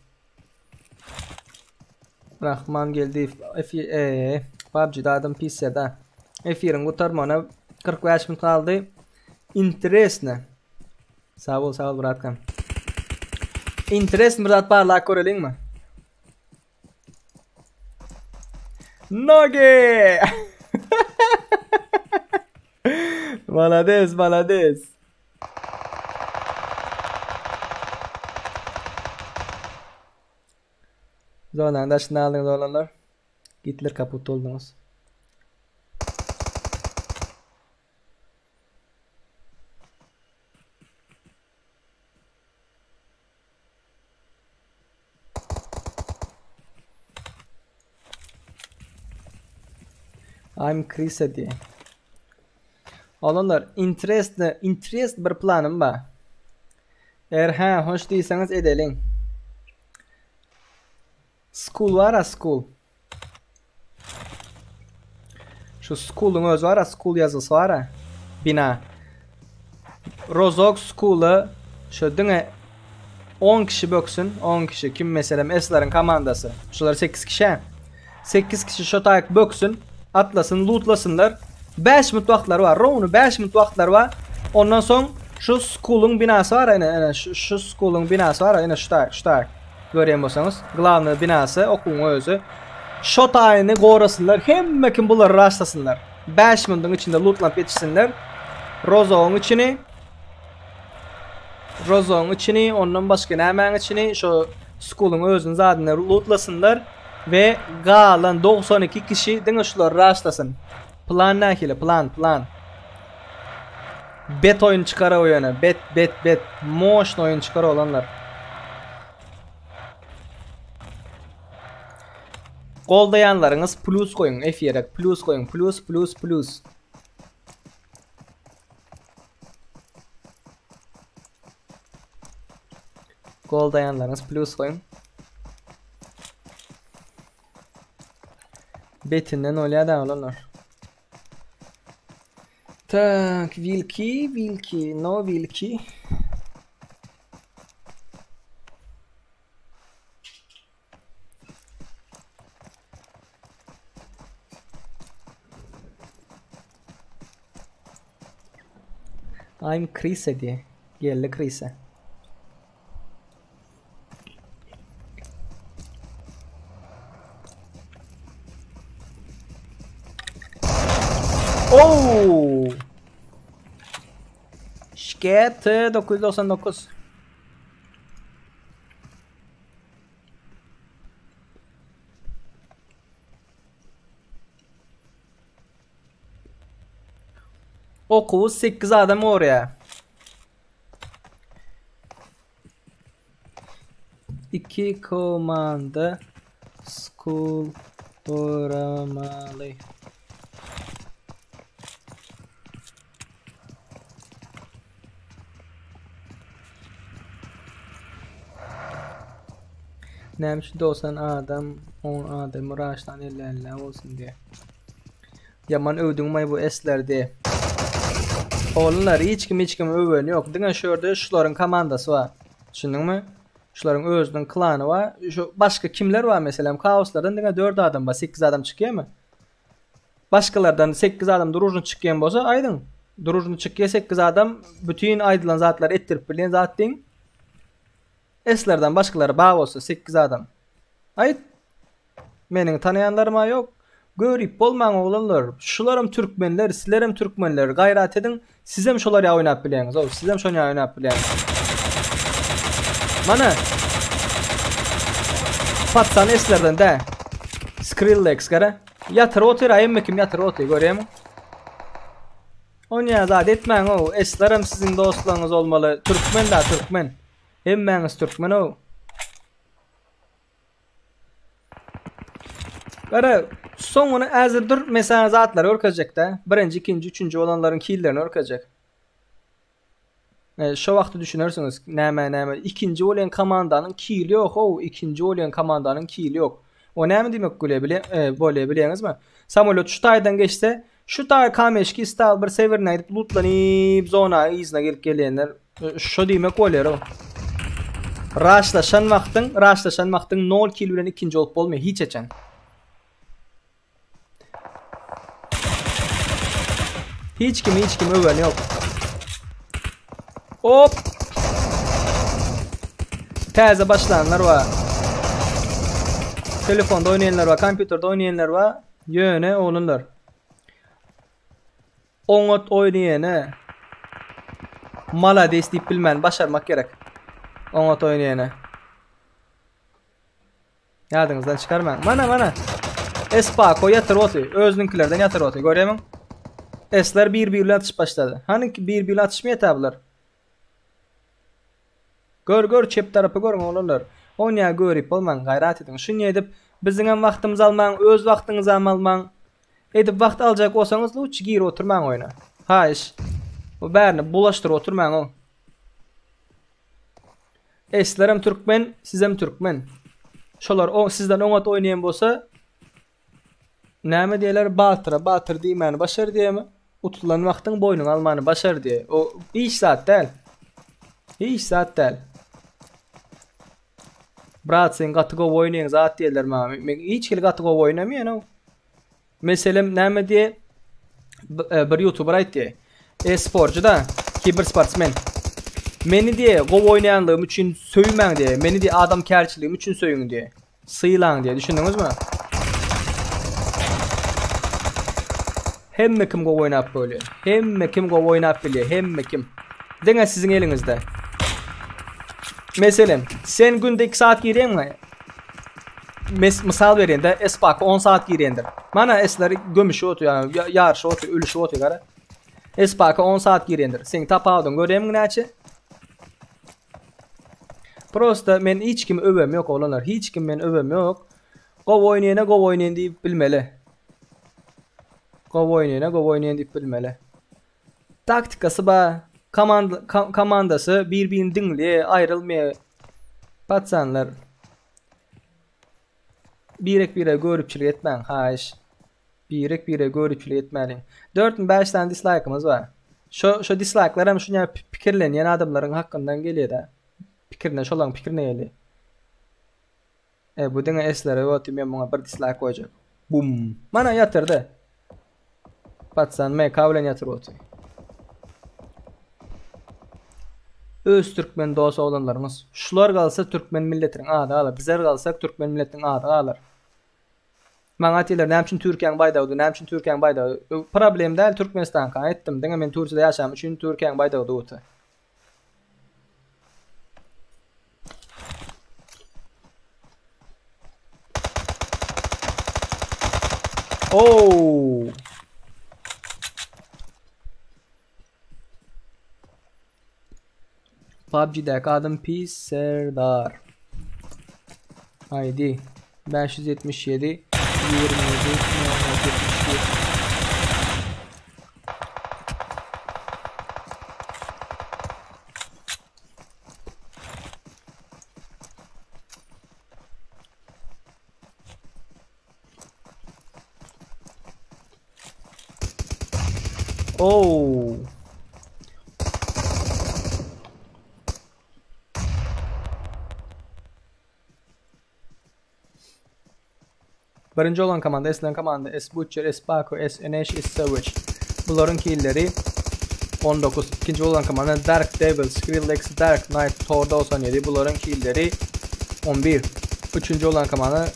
Rahman geldi. PUBG'da adam PC'da. Efirin kurtarmağına 45 minut aldı. Interesne. Sağ ol Muratkan. Interes Murat parlak görelim mi? Nogi! Malades. Zonanda şimdi aldınız olanlar. Gitler kaput oldunuz. I'm Chris diye. Olanlar interest bir planım var. Eğer hoş değilseniz edelim. School var ya school. Şu school'un özü var ya school yazısı var ya. Bina. Rozok school'u şu dine 10 kişi böksün. 10 kişi kim mesela Esler'in komandası. Şular 8 kişi. 8 kişi şu tayak böksün. Atlasın, lootlasınlar. 5 minut vaxtları var. Rown'u 5 minut vaxtları var. Ondan sonra şu school'un binası var ya. Şu school'un binası var ya. Şu tayak. Göreyim bolsanız. Glavny binası okulun özü. Şot ayını qorasınlar. Hemme kim bunları rastlasınlar. 5 minutun içinde lootlanıp yetişsinler. Rozok'un içini, ondan başka nämeň içini şu school'un özünün zadını lootlasınlar ve galan 92 kişi diňe şular rastlasın. Plan näkile plan. Bet oyun çıkara oyuna. Bet. Motion oyun çıkara olanlar. Goldayanlarınız plus koyun. F-yerek plus koyun. Plus. Goldayanlarınız plus koyun. betinden olýar olanlar. Tak, Wilki, no Wilki. I'm Krise diye. Geldi Krise. Oh! Şket 999. Oku 8 adam oraya. 2 komanda school duramalı. Neymiş 90 adam 10 adam uğraştan 50 olsun diye. Yaman övdüğüm bu eslerde. Oğlanlar hiç kim övün yok. Dine şurada şuların komandası var. Düşündün mü? Şuların özünün klanı var. Şu başka kimler var mesela? Kaoslardan dine 4 adam var. 8 adam çıkıyor mu? Başkalardan 8 adam duruşunu çıkıyor bolsa aydın. Duruşunu çıkıyor 8 adam bütün aydılan zatlar ettirip bilen zat deyin. Eslerden başkaları bağ olsa 8 adam. Ayt. Menin tanıyanlarıma yok. Görüp bolmaň oğlanlar. Şularım Türkmenler, sizlerim Türkmenler. Gayrat edin. Sizem şolar ya oynap bileňiz. O sizem şonu ya oynap bileňiz. Mana Patsan eslerden de Skrillex gara. Yatır otur ayım kim yatır otur göreyim. Onya zat etmeň o. Eslerim sizin dostlarınız olmalı. Türkmen da Türkmen. Hemmeňiz Türkmen o. Gara sonunu azırdır mesela zatlar örkecek de. Birinci, ikinci, üçüncü olanların killerini örkecek. Şu wagty düşünersiniz. Näme. İkinci olan komandanın killi yok o. İkinci olan komandanın killi yok. O näme demek böyle bileňizmi? Samolot şu taydan geçse, şu tay kameşki istal bir severine gidip lootlanyp zona izine gelip gelenler. Şu demek bolar o. Raşlaşan wagtyň 0 kill bilen ikinci olup bolmaý hiç eçen. Hiç kim öwen yok. Hop. Täze başlananlar var. Telefonda oynayanlar var, kompüterde oynayanlar var. Yöne olanlar. Onot oynayana. Malades deyip bilmän başarmak gerek. Onot oynayana. Yadyňyzdan çıkarmaň. Mana. Espako yatır oty. Özüňkilerden yatır oty. Görýärmiň? Esler bir atış başladı. Hani ki bir atışmaya tablar. Gör çep tarafı görün oğlanlar. Onya görüp olman gayrat edin. Şunu edip bizim vaktimiz alman, öz vaktiniz alman. Edip vakt alacak olsanız uç gir oturman oyna. Ha iş. O bärini bulaştır oturman o. Eslerim Türkmen, sizem Türkmen. Şolar o sizden onat oynayan bolsa näme diýerler? Batır diýmän başar diýemi? Utulan wagtyň boynuň almany başar diýe. O hiç saat däl. Brat sen gaty go oýnaýan zat diýerler meni. Men hiç kil gaty go oýnamaýan o. Meselem näme diýe? Bir YouTuber aýtdy. E-sporcu da, kibersportsmen. Meni diýe go oýnaýanlygym üçin söýmäň diýe. Meni diýe adam kärçiligim üçin söýüň diýe. Syýlaň diýe. Düşündiňizmi? Hemme kim go oynap böyle. Hemme kim go oynap bilýär. Hemme kim. Deňe sizin eliňizde. Meselem sen günde 2 saat gireňmi? Misal berende Espak 10 saat girendir. Mana esleri gömüşü otu yani yarışı otu ölüşü otu gara. Espak 10 saat girendir. Sen tapaýdyn göremiň näçe? Prosta men hiç kim övem yok olanlar. Hiç kim men övem yok. Go oynayana diýip bilmeli. Go oynayana diýip bilmeli. Taktikası ba komandası bir-birini dinli ayrılmaya patsanlar birek görüpçilik etmän haýyş. Birek görüçlü etmeli. 4-5 tane dislike'ımız var. Şu dislike'lar hem şunya pikirlenýän adamlaryň hakkyndan gelýär. Pikirine şolaň pikirine gelýär. Bu diňe eslere ýokdy men muňa bir dislike koýjak. Bum. Mana ýatyrdy. Patsan me kawlen ýatyrdy. Öz türkmen dost olanlarımız. Şular galsa türkmen milletiniň ady alar. Bizler galsak türkmen milletiniň ady alar. Maňa aýtdylar, näme üçin Türkiýeň baýdagdy, näme üçin Türkiýeň baýdagdy? Problem däl Türkmenistanga aýtdym. Diňe men Türkiýede ýaşam üçin Türkiýeň baýdagdy uty. Oh! PUBG'deki adım Pis Serdar. ID 577 27 Oh! Birinci olan komanda Eslen komanda S Butcher, S Paco, S Enesh, S Savage. Bunların killleri 19. İkinci olan komanda Dark Devil, Skrillex, Dark Knight, Thor 97. Bunların killleri 11. Üçüncü olan komanda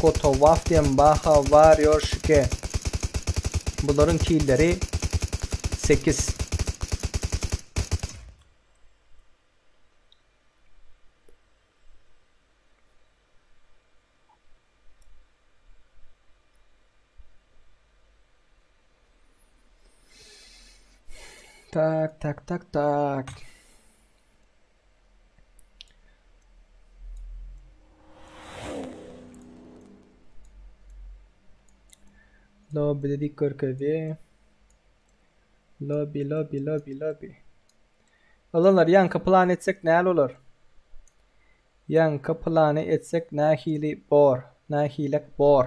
Kotovaftian, Baha, Warrior, Shike. Bunların killleri 8. Tak. Lobby dedik körkövi. Lobby. Olanlar yankı plan etsek näl olur? Yankı planı etsek nähili bor. Nähilek bor.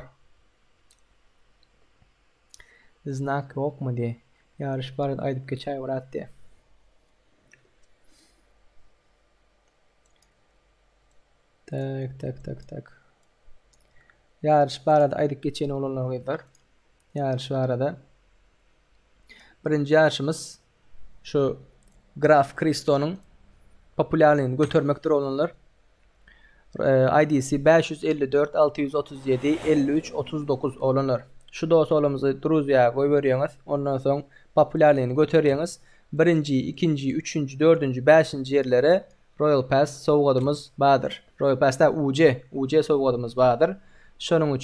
Znak yok mu diye. Yarış barad aydıp geçay uğrat diye. Tak. Yarış barad aydıp geçeni olanlar var. Yarış barada. Birinci yarışımız şu Graf Kristo'nun popülerliğini götürmektir olanlar. ID'si 554 637 53 39 olanlar. Şu dost olumuzu Druzya'ya koyuyorsunuz. Ondan sonra popülerliğini götürüyorsunuz. Birinci, ikinci, üçüncü, dördüncü, beşinci yerlere Royal Pass soğuğadımız vardır. Royal Pass'ta UC soğuğadımız vardır. Şunun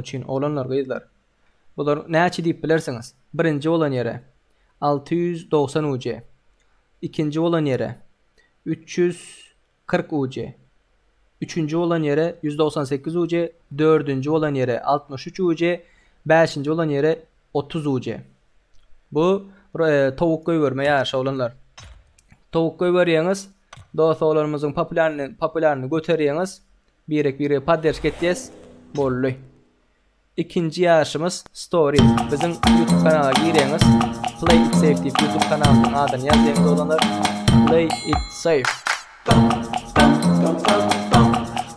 için olanlar kıydılar. Bunlar näçe deyip bilirsiniz. Birinci olan yere 690 UC. İkinci olan yere 340 UC. Üçüncü olan yere 198 UC. Dördüncü olan yere 63 UC. Beşinci olan yere 30 UC. Bu tavuk görme yarışı olanlar. Tavuk görüyorsunuz. Dostlarımızın popülerini götürüyorsunuz. Birek padderş getiyes. Bolluy. İkinci yarışımız Story. Bizim YouTube kanala giriyorsunuz. Play It Safe deyip YouTube kanalının adını yazdığınız olanlar. Play It Safe.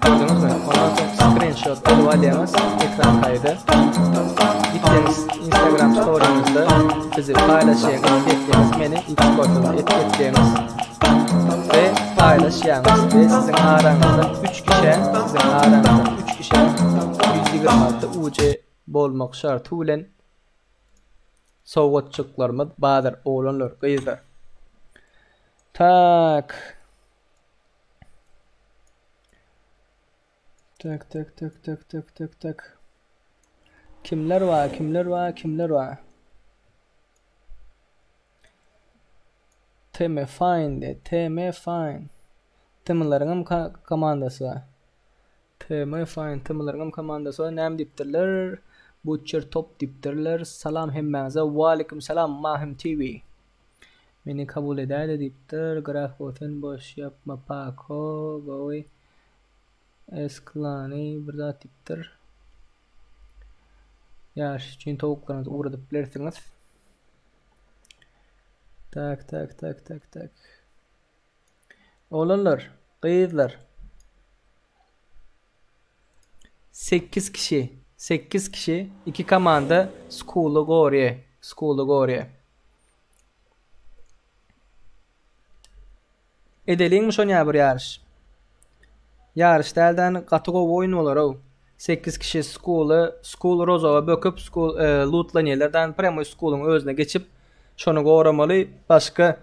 Gördünüz mü? Ondan sonra screenshot alıyorsunuz. Ekran kaydı. Gittiğiniz Instagram story'inizde bizi paylaşıyorsunuz. Etkiniz beni X-Portal'a etkileyiniz. Ve paylaşıyorsunuz. Ve sizin aranızda 3 kişi 126 UC bolmak şartı bilen soğutçuklarımız badır olanlar kıyızlar. Tak. Kimler var? TM Fine. Timlarım komandası var. Timlarım komandası var. Näme dipdirler? Butcher top dipdirler. Salam hemmäňize. Wa aleykum salam Mahim TV. Meni kabul eder dipdir. Graf ofen boş yapma Paco. Boy. Esklani bir zat dipdir. Yaş için tavuklarınızı uğradıp bilirsiniz. Tak. Oğlanlar, kıyızlar. 8 kişi. 8 kişi. 2 komanda School'u Gorye. Edeliğin son ya bir yarış. Yarış delden kategori oyun olur o. 8 kişi School Rozova böküp lootlanyelerden premo School'un özüne geçip şonu goramalı. Başka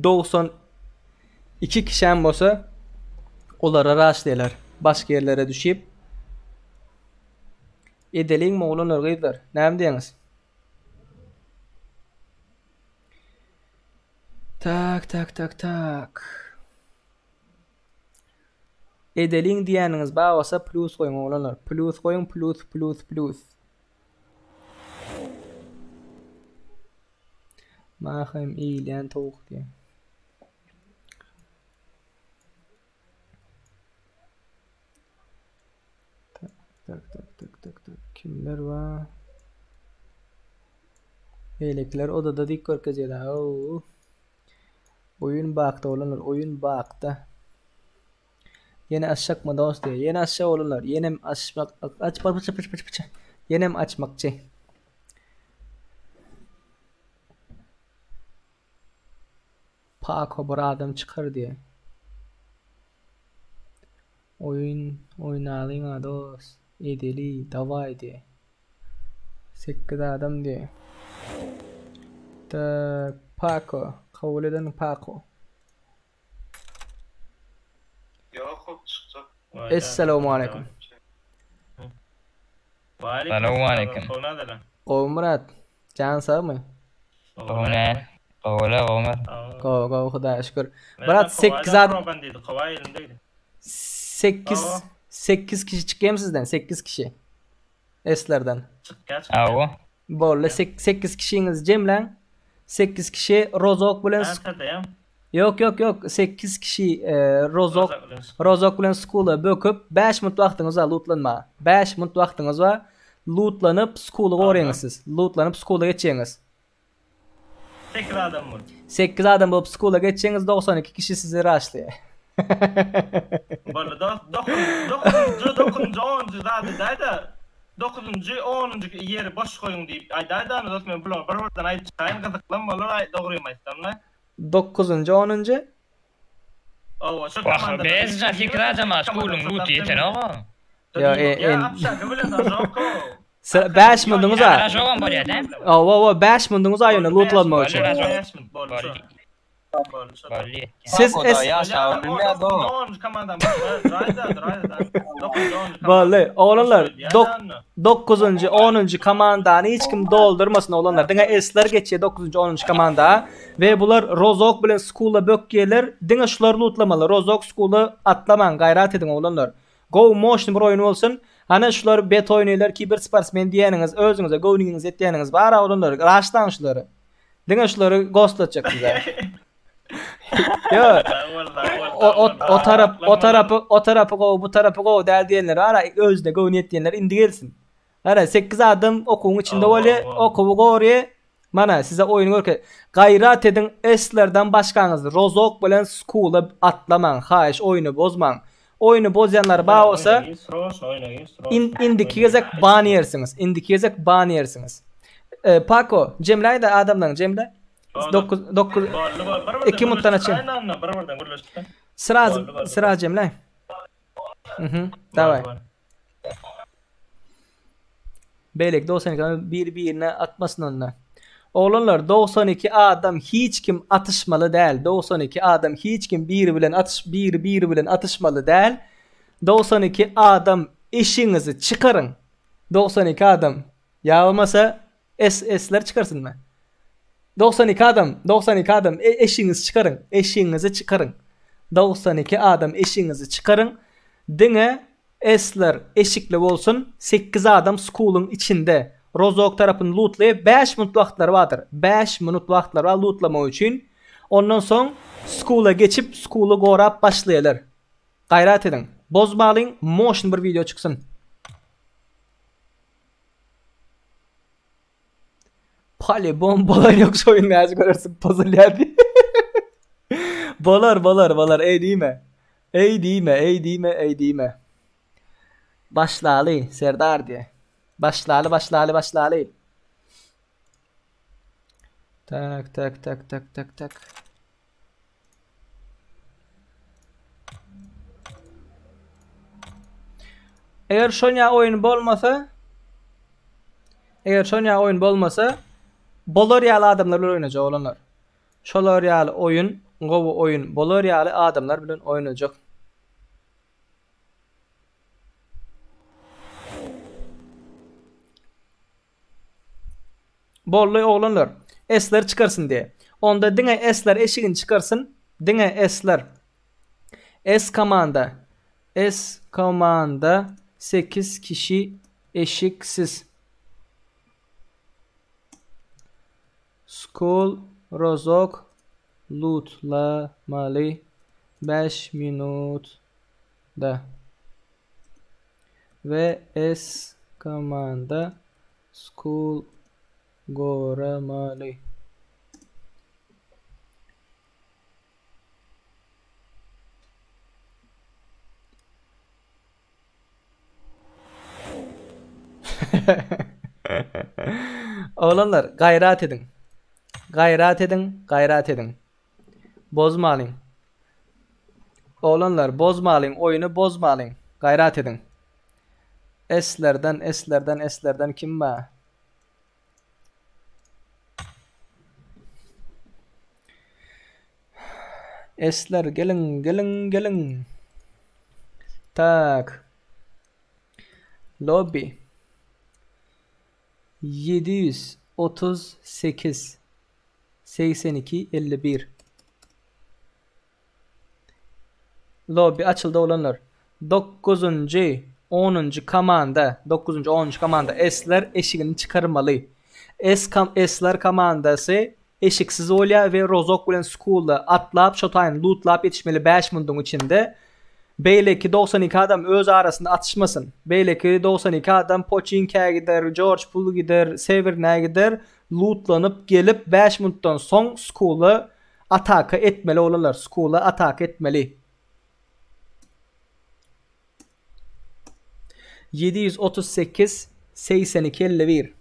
92 kişi bolsa olara rastlaylar. Başka yerlere düşüp edeliğin moğlanlar gıydılar. Näme diýeňiz? Tak. Edeliğin diýäniňiz bagasa plus koyun oğlanlar. Plus koyun plus. Mahym iýlen tawuk diýen. Tak. Kimler var? Elekler odada dik görkezýär. Oyun bakta olanlar, oyun bakta. Yine açacak mı dost diye. Yine aşağı olanlar. Yenem açmak. Aç. Yenem açmakçı. Pak bir adam çıkar diye. Oynalıyım dost. Edeli, davay diye. 8 adam diye. Paco. Kabul eden Paco. Yok çıkacak. Esselamu aleyküm. Selamun aleyküm. O Murat. Can sağ mı? Oğlan. Ömer. Go Hudaýa şükür. Murat 8 adam. 8 kişi çıkýan sizden 8 kişi. Eslerden. Awo. Bolle 8 kişiňiz jemlen. 8 kişi Rozok bilen Yok 8 kişi Rozok bilen School'a böküp 5 minut wagtyňyz var lootlanma. 5 minut wagtyňyz var. Lootlanyp School'a gorýaňyz. Lootlanyp School'a geçýäňiz. 8 adam var. 8 adam bolup School'a geçýäňiz 92 kişi sizi raşlaýar. Bolle 9-10 da 9-njy 10-njy ýeri boş goýuň diýip aýdaýdan özüme bular bir-birden aýtýan gyzyklan bolar dogrymaýsam. 9-njy 10-njy Owa şu komanda. Biz de fikir adama School'un loot ýeten oga. Ya apşaka bilen azoko. 5 minutňyz var. Rajogan bolýar, hem? Owa 5 minutňyz var ýöne lootlanmak üçin. Siz Vallahi oğlanlar 9-njy 10-njy komandany hiç kim doldurmasın oğlanlar. Diňe esler geçýär 9-njy 10-njy komanda we bular Rozok bilen School'a bökýärler. Diňe şular lootlamaly. Rozok School'a atlaman, gaýrat ediň oğlanlar. Go motion bir oyun bolsun. Ana şular bet oýnaýlar ki bir sportsmen diýeniňiz, özüňize goňiňiz etýäniňiz bar oğlanlar. Raşdan şulary. Diňe şulary ghostlatjak sizler. Yo. O tarapı go, bu tarapı go däl diýenler ara özde go niyet diýenler indi gelsin. Ara 8 adam okuň içinde bole, okuwy gorýa. Mana size oyun görke. Gaýrat edin eslerden başgaňyz. Rozok bilen School'a atlaman, haýyş oyunu bozman. Oyunu bozyanlar ba olsa indiki gezek bany ýersiňiz. Paco, jemläýdi adamlaryň jemle. 9 2 minutdan açın. Sıra jemle. Davay. Belek 92 bir-birine atmasın onunla. Oğlanlar 92 adam hiç kim atışmalı däl. 92 adam hiç kim bir bilen atışmalı däl. 92 adam işinizi çıkarın. 92 adam. Ya olmasa esler çıkarsın mı? 92 adam eşinizi çıkarın. 92 adam eşinizi çıkarın. Diňe esler eşikli bolsun. 8 adam School'un içinde. Rozok tarapını lootlayıp 5 minut wagtlar vardır. 5 minut wagtlar var lootlamak üçin. Ondan soň School'a geçip School'u gorap başlaýarlar. Gaýrat ediň. Bozmalyň, motion bir video çıksın. 92 adam eşinizi çıkarın. 92 adam eşinizi çıkarın. 92 adam eşinizi çıkarın. Diňe esler eşikli bolsun. 8 adam School'un içinde. Rozok tarapını lootlayıp 5 minut wagtlar vardır. 5 minut wagtlar var lootlamak üçin. Ondan soň School'a geçip School'u gorap başlaýarlar. Gaýrat ediň. Bozmalyň, motion bir video çıksın. Hali bombalar yoksa oyun neyse görürsün puzzle yani. Balar ey diyme. Ey diyme. Başlalı Serdar diye. Başlalı. Tak. Eğer şonya oyun bolmasa bolar ýaly adamlar bilen oynajak olanlar. Şolar ýaly oyun bolar ýaly adamlar bilen oynajak. Bolly oğlanlar esler çıkarsın diye. Onda diňe esler eşigini çıkarsın. Diňe esler. S komanda 8 kişi eşiksiz. School rozok lootlamaly 5 minutda. Ve S komanda school goramaly. Oğlanlar gayret edin. Bozmalın. Oğlanlar bozmalın, oyunu bozmalın. Gayret edin. Eslerden kim var? Esler gelin. Tak. Lobby 738 82 51. Lobby açıldı olanlar. 9. 10. komanda S'ler eşigini çıkarmalı. S'ler komandası eşiksiz olya ve rozok bilen school'a atlap şotayn lootlap yetişmeli 5 minutun içinde. Beyleki 92 adam öz arasında atışmasın. Beyleki 92 adam Pochinki'ye gider, George Pool'a gider, Severna'ya gider, lootlanıp gelip 5 minuttan son school'a ataka etmeli olurlar. School'a ataka etmeli. 738 82 51.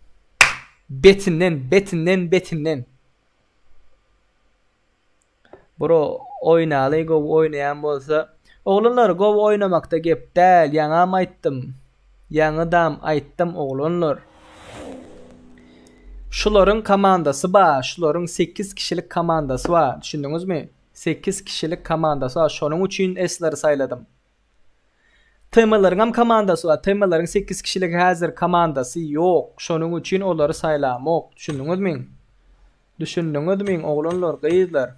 Betinden. Bro oynayan bolsa oğlanlar gov oynamakta gep däl, ýaňydam aýtdym oğlanlar. Şularyň komandasy bar, şularyň 8 kişilik komandasy bar, düşündiňizmi? 8 kişilik komandasy bar, şonuň üçin esleri saýladym. Tymalaryň komandasy bar, tymalaryň 8 kişilik häzir komandasy ýok, şonuň üçin olary saýlamok, düşündiňizmi? Oğlanlar, gyýyzlar.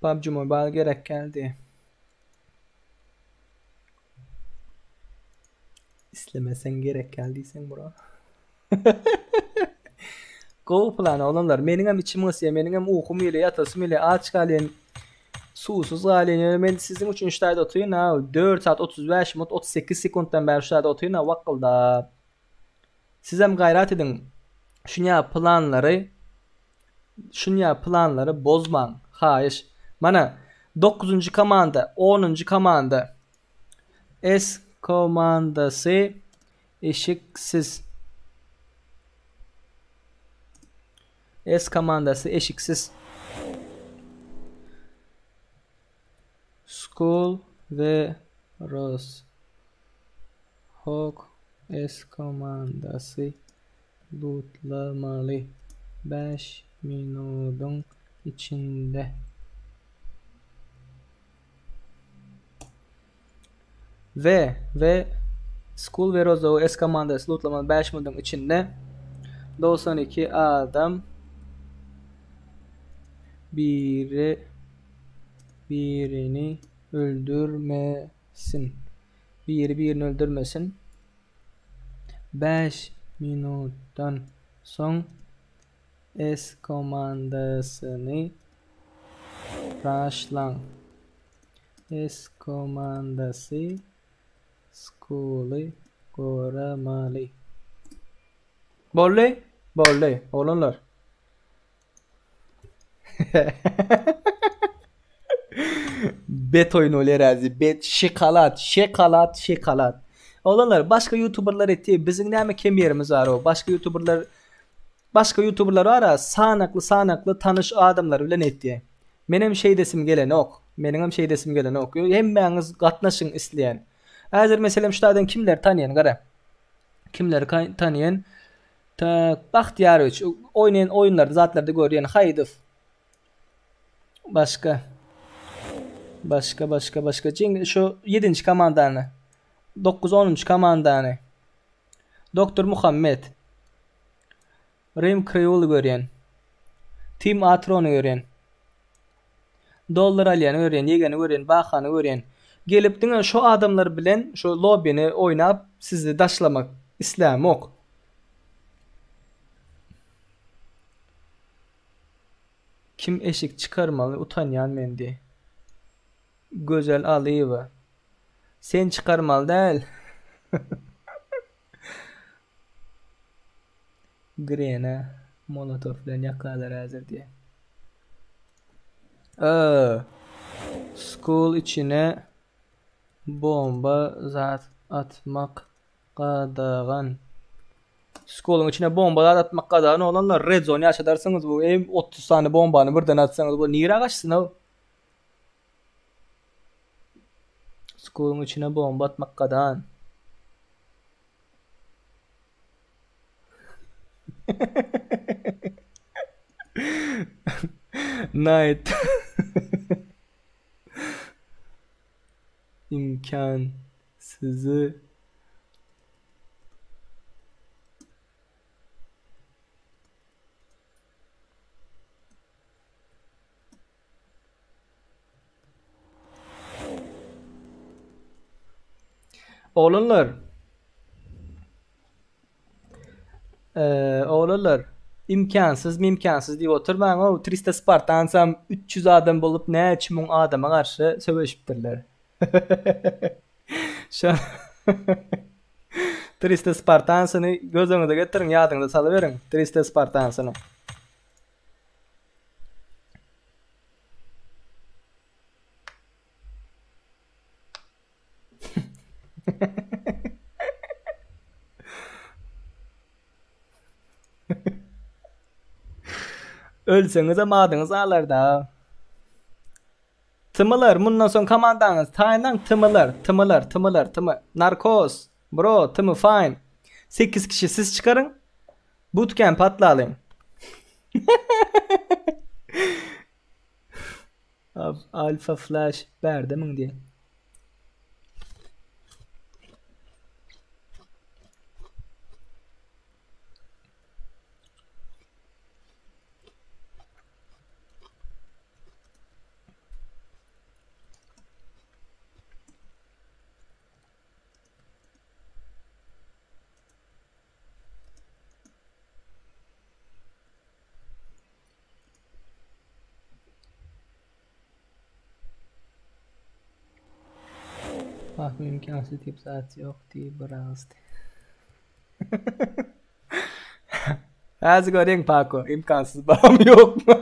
PUBG Mobile gerek geldi. İstemesen gerek geldiysen bura. Go plan oğlanlar. Meningem içim ısıya, meningem uykum ile yatasım ile aç galen, susuz galen. Men sizin için 3 tayda otuyin ha. 4 saat 35 minut 38 sekunddan beri 3 tayda otuyin ha. Vakılda. Sizem gayret edin. Şunya planları bozman. Hayır. Mana 9. komanda, 10. komanda S komandası eşiksiz. S komandası eşiksiz. School ve rozok S komandası lootlamalı 5 minutun içinde. Ve school ve rozok S komandası lootlamalı 5 minutun içinde 92 adam biri birini öldürmesin. Biri birini öldürmesin. 5 minuttan soň S komandasyny başlaň. S komandasy skoly goramaly. Bolly, bolly, olanlar. Bet oyunu olerazi. Bet şekalat. Olanlar başka YouTuber'lar etti. Bizim näme kemerimiz var o. Başka YouTuber'lar ara sanaklı tanış adamlar bilen etti. Menem desim gelen ok. Hemmeňiz gatnaşyň isleýän. Häzir meselem şutadan kimler tanıyan gara? Kimler tanıyan? Baxtiyaroviç oynayan oyunlarda zatlarda görýän Haýdow. Başka. Şu 7-nji komandany. 9-10-nji komandany. Doktor Muhammed. Rim Krayul görýän. Tim Atrony görýän. Dollar alýany görýän, ýegeni görýän, bahany görýän. Gelip diňe şu adamlar bilen şu lobbyni oynap sizi daşlamak islämok. Kim eşik çıkarmaly utanýan mendi. Gözel Aliýewa. Sen çıkarmaly däl. Grena Molotov bilen ýakalar häzir diýe. School içine bomba zat atmak qadagan. Skolun içine bombalar atmak qadagan olanlar red zone ýaşadarsyňyz bu 30 sany bombany birden atsaňyz bu nire gaçsyn o? Skolun içine bomba atmak qadagan. Night. İmkansızı oğlanlar imkansız diýip oturmaň o 300 Spartansam 300 adam bolup näçe müň adama garşy söwüşipdirler. Şu 300 Spartansany gözüňize getirin, ýadyňyza salyberiň 300 Spartansany. Ölseňiz hem adyňyz alar da. Tımılar, bundan son komandanız. Tayından tımı. Narkoz. Bro, tımı fine. 8 kişi siz çıkarın. Bootcamp atlayalım. Alpha Flash berdemin diye. Bak imkansız tip saat yok diye bıraktı. Hazır göreyim Paco. İmkansız bağım yok mu?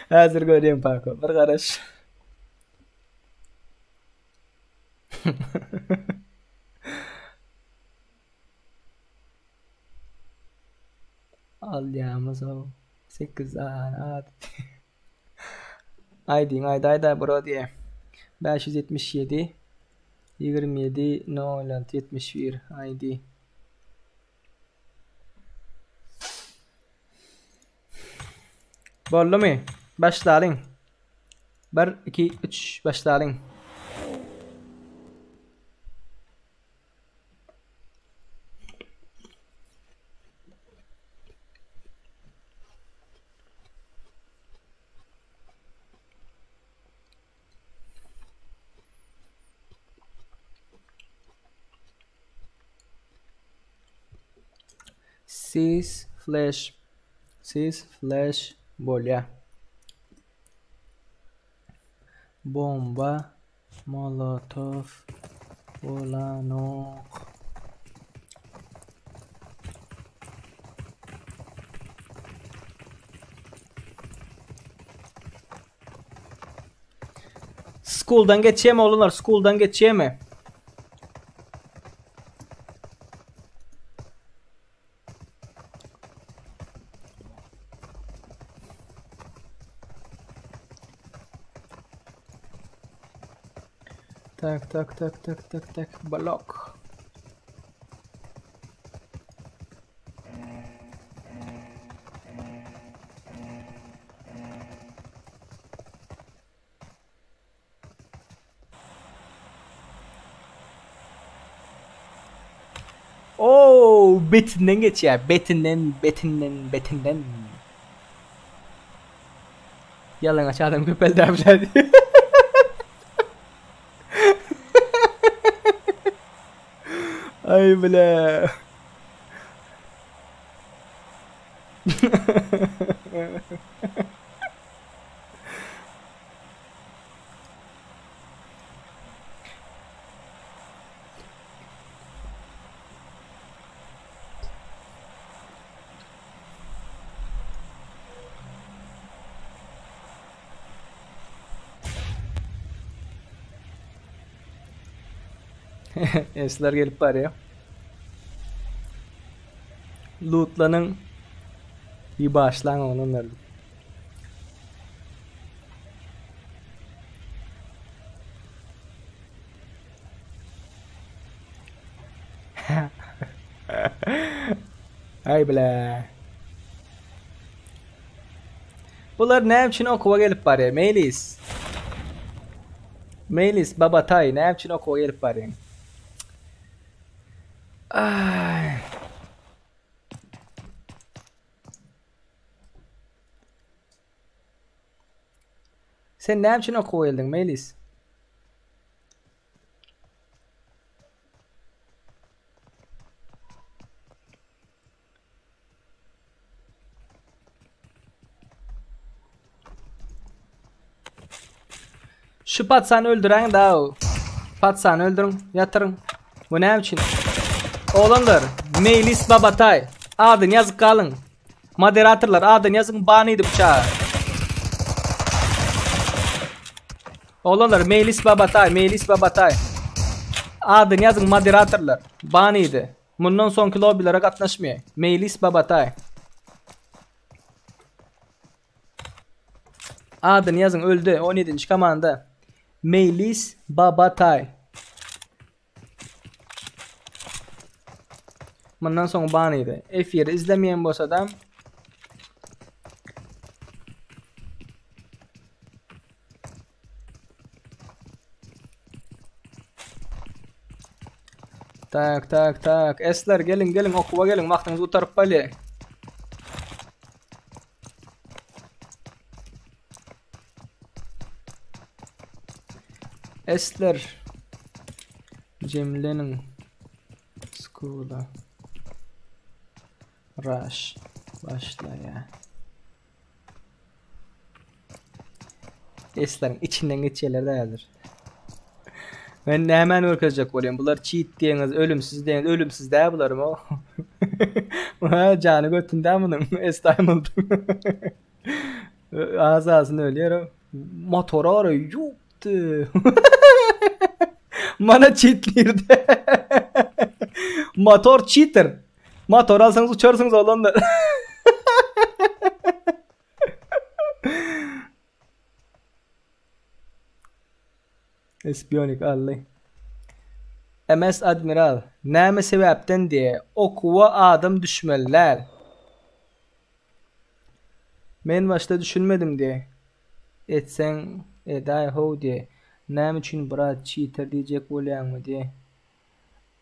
Hazır göreyim Paco. Bir karış. Al yağımız o. 8 at. Haydi bro diye. 577 27 0 71 ID. Bollu mu? Başlayalım. 1 2 3 başlayalım. Siz flash bolya. Bomba molotov bolanok. School'dan geçeyim oğlunlar, school'dan geçeyim mi? Tak blok. Oo, betinden geç ya. Betinden. Yalan aç adam köpel dermişler. Ay bile. Esler gelip var ya. Lootlanın bir başlan onları. Ay bile. Bunlar ne için okuva gelip var ya? Melis Babatay ne için okuva gelip var ya? Ay. Sen ne için okuva geldin Melis? Şu patsanı öldüren da o. Patsanı öldürün, yatırın. Bu ne için? Oğlanlar, Melis Babatay. Adın yazık kalın. Moderatörler adın yazın banıydı bıçağı. Oğlanlar, Melis Babatay. Adın yazın moderatörler. Banıydı. Bundan sonki lobilere katlaşmıyor. Melis Babatay. Adını yazın öldü 17. kamanda. Melis Babatay. Bundan sonra banıydı. F7 izlemeyen boş adam. Tak. Esler gelin okuva gelin. Vaktiniz utarıp bali. Esler Cemle'nin School'a Rush başla ya. Esler'in içinden geçiyorlar da yazır. Ben de hemen ürkecek olayım. Bunlar cheat diyeniz, ölümsüz diyeniz, ölümsüz değil bunlarım o. Canı götünden bunun. Estimald. Ağzını ölüyor. Motoru oraya yoktu. Bana cheatlirdi. Motor cheater. Motor alsanız uçarsınız olanlar. Espionik Allah. MS Admiral. Näme sebepten diye okuva adam düşmeler. Men başta düşünmedim diye. Etsen eday ho diye. Näme için bura cheater diyecek bolyan mı diye.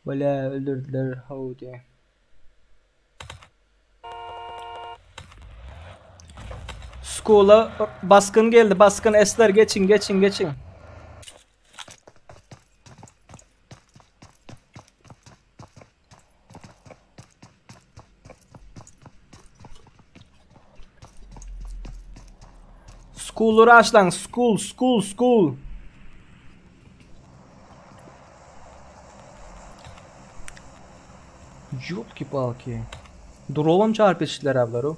Böyle öldürdüler ho diye. School'a baskın geldi. Baskın esler geçin. School'u rushlan. School. Ёлки-палки. Duralım çarpıştılar ablar o.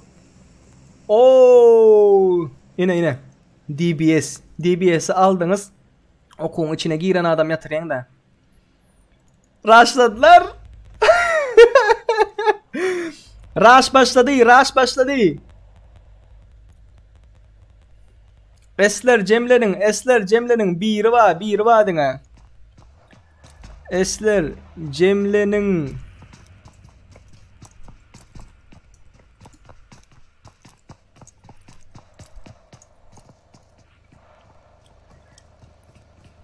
Oo! Yine. DBS'i aldınız. Okulun içine giren adam yatırın da. Rushladılar. Rush başladı. Esler Cemle'nin biri var dine. Esler Cemle'nin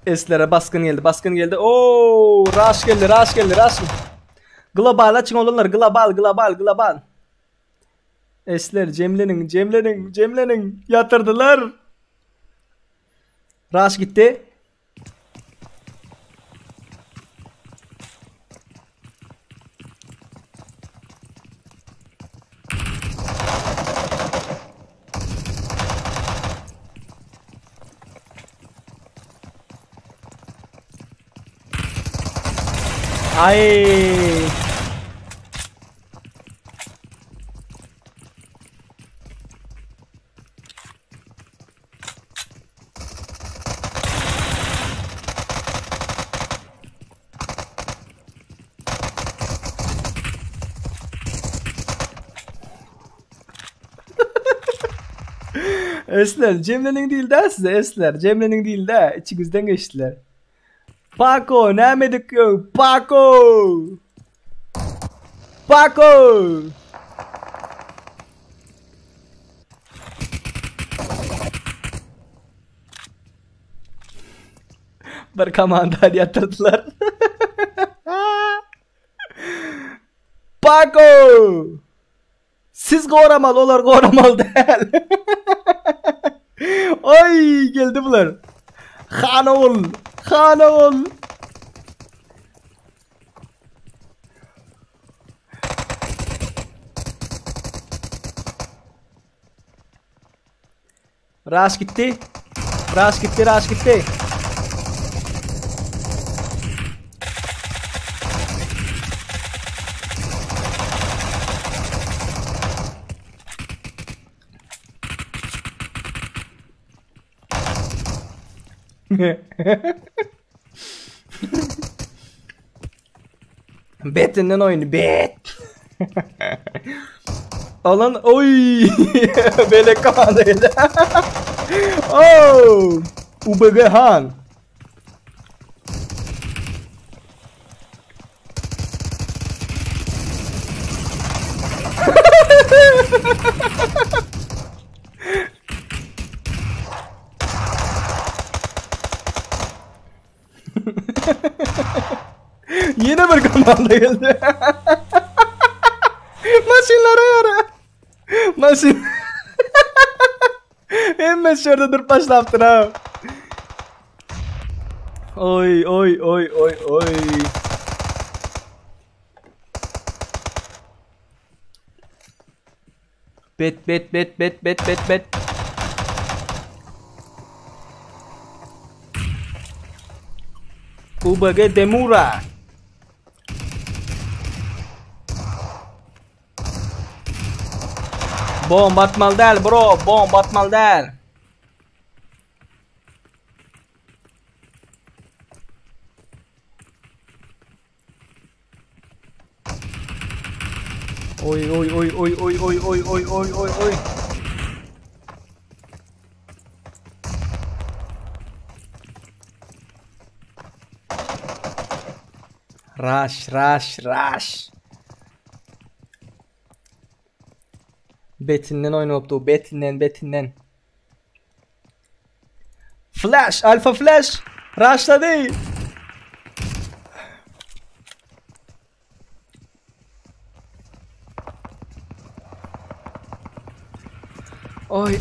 Eslere baskın geldi. Oo, rush geldi. Global açın olanlar, global. Esler Cemle'nin yatırdılar. Rush gitti. Ay. Esler Cemle'nin değil de size Esler Cemle'nin değil de içinizden geçtiler. Paco ne medik yok Paco. Bir kamandan yatırdılar. Paco. Siz koramal, olar koramal değil. Oy geldi bunlar. Hanol. Rush gitti. Betinden oyunu bet. Alan oy. Böyle kafadaydı. Oh! Ubegehan. Yine bir komanda geldi. Maşinlara yara. Maşin. Hemen şurada dur başlattın ha. Oy. Bet. Ubage Demura. Bomb atmal değil bro. Bomb atmal değil. Oy. Rush. Betinden oynayıptı. Betinden. Flash, alfa flash. Rushladı. Oy.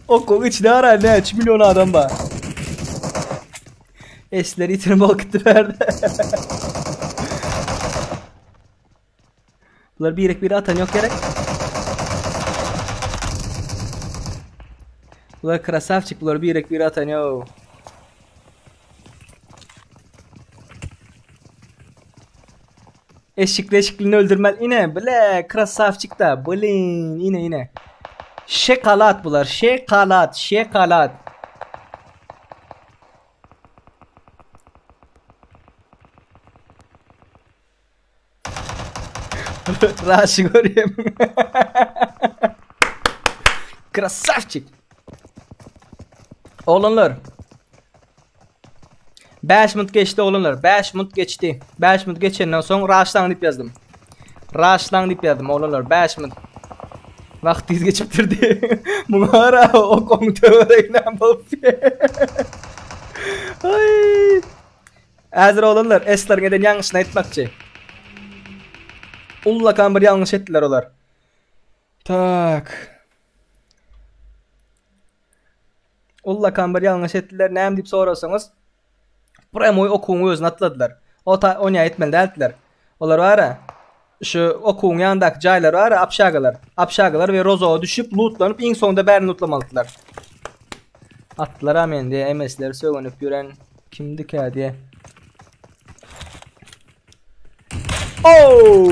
Okul içinde ara ne 3 milyon adam var. Esleri itirme vakti verdi. Bular bir atan yok gerek. Bular krasavçık, bular bir atan yok. Eşikleşikliğini öldürmel. Yine bile krasavçık da. Blin yine. Şekalat bular. Şekalat. Raşı göreyim. Krasavçık. Oğlanlar. 5 minut geçti oğlanlar. 5 minut geçti. 5 minut geçenden sonra raşlan dip yazdım. Oğlanlar 5 minut. Vaktiniz geçiptirdi. Mungara o komutöreyle bulup. Ay. Hazır oğlanlar. Esler geden yanlışını etmekçi. Ullakan bir yanlış ettiler olar. Tak. Ullakan bir yanlış ettiler. Neyim deyip sorarsanız. Premo'yu okuğunu özüne atladılar. O niye etmeli değildiler. Olar var ya. Şu okuğun yanındaki caylar var ya. Apşagalar ve Rozo'ya düşüp lootlanıp en sonunda bärini lootlamalıdılar. Attılar amen diye MS'leri sögünüp gören kimdi ki diye. Oh!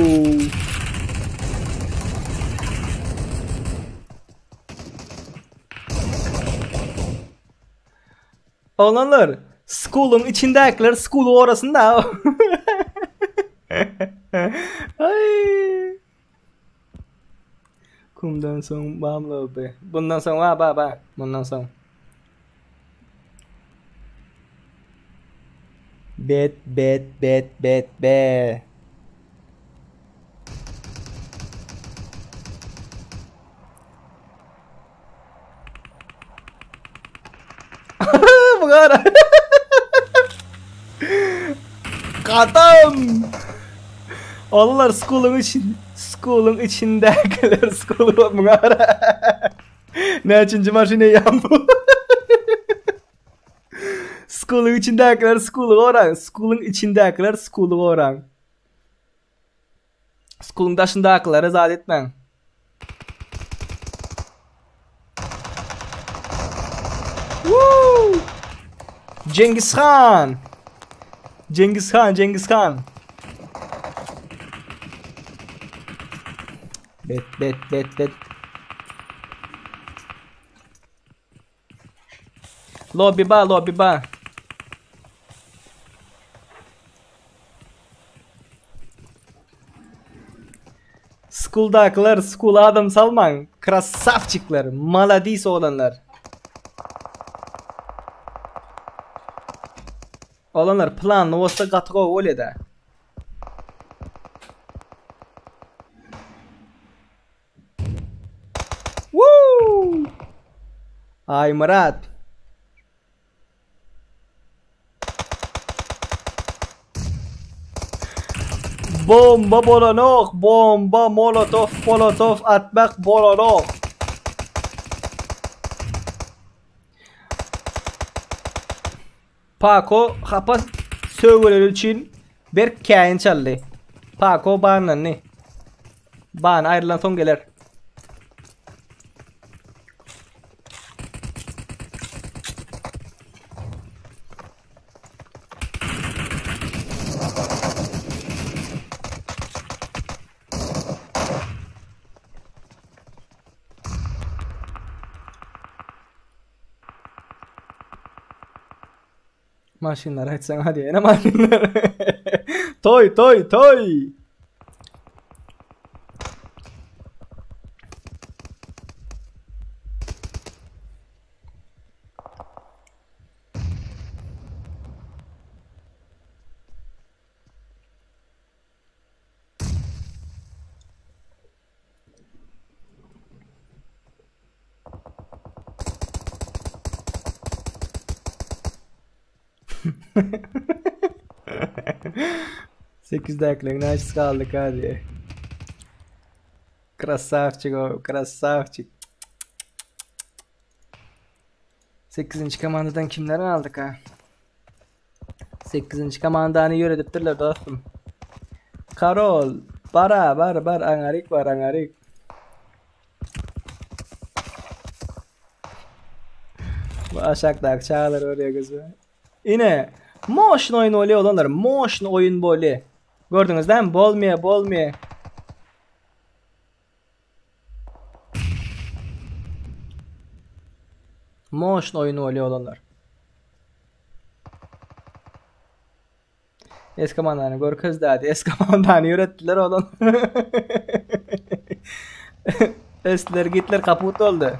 Olanlar school'un içindekiler school'u orasında. Ay. Kumdan son bağımlı be. Bundan sonra ba. Bundan sonra. Bet. Bu kadar. Katam. Onlar school'un içindekiler school'u bu kadar. Ne üçüncü maşine yan bu? School'un içindekiler school'u oran. School'un dışındakileri zat etmen. Woo! Cengiz Khan. Bet. Lobby ba. School'dakiler school'a adam salman. Krasavçıklar, maladis olanlar. Olanlar planlı olsa qatıqa öyle de. Woo! Ay Murat. Bomba bolanok, bomba molotov atmak bolanok. Paco hapa sögüler için bir kain çaldı. Paco bağınan ne? Bağın ayrılan son gelir. Maşinler açsan hadi yine maşinler. Toy. Sekiz dakikalık açız kaldık hadi. Krasavçık. 8. komandadan kimleri aldık ha? 8. komandanı yönetirler dostum. Karol, Bar angarik var angarik. Bu aşağıdaki çağlar oraya gözü. Yine motion oyun oluyor olanlar. Motion oyun böyle. Gördünüz değil mi? Bolmuyor. Motion oyunu oluyor olanlar. Eski mandanı gör kız dedi. Eski mandanı ürettiler olan. Eskiler gitler kaput oldu.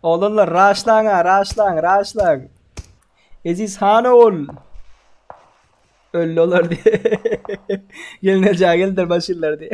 Oğlanlar raşlan. Eziz Hanol. Öyle olur diye. Gelineceğe geldiler başırlar diye.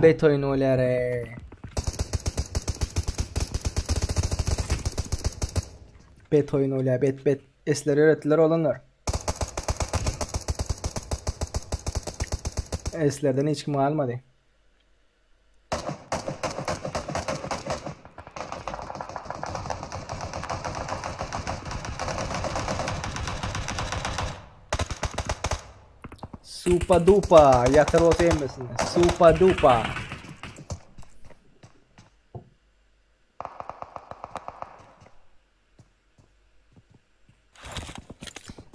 Bet oyunu olere. Bet oyunu olere. Bet. Esleri öğrettiler olanlar. Eslerden hiç kim almadı. Supa dupa. Yakar ortaya emmesin. Supa dupa.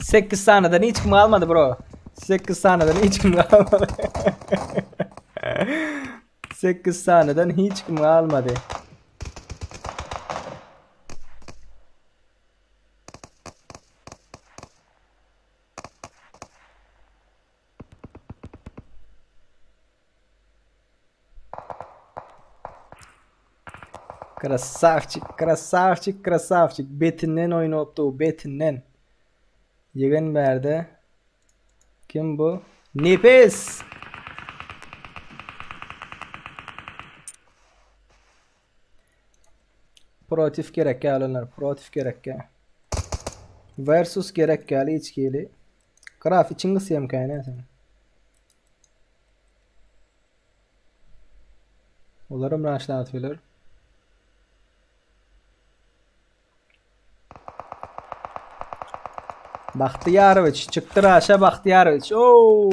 Sekiz saniyeden hiç kim almadı bro. 8 saniyeden hiç kim almadı. 8 saniyeden hiç kim almadı. Krasavçik. Betinden oynattu, betinden. Yegen verdi. Kim bu? Nefes. Proaktif gerek ya olanlar. Proaktif gerek ya. Versus gerek ya içkili. Graf için kısayım kaynağı sen. Ularım raşla atıyorlar. Bahtiyaroviç çıktı Raşa Bahtiyaroviç. Oo.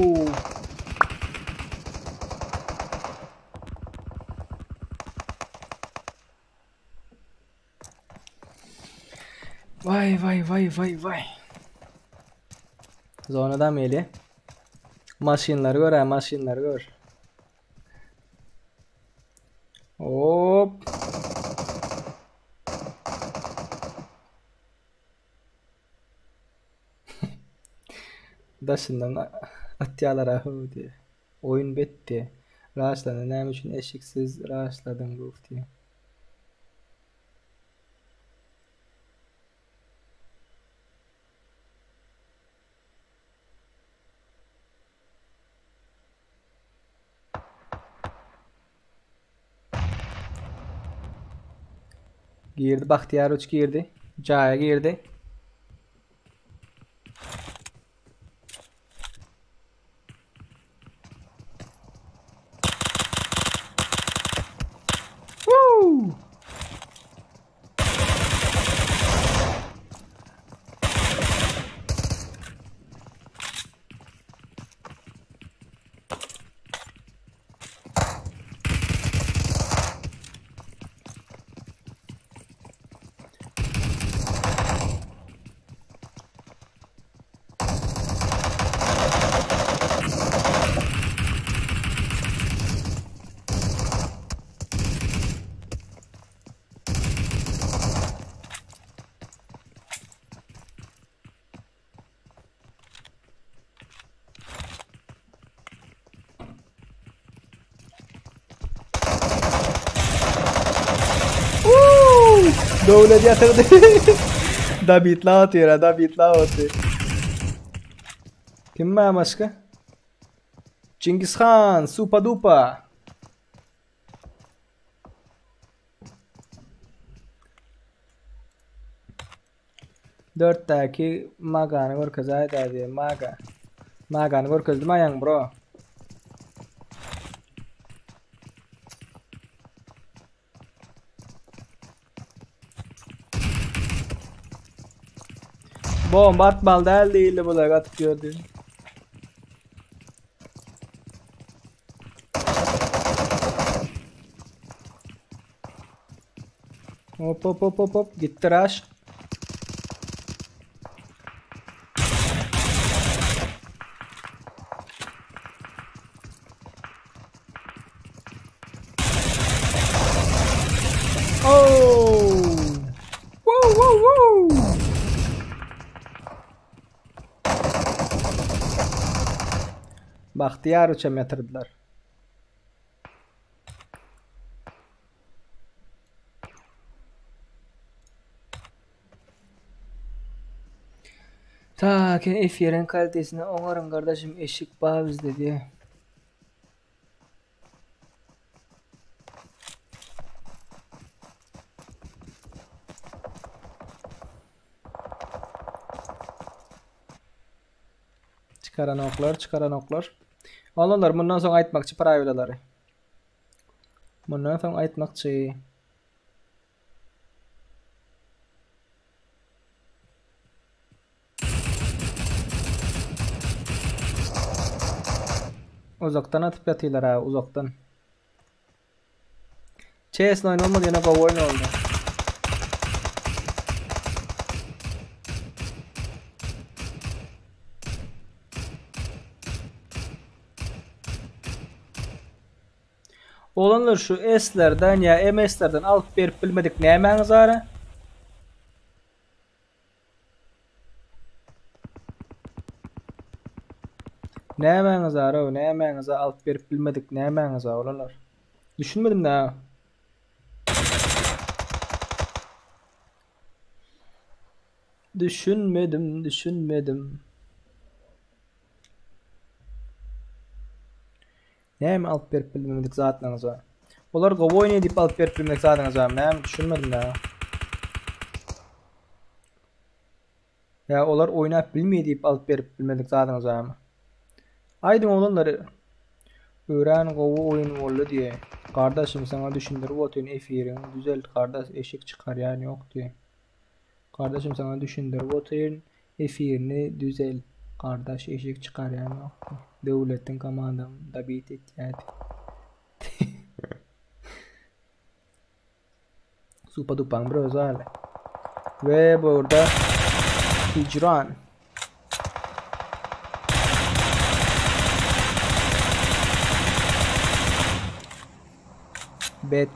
Vay. Zonada meli. Maşinleri gör ha, maşinleri gör. Hop. Daşından atyalar ahu diye. Oyun bitti. Raşladın. Ne için eşiksiz raşladın bu diye. Girdi Bahtiyar Uç girdi. Caya girdi. Woo! Devlet yatırdı. Da bitla atıyor, da bitla atıyor. Kim var başka? Cengiz Han, Supa Dupa. Dörtteki Maga'nı gör kızay dedi. Maga'nı gör kızdı mayan bro. Bomba atmalı değil bu da atıp gördü. Hop gitti rush. Oh! Woo! Bahtiyar uçam yatırdılar. Ta ki F-yerin kalitesine onarım kardeşim eşik bağ bizde diye. Çıkaran oklar. Olanlar bundan sonra aytmakçı paraylaları. Bundan sonra aytmakçı. Uzaktan atıp yatıyorlar ha, uzaktan. Chess'le oyun olmadı, yana Go oyun oldu. Olanlar şu S'lerden ya MS'lerden alıp verip bilmedik ne hemen zara? Ne hemen zara o, ne hemen zara alıp verip bilmedik ne hemen zara olanlar. Düşünmedim daha. Düşünmedim. Ne hem alıp verip bilmedik zaten zara. Olar Go oynayıp deyip alıp verip bilmedik zaten zara. Ne hem düşünmedim daha. Ya olar oynayıp bilmeyi deyip alıp verip bilmedik zaten zara. Aydın olanları öğren Go oyun oldu diye. Kardeşim sana düşündür bu oyun F-yerin güzel kardeş eşik çıkar yani yok diye. Kardeşim sana düşündür bu oyun F-yerini düzel kardeş eşik çıkar yani yok diye. Devletin komandam da bit et yani. Supa dupan bro zale. Ve burada hicran. Bet.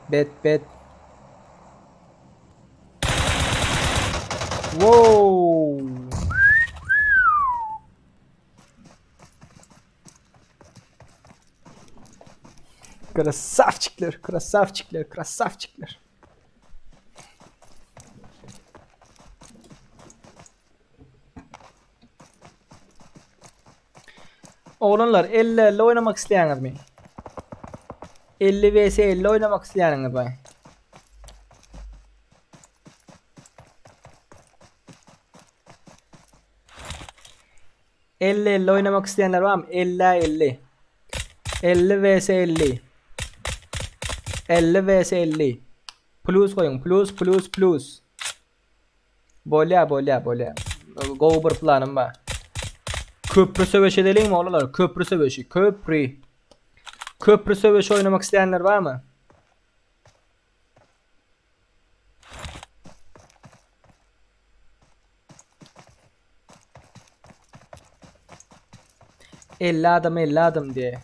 Wow. Krasavчиклер. Oğlanlar 50 oynamak isteyenler mi? 50 vs 50 oynamak isteyenler mi? ...50 oynamak isteyenler var mı? 50 vs 50 50 vs 50 plus koyun plus bolya go bir planım var. Köprü savaşı edelim mi oğlanlar? Köprü savaşı oynamak isteyenler var mı? ...50 adam diye.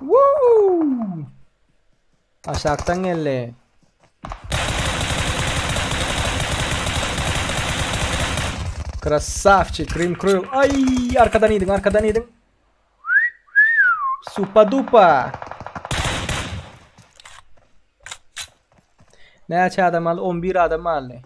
Woo! Aşağıdan geldi. Krasavчик, Rim Crew. Ay, arkadan yedin. Supa dupa. Neçe adam aldı? 11 adam aldı.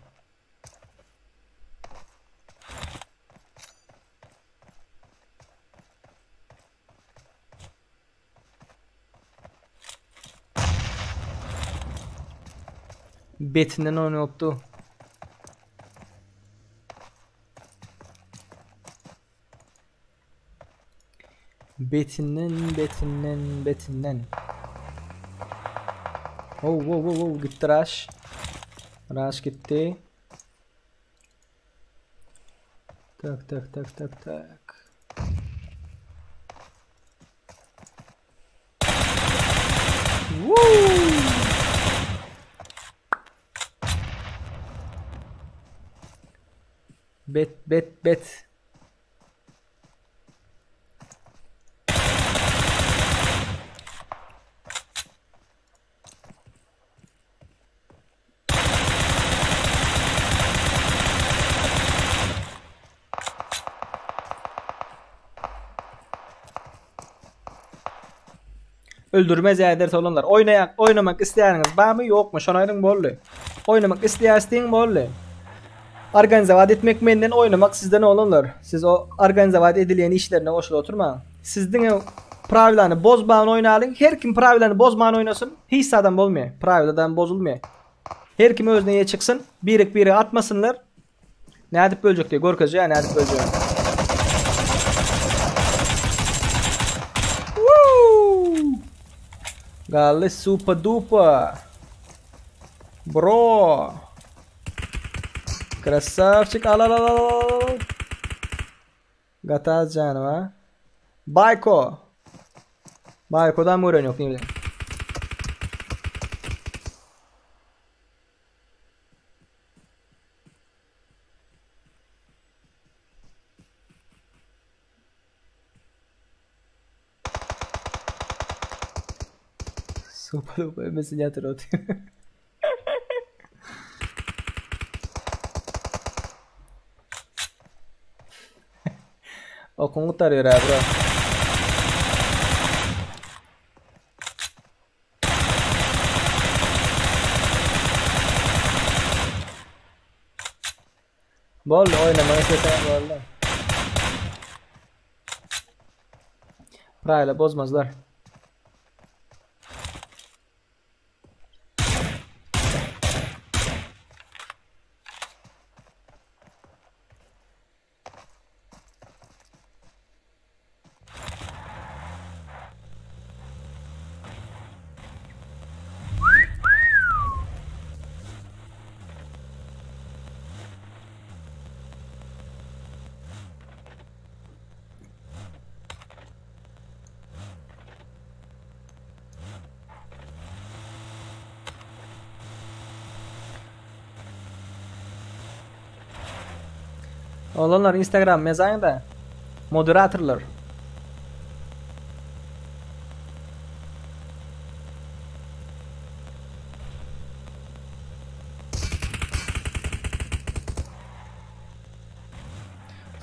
Betinden oynayıptı. Betinden. Oh, gitti Rush. Rush gitti. Tak. Woo! Bet. Öldürmez eder olanlar. Oynamak isteyeniniz var mı yok mu? Şonaydın bolly. Oynamak isteyen bolly. Organizavat etmek menden oynamak sizden olanlar. Siz o organizavat edilen işlerine hoşla oturma. Sizden o pravilaryny bozmadan oynalın. Her kim pravilaryny bozmadan oynasın. Hiç adam bolmay. Praviladan bozulmay. Her kim özüne ye çıksın. Biri atmasınlar. Ne edip bölecek diye korkacak ya, ne edip bölecek. Galle super duper. Bro. Krasavчик, al. Gataz canım ha. Bayko'dan mı öğreniyor ne bileyim. Super mesela hatırlatıyor. Okunu tarıyor abi bro. Bol oynamaya istesen bolla. Parayla bozmazlar. Olanlar Instagram yazayın da moderatörler.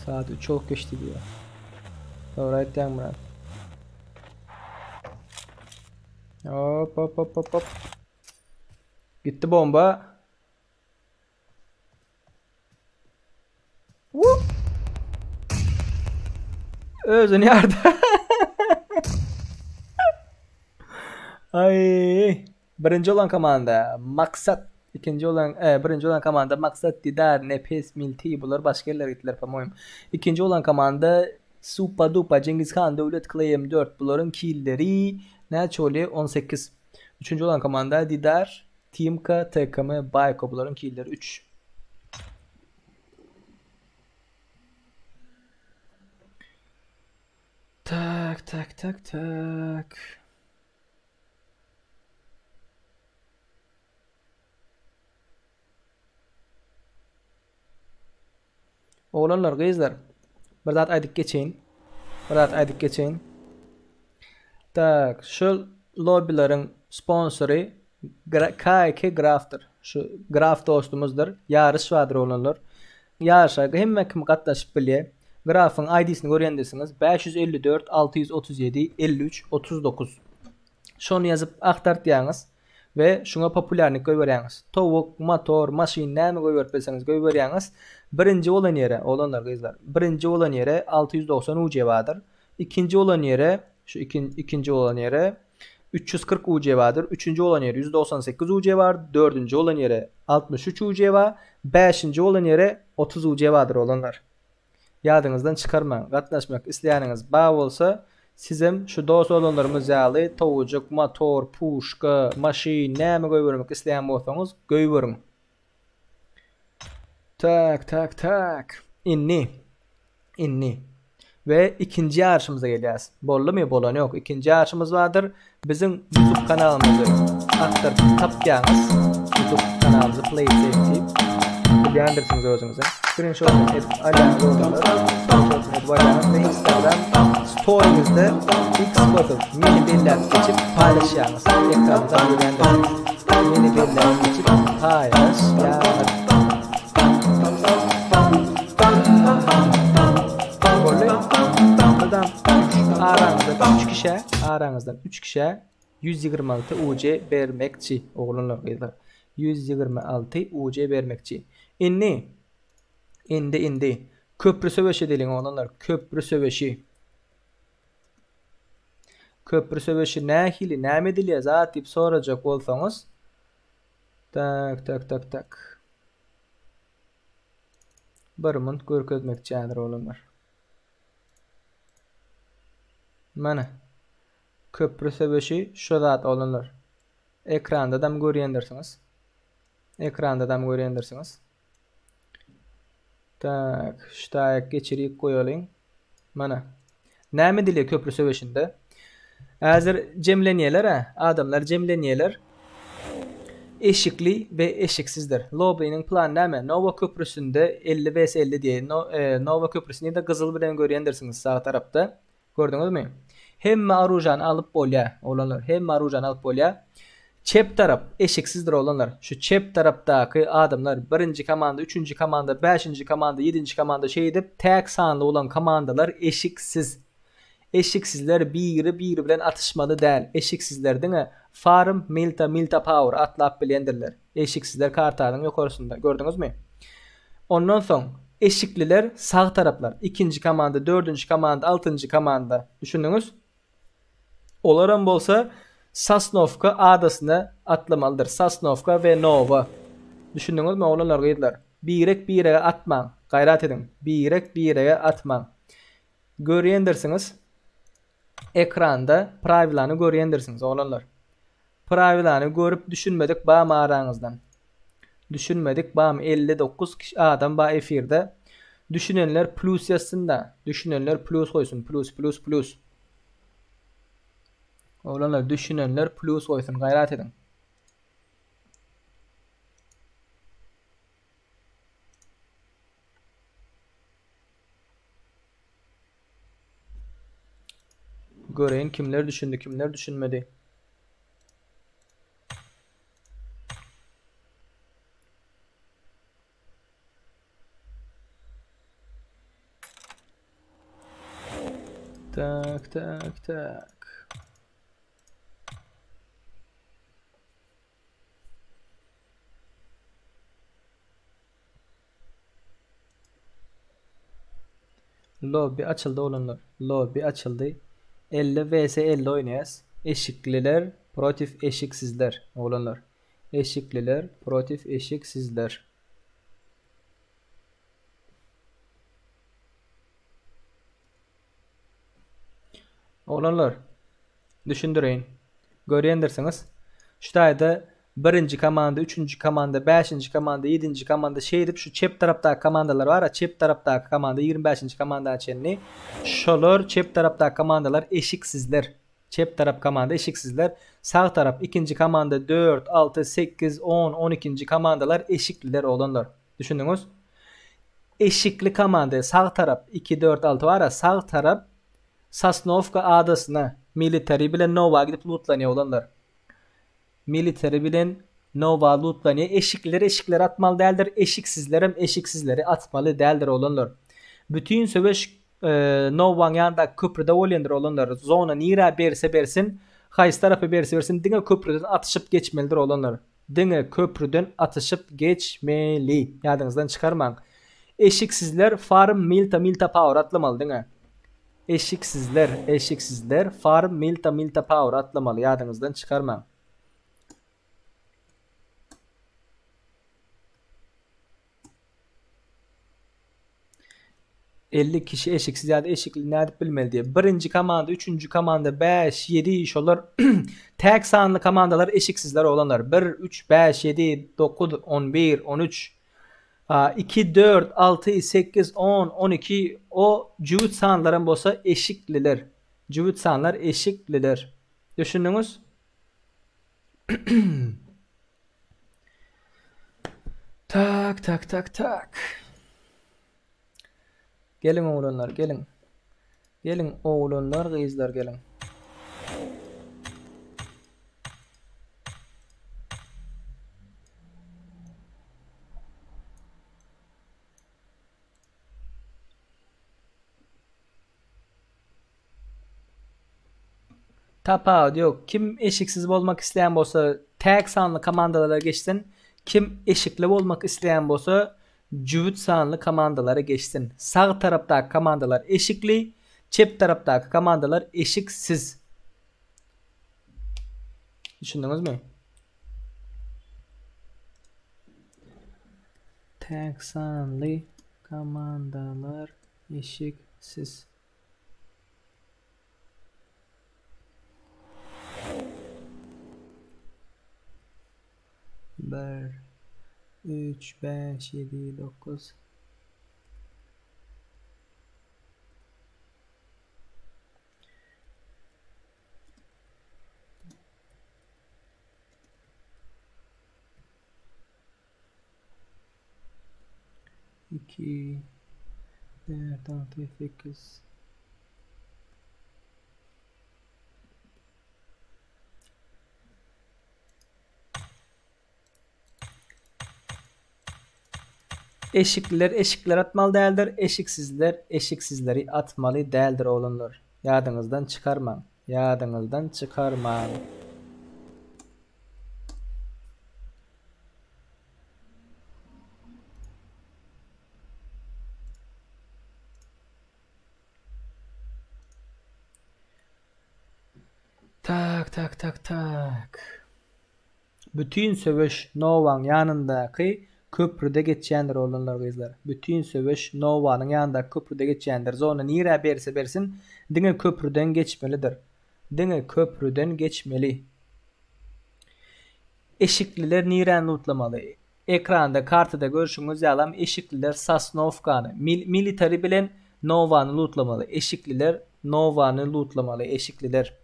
Saat 3 çok geçti diyor. Doğru ettim Murat. Hop. Gitti bomba. Özün yardı. Ay. Birinci olan komanda Maksat, birinci olan komanda Maksat Didar, Nefes Milti bular başka yerlere gittiler pamoyum. İkinci olan komanda Supa Dupa, Cengiz Han, Devlet Klayem 4 buların killleri Neçoli 18. Üçüncü olan komanda Didar, Timka takımı Bayko buların killleri 3. Tak. Oğlanlar, kızlar. Bir zat aydık geçeyin. Tak, şu lobbylerin sponsoru K2 Graft'tır. Şu Graft dostumuzdur. Yarış vardır oğlanlar. Ýaşa hemme kim gatnaşyp bilýär. Grafyň ID'sini görýändirsiniz. 554 637 53 39. Şonu ýazyp aktart diýäňiz we şuna populärlik goýberýäňiz. Towuk, motor, maşyn näme goýberpeseňiz goýberýäňiz. Birinji bolan ýere, olanlar gyzlar. Birinji bolan ýere 690 UC badyr. İkinci bolan ýere, şu ikinci bolan ýere 340 UC badyr. Üçüncü bolan ýere 198 UC bar. Dördüncü bolan ýere 63 UC bar. Beşinci bolan ýere 30 UC badyr olanlar. Ýadyňyzdan çykarmaň. Gatnaşmak isleýäniňiz bar bolsa, sizem şu dos olanlarymyz ýaly towujak, motor, puşka, maşyn näme goýbermek isleýän bolsaňyz goýberin. Tak. Inni. Ve ikinci yarışımıza gelýäs. Boldymy? Bolan ýok. İkinci yarışymyz bardyr. Bizim YouTube kanalymyzy aktar tapýaňyz. YouTube kanalymyzy play edip beğendirsiniz özünüze. Screenshot edip alaňyz bolýar. Screenshot edip alaňyz ve Instagram story'mizde X foto mini belläp geçip paylaşýaňyz. Ekrandan beğendirsiniz. Mini belläp geçip paylaşýaňyz. Aranızdan 3 kişi 126 UC bermekçi oğlanlar gıylar. 126 UC bermekçi. Indi. Köprü söveşi delin oğlanlar. Köprü söveşi nähili näme dilýär zat dip sorajak bolsaňyz. Tak. Bir mund görkezmekçidir oğlanlar. Mana köprü söveşi şu zat olanlar. Ekranda da görýändirsiniz. Tak, ştaýak geçirip goýalyň. Mana. Näme dilýär köprü söveşinde? Häzir jemlenýärler, adamlar jemlenýärler. Eşikli ve eşiksizdir. Lobby'nin planı näme? Nova köprüsünde 50 vs 50 diýe. Nova köprüsini de gyzyl bilen görýändirsiniz sağ tarapda. Gördüňizmi? Hemme arujan alıp bolýar olanlar. Hemme arujan alıp bolýar. Çep tarap eşiksizdir olanlar. Şu çep tarapdaky adamlar birinci komanda, üçüncü komanda, beşinci komanda, yedinci komanda şey edip tek sanly olan komandalar eşiksiz. Eşiksizler biri bilen atışmaly däl. Eşiksizler diňe farm milta power atlap bilýändirler. Eşiksizler kartadyň ýokarysynda. Gördüňizmi? Ondan soň eşikliler sağ taraplar. İkinci komanda, dördüncü komanda, altıncı komanda. Düşündüňiz? Olaram bolsa Sasnovka adasyna atlamalydyr. Sasnovka ve Nova. Düşündüňizmi olanlar gaýdylar? Birek atmaň. Gaýrat ediň. Birek atmaň. Görýändirsiniz. Ekranda pravilany görýändirsiniz olanlar. Pravilany görüp düşünmedik bam araňyzdan. Düşünmedik bam 59 kişi adam ba efirde. Düşünenler plus yazsında. Düşünenler plus koysun. Plus. Olanlar düşünenler plus koysun. Gayret edin. Göreyin kimler düşündü, kimler düşünmedi. Tak. Lobby açıldı olanlar. Lobby açıldı. 50 vs 50 oynayas. Eşikliler protif eşiksizler olanlar. Eşikliler protif eşiksizler. Olanlar düşündüreyin. Görýändirsiniz. Şu taýda birinci komanda, üçüncü komanda, beşinci komanda, yedinci komanda şey edip şu çep tarapdaky komandalar var ya, çep tarapdaky komanda 25. komanda çenni. Şolar çep tarapdaky komandalar eşiksizler. Çep tarap komanda eşiksizler. Sağ tarap ikinci komanda 4, 6, 8, 10, 12. komandalar eşikliler olanlar. Düşündüňiz? Eşikli komanda sağ tarap 2, 4, 6 var ya, sağ tarap Sasnovka adasyna military bilen Nova gidip lootlanýar olanlar. Military bilen Nova lootlanıyor. Eşikleri atmalı değildir. Eşiksizlerim eşiksizleri atmalı değildir olanlar. Bütün söveş Nova'nın yanında köprüde olanlar olanlar. Zona nira berse bersin. Hayız tarafı berse bersin. Dine köprüden atışıp geçmelidir olanlar. Dine köprüden atışıp geçmeli. Yadınızdan çıkarmayın. Eşiksizler farm milta power atlamalı dine. Eşiksizler farm milta power atlamalı. Yadınızdan çıkarmayın. 50 kişi eşiksiz ya da eşikli ne edip bilmeli diye. Birinci komanda, üçüncü komanda 5, 7 iş olur. Tek sanlı komandalar eşiksizler olanlar. 1, 3, 5, 7, 9, 11, 13, 2, 4, 6, 8, 10, 12 o cüvüt sanların bolsa eşikliler. Cüvüt sanlar eşikliler. Düşündünüz? Tak. Gelin oğlanlar gelin. Gelin oğlanlar kızlar gelin. Tapa yok. Kim eşiksiz olmak isteyen bolsa tek sanlı komandalara geçsin. Kim eşikli olmak isteyen bolsa cüvüt sanlı komandalara geçsin. Sağ taraftaki komandalar eşikli, çep taraftaki komandalar eşiksiz. Düşündünüz mü? Tek sanlı komandalar eşiksiz. Bir, 3, 5, 7, 9. İki, 4, 6, 8. Eşikler atmalı değildir. Eşiksizleri atmalı değildir oğlunlar. Yadınızdan çıkarmayın. Yadınızdan çıkarmayın. Tak. Bütün sövüş Nova'nın yanındaki köprüde geçendir oğlanlar kızlar. Bütün sövüş Nova'nın yanındaki köprüde geçendir. Zona nira berse bersin dine köprüden geçmelidir. Dine köprüden geçmeli. Eşikliler niren lootlamalı. Ekranda kartıda görüşünüz yalan eşikliler Sasnovkan'ı. Military bilen Nova'nı lootlamalı. Eşikliler Nova'nı lootlamalı. Eşikliler.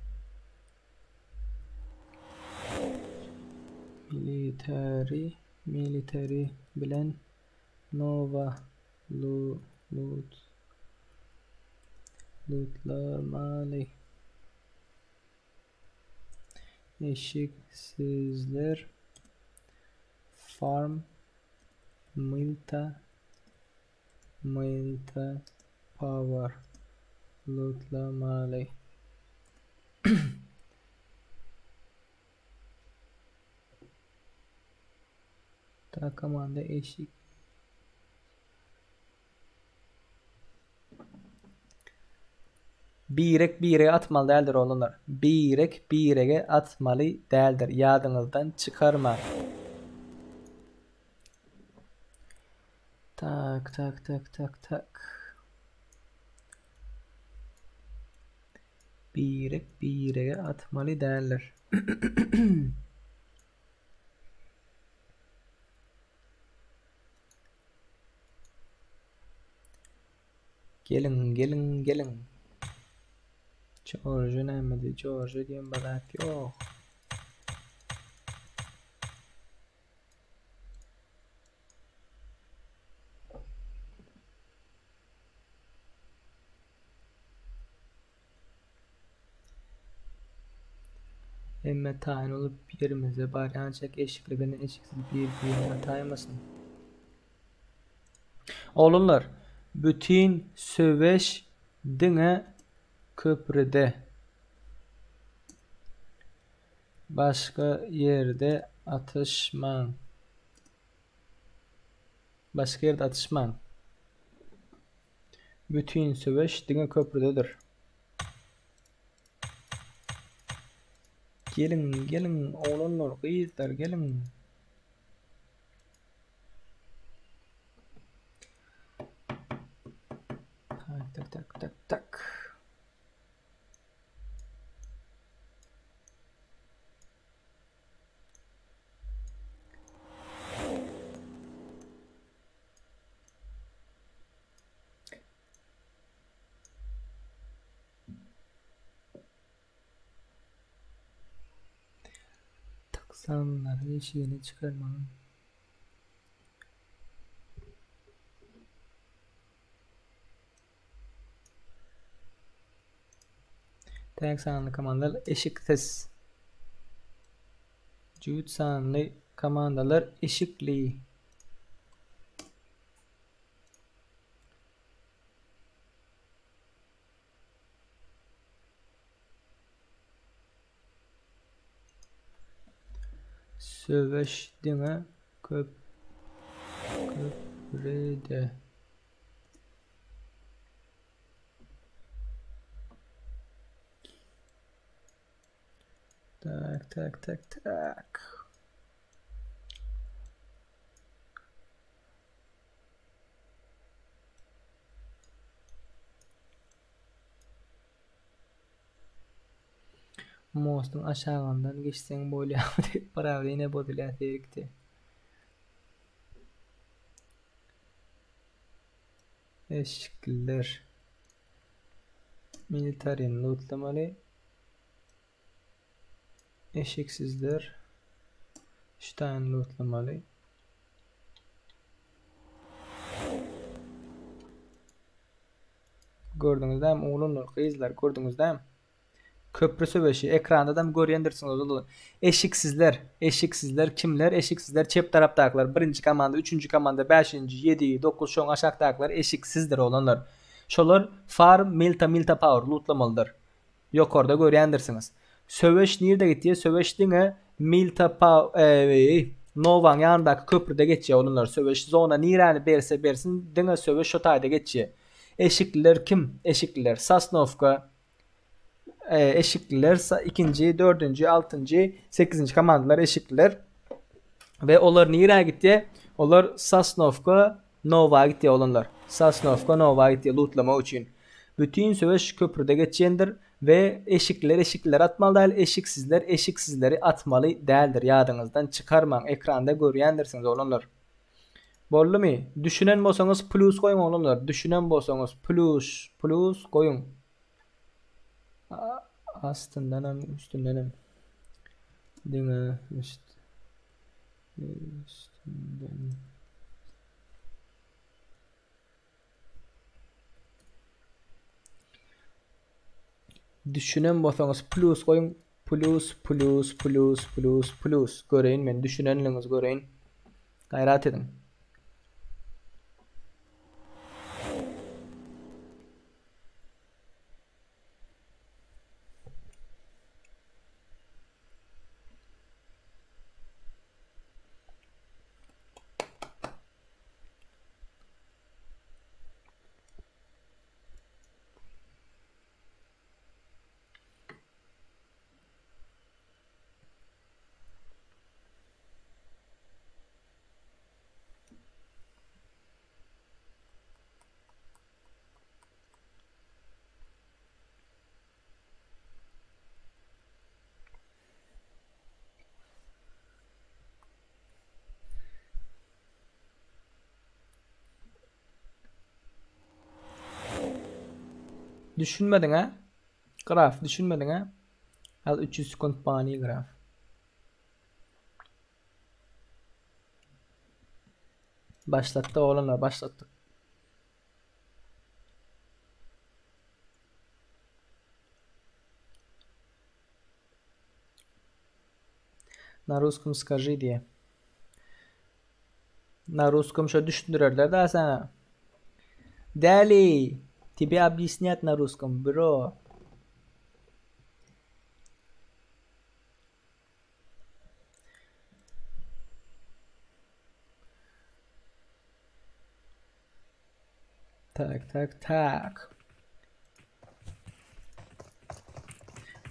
Military bilen Nova lootlamalı. Eşiksizler farm milta power lootlamalı. Ta komanda eşik birek atmalı değildir oğlanlar. Birege atmalı değildir. Yadınızdan çıkarma. Tak. Birege atmalı değildir. Gelin. George nemedi. George diyen balat yok. Emme tayin olup yerimize bari ancak eşikligini eşiksiz bir taymasın. Oğlunlar, bütün söveş dine köprüde. Başka yerde atışman. Başka yerde atışman. Bütün söveş dine köprüdedir. Gelin oğlunlar, kızlar gelin. Tak. Taksanlar eşiğini çıkarmanın. Tek sanlı komandalar eşiksiz. Cüt sanlı komandalar eşikli. Söveşdine köprüde. Tak. Mostun aşağından geçsen böyle para yine bozulur terikti. Eşikler. Militarin lootlamalı. Eşiksizler. Stein lootlamalı. Gördünüz değil mi oğlunlar, kızlar gördünüz değil mi? Köprü söveşi ekranda da görüyendirsiniz oğlum. Eşiksizler kimler? Eşiksizler çep taraftakiler. 1. komanda, 3. komanda, 5. 7, 9 şoň aşakdakiler eşiksizdir olanlar. Şolar farm milta power lootlamalıdır. Yokorda görüyendirsiniz. Söveş nerede gitti? Söveş dine milta power Novan yanındaki köprüde geçiyor olanlar. Söveş zona nirani bersin dine söveş şotayda geçiyor. Eşikliler kim? Eşikliler Sasnovka eşikliler 2. 4. 6. 8. komandalar eşikliler ve onlar nereye gitti? Onlar Sasnovka Nova gitti olanlar. Sasnovka Nova gitti lootlama için. Bütün söveş köprüde geçendir ve eşikliler atmalı değil, eşiksizleri atmalı değildir. Yadınızdan çıkarman, ekranda görüyendirsiniz olanlar. Bollu mu? Düşünen bolsanız plus koyun olanlar. Düşünen bolsanız plus koyun. Astındanam üstündenim. Dine üstünden. Düşünen bolsanız plus koyun. Plus. Göreyin men düşünenliğiniz göreyin. Gayret edin. Düşünmedin ha? Graf düşünmedin ha? Al 300 sekund bani graf. Başlattı oğlanlar başlattı. Na ruskum скажи diye. На русском что düşündürürler da sana. Дали. Тебе объяснят на русском, bro. Так.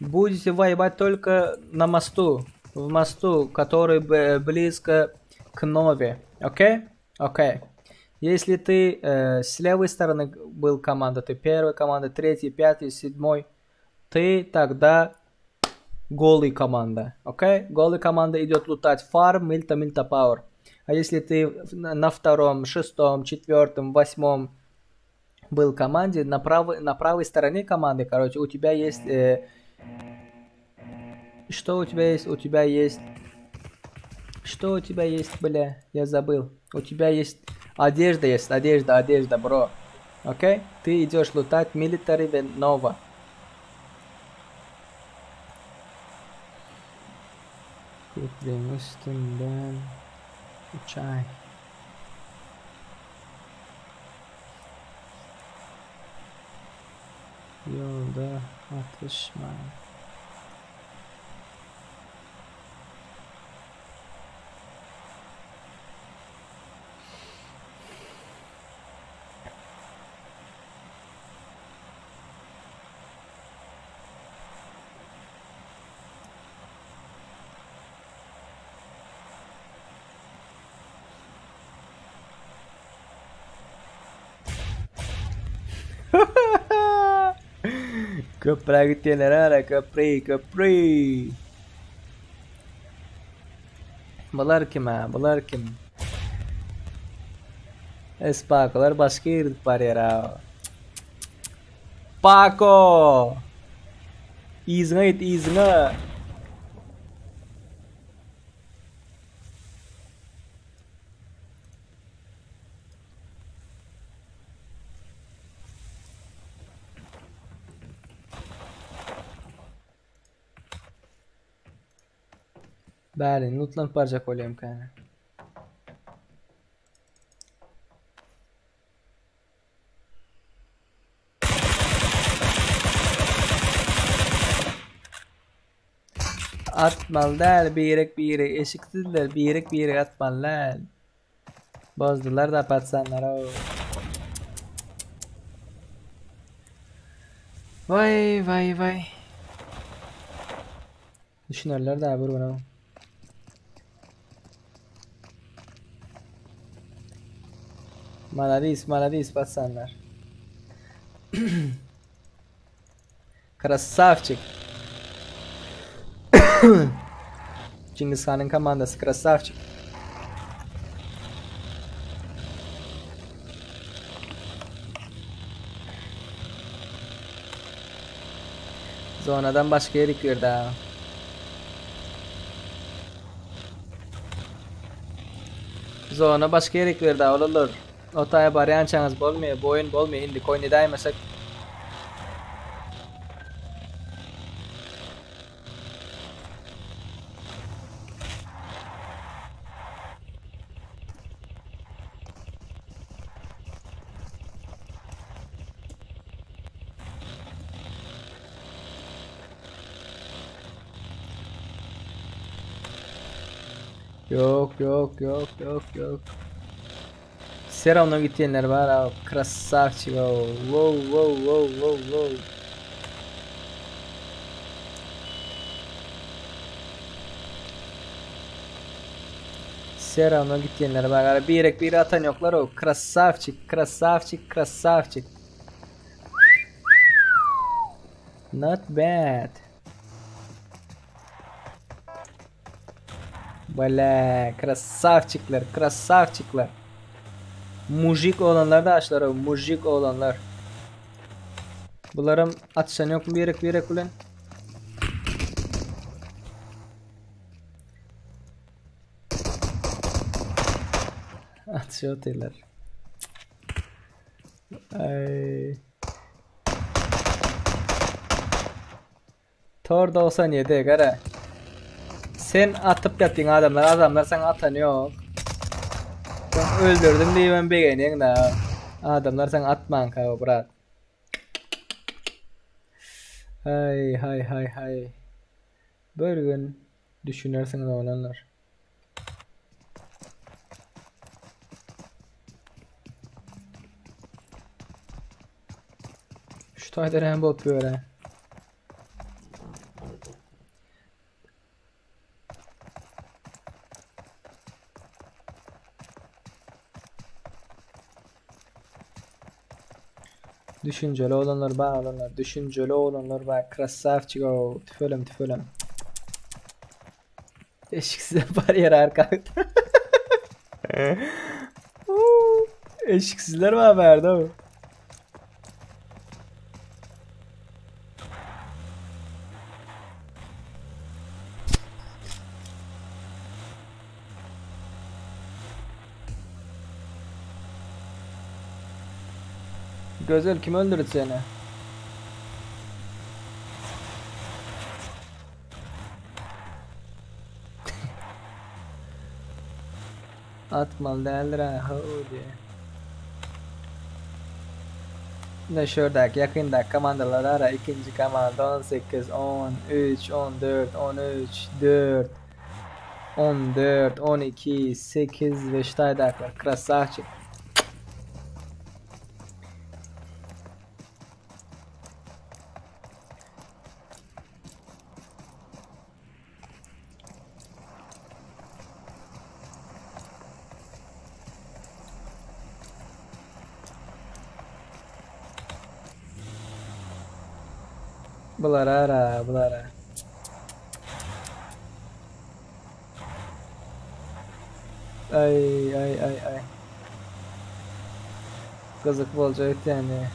Будете воевать только на мосту. В мосту, который близко к Нове. Окей? Окей. Если ты с левой стороны был команда, ты первая команда, третий, пятый, седьмой, ты тогда голый команда. Окей? Голый команда идет лутать фарм, мильта пауэр. А если ты на втором, шестом, четвертом, восьмом был команде, на правой стороне команды, короче, у тебя есть... Что у тебя есть? У тебя есть... Что у тебя есть, бля? Я забыл. У тебя есть... Одежда есть. Одежда, бро. Окей? Ты идешь лутать Military Nova. Kutlayın üstünden uçay. Yolda atışma. Köprüye gittiler hala köprü. Bunlar kim ha? Bunlar kim? Espakolar başka yerde var ya. Paco! İzine git izine. Bəli, nutlan parça koyayım kanka. Atmalılar bir yere eşiktiler bir yere atmalılar. Bozdular da patsanlara. Vay. Düşünürler de abi bunu. Молодец, пацанlar. Красавчик. Cengiz Han'ın komandası красавчик. Zonadan başka yere girdi ha. Zona başka yere girdi ha, olur. Otaya baryançanız bolmuyor, bu oyun bolmuyor. Indi koyunu daymasak. Yok. Все равно gittiyenler var ha. Красавчик. Wow. Все равно gittiyenler var. Bir atan yoklar o. Красавчик. Not bad. Böyle красавчикler. Mujik olanlar da açlar o. Mujik olanlar. Bunların atışan yok mu bir yere ulan? Atışıyor teller. Ay. Tor 97 gara. Sen atıp yatın adamlar sana atan yok. Ben öldürdüm diye ben beğeneyim da. Adamlar sana atman ka brat. Hay. Bir gün düşünürsen de olanlar. Şu tayda hem bakıyor ha. Düşünceli olanlar bağlanlar. Düşünceli olanlar bak. Krasavçık o. Tüfölüm. Eşiksiz bariyer arkada. Eşiksizler var verdi o. Güzel kim öldürdü seni? Atmalı değerler ha diye. Ne şuradaki yakındaki komandalar ara ikinci komanda 18, 13, 14, 13, 4, 14, 12, 8 ve ştaydaklar. Krasavçık. Bulara. Ay. Kızık olacak yani.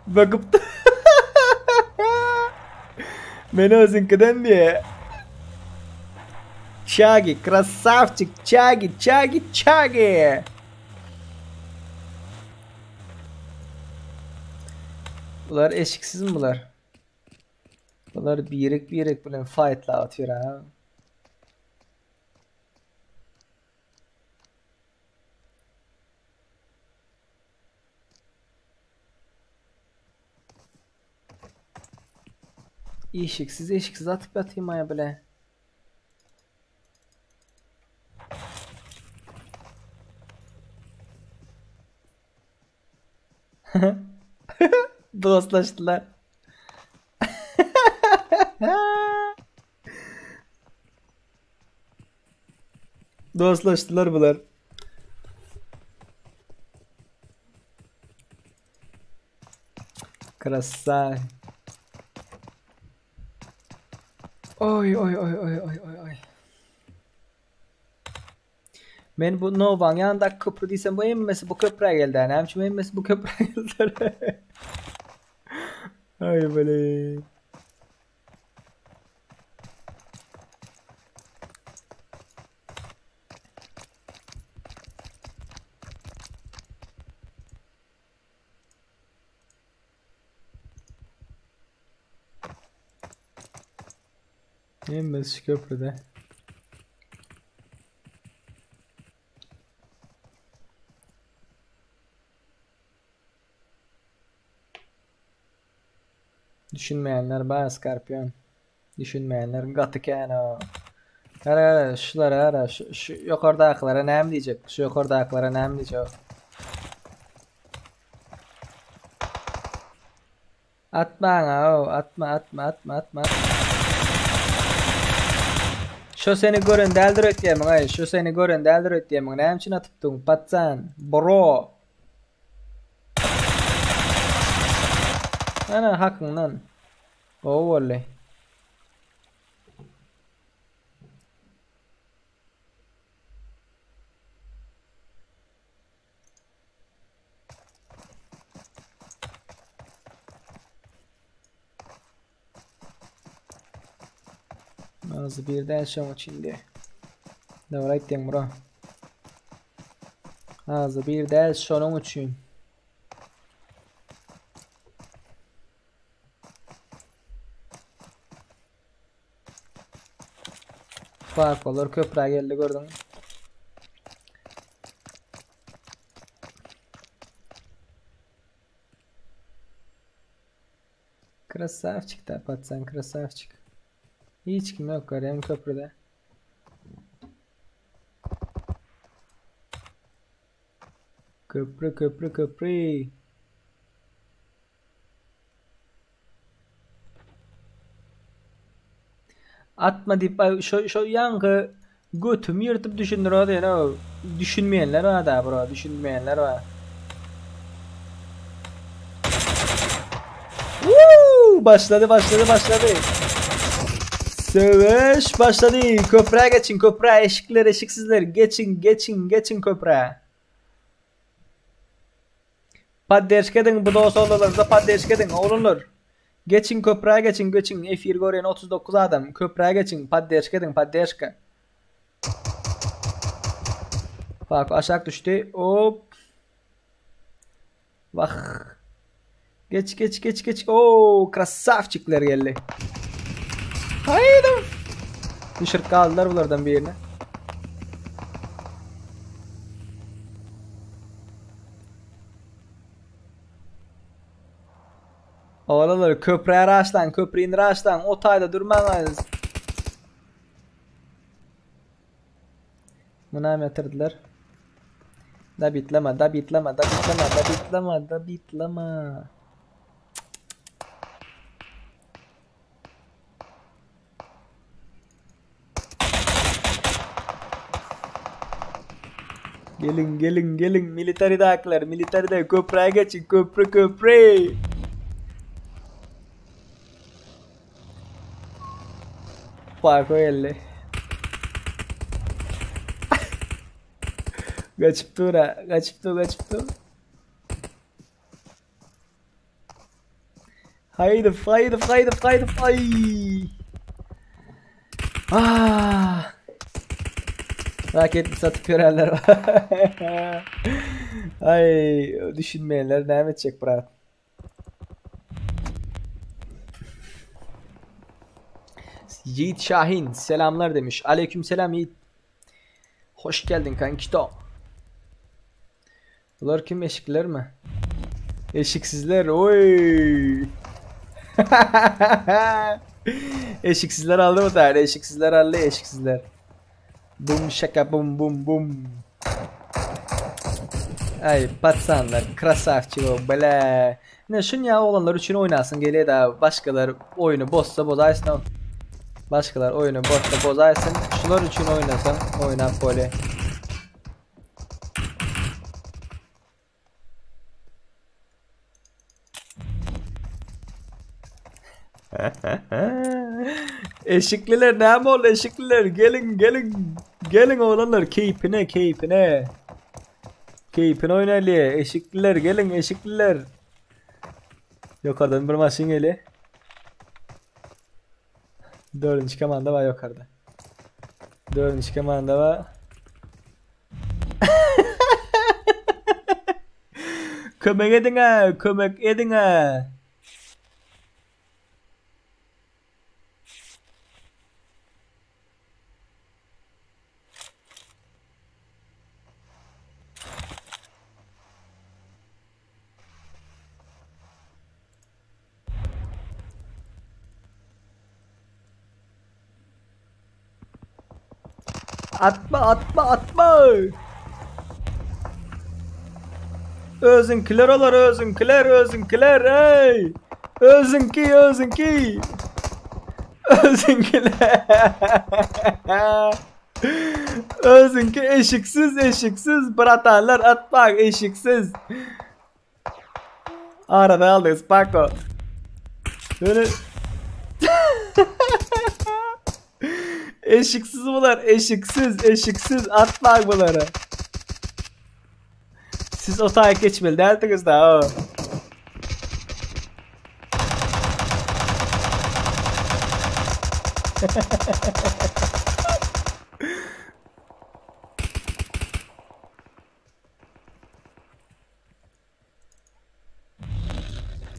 Bakıp da beni özünkinden diye. Чаги, красавчик, чаги. Bunlar eşiksiz mi bunlar? Bunlar birik bilen fight'la atıyor ha. Eşiksiz atıp atayım ya böyle. Dostlaştılar. Dostlaştılar bunlar. Krasay. Oy. Men bu Nova'nın yanındaki köprü değilsem bu emmesi bu köprüye geldi. Yani hemşim emmesi bu köprüye geldi. Ay böyle. Emmesi şu köprüde. Düşünmeyenler bana Skorpion. Düşünmeyenler Gatıken o. Ara şulara ara şu yukarıdakilere ne diyecek? Şu yukarıdakilere ne diyecek? Atma. Şu seni görün deldir ötyemin ay. Şu seni görün deldir ötyemin. Ne için atıptın patsan? Bro. Ana hakkın lan. O vallahi. Ağzı birden şam içinde. Davra ettim bura. Ağzı birden şunun için. Bak olur köprüye geldi gördün mü? Krasavçık da patsan krasavçık. Hiç kim yok var hem köprüde. Köprü köprü köprü. Atma deyip şu yankı götümü yırtıp düşündür o değil o. Düşünmeyenler var da bro, düşünmeyenler var. Başladı. Savaş başladı. Köprüye geçin, köprüye, eşikler, eşiksizler. Geçin köprüye. Paddeşk edin, bu da olsa oğullarınıza paddeşk edin, oğlunlar. Geçin köprüye geçin. F1 gören 39 adam. Köprüye geçin, paddeşk edin, paddeşk. Bak aşağı düştü. Hop. Bak. Geç. Oo, krasavçıklar geldi. Haydi. Düşürüp kaldılar bunlardan birine. Oğlanlar köprüye raşlan, köprüyün raşlan. O tayda durmanız. Buna mı yatırdılar? Da bitlama. Gelin military daklar, military köprüye geçin, köprü. Parko elle. Kaçıptı. Haydi. Ah. Raketli satıp görenler var. Ay, düşünmeyenler ne edecek bırak. Yiğit Şahin selamlar demiş. Aleykümselam Yiğit. Hoş geldin kankito. Bunlar kim, eşikler mi? Eşiksizler. Oy. Eşiksizler aldı mı tane? Eşiksizler. Bum şaka bum. Ay patsanlar, krasavçı o bela. Ne şun ya, olanlar için oynasın geliyor da başkaları oyunu bozaysın. Başkalar oyunu bozaysın. Şunlar için oynasın. Oyna böyle. Eşikliler ne oldu eşikliler, gelin oğlanlar, keyfine oynayalım eşikliler, gelin eşikliler. Yukarıdan bir maşin geliyor. 4. komanda var yukarıda. 4. komanda var. Kömek edin ha. Atma. Özünkiler olar, özünkiler ey. Özünki. Özünki eşiksiz bratanlar, atmak eşiksiz. Arada aldınız Paco. Böyle eşiksiz bunlar, eşiksiz atmak bunları. Siz otaya geçmeli derdiniz daha o.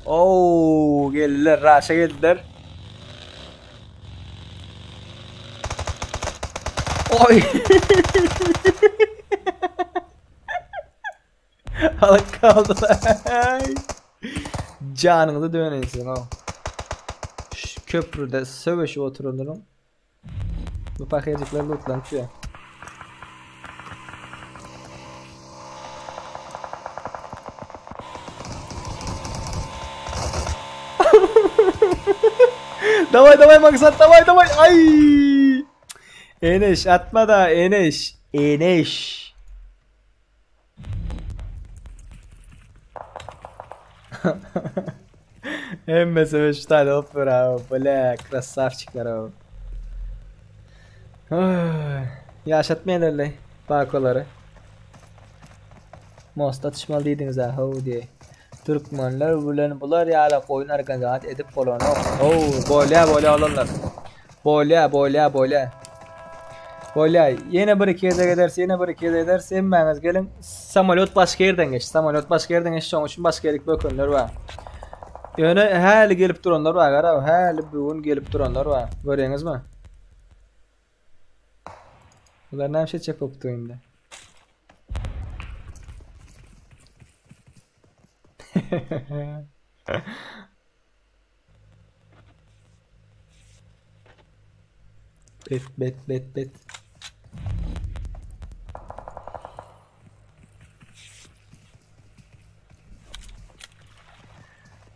Oo, geldiler, raşa geldiler. Oy. Alık kaldılar. Canınızı döneysin o. Şu köprüde sövüşüp oturulur. Bu paketçikler lootlanıyor. Давай maksat давай. Ay. Eneş atma da Eneş. Hem сövüştü hop bravo. Böyle krasavчиклар. Yaşatmayalım bakoları. Most atışmalı dediniz ha diye. Türkmenler bular yala koyun arkanızat edip polonu. Böyle olanlar. Böyle. Yine bir iki ederse emmeniz gelin. Samolyot başka yerden geç. Onun için başka yerlik bökünler var. Yani hali gelip duranlar var. Gara hali bugün gelip duranlar var. Görüyorsunuz mu? Bunlar ne şey çekip tuyunda. Bet.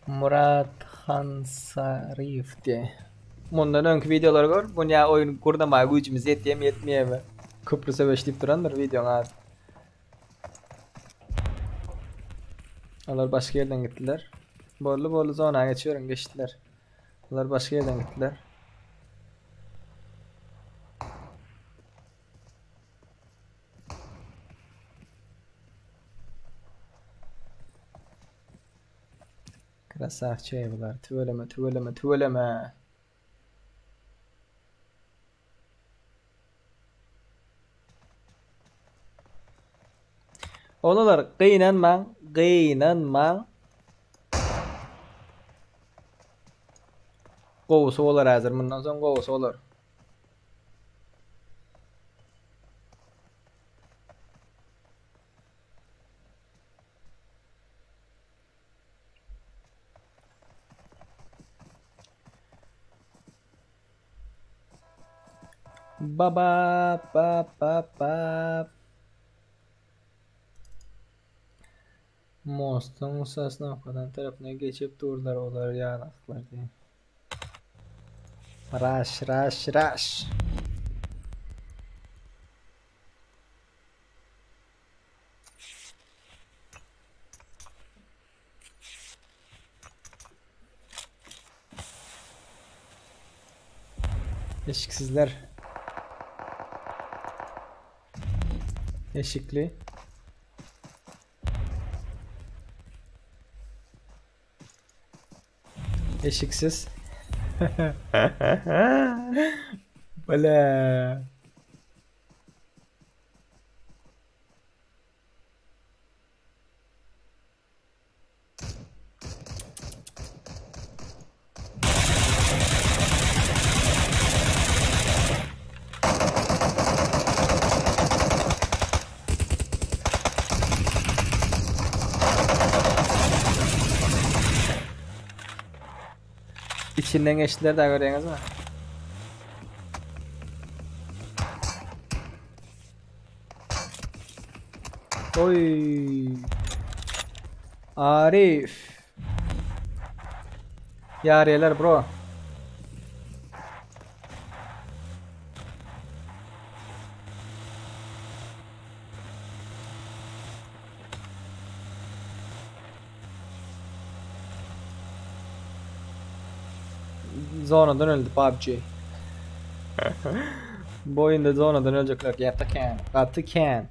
Murat Hansarif diye. Bundan önkü videoları gör. Bu ya oyun kurdamaya gücümüz yetmiyor mu? Kıbrıs'a beşleyip durandır videon abi. Onlar başka yerden gittiler. Borlu zona geçiyorum geçtiler. Onlar başka yerden gittiler. Krasavçı bunlar. Tüveleme. Onalar kıynanman. Qovusu olar hazır. Bundan sonra qovusu olar. Baba. Mostun usasına falan tarafına geçip durdular olar yağlaklar diye. Rush. Eşiksizler. Eşikli. Eşiksiz. Böyle. İçinden geçtiler de görüyorsunuz mu? Oy. Arif. Yariyeler bro. Zonadan öldü PUBG. Bu oyunda zonadan ölecekler. Yaptı can.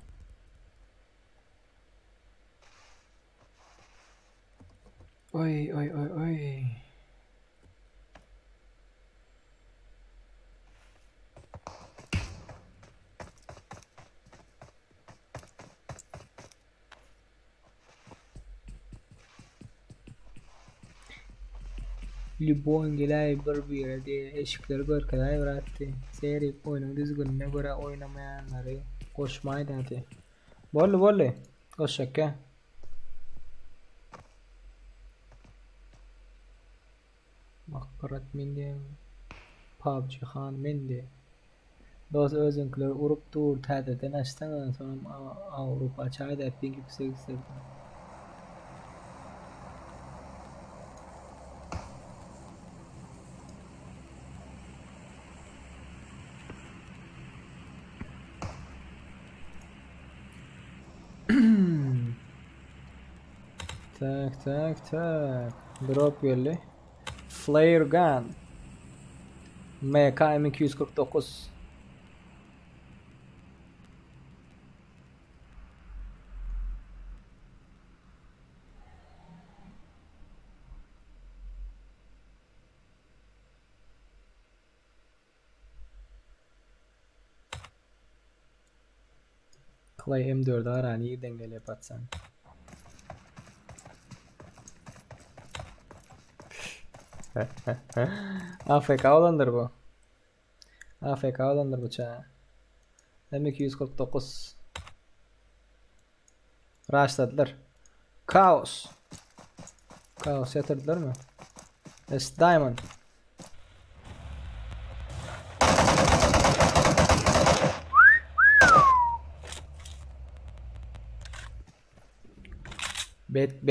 Oy. Libon gelay bir diye eşikleri görkelay bıraktı. Seyrik oyunun düzgününe göre oynamayanları koşmaydı hadi. Bolle. Koşak ya. Makarat mende. PUBG Han mende. Dost özünkler urup dur tədədən açdan sonra Avrupa çayda ping yüksek. Tak. Drop geldi. Flare gun. MKM 249. Clay M4 arani iyi dengeli yapatsan. AFK olandır bu. AFK olandır bu çağı. M249. Rushladılar. Kaos yatırdılar mı? S Diamond. Bet.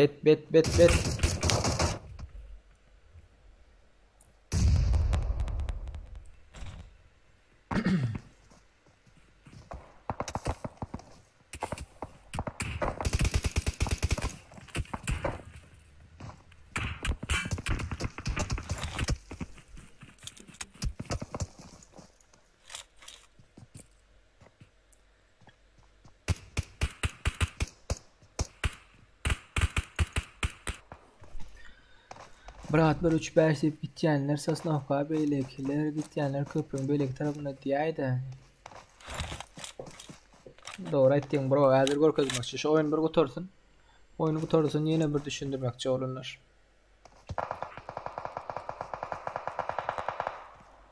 Bıraklar 3-5 deyip gitkenler Sosnovka beylekiler gitkenler köprünün beyleki tarafına diyaydı. Doğru ettiğin bro hazır korkazmakçı şu oyun bir kutursun. Oyunu kutursun yine bir düşündürmekçi olurlar.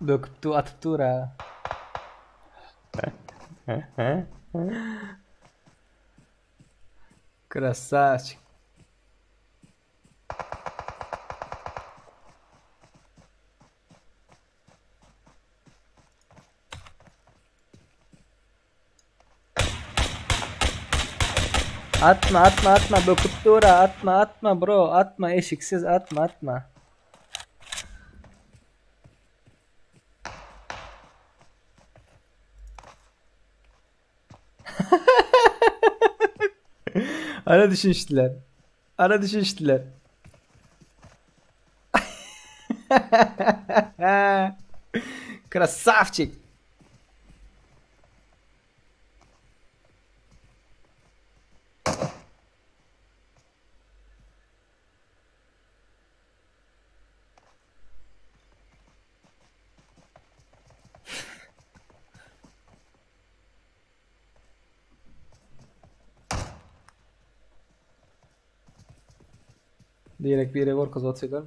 Döküp du atıp dur ha. Красавчик. Atma böküp dura atma bro atma eşiksiz atma. Ara düşünçtüler. Красавчик. Direkt bir yere var kız atıyorlar.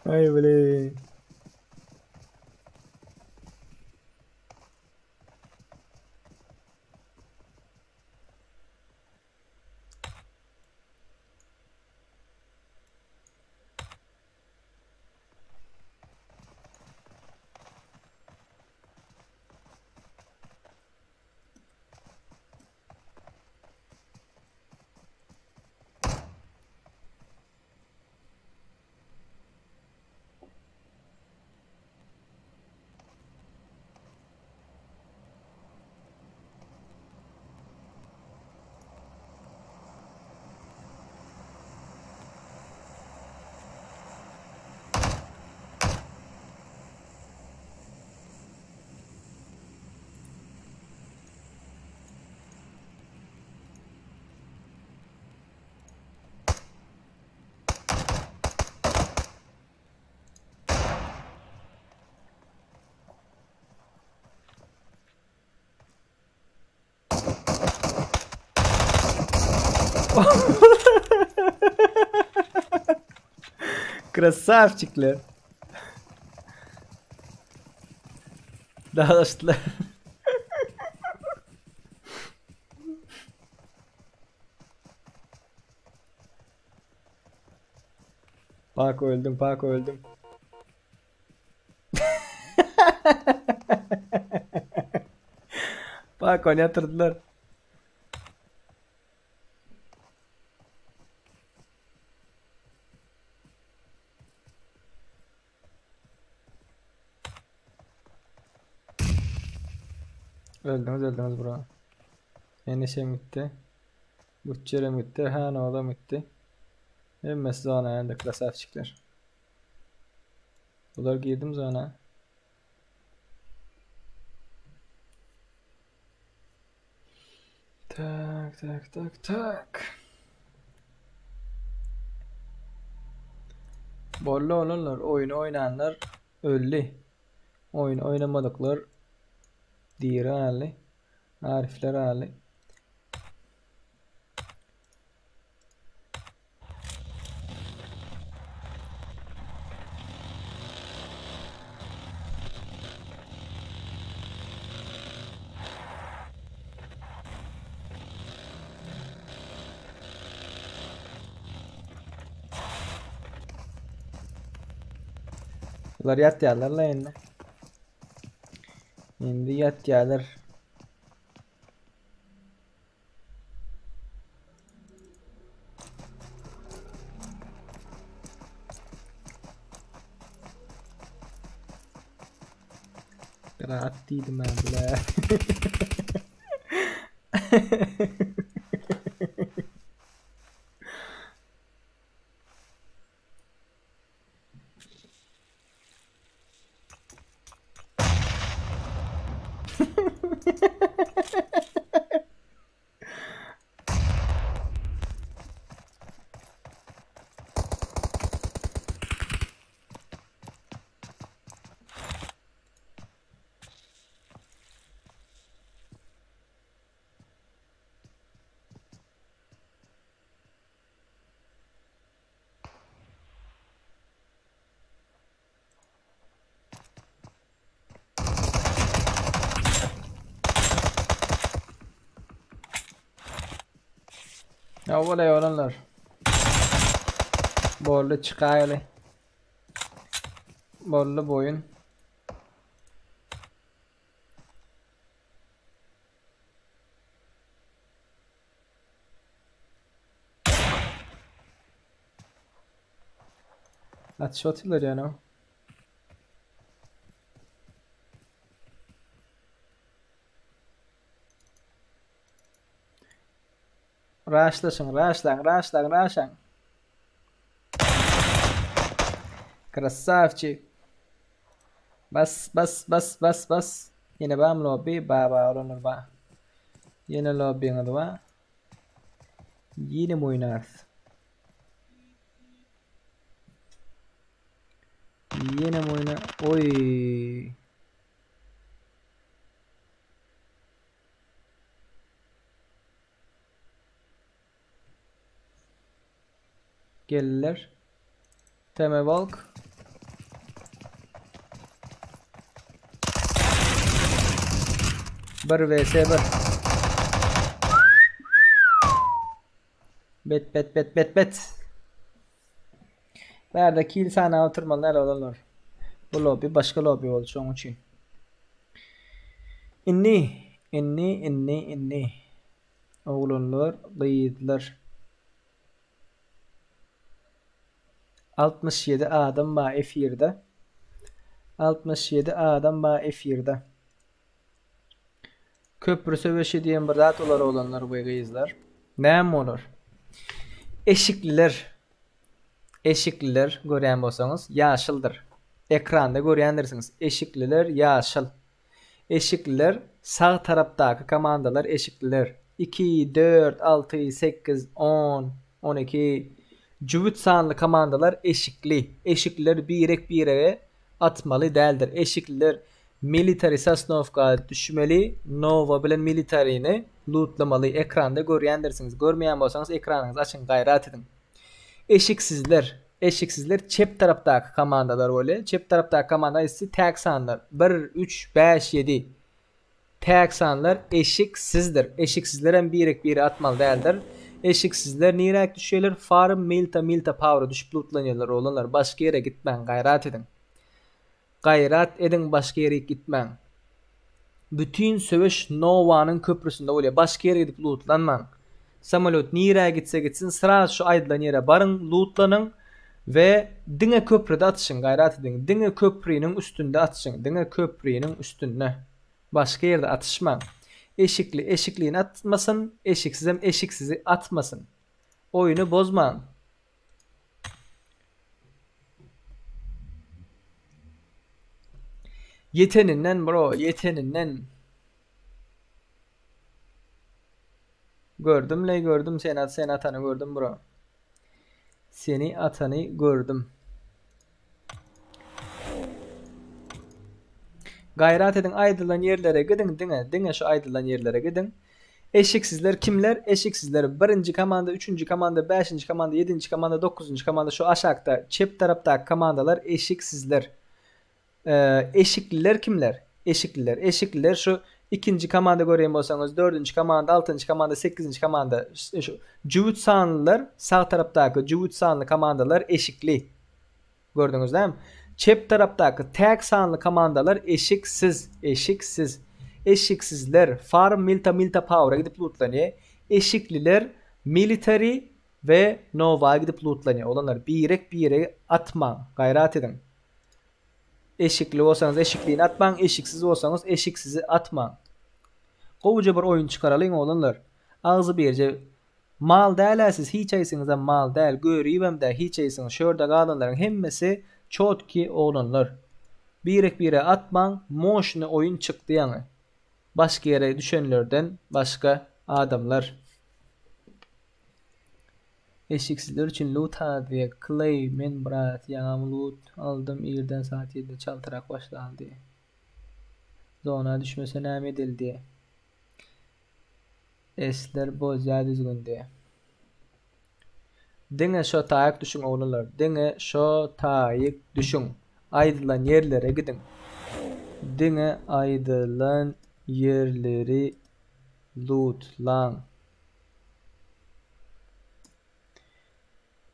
Ay böyle. Красавчикler. Dağılıştılar. Bak öldüm, bak öldüm. Bak onu yatırdılar. Öldünüz bro. Enişem gitti. Butçerem gitti. Ha ne adam gitti. Hemmesi zona yani krasavçikler. Bunlar girdim zona. Tak. Bollu olanlar, oyunu oynayanlar öldü. Oyun oynamadıklar diri hali, arifler hali. Bunlar yat yerler la endi. Endi yat yerler. Rahat değilim ben bile. Ya olay olanlar. Bollu çıkaylı. Bollu boyun. Atış atıyorlar yani o. Raşlan. Красавчик. Bas. Yine bam lobby baba olanlar ba. Yine lobby adı ba. Yine mi oynarız? Yine mi oynar? Oy. Gelirler. Teme balk. Bir vs 1. Bet. Nerede kill sana oturmalar olanlar. Bu lobby başka lobby oldu şu an için. İnni. Oğlanlar, kıyıdlar. 67 adam var F1'de. 67 adam var F1'de. Köprü söveşi diyen bir zat olar olanlar bu kıyızlar. Näme olur? Eşikliler görýän bolsaňyz ýaşyldyr. Ekranda görýändirsiniz. Eşikliler ýaşyl. Eşikliler sağ tarapdaky komandalar eşikliler. 2, 4, 6, 8, 10, 12 cüvüt sanly komandalar eşikli. Eşikliler birek atmaly däldir. Eşikliler military sasnovka düşmeli. Nova bilen militaryny lootlamaly ekranda görýändirsiniz. Görmeýän bolsaňyz ekranyňyzy açyň, gaýrat edin. Eşiksizler çep tarapdaky komandalar bole. Çep tarapdaky komanda ise tag sanlar 1 3 5 7. Tag sanlar eşiksizdir. Eşiksizler hem biri atmaly däldir. Eşiksizler nirek düşýärler? Farm milta power düşüp lootlanýarlar olanlar. Başga ýere gitmän, gaýrat edin. Gaýrat edin, başga ýere gitmän. Bütün söwüş Nova'nın köprüsünde bolýar. Başga ýere gidip lootlanmaň. Samolot nirek gitse gitsin, sıra şu aýdylan ýere barın, lootlanyň ve diňe köprüde atışyň, gaýrat edin. Diňe köprüniň üstünde atışyň, diňe köprüniň üstünde. Başka yerde atışma. Eşikliğini atmasın, eşiksizem eşiksizi atmasın. Oyunu bozma. Yeteninden bro, yeteninden. Gördüm seni atanı gördüm bro. Seni atanı gördüm. Gaýrat edin, aýdylan ýerlere gidin, diňe şu aýdylan ýerlere gidin. Eşiksizler kimler? Eşiksizler 1-nji komanda, 3-nji komanda, 5-nji komanda, 7-nji komanda, 9-njy komanda şu aşakda çep tarapdaky komandalar eşiksizler. Eşikliler kimler? Eşikliler şu 2-nji komanda görýän bolsaňyz 4-nji komanda, 6-njy komanda, 8-nji komanda şu jüwüt sanlylar sağ tarapdaky jüwüt sanly komandalar eşikli. Gördüňiz däm? Çep tarapdaky tag sanly komandalar eşiksiz. Eşiksizler farm milta power'a gidip lootlanýar. Eşikliler military ve Nova'ya gidip lootlanýar. Olanlar bir atmaň, gaýrat edin. Eşikli bolsaňyz eşikliğini atmaň, eşiksiz bolsaňyz eşiksizi atmaň. Gowuja bir oyun çykaralyň olanlar. Ağzı berje mal dälsiz, hiç aýsyňyza mal däl, görýärem-de hiç aýsyň şurda galanlaryň hemmesi çotki olanlar. Bire atmaň, moşny oyun çykdy ýaňy. Başka yere düşenlerden başka adamlar. Eşiksizler için loot hadi clay men brat ýa loot aldım ýerden saat 7'de çaltyrak başlandy. Zona düşmese näme edildi? Esler bozya düzgünde. Diňe şo taýyk düşün oglanlar. Diňe şo taýyk düşün. Aýdylan ýerlere gidin. Diňe aýdylan yerleri lootlan.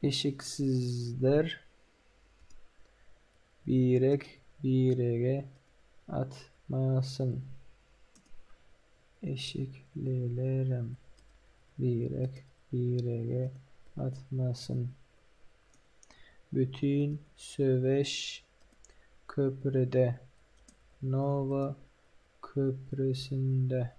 Eşiksizler birege atmasın. Eşiklilerim birege atmasın. Bütün söveş köprüde, Nova köprüsünde.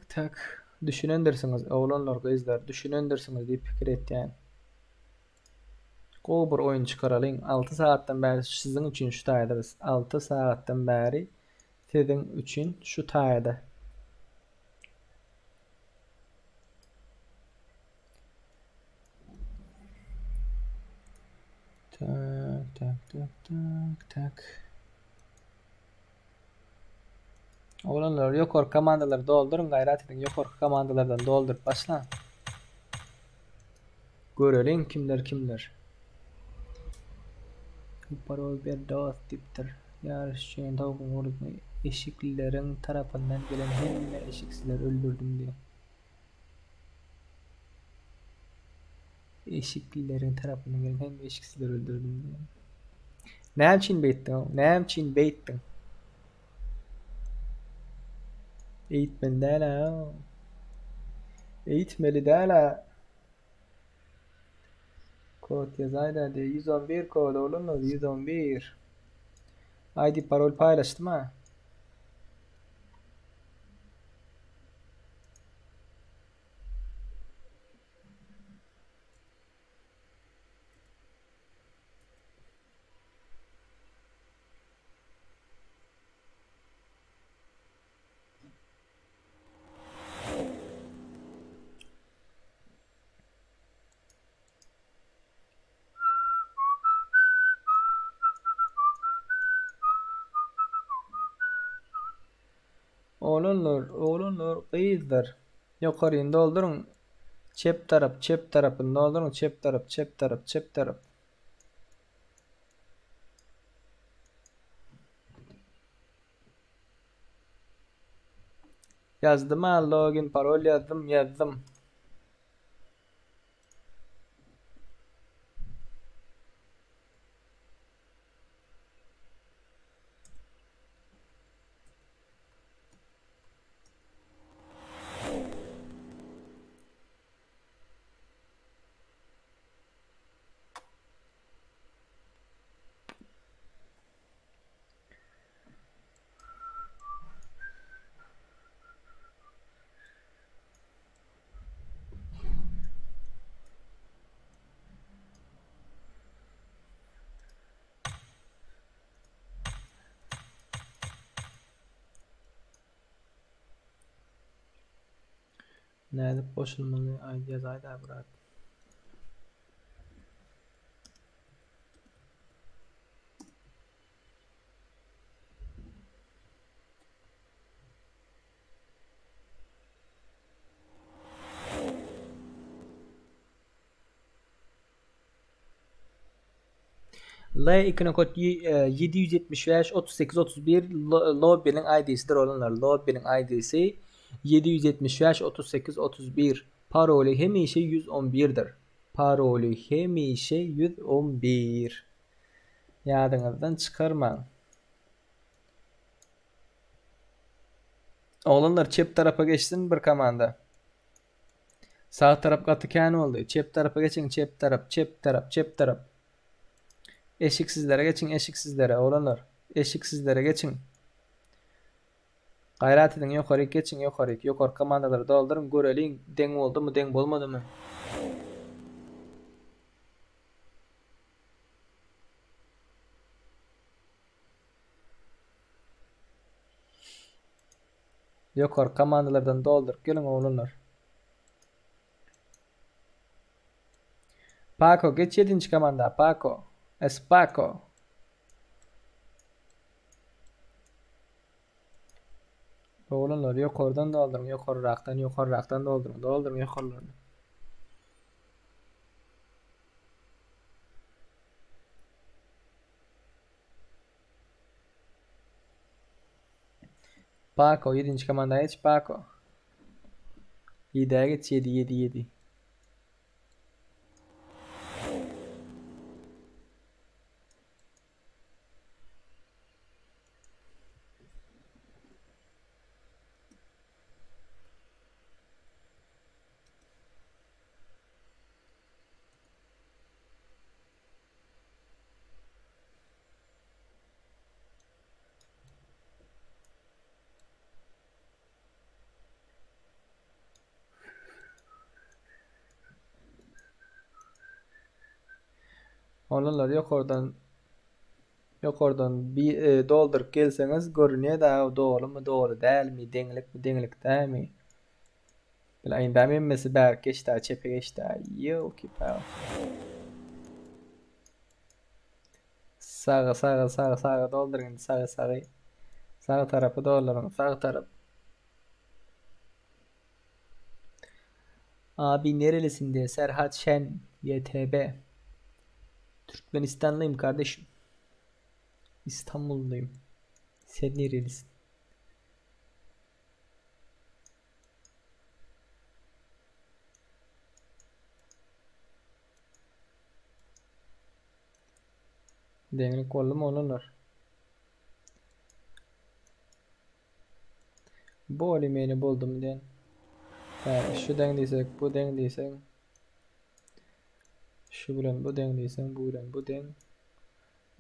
Tak. Düşünendirsiniz oğlanlar, kızlar, düşünendirsiniz diye fikir etýän. Gowy bir oyun çykaralyň. 6 saatdan bäri sizin üçin şu taýda biz. 6 saatdan bäri sizin üçin şu taýda. Tak. Oğlanlar ýokary komandaları doldurun, gaýrat edin, ýokary komandalardan doldurup başlan. Görelim kimler. Parol bir dost diptir. Yarışçıyın tavukun vurduğunu eşiklilerin tarafından gelen hemme eşiksizler öldürdüm diye. Eşiklilerin tarafından gelen hemme eşiksizler öldürdüm diye. Näçin beýtdiň? Eğitmen däl. Eğitmeli däl. Kod yazayda de 111 kod oğlum 111. ID parol paylaştım ha. Oğlunlar kıyızlar. Yukarıyı doldurun. Çep tarafını doldurun. Çep taraf. Yazdım ha, login parol yazdım. Nerede boşulmalı? Ay yazaydı bırak. L2 kod 775 38 31 lobby'nin ID'sidir olanlar. Lobby'nin ID'si 775 38 31. Parolü hemişe 111'dir. Parolü hemişe 111. Yadınızdan çıkarmayın. Oğlanlar çep tarafa geçsin bir komanda. Sağ taraf katıken oldu. Çep tarafa geçin, çep taraf. Eşiksizlere geçin, eşiksizlere oğlanlar. Eşiksizlere geçin. Gayret edin, yukarı geçin, yukarı komandaları doldurun, görelim den oldu mu, den olmadı mı? Yukarı komandalardan doldur, gelin oğlanlar. Paco, geç 7. komanda, Paco. Paco. Oğlanlar yukarıdan doldurun, yukarı raktan doldurun yukarılarını. Paco 7. komandaya geç, Paco. 7'ye geç, 7. Oğlanlar yukarıdan bir doldurup gelseniz görünüyor da doğru mu doğru değil mi, denglik mi denglik değil mi? Bilen ben emmesi berk geçti, çepe geçti. Yok ki pa. Sağa doldurun, sağa. Sağ tarafı doldurun, sağ taraf. Abi nerelisinde? Serhat Şen, YTB. Türkmenistanlıyım kardeşim. İstanbulluyum. Sen nerelisin? Denglik kollu mu olurlar? Bu alimeni buldum den. Yani şu dengliysek, bu dengliysen. Şu bilen bu dengliysen, bu bilen bu den.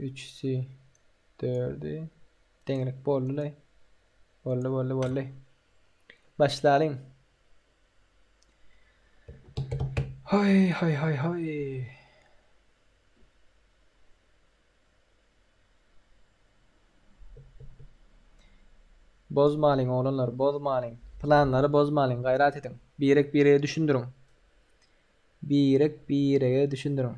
3'sü 4'ü. Denglik bollu lay. Bollu. Başlayalım. Hay. Bozmalın oğlanlar, bozmalın. Planları bozmalın, gayret edin. Bireye düşündürün. Bireye düşündürün.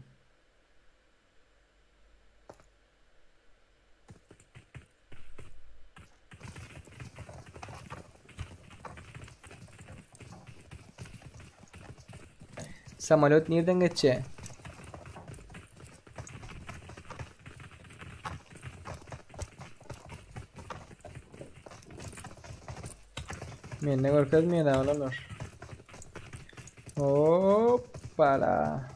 Samolyot nereden geçecek? Menne görkezmeýär dağılanlar. Hoppala.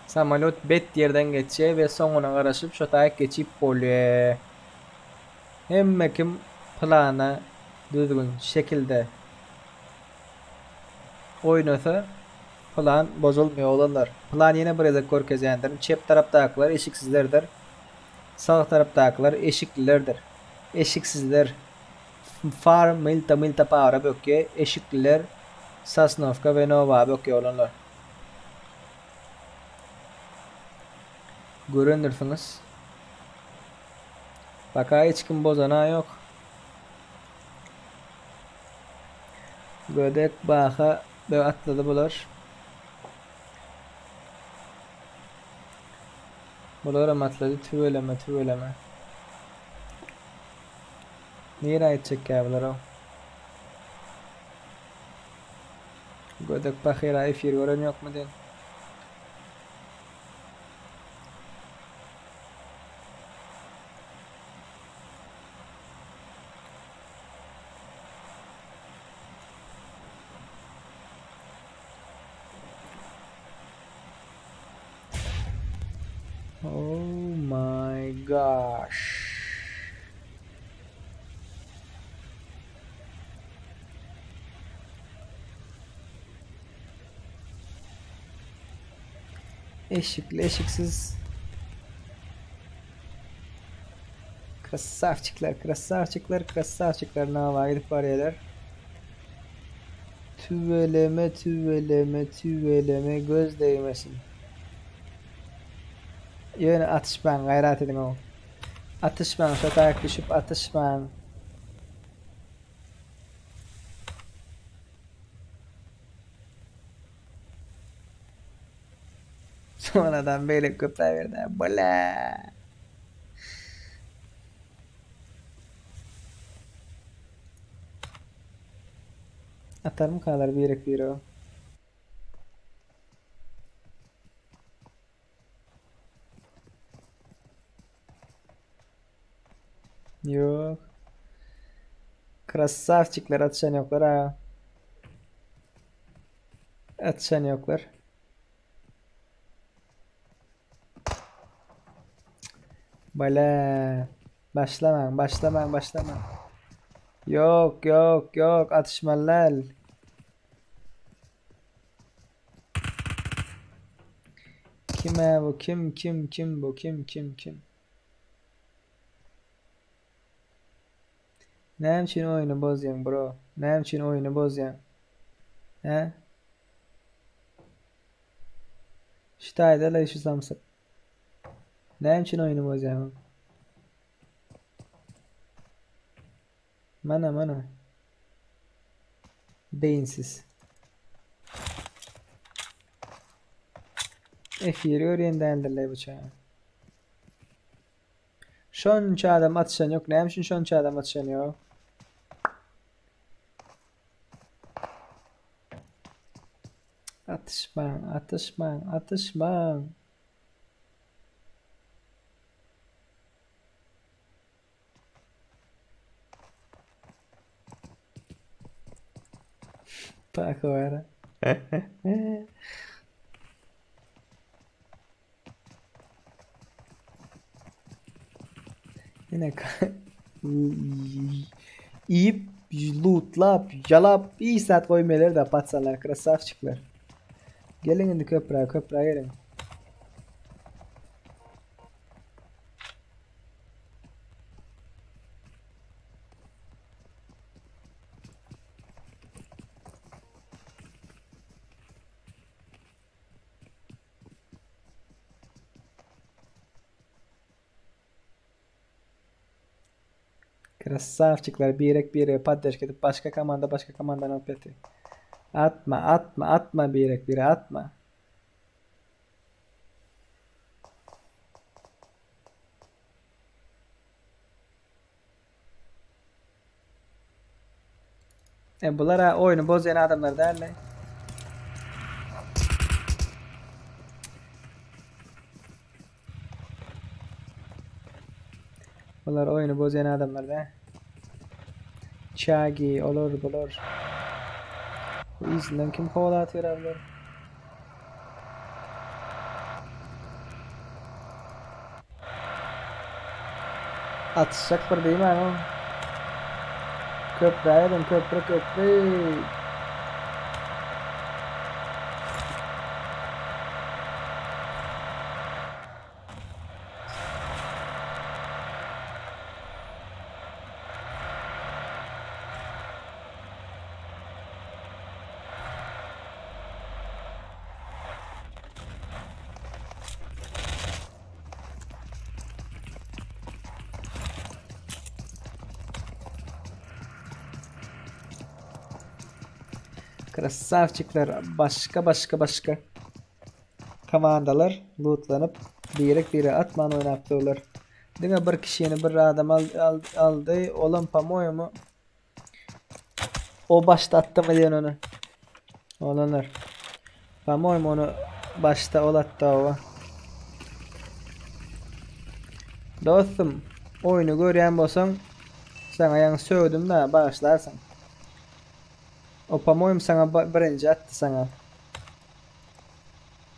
Samolyot bet yerden geçecek ve soňuna garaşyp şotaýak geçip bolýar. Hemme kim plana düzgün şekilde oynasa plan bozulmuyor olanlar. Plan yine biraz korkezyendir. Çep taraftakiler eşiksizlerdir. Sağ taraftakiler eşiklilerdir. Eşiksizler far milta para böke, eşikliler Sasnovka ve Nova böke olanlar. Görünürsünüz. Baka hiç kim bozana yok. Gödek baka böyle atladı bular. Bular atladı tüveleme. Nere aytacak ya bular o? Gödek bakira efir gören yok mu den? Oh my gosh. Eşikli eşiksiz. Krasavçıklar nava gidip bariyeler. Tüveleme göz değmesin. Yöne atışman gayret edin o. Atışman şatayak düşüp atışman. Sonradan böyle köpler verdi. Bola. Atar mı kadar bir o? Yok. Krasavçıklar atışan yoklar ha. Atışan yoklar. Bala. Başlama. Yok atışmalar. Kime bu? Kim bu? Kim? Ne için oyunu bozuyorsun bro? Ne için oyunu bozuyorsun? He? Ştayda la şu samsak. Ne için oyunu bozuyorsun? Mana. Beyinsiz. F1 öğrendendirler bıçağı. Şonca adam atışan yok. Ne için şonca adam atışan yok? Atışman. Bak o ara. Yine yiyip lootlap yalap iyi saat koymaları da patsalar krasavçıklar. Gelin indi köprüye gelin. Krasavçıklar bir yere paddeş gidip başka komanda alıp yatıyor. Atma bire atma. Bunlar oyunu bozayan adamlar derler. Bunlar oyunu bozayan adamlar da. Chagi olur. Bu izinden kim kovala atıyor abiler? Atacak bir değil mi ama? Köprü. Krasavçıklar başka komandalar lootlanıp biri atman oynaptılar. Dine bir kişini bir adam aldı. Olan pamoyumu o başlattı mı diyen onu. Olanlar. Pamoyum onu başta olattı o. Dostum oyunu görüyen bolsan sana yan sövdüm da başlarsın. O pamoyum sana birinci attı sana.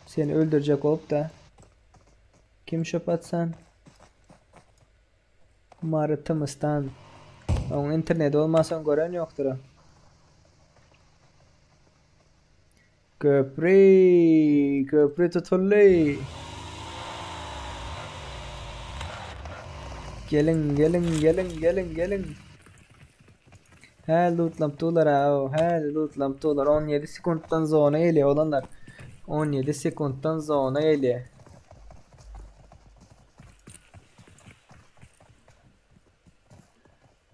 Seni öldürecek olup da. Kim şop atsan? Marıtımıstan. Onun internet olmasan gören yoktur o. Köprü tutuldu. Gelin. He lootlamtular ha. He lootlamtular. 17 sekunddan zona geliyor olanlar. 17 sekunddan zona geliyor.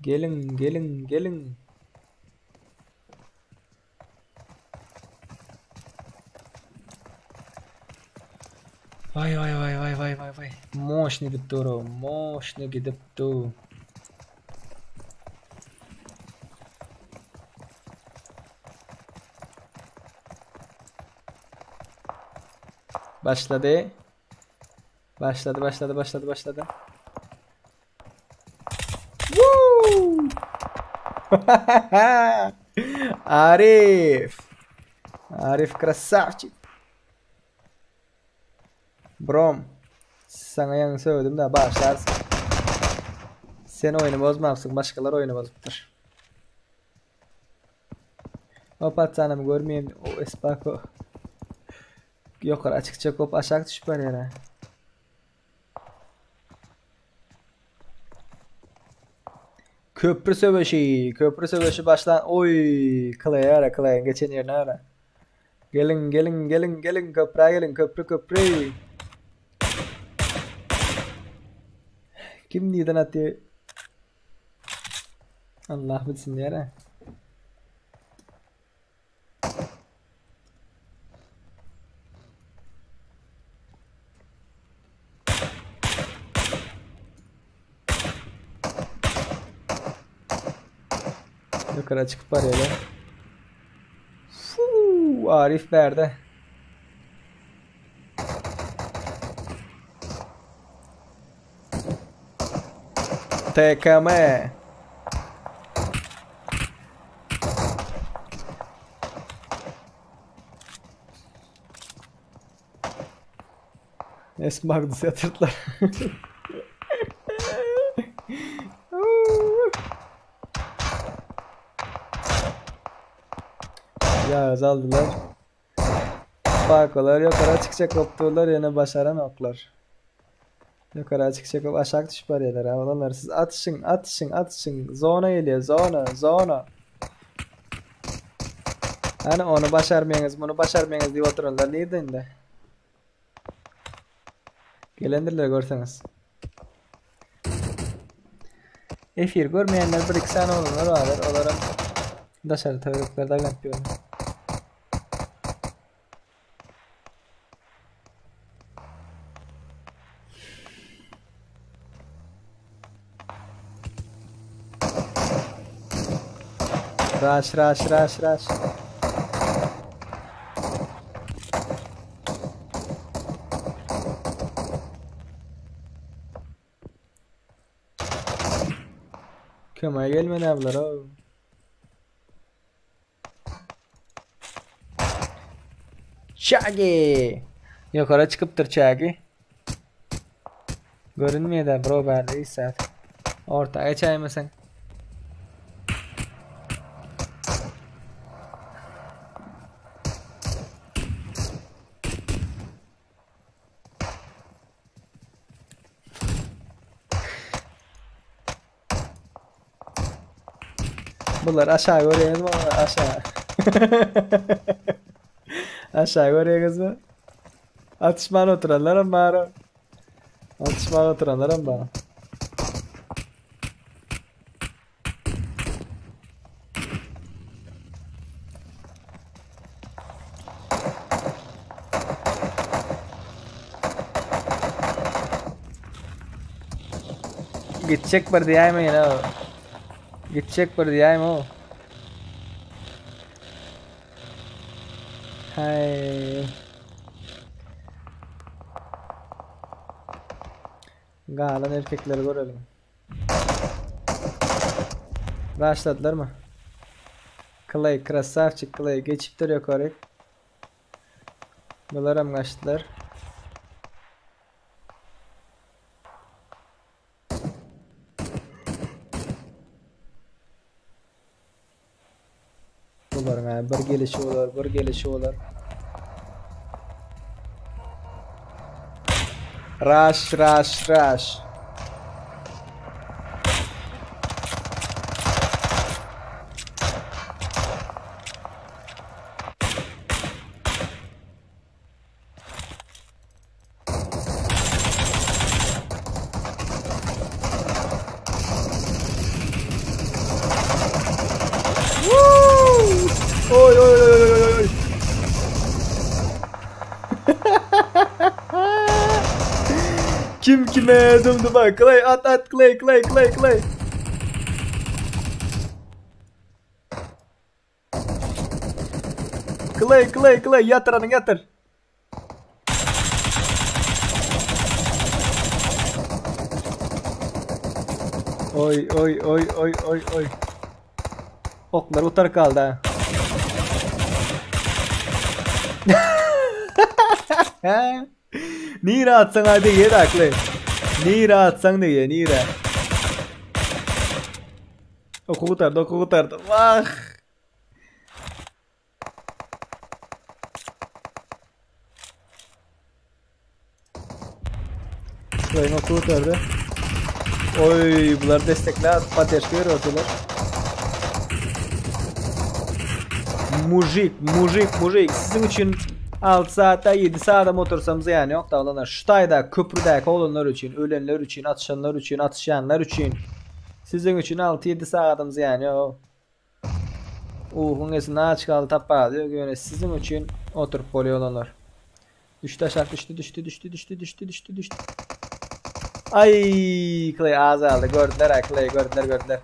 Gelin. Vay. Moşne gidip dur. Başladı. Woo! Arif krasavçık. Brom. Sana yan söyledim de başlarsın. Sen oyunu bozmazsın, başkaları oyunu bozuptur. O patsanımı görmeyeyim. O espako. Yukarı açıkça kop aşağı düşüp yere. Köprü savaşı başlan. Oy, Clay geçen yerine ara. Gelin köprü. Kim neden atıyor? Allah bilsin yere. Yukarı çıkıp var ya. Arif verdi. TKM. Esmagdus yatırdılar. Ya azaldılar. Parkolar yukarı çıkacak koptular yine başaran oklar. Yukarı çıkacak kop aşağı düşüp arıyorlar ha. Olanlar siz atışın. Zona geliyor zona. Hani onu başarmayanız diye otururlar. Neyden de? Gelendirler görseniz. Efir görmeyenler bir iki saniye olanlar vardır. Onların dışarı tavırlıklarda yapıyorum. Rush. Kömeye gelmedi ablar o. Çagi. Yukarı çıkıptır Çagi. Görünmüyor da bro bende saat. Ortaya çaymasın. Bunlar aşağı görüyoruz mu? Aşağı. Aşağı görüyoruz mu? Atışmana oturanlar bari. Atışmana oturanlar bari. Gidecek bir diyeyim mi yine o? Gidecek bir diyeyim o. Hay. Galan erkekleri görelim. Başladılar mı? Clay, krasavçık Clay. Geçip duruyor korek. Bunlar kaçtılar. Bir gelişi olar. Rush. Oy. Kim kime dumduma Clay at Clay. Clay yatır anın yatır. Oy. Oklar utar kaldı ha. Nira atsan hadi ye dakle. Nira atsan da ye Nira. Oku kurtardı. Vah. Şurayı oku kurtardı. Oy bunlar destekler. Pateş görüyorlar. Mujik sizin için 6 saatte 7 saate otursamız yani yok da olanlar şutayda köprüdeki olanlar için ölenler için atışanlar için atışanlar için sizin için 6-7 saatimiz yani o esine aç kaldı tapar diyor yani sizin için oturup oluyor olanlar. Düştü. Ay Clay azaldı gördüler Clay gördüler.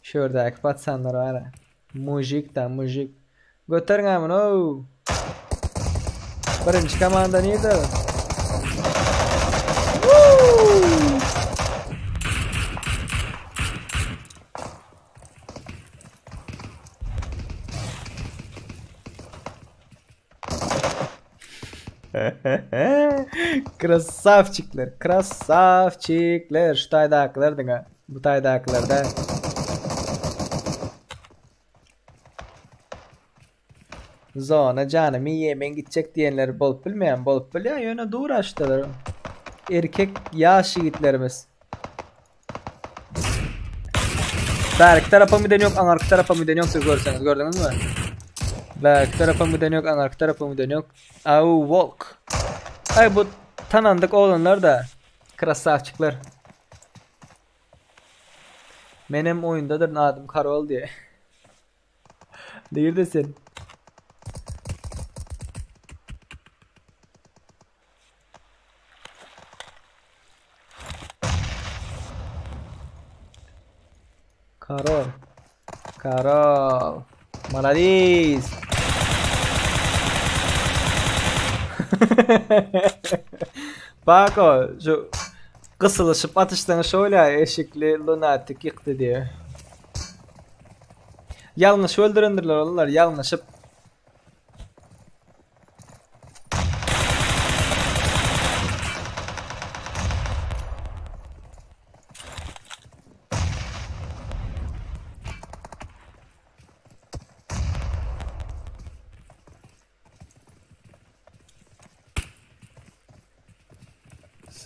Şuradaki patsanlar var ha. Mujik. Götürün hemen o. Birinci komanda neydi? Krasavчиклер. Şutaydakiler dinle. Bu taydakiler de. Zona canım yemen gidecek diyenler bolup bilmeyen yöne doğru açtılar. Erkek yaş yiğitlerimiz. Berk tarafa mı deniyor, anark tarafa mı deniyor görseniz gördünüz mü? Berk tarafa mı deniyor, anark tarafa mı deniyor? Au walk. Ay bu tanandık olanlar da krasavçıklar. Benim oyundadır adım Karol diye. Değil de sen. Karol. Karol. Молодец. Bak o şu kısılışıp atıştığını şöyle eşikli lunatik yıktı diye. Yanlış öldüründürler onlar yanlışıp.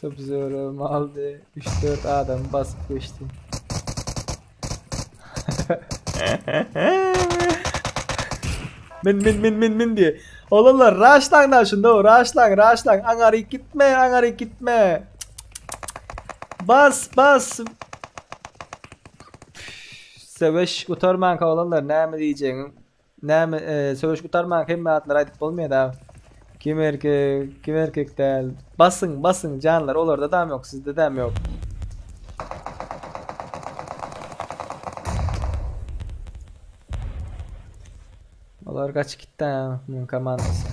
Sub-Zero aldı. 3-4 adam basıp geçti. Min diye. Oğlumlar rush'tan da şunda o rush'tan. Angari gitme. Bas. Söveş kurtarman oğlumlar ne mi diyeceğim? Söveş kurtarman hem atlar aytıp olmuyor da. Kim erkek değil. Basın canlar. Olar da dam yok. Sizde dam yok. Olar kaç gitti ha. Bunun komandası.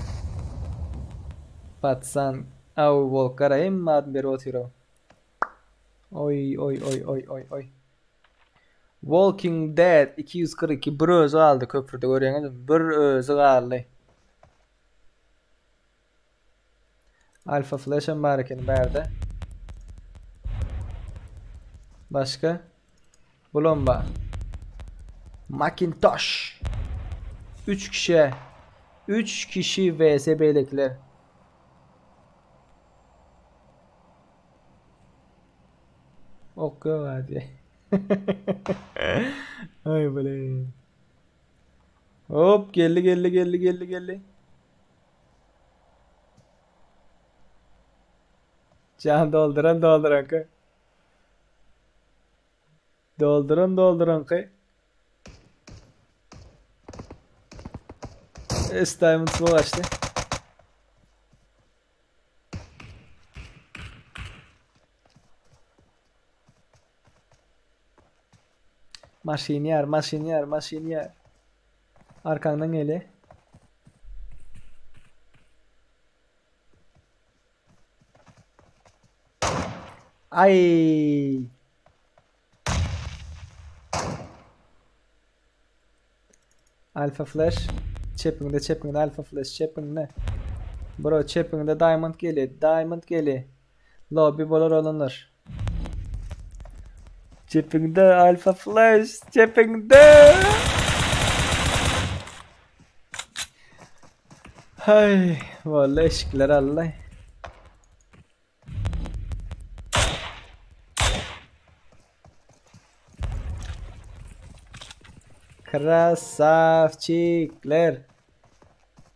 Patsan. Au Volkara hem adın beri otiro. Oy. Walking Dead 242 bir özü aldı köprüde görüyorsunuz. Bir özü aldı. Alpha Flash'ın barakeni berde. Başka? Blomba. Macintosh. 3 kişi. 3 kişi vs beylikler. Oku hadi. Ay böyle. Hop geldi. Can dolduran kay. Dolduran kay. Diamond small açtı. Maşinyer. Arkandan geliyor. Ay. Alpha Flash. Chapping'de Alpha Flash chapping'de. Bro chapping'de Diamond geli. Lobby bolar olanlar. Chapping'de Alpha Flash chapping'de. Hay vallahi eşikler Allah. Krasavçikler.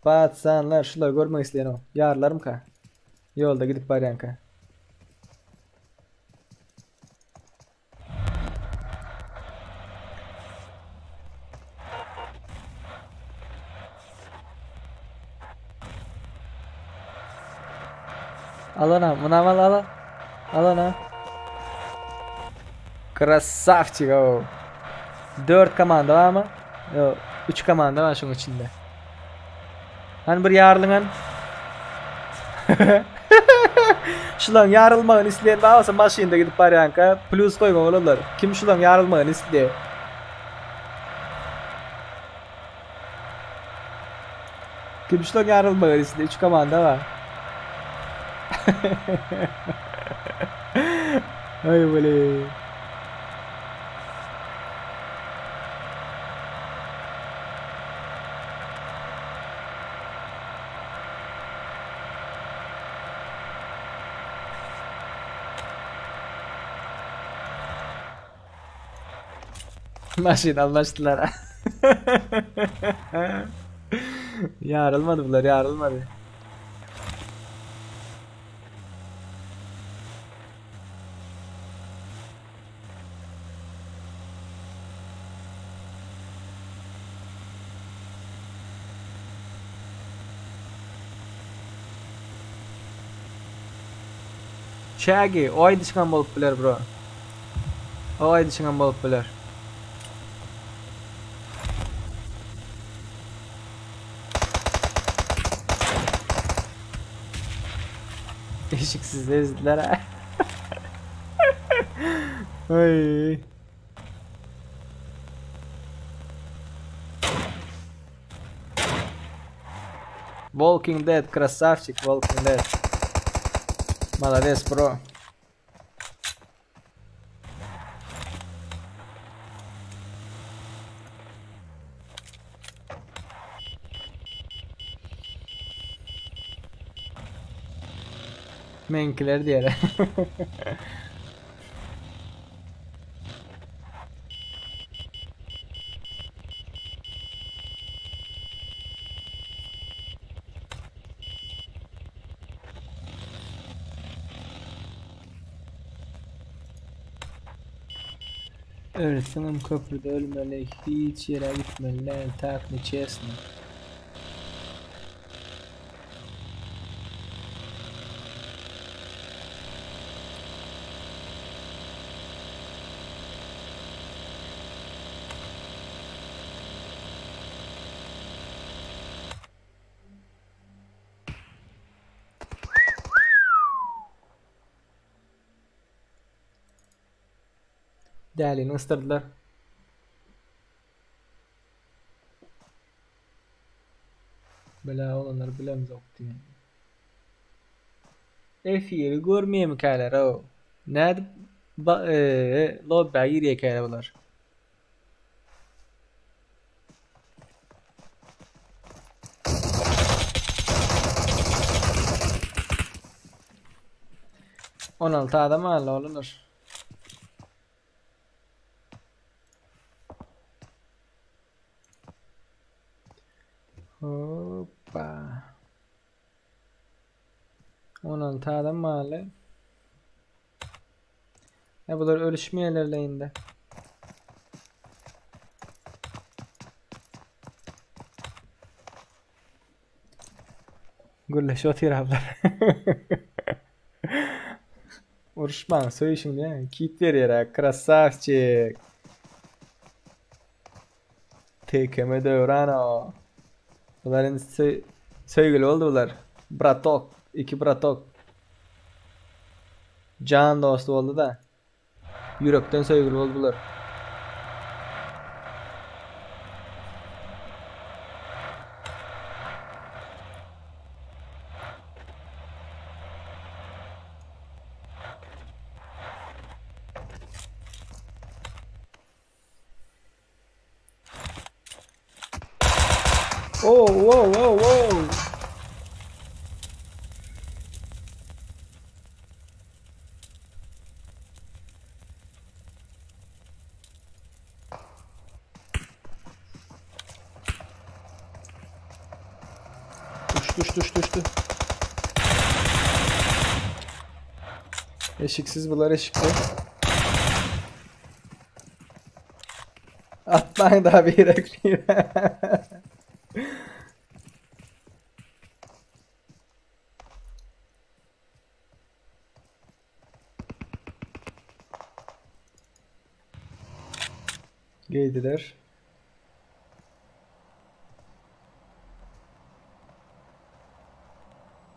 Patsanlar. Şuları görmek isteyen o. Yarlarım ka. Yolda gidip barayan ka. Alana. Bunu al. Alana. Krasavçik o. 4 komanda var mı? Yok. 3 komanda var şunun içinde. Hani bir yarılığın. Şulan yarılmağın isteyen varsa maşinde gidip barayanka plus koyma oğlumlar. Kim şulan yarılmağın isteyen? Kim şulan yarılmağın isteyen? 3 komanda var. Ay böyle. Maşin anlaştılar. Yarılmadı bunlar yarılmadı. Shaggy, oy dışkan bolup biler bro. Oy dışkan bolup biler. Eşiksiz ezdiler ha. Ay. Walking Dead, красавчик, Walking Dead. Молодец, bro. Menkiler diğeri. Öğretmenim köprüde ölmeli, hiç yere gitmeli, tak neçesine. Değerliğini ıstırdılar. Bela olanlar bilemiz oktu yani. F7'i görmeyeyim hikayeler o. Nerede lobby giriyor hikayeler bunlar. On altı adam hala olunur. Hoppa. 16 adam hala. Ya bunlar ölüşmeyelerle indi. Gülle şotir ablar. Uruşman söyleşin ya. Kit veriyor. Krasavçik. Tekeme dövran o. Bunların sevgili oldular. Bratok. İki bratok. Can dostu oldu da. Yürekten sevgili oldular. Oh, wow, wow, wow. Düştü. Eşiksiz bunlar eşikli. Atmayın daha bir rekliğine. Giydiler.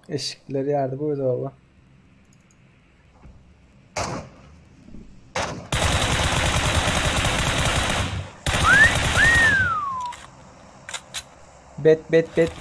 Eşikleri yerde buydu baba. Bet.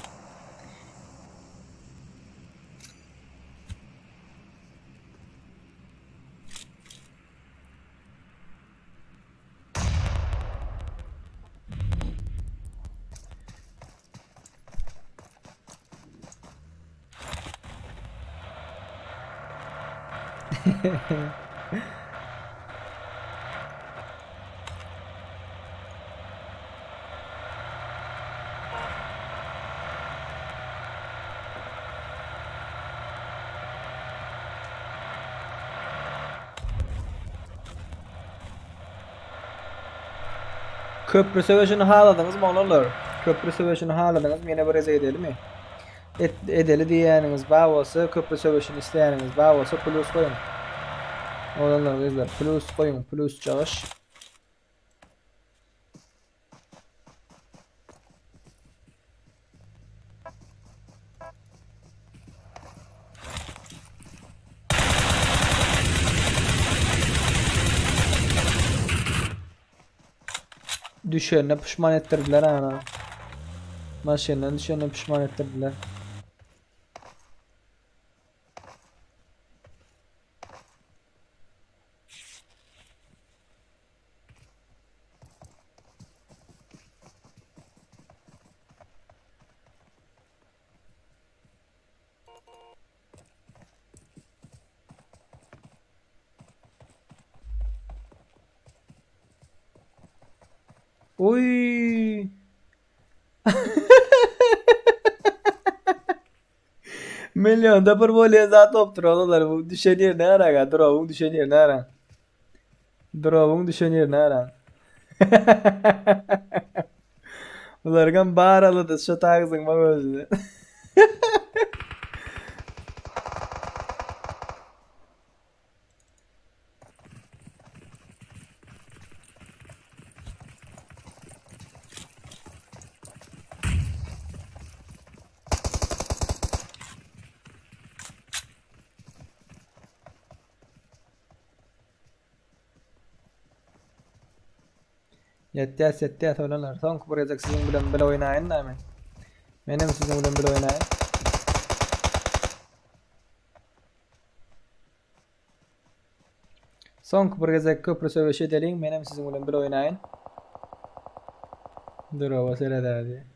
Köprü savaşını hağladınız mı olur? Köprü savaşını hağladınız mı? Yine bir reze edelim mi? Edeli diyeniniz bağ olsa, köprü savaşını isteyeniniz bağ olsa plus koyun. Olanlar gözler plus koyun, plus çağış. Düşenine pişman ettirdiler ana. Maşinle düşenine pişman ettirdiler. Oy. Milyonda bir voley zat optur oğlanlar. Bu düşen yer ne ara? Drop'un düşen yer ne ara? Drop'un düşen yer ne ara? Ulargan bağıralı da şu tağızın bak özüne. Yetti oğlanlar. Son kupuracak sizin bilen bile oynayın da men. Benim sizin bilen bile oynayın. Son kupuracak köprü sövüşü edelim. Benim sizin bilen bile oynayın. Dur o sırada hadi.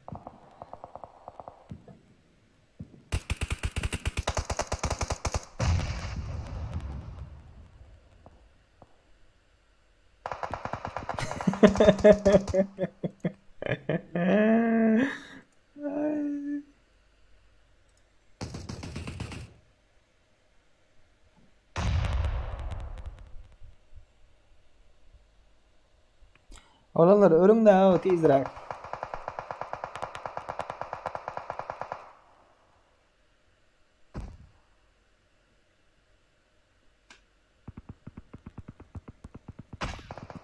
Oğlanlar örüm de ha tezrak.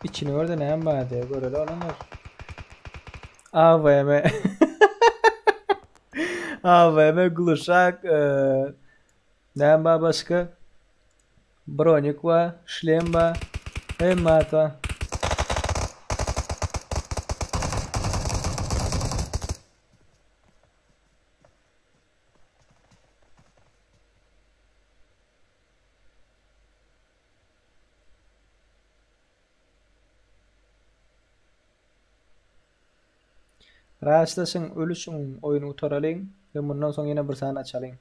İçini orada ne yan bağırdı ya böyle oğlanlar. AVM. AVM gluşak. Ne yan bağır başka? Bronik var. Şlem var. Emmat var. Raşlaşın, ölüşün, oyunu utaralım ve bundan sonra yine bir sahne açalım.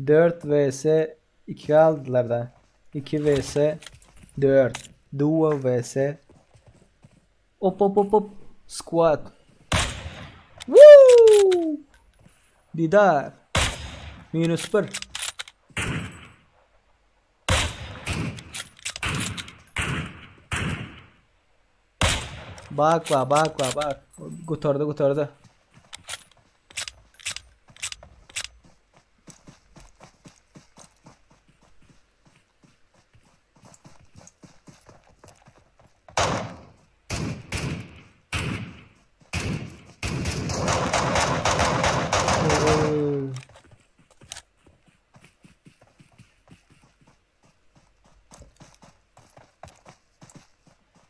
Dört vs 2 aldılar da. 2 vs 4. Duo vs Hop squad. Woo! Didar. -1. Bak. Kurtardı.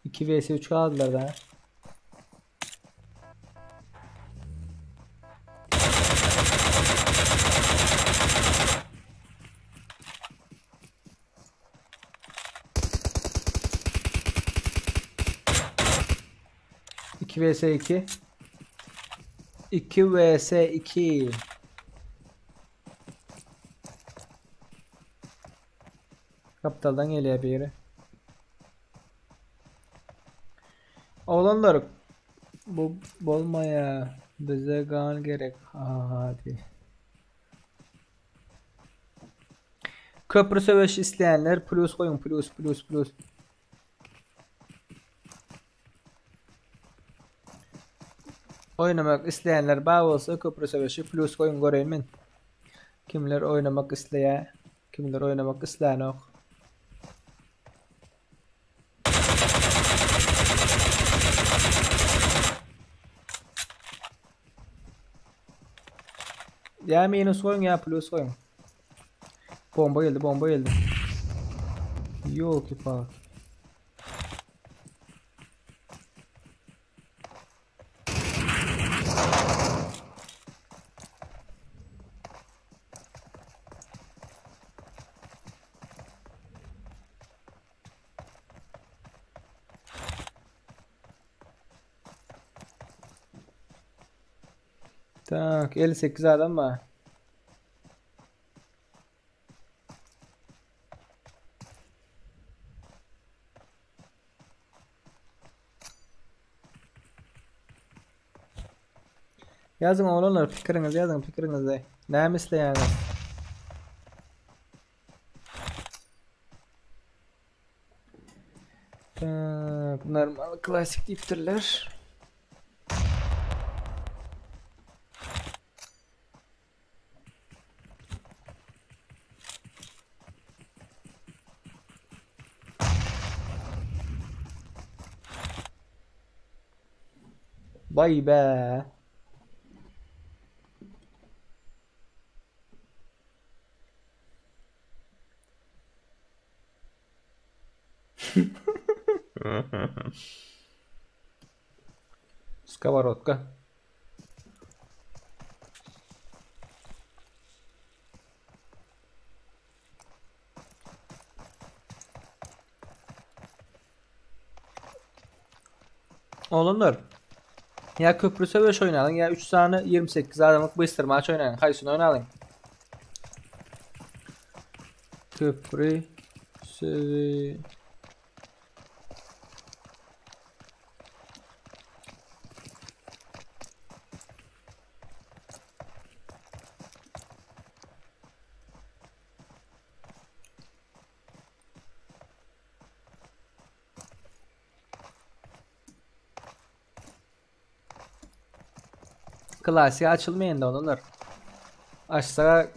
İki vs 3 aldılar da. İki vs 2. 2 vs 2. Kaptaldan geliyor bir yere. Oğlanlar bu olmaya bize gan gerek. Hadi. Köprü savaşı isteyenler plus koyun plus. Oynamak isteyenler bağ olsa köprü savaşı plus koyun göreyim ben. Kimler oynamak isteye, kimler oynamak isteyen ok. Ya minus koyun ya plus koyun. Bomba geldi, bomba geldi. Yok ki bak. Tak 58 adam var. Yazın oğlanlar fikriniz yazın fikrinizi. Ne misli yani? Tak normal klasik diptirler. Vay be. Сковородка. Oğlumlar. Ya köprü savaş oynayalım ya 3 tane 28 adamlık bıstır maç oynayalım. Kaysını oynayalım. Köprü savaş. Klasiğe açılmayın da onlar. Açsa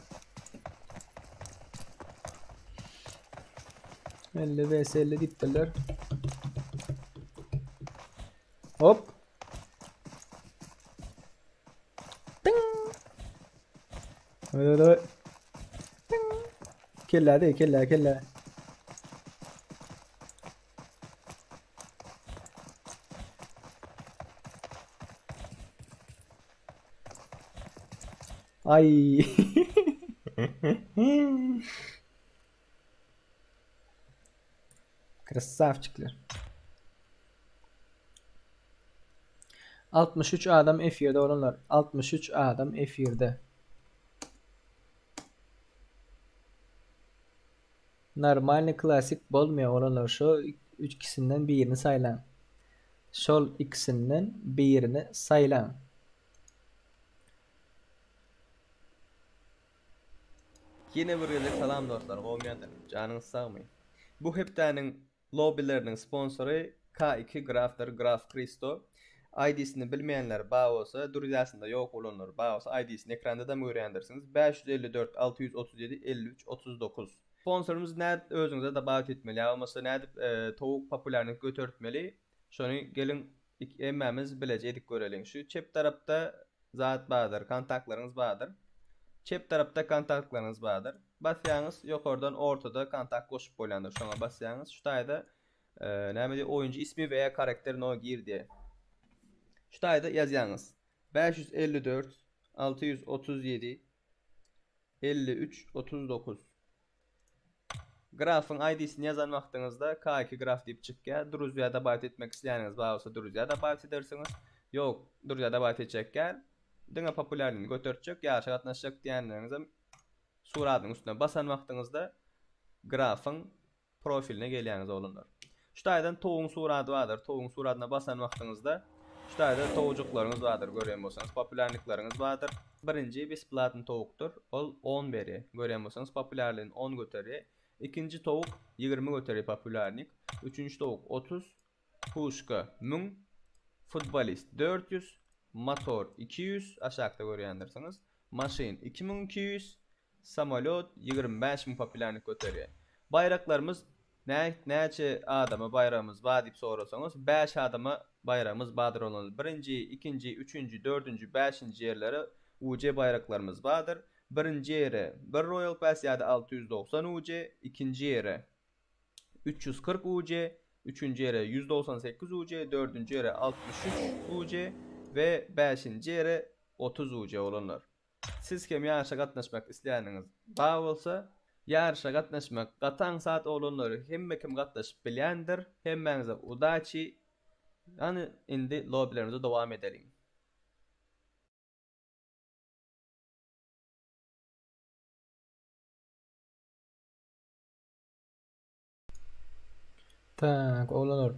50 vs 50 diptiler. Hop. Ting. Öyle. Ting. Kella değil kella kella. Ay. Красавчикler. 63 adam F1'de olanlar. 63 adam F1'de. Normal klasik bolmuyor olanlar. Şu ikisinden birini saylan. Şol ikisinden birini saylan. Yine bir yıllık salam dostlar, olmayanlar, canınız sağmayın. Bu heptanin lobbylerinin sponsoru K2 Graf'tır, Graf Kristo. ID'sini bilmeyenler bağ olsa, duruyasında yok olanlar bağ olsa ID'sini ekranda da mı öğrendirsiniz? 554 637 53 39. Sponsorumuz ne özünüze de bağ etmeli, olmasa ne tavuk popülerlik götürtmeli. Şunu gelin emmemiz bileceğidik görelim. Şu çep tarafta zat bağdır, kontaklarınız bağdır. Çep tarafta kontaklarınız vardır. Basyanız yok oradan ortada kontak koşup boylandır. Şuna basyanız. Şu tayda oyuncu ismi veya karakterin o gir diye. Şu tayda yazyanız. 554 637 53 39. Grafın ID'sini yazan vaxtınızda K2 graf deyip çıkkə. Druziyada bayt etmek istəyəniz varsa Druziyada bayt edersiniz. Yok Druziyada bayt edecekken. Dına popülerliğini götürtecek, yarışa katlaşacak diyenlerinize suratın üstüne basan vaxtınızda grafın profiline geliyeniz olunlar. Şu taydan toğun suratı vardır. Toğun suratına basan vaxtınızda şu tayda toğucuklarınız vardır. Görüyen bolsanız popülerlikleriniz vardır. Birinci besplatın toğuktur. Ol 10 beri. Görüyen bolsanız popülerliğin 10 götürü. İkinci toğuk 20 götürü popülerlik. Üçüncü toğuk 30. Puşka 1000. Futbolist 400. Motor 200 aşağıda görüyendirsiniz. Maşin 2200. Samolot 25.000 popülerlik götürüyor. Bayraklarımız neçe adamı bayrağımız var deyip sorarsanız 5 adamı bayrağımız vardır olan. Birinci, ikinci, üçüncü, dördüncü, beşinci yerlere UC bayraklarımız vardır. Birinci yere 1 Royal Pass ýa-da 690 UC, ikinci yere 340 UC, üçüncü yere 198 UC, dördüncü yere 63 UC ve 5-nji yere 30 UC olanlar. Siz kim ýarşa gatnaşmak isleýäniňiz bar bolsa, ýarşa gatnaşmak gataň saat olanlary hemme kim gatnaşyp bilýändir, hemmeňize udaçy. Yani indi lobbylerimize dowam edelim. Tak, olanlar.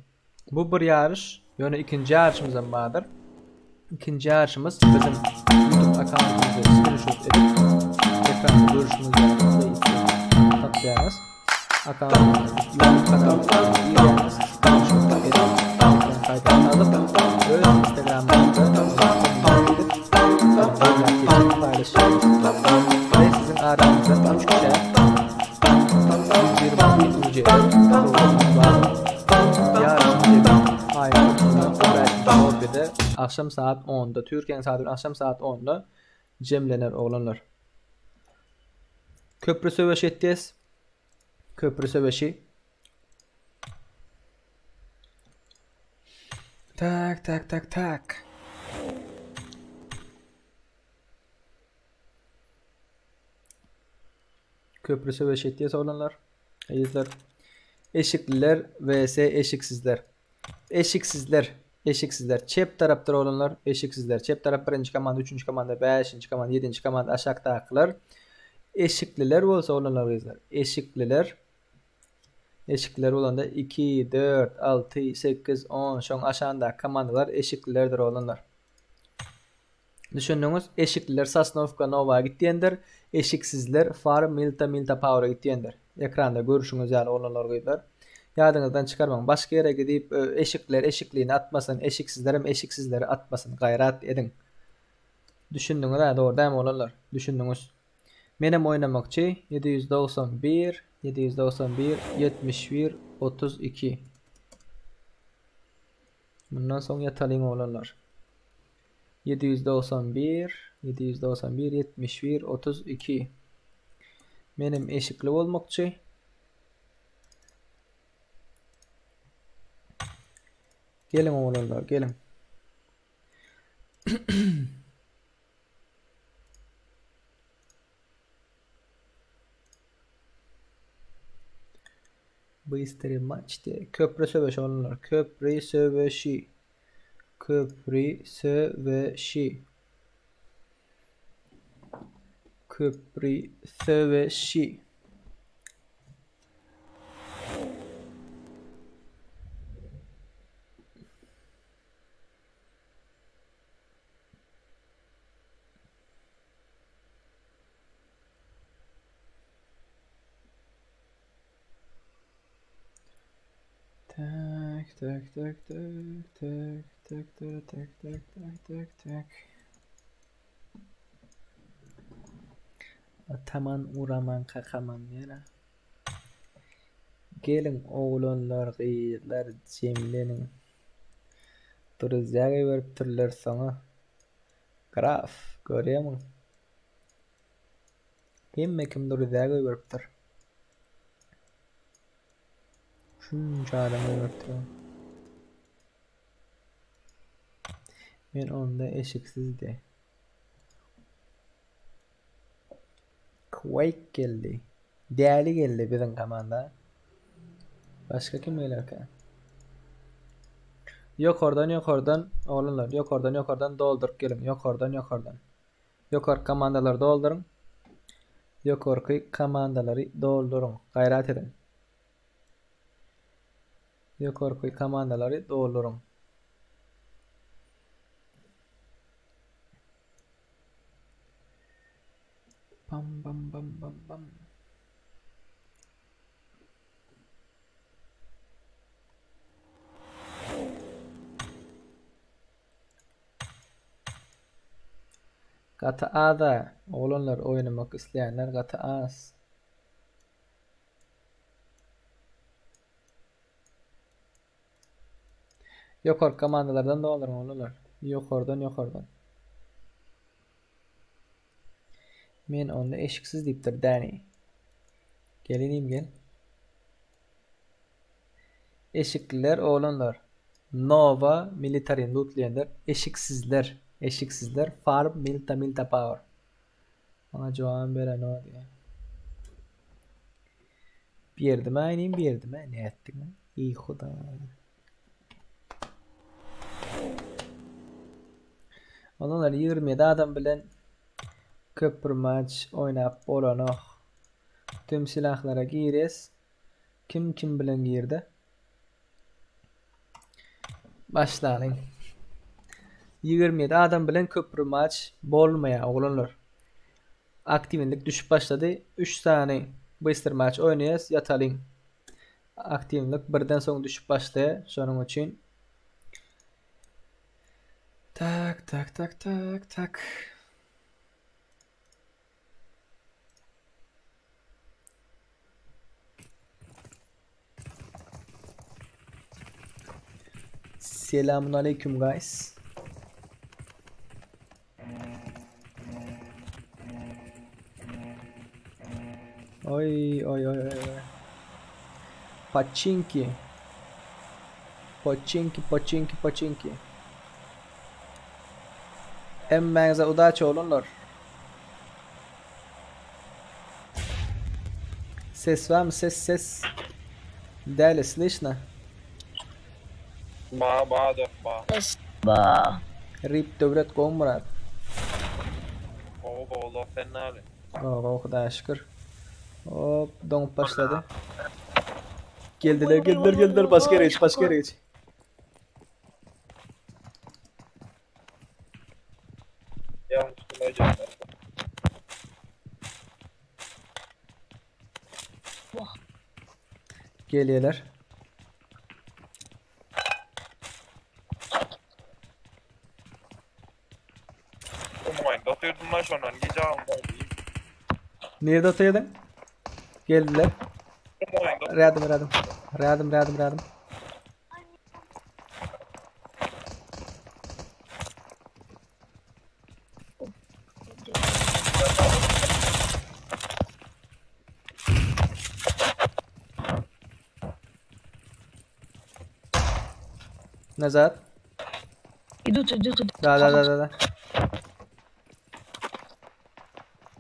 Bu bir yarış. Yani ikinci yarışımızdan bardır. İkinci yarışımız bizim YouTube account'umuzu screenshot edip ekranda görüşümüzü tıklayınız. Account'umuzu YouTube kanalımıza üyeliğiniz screenshot edip ekran kaydını alıp öz Instagram'da paylaşıyoruz. Ve sizin aranızda 3 kişi 120 UC programımız var. Akşam saat 10'da, Türkiye'nin saati akşam saat 10'da cemlenir olanlar. Köprü söveşi ettiyiz. Köprü söveşi. Tak. Köprü söveşi ettiyiz olanlar. İzler. Eşikliler vs eşiksizler. Eşiksizler. Çep taraptar olanlar eşiksizler. Çep tarap 1-nji komanda, 3-nji komanda, 5-nji komanda, 7-nji komanda aşakdakylar. Eşikliler bolsa olanlar izler. Eşikliler olanda 2, 4, 6, 8, 10 şoň aşağında komandalar eşiklilerdir olanlar. Düşündüňiz, eşikliler Sosnovka Nova gitdiýendir. Eşiksizler Far Milta Power'a gitdiýendir. Ekranda görüşüňiz ýaly olanlar goýdular. Ýadyňyzdan çykarmaň. Başga ýere gidip eşikler eşikliğini atmasın, eşiksizlerim eşiksizleri atmasın, gaýrat edin. Düşündüňiz ha, dogry däme olanlar? Düşündüňiz. Menem oynamakçy 791 71 32. Bundan soň ýatalyň olanlar. 791 71 32. Menem eşikli bolmakçy. Gelin oğlanlar, gelin. Bystry maçte köprü söveşi oğlanlar. Köprü söveşi. Tak. Ataman uraman kakaman yere. Gelin oğlanlar gıyırlar cemlenin. Duruzyaga verip türler sana. Graf görüyor mu? Kim duruzyaga verip tur. Şunca adamı verip tur. Ben onda eşiksizdi. Quake geldi. Değerli geldi bizim komanda. Başka kim gelir ki? Yok oradan oğlanlar. Yok oradan doldurup gelin. Yok oradan. Yok komandaları doldurun. Yok komandaları doldurun. Gayret edin. Yok komandaları doldurun. Bam. GTA'da oğlanlar oynamak isteyenler GTA. Yok komandalardan doldurun oğlanlar. Yok oradan. Men onda eşiksiz deyipdir Danny. Gelineyim gel. Eşikliler oğlanlar. Nova military lootlayanlar. Eşiksizler. Eşiksizler. Farm milta power. Bana cevabı veren o diye. Bir yerdim aynıyım bir yerdim. Ne ettin? İyi huda. Onlar 27 adam bilen köprü maç oynap bolanok. Tüm silahlara giyiriz. Kim bilen girdi? Başlayalım. 27 adam bilen köprü maç bolmaya oğlanlar. Aktivlik düşüp başladı. 3 tane bıstır maç oynayız yatalım. Aktivlik birden soň düşüp başladı. Şonuň üçin tak. Selamun aleyküm guys. Oy. Pachinki. Emmenize udaç oğlunlar. Ses var mı? Ses. Değerli slishna. Ba. Rip devlet komrat. Allah fenali. Oh Xudoga şükür. Hop donup başladı. Geldiler. Başka yere geç. Geliyorlar. Nerede atıyordun? Geldiler. Radım. Назад. Идут. Да.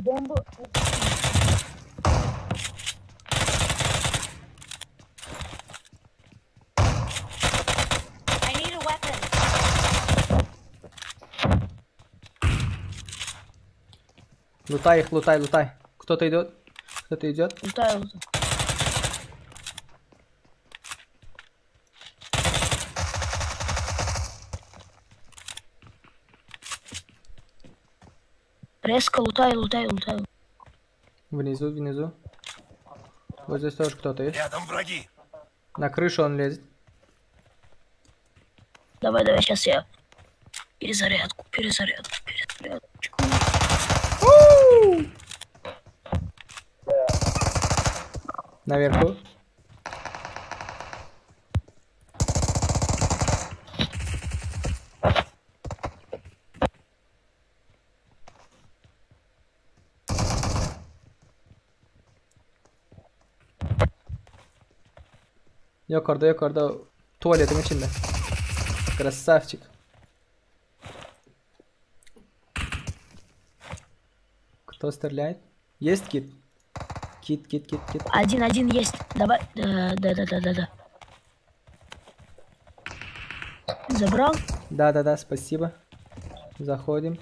Бомба. I need a weapon. Лутай их, лутай. Кто-то идет. Лутаю. Резко лутаю. Внизу. Вот здесь тоже кто-то есть. Рядом враги. На крышу он лезет. Давай, сейчас я перезарядку. Наверху. Yukarıda tuvaletin içinde. Красавчик. Кто стреляет? Есть кит? Кит. Один есть. Давай. Да. Забрал? Да, спасибо. Заходим.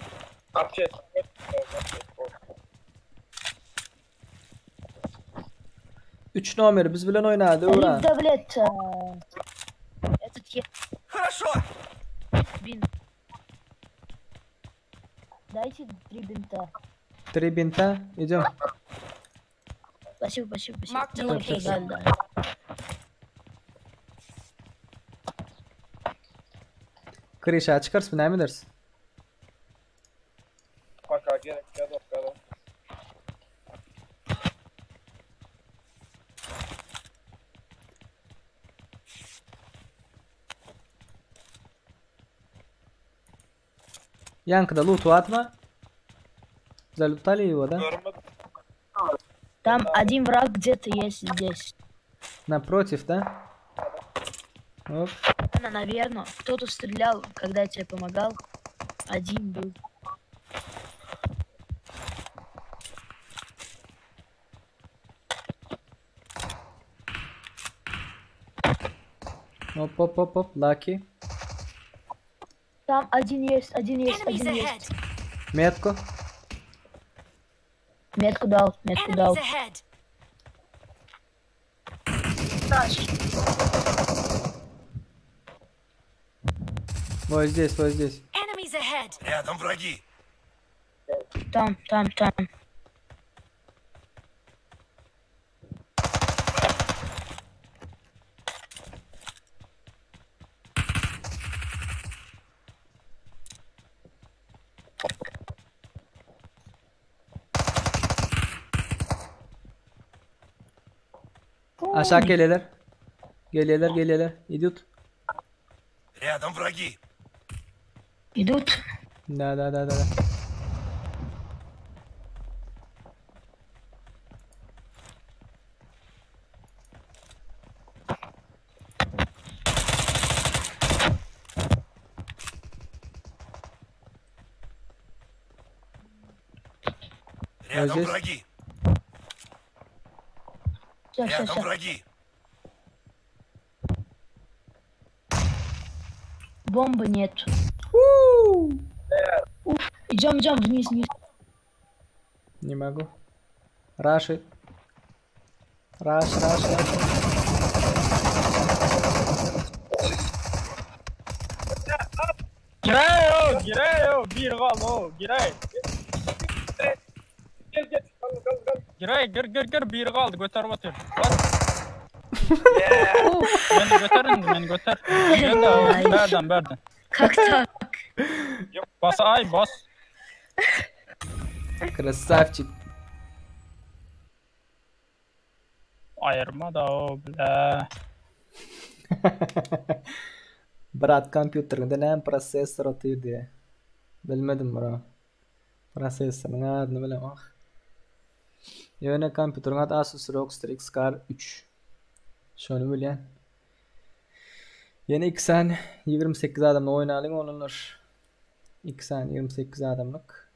3 номер biz bilen oynadı ulan. Да, блядь. Этот я. Хорошо. Бинт. Дайте 3 бинта. 3 бинта. Идем. Спасибо. Mark the Ну, location. да. Krişa çıkarsın ne mi dersin? Yankıda loot'u atma. Залутали его, да? Görmedim. Там один враг где-то есть здесь. Напротив, да? Оп. Наверное, кто-то стрелял, когда я тебе помогал. Один был. Оп, оп, оп, оп. Лаки. Там один есть, один Enemies есть. ahead. Метку. Метку дал, метку дал. Enemies ahead. Вот здесь, вот здесь. Enemies ahead. Рядом враги. Там. Aşağı geliyorlar. Geliyorlar. İdut. Рядом враги. Идут. Да. Рядом здесь? враги. Все. Рядом враги. Бомбы нет. Идем вниз. Не могу. Раши. Раш. Giray, bir gal o, giray. Giray, gir, bir kaldı, götür batır. Beni götür. Gel de, berden. Как так? Bas, bas. Красавчик. Ayırma da o, bile. Брат, компьютерinde ne prosesör atıyor diye. Bilmedim bro. Prosesörün adını bilemem. Yine kompütürün adı Asus ROG Strix Car 3. Şunu bilen. Yine 2 saniye 28 adamla oynayalım olunur. 2 saniye 28 adamlık.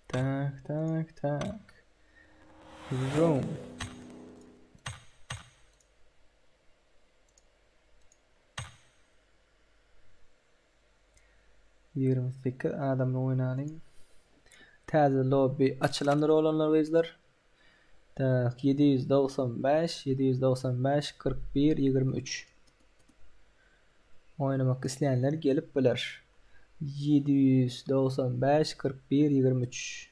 Tak. Room. Yirmi sekiz adamla oynayalım. Taze lobby açılanlar olanlar vezler. Tak 795 41 23. Oynamak isteyenler gelip bilir. 795 41 23.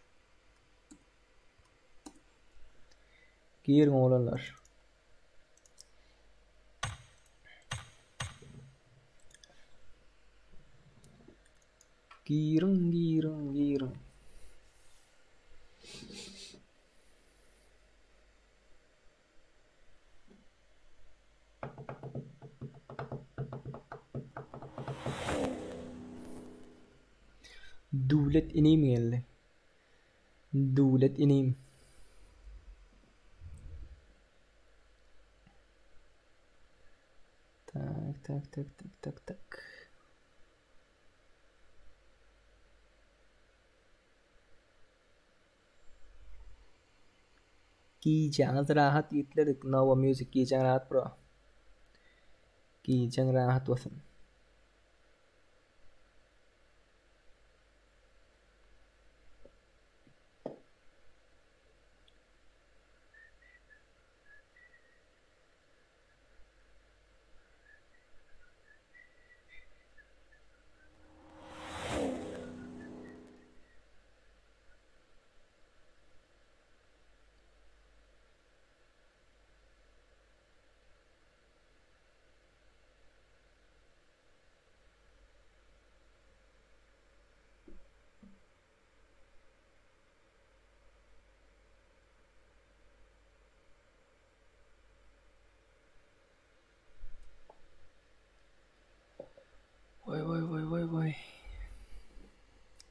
Girin olanlar. Girin. Devlet ineyim geldi. Devlet ineyim. Tak. Giyeceğiniz rahat yükledik. Nova Music giyeceğin rahat bro. Giyeceğin rahat olsun.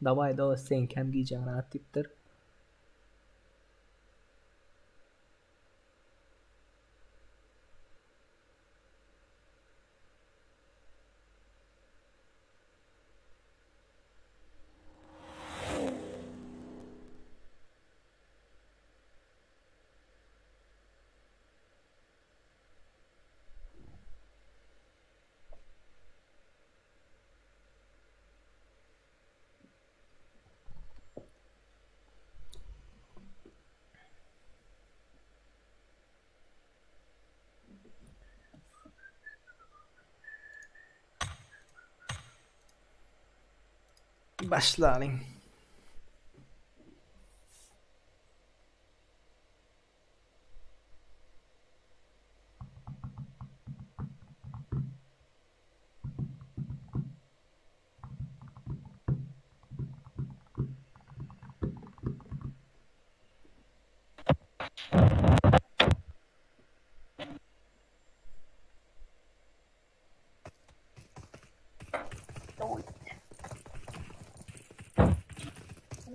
Davay da sen kem giyeceksin rahat tiptir. Başlayalım.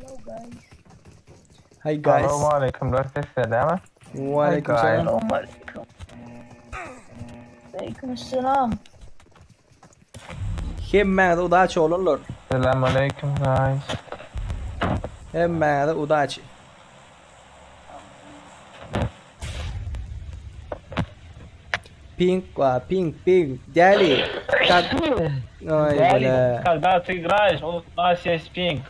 Hello guys. Hi guys. Assalamualaikum warahmatullahi Waalaikumsalam. Assalamualaikum. Waalaikumsalam. Hemmede udaçı olurlar. Assalamualaikum guys. Hemmede udaçı. Pink var, pink. Deli. Tak. Ay böyle. Когда ты играешь, у нас есть пинг.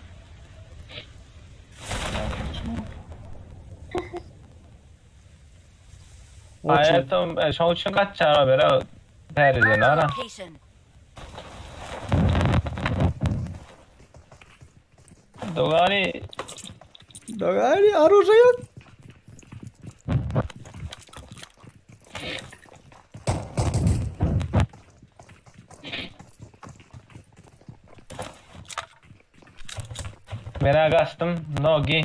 Поэтому шоу için kaç çara beri terizin ara. Location. Dogani Dogari оружие yok. merak astım. Nogi.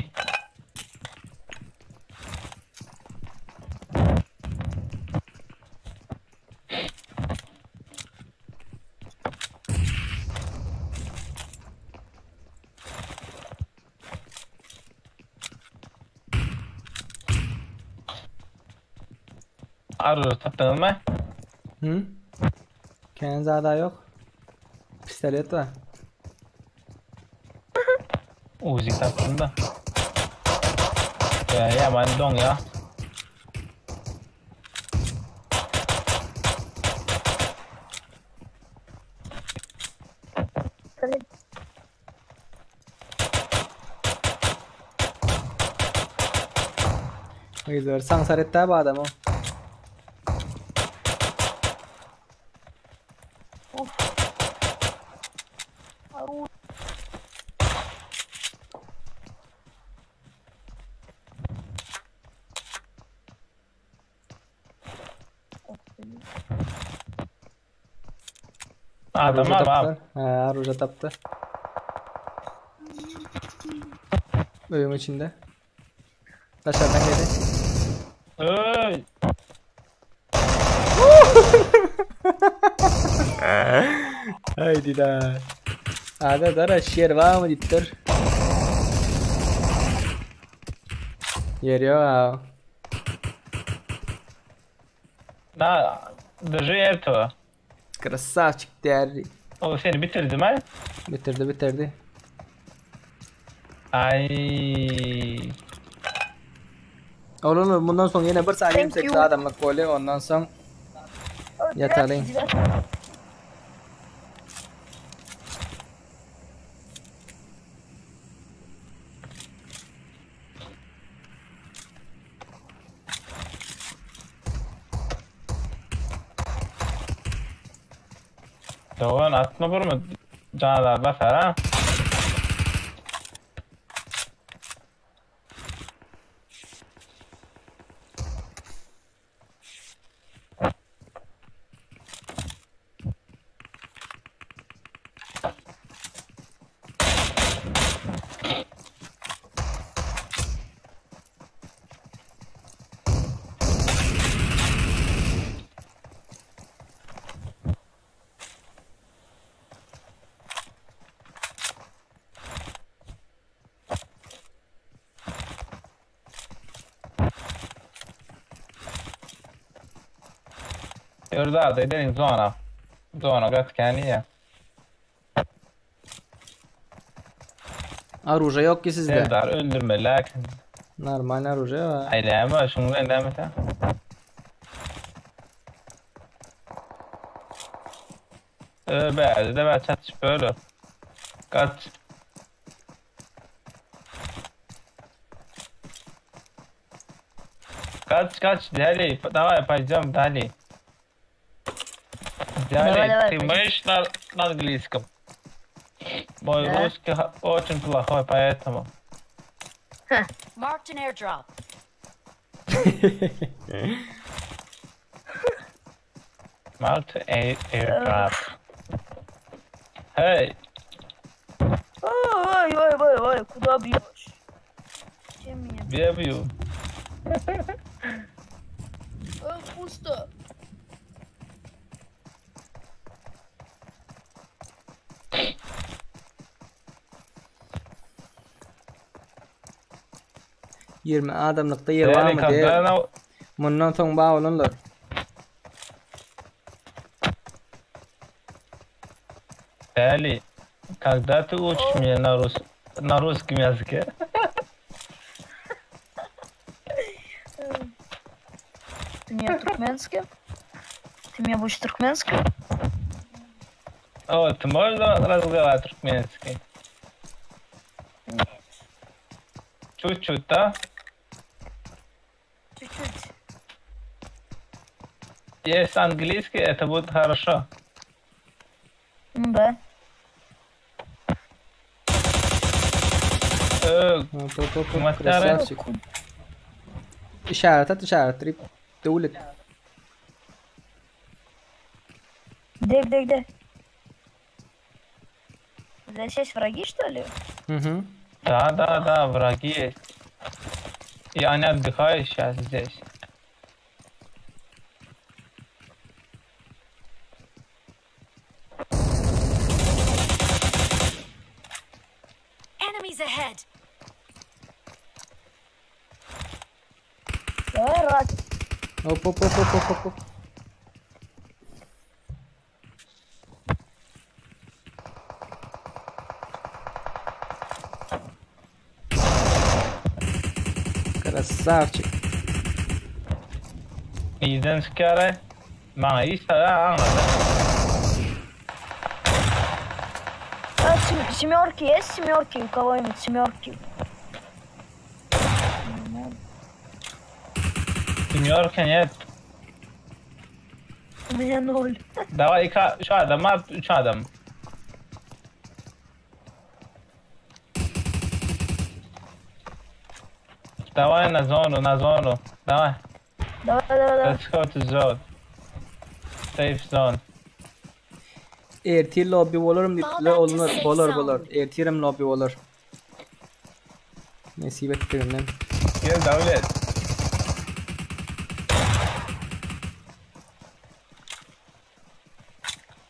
Arı tattın mı? Hı? Kenzada yok. Pistolet var. Uzi tattın da. Ya ben don ya. Güzel. Sansaretta bu adam o. Adam var. Ha, Aruje taptı. Bölüm içinde. Aşağıdan geldi. Öy. Haydi da. Ada dara şer var mı dittir? Yer yok ha. Na, držи Ertuğ. Красавчик derdi. O seni bitirdi mi? Bitirdi. Ay. Olur bundan sonra yine bir saniye Thank 28 you. adamlık golü ondan sonra yatalım. Doğan atma vurma. Canalar basar ha. Gördü denin zona. Zona gatkani ya. Aruja yok ki sizde. Serdar öldürme lakin. Normal aruja var. Aylama şunu endamete. Bäde de var çatış böyle. Kaç. Kaç. Dali. Давай пойдем дали. Давай, Дали, ты пойдем. можешь на английском? Мой Да. русский очень плохой, поэтому. Marked an airdrop. Mount airdrop. Hey, Ой, куда бьешь? Чем меня где бью? Пусто. 20 adamlıkta yer var Dali, mı diye. когда Bundan soň bağlanırlar. Дали, когда ты учишь меня на русском языке? Ты меня туркменский? Ты меня будешь туркменский? О, ты можешь разговаривать туркменский? Чуть-чуть, да? Чуть-чуть. Если английский, это будет хорошо. Ну да. Hop, Maçlar- krasavчик. İşaret at, işaretleyip devlet. Где? Здесь есть враги, что ли? Hı. Да, враги есть. И они отдыхают сейчас здесь. Enemies ahead. Давай, рад. Hop. Krasavчик. Iden skare. Bana iyi anladı. Семерки есть? Семерки у кого-нибудь? Семерки. Семерка нет. У меня 0. Давай şu adam at 3 adam. Давай на зону. Давай. Давай. Let's go to zone. Safe zone. Ertir lobby olurum dipdiler olunur. Bolar. Ertirim lobby olur. Nasip ettiğinden. Gel devlet.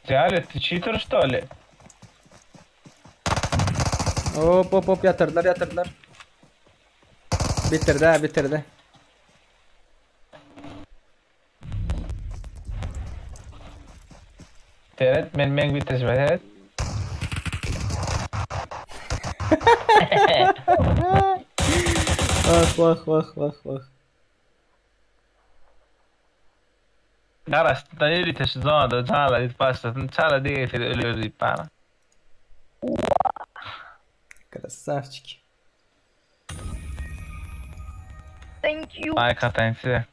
Devlet, ты читер что ли? Hop yatırdılar. Bitirdi. Teret, men bitirmiş evet. Vah. Garas, da är lite sådär, det talar lite fast, det talar det till ölürriparna. Krasavчик. Thank you. Ay katansı.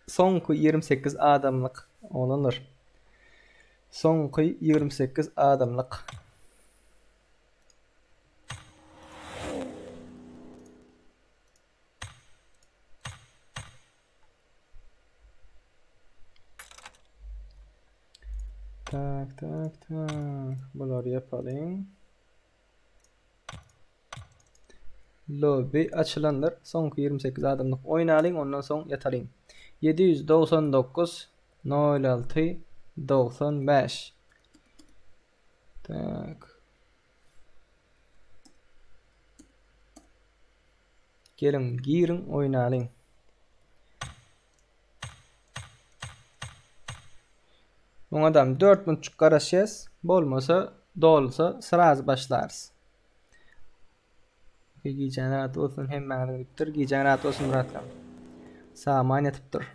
Sonku 28 adamlık olunur. Sonku 28 adamlık. Tak. Bunları yapalım. Lobby açılandır. Sonku 28 adamlık oynayalım, ondan sonra yatalım. 799 06 95 Tak. Gelin girin oynayalım. Bu adam 4 minutçuk garaşyaz. Bolmasa dolsa sıraz başlarız. Giyeceğin rahat olsun hem bana diptir. Giyeceğin rahat olsun rahatlam. Saman yatıptır.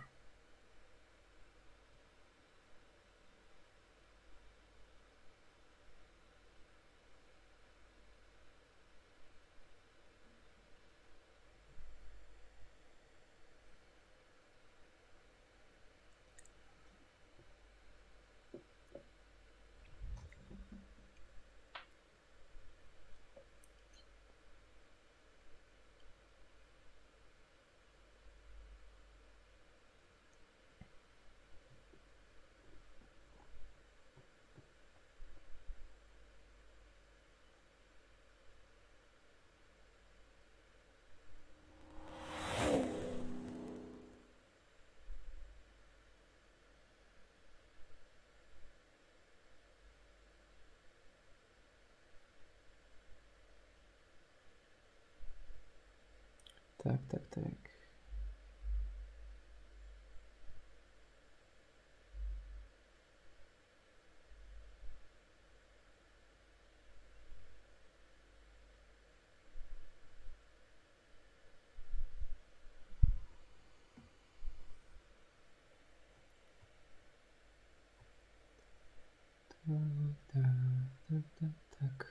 Tak. Tak.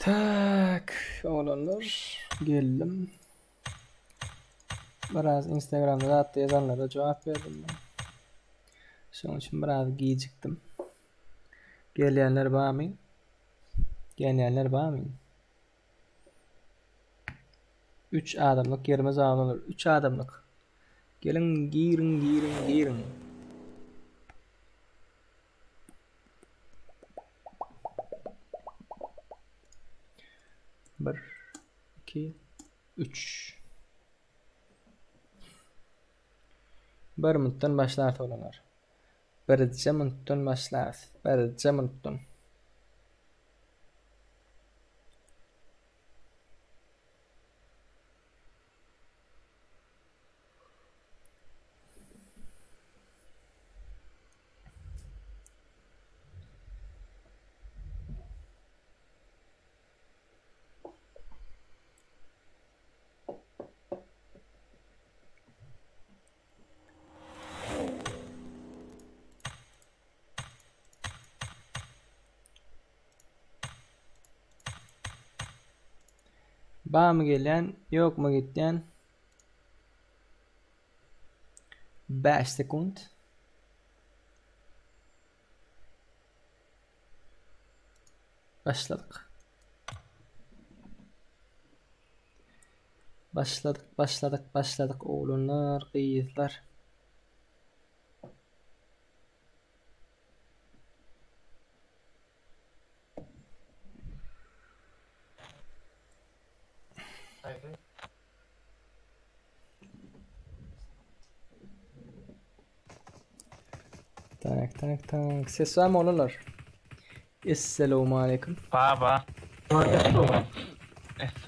Tak, oğlanlar geldim. Biraz Instagram'da da hatta yazanlara cevap verdim ben. Şunun için biraz giyiciktim. Geleyenler var mı? Geleyenler var mı? 3 adamlık yerimiz alınır. 3 adamlık. Gelin girin. 1 2 3 1 minutdan başlar olanlar. 1 minutdan başlar. 1 minutdan. Var mı gelen? Yok mu giden? 5 sekund. Başladık. Başladık oğlunlar, kızlar. Tak. Ses var mı oğlunlar? Esselamu aleyküm. Baba.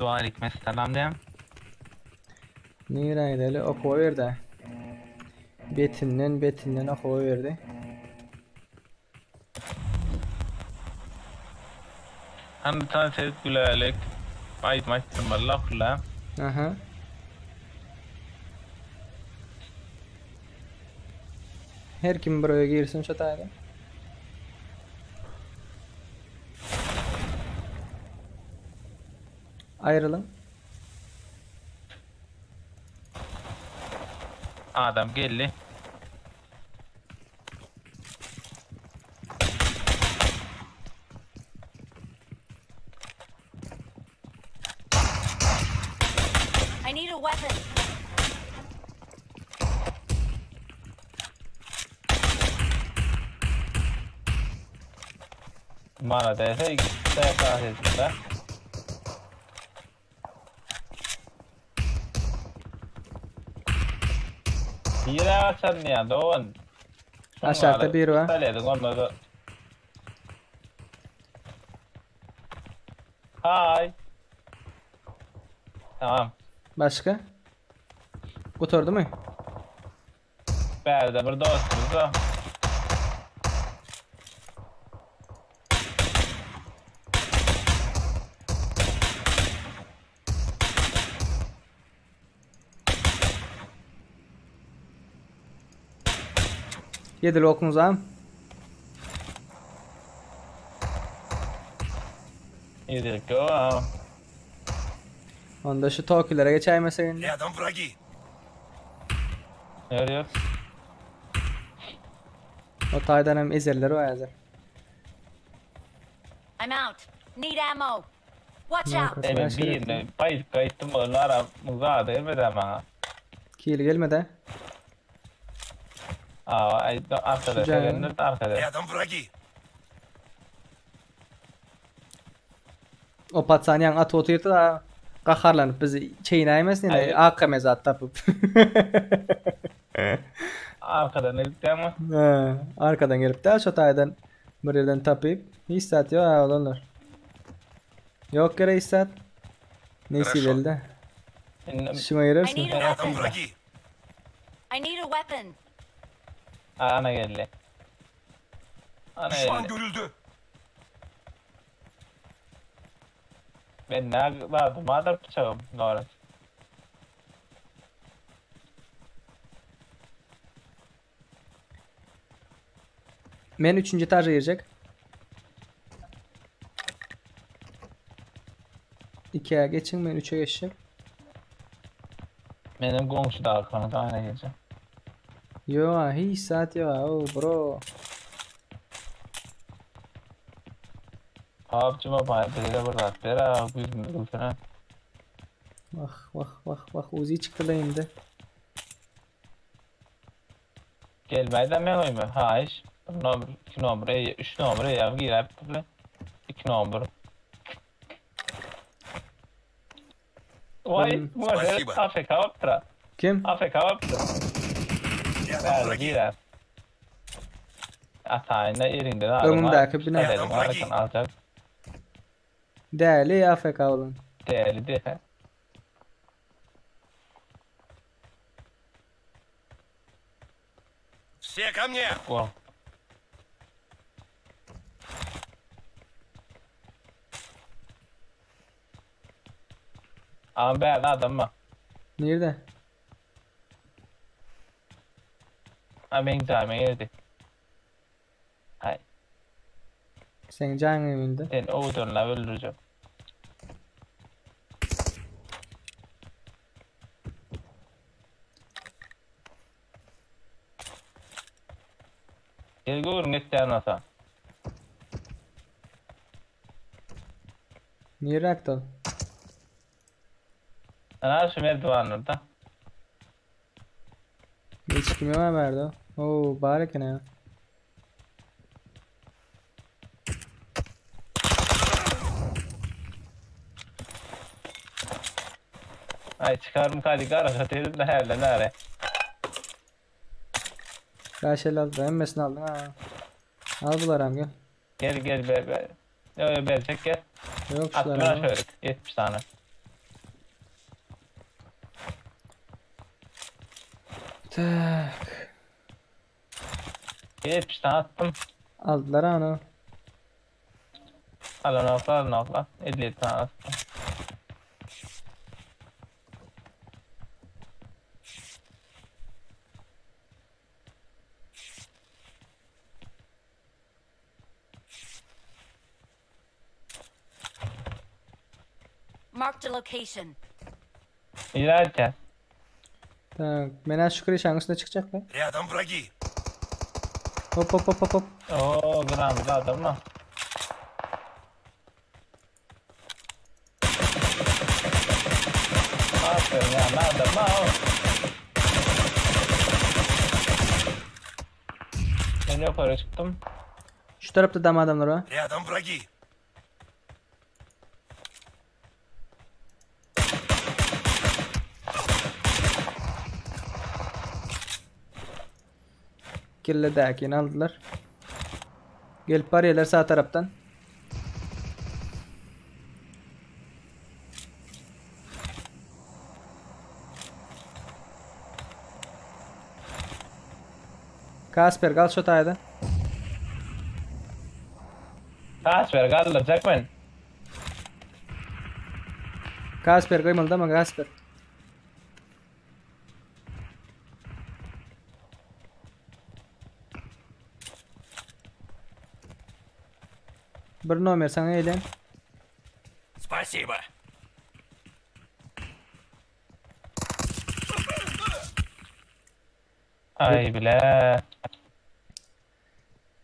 Aleyküm selam diyem. Niraydalı okuver de. Betinden okuverdi. Hem bir tane sevip gülerlik. Bayit maçtım valla kula. Aha. Her kim buraya girsin çatayda. Ayrılın. Adam geldi. I need a weapon. Bana dese ikisi de karşısında. Yine açan ya doğan. Aşağıda biri var. Söyledim onları. Hay. Tamam. Başka? Kurtardı mı? Berde bir dostumuz da. Yedili okunuz ağam. İyidir ki o. Onda şu tokilere geçeymeseydin. Рядом враги. Görüyor. O taydan hem ezerleri var yazar. I'm out. Need ammo. Watch out. Emin bir pay kayıttım onlara muza değil mi de bana? Kiil gelmedi. Aa, arkadaş, Güzel. arkadaş. Рядом враги. O patsanyan at oturdu da qaharlanıp bizi çeynayemez ne Ay. AKM zat tapıp. Arkadan elbette ama. Arkadan gelip de şu taydan bir yerden tapıp hissat yok ha olanlar. Yok kere hissat. Neyse Хорошо. belli. Şuna girersin. I need a Рядом weapon. враги. I need a weapon. Ana geldi. Ana Düşman geldi. görüldü. Ben ne vardı? Madem bıçağım. Doğru. Men 3. etaja girecek. 2'ye geçin ben 3'e geçeceğim. Benim komşu da arkamda ana geleceğim. Yo hiç saat yo oh bro. Abicime bana böyle burada. Bera büyük falan. Vah Uzi çıktı da indi. Gelmeden mi koyayım? Ha iş. Numara 2 numara 3 numara ya girip böyle 2 numara. Vay, bu Спасибо. arada AFK yaptıra. Kim? AFK yaptıra. Рядом Böyle враги. girer. Atayına yerinde de Önümdeki bina. Dedim arakan alacak. Değerli AFK olan. Değerli de. Все ко мне. Wow. Ama ben adam mı? Nerede? Ama ben zaten geldi. Hay, Sen can evinde. sen oğudunla öldüreceğim. Gel görün isteyen olsa. Nerede aktol? Ana şu merdiven orada. Hiç kime var verdi o? Oo bari ki ne? Ay çıkarım kaydı kara dedim de herle nere. Kaşel aldı. Emmesini aldın ha. Al bular gel. Gel be. Yo verecek gel. Yok Attım şular şöyle 70 tane. Tak. 70 tane attım. Aldılar ha onu. Alın okla. 50 tane attım. Marked a location. İleride. Tak. Mena şükür işin üstüne çıkacak lan. Рядом враги. Hop. Oo grandı adam mı? Ben yukarı çıktım. Şu tarafta dam adamlar var. Рядом враги. Killedekini aldılar. Gelip bariyeler sağ taraftan. Kasper kal şu tayda. Kasper kaldıracak ben. Kasper kıymıldama Kasper. Bir nomer sana eğlen. Спасибо. Ay bile.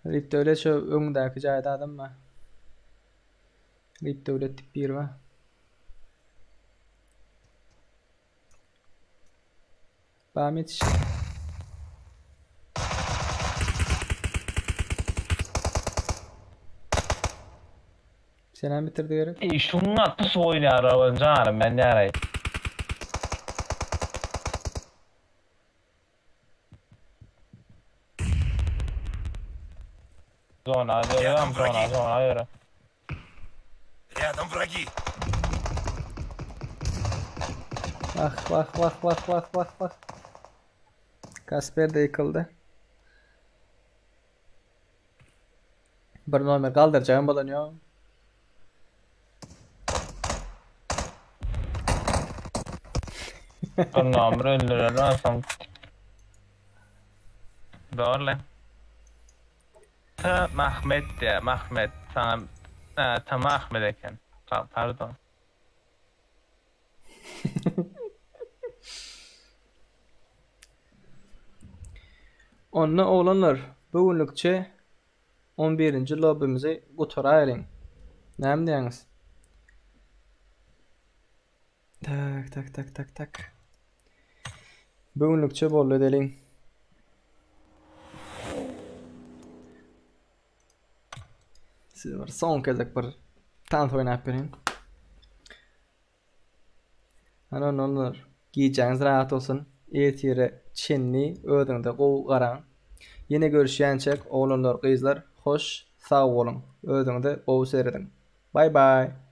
Rip devlet şu öndeki cayda adam var. Rip devlet tip 1 var. Bahmet işte. Sen bitirdi garip. Şunun pus oynar canım ben ne arayayım. Zona yürü. Рядом враги. Bak. Kasper de yıkıldı. Bir nomer kaldıracağım balanıyor. Bir numara öldürür lan. Doğru lan. Mahmet ya Mahmet. Sana tam Ahmet eken. Pardon. Onunla oğlanlar bugünlükçe 11. lobimizi guturayalım. Näme diýäňiz? Tak. Bugünlükçe bolly edelim. Siz var son kezek bir tant oynap berin. Ana onlar giyeceğiniz rahat olsun. Ertire çenli ödüňde gow garan. Yine görüşýänçek oğlanlar gyzlar hoş sağ bolun. Ödüňde gow seredin. Bye bye.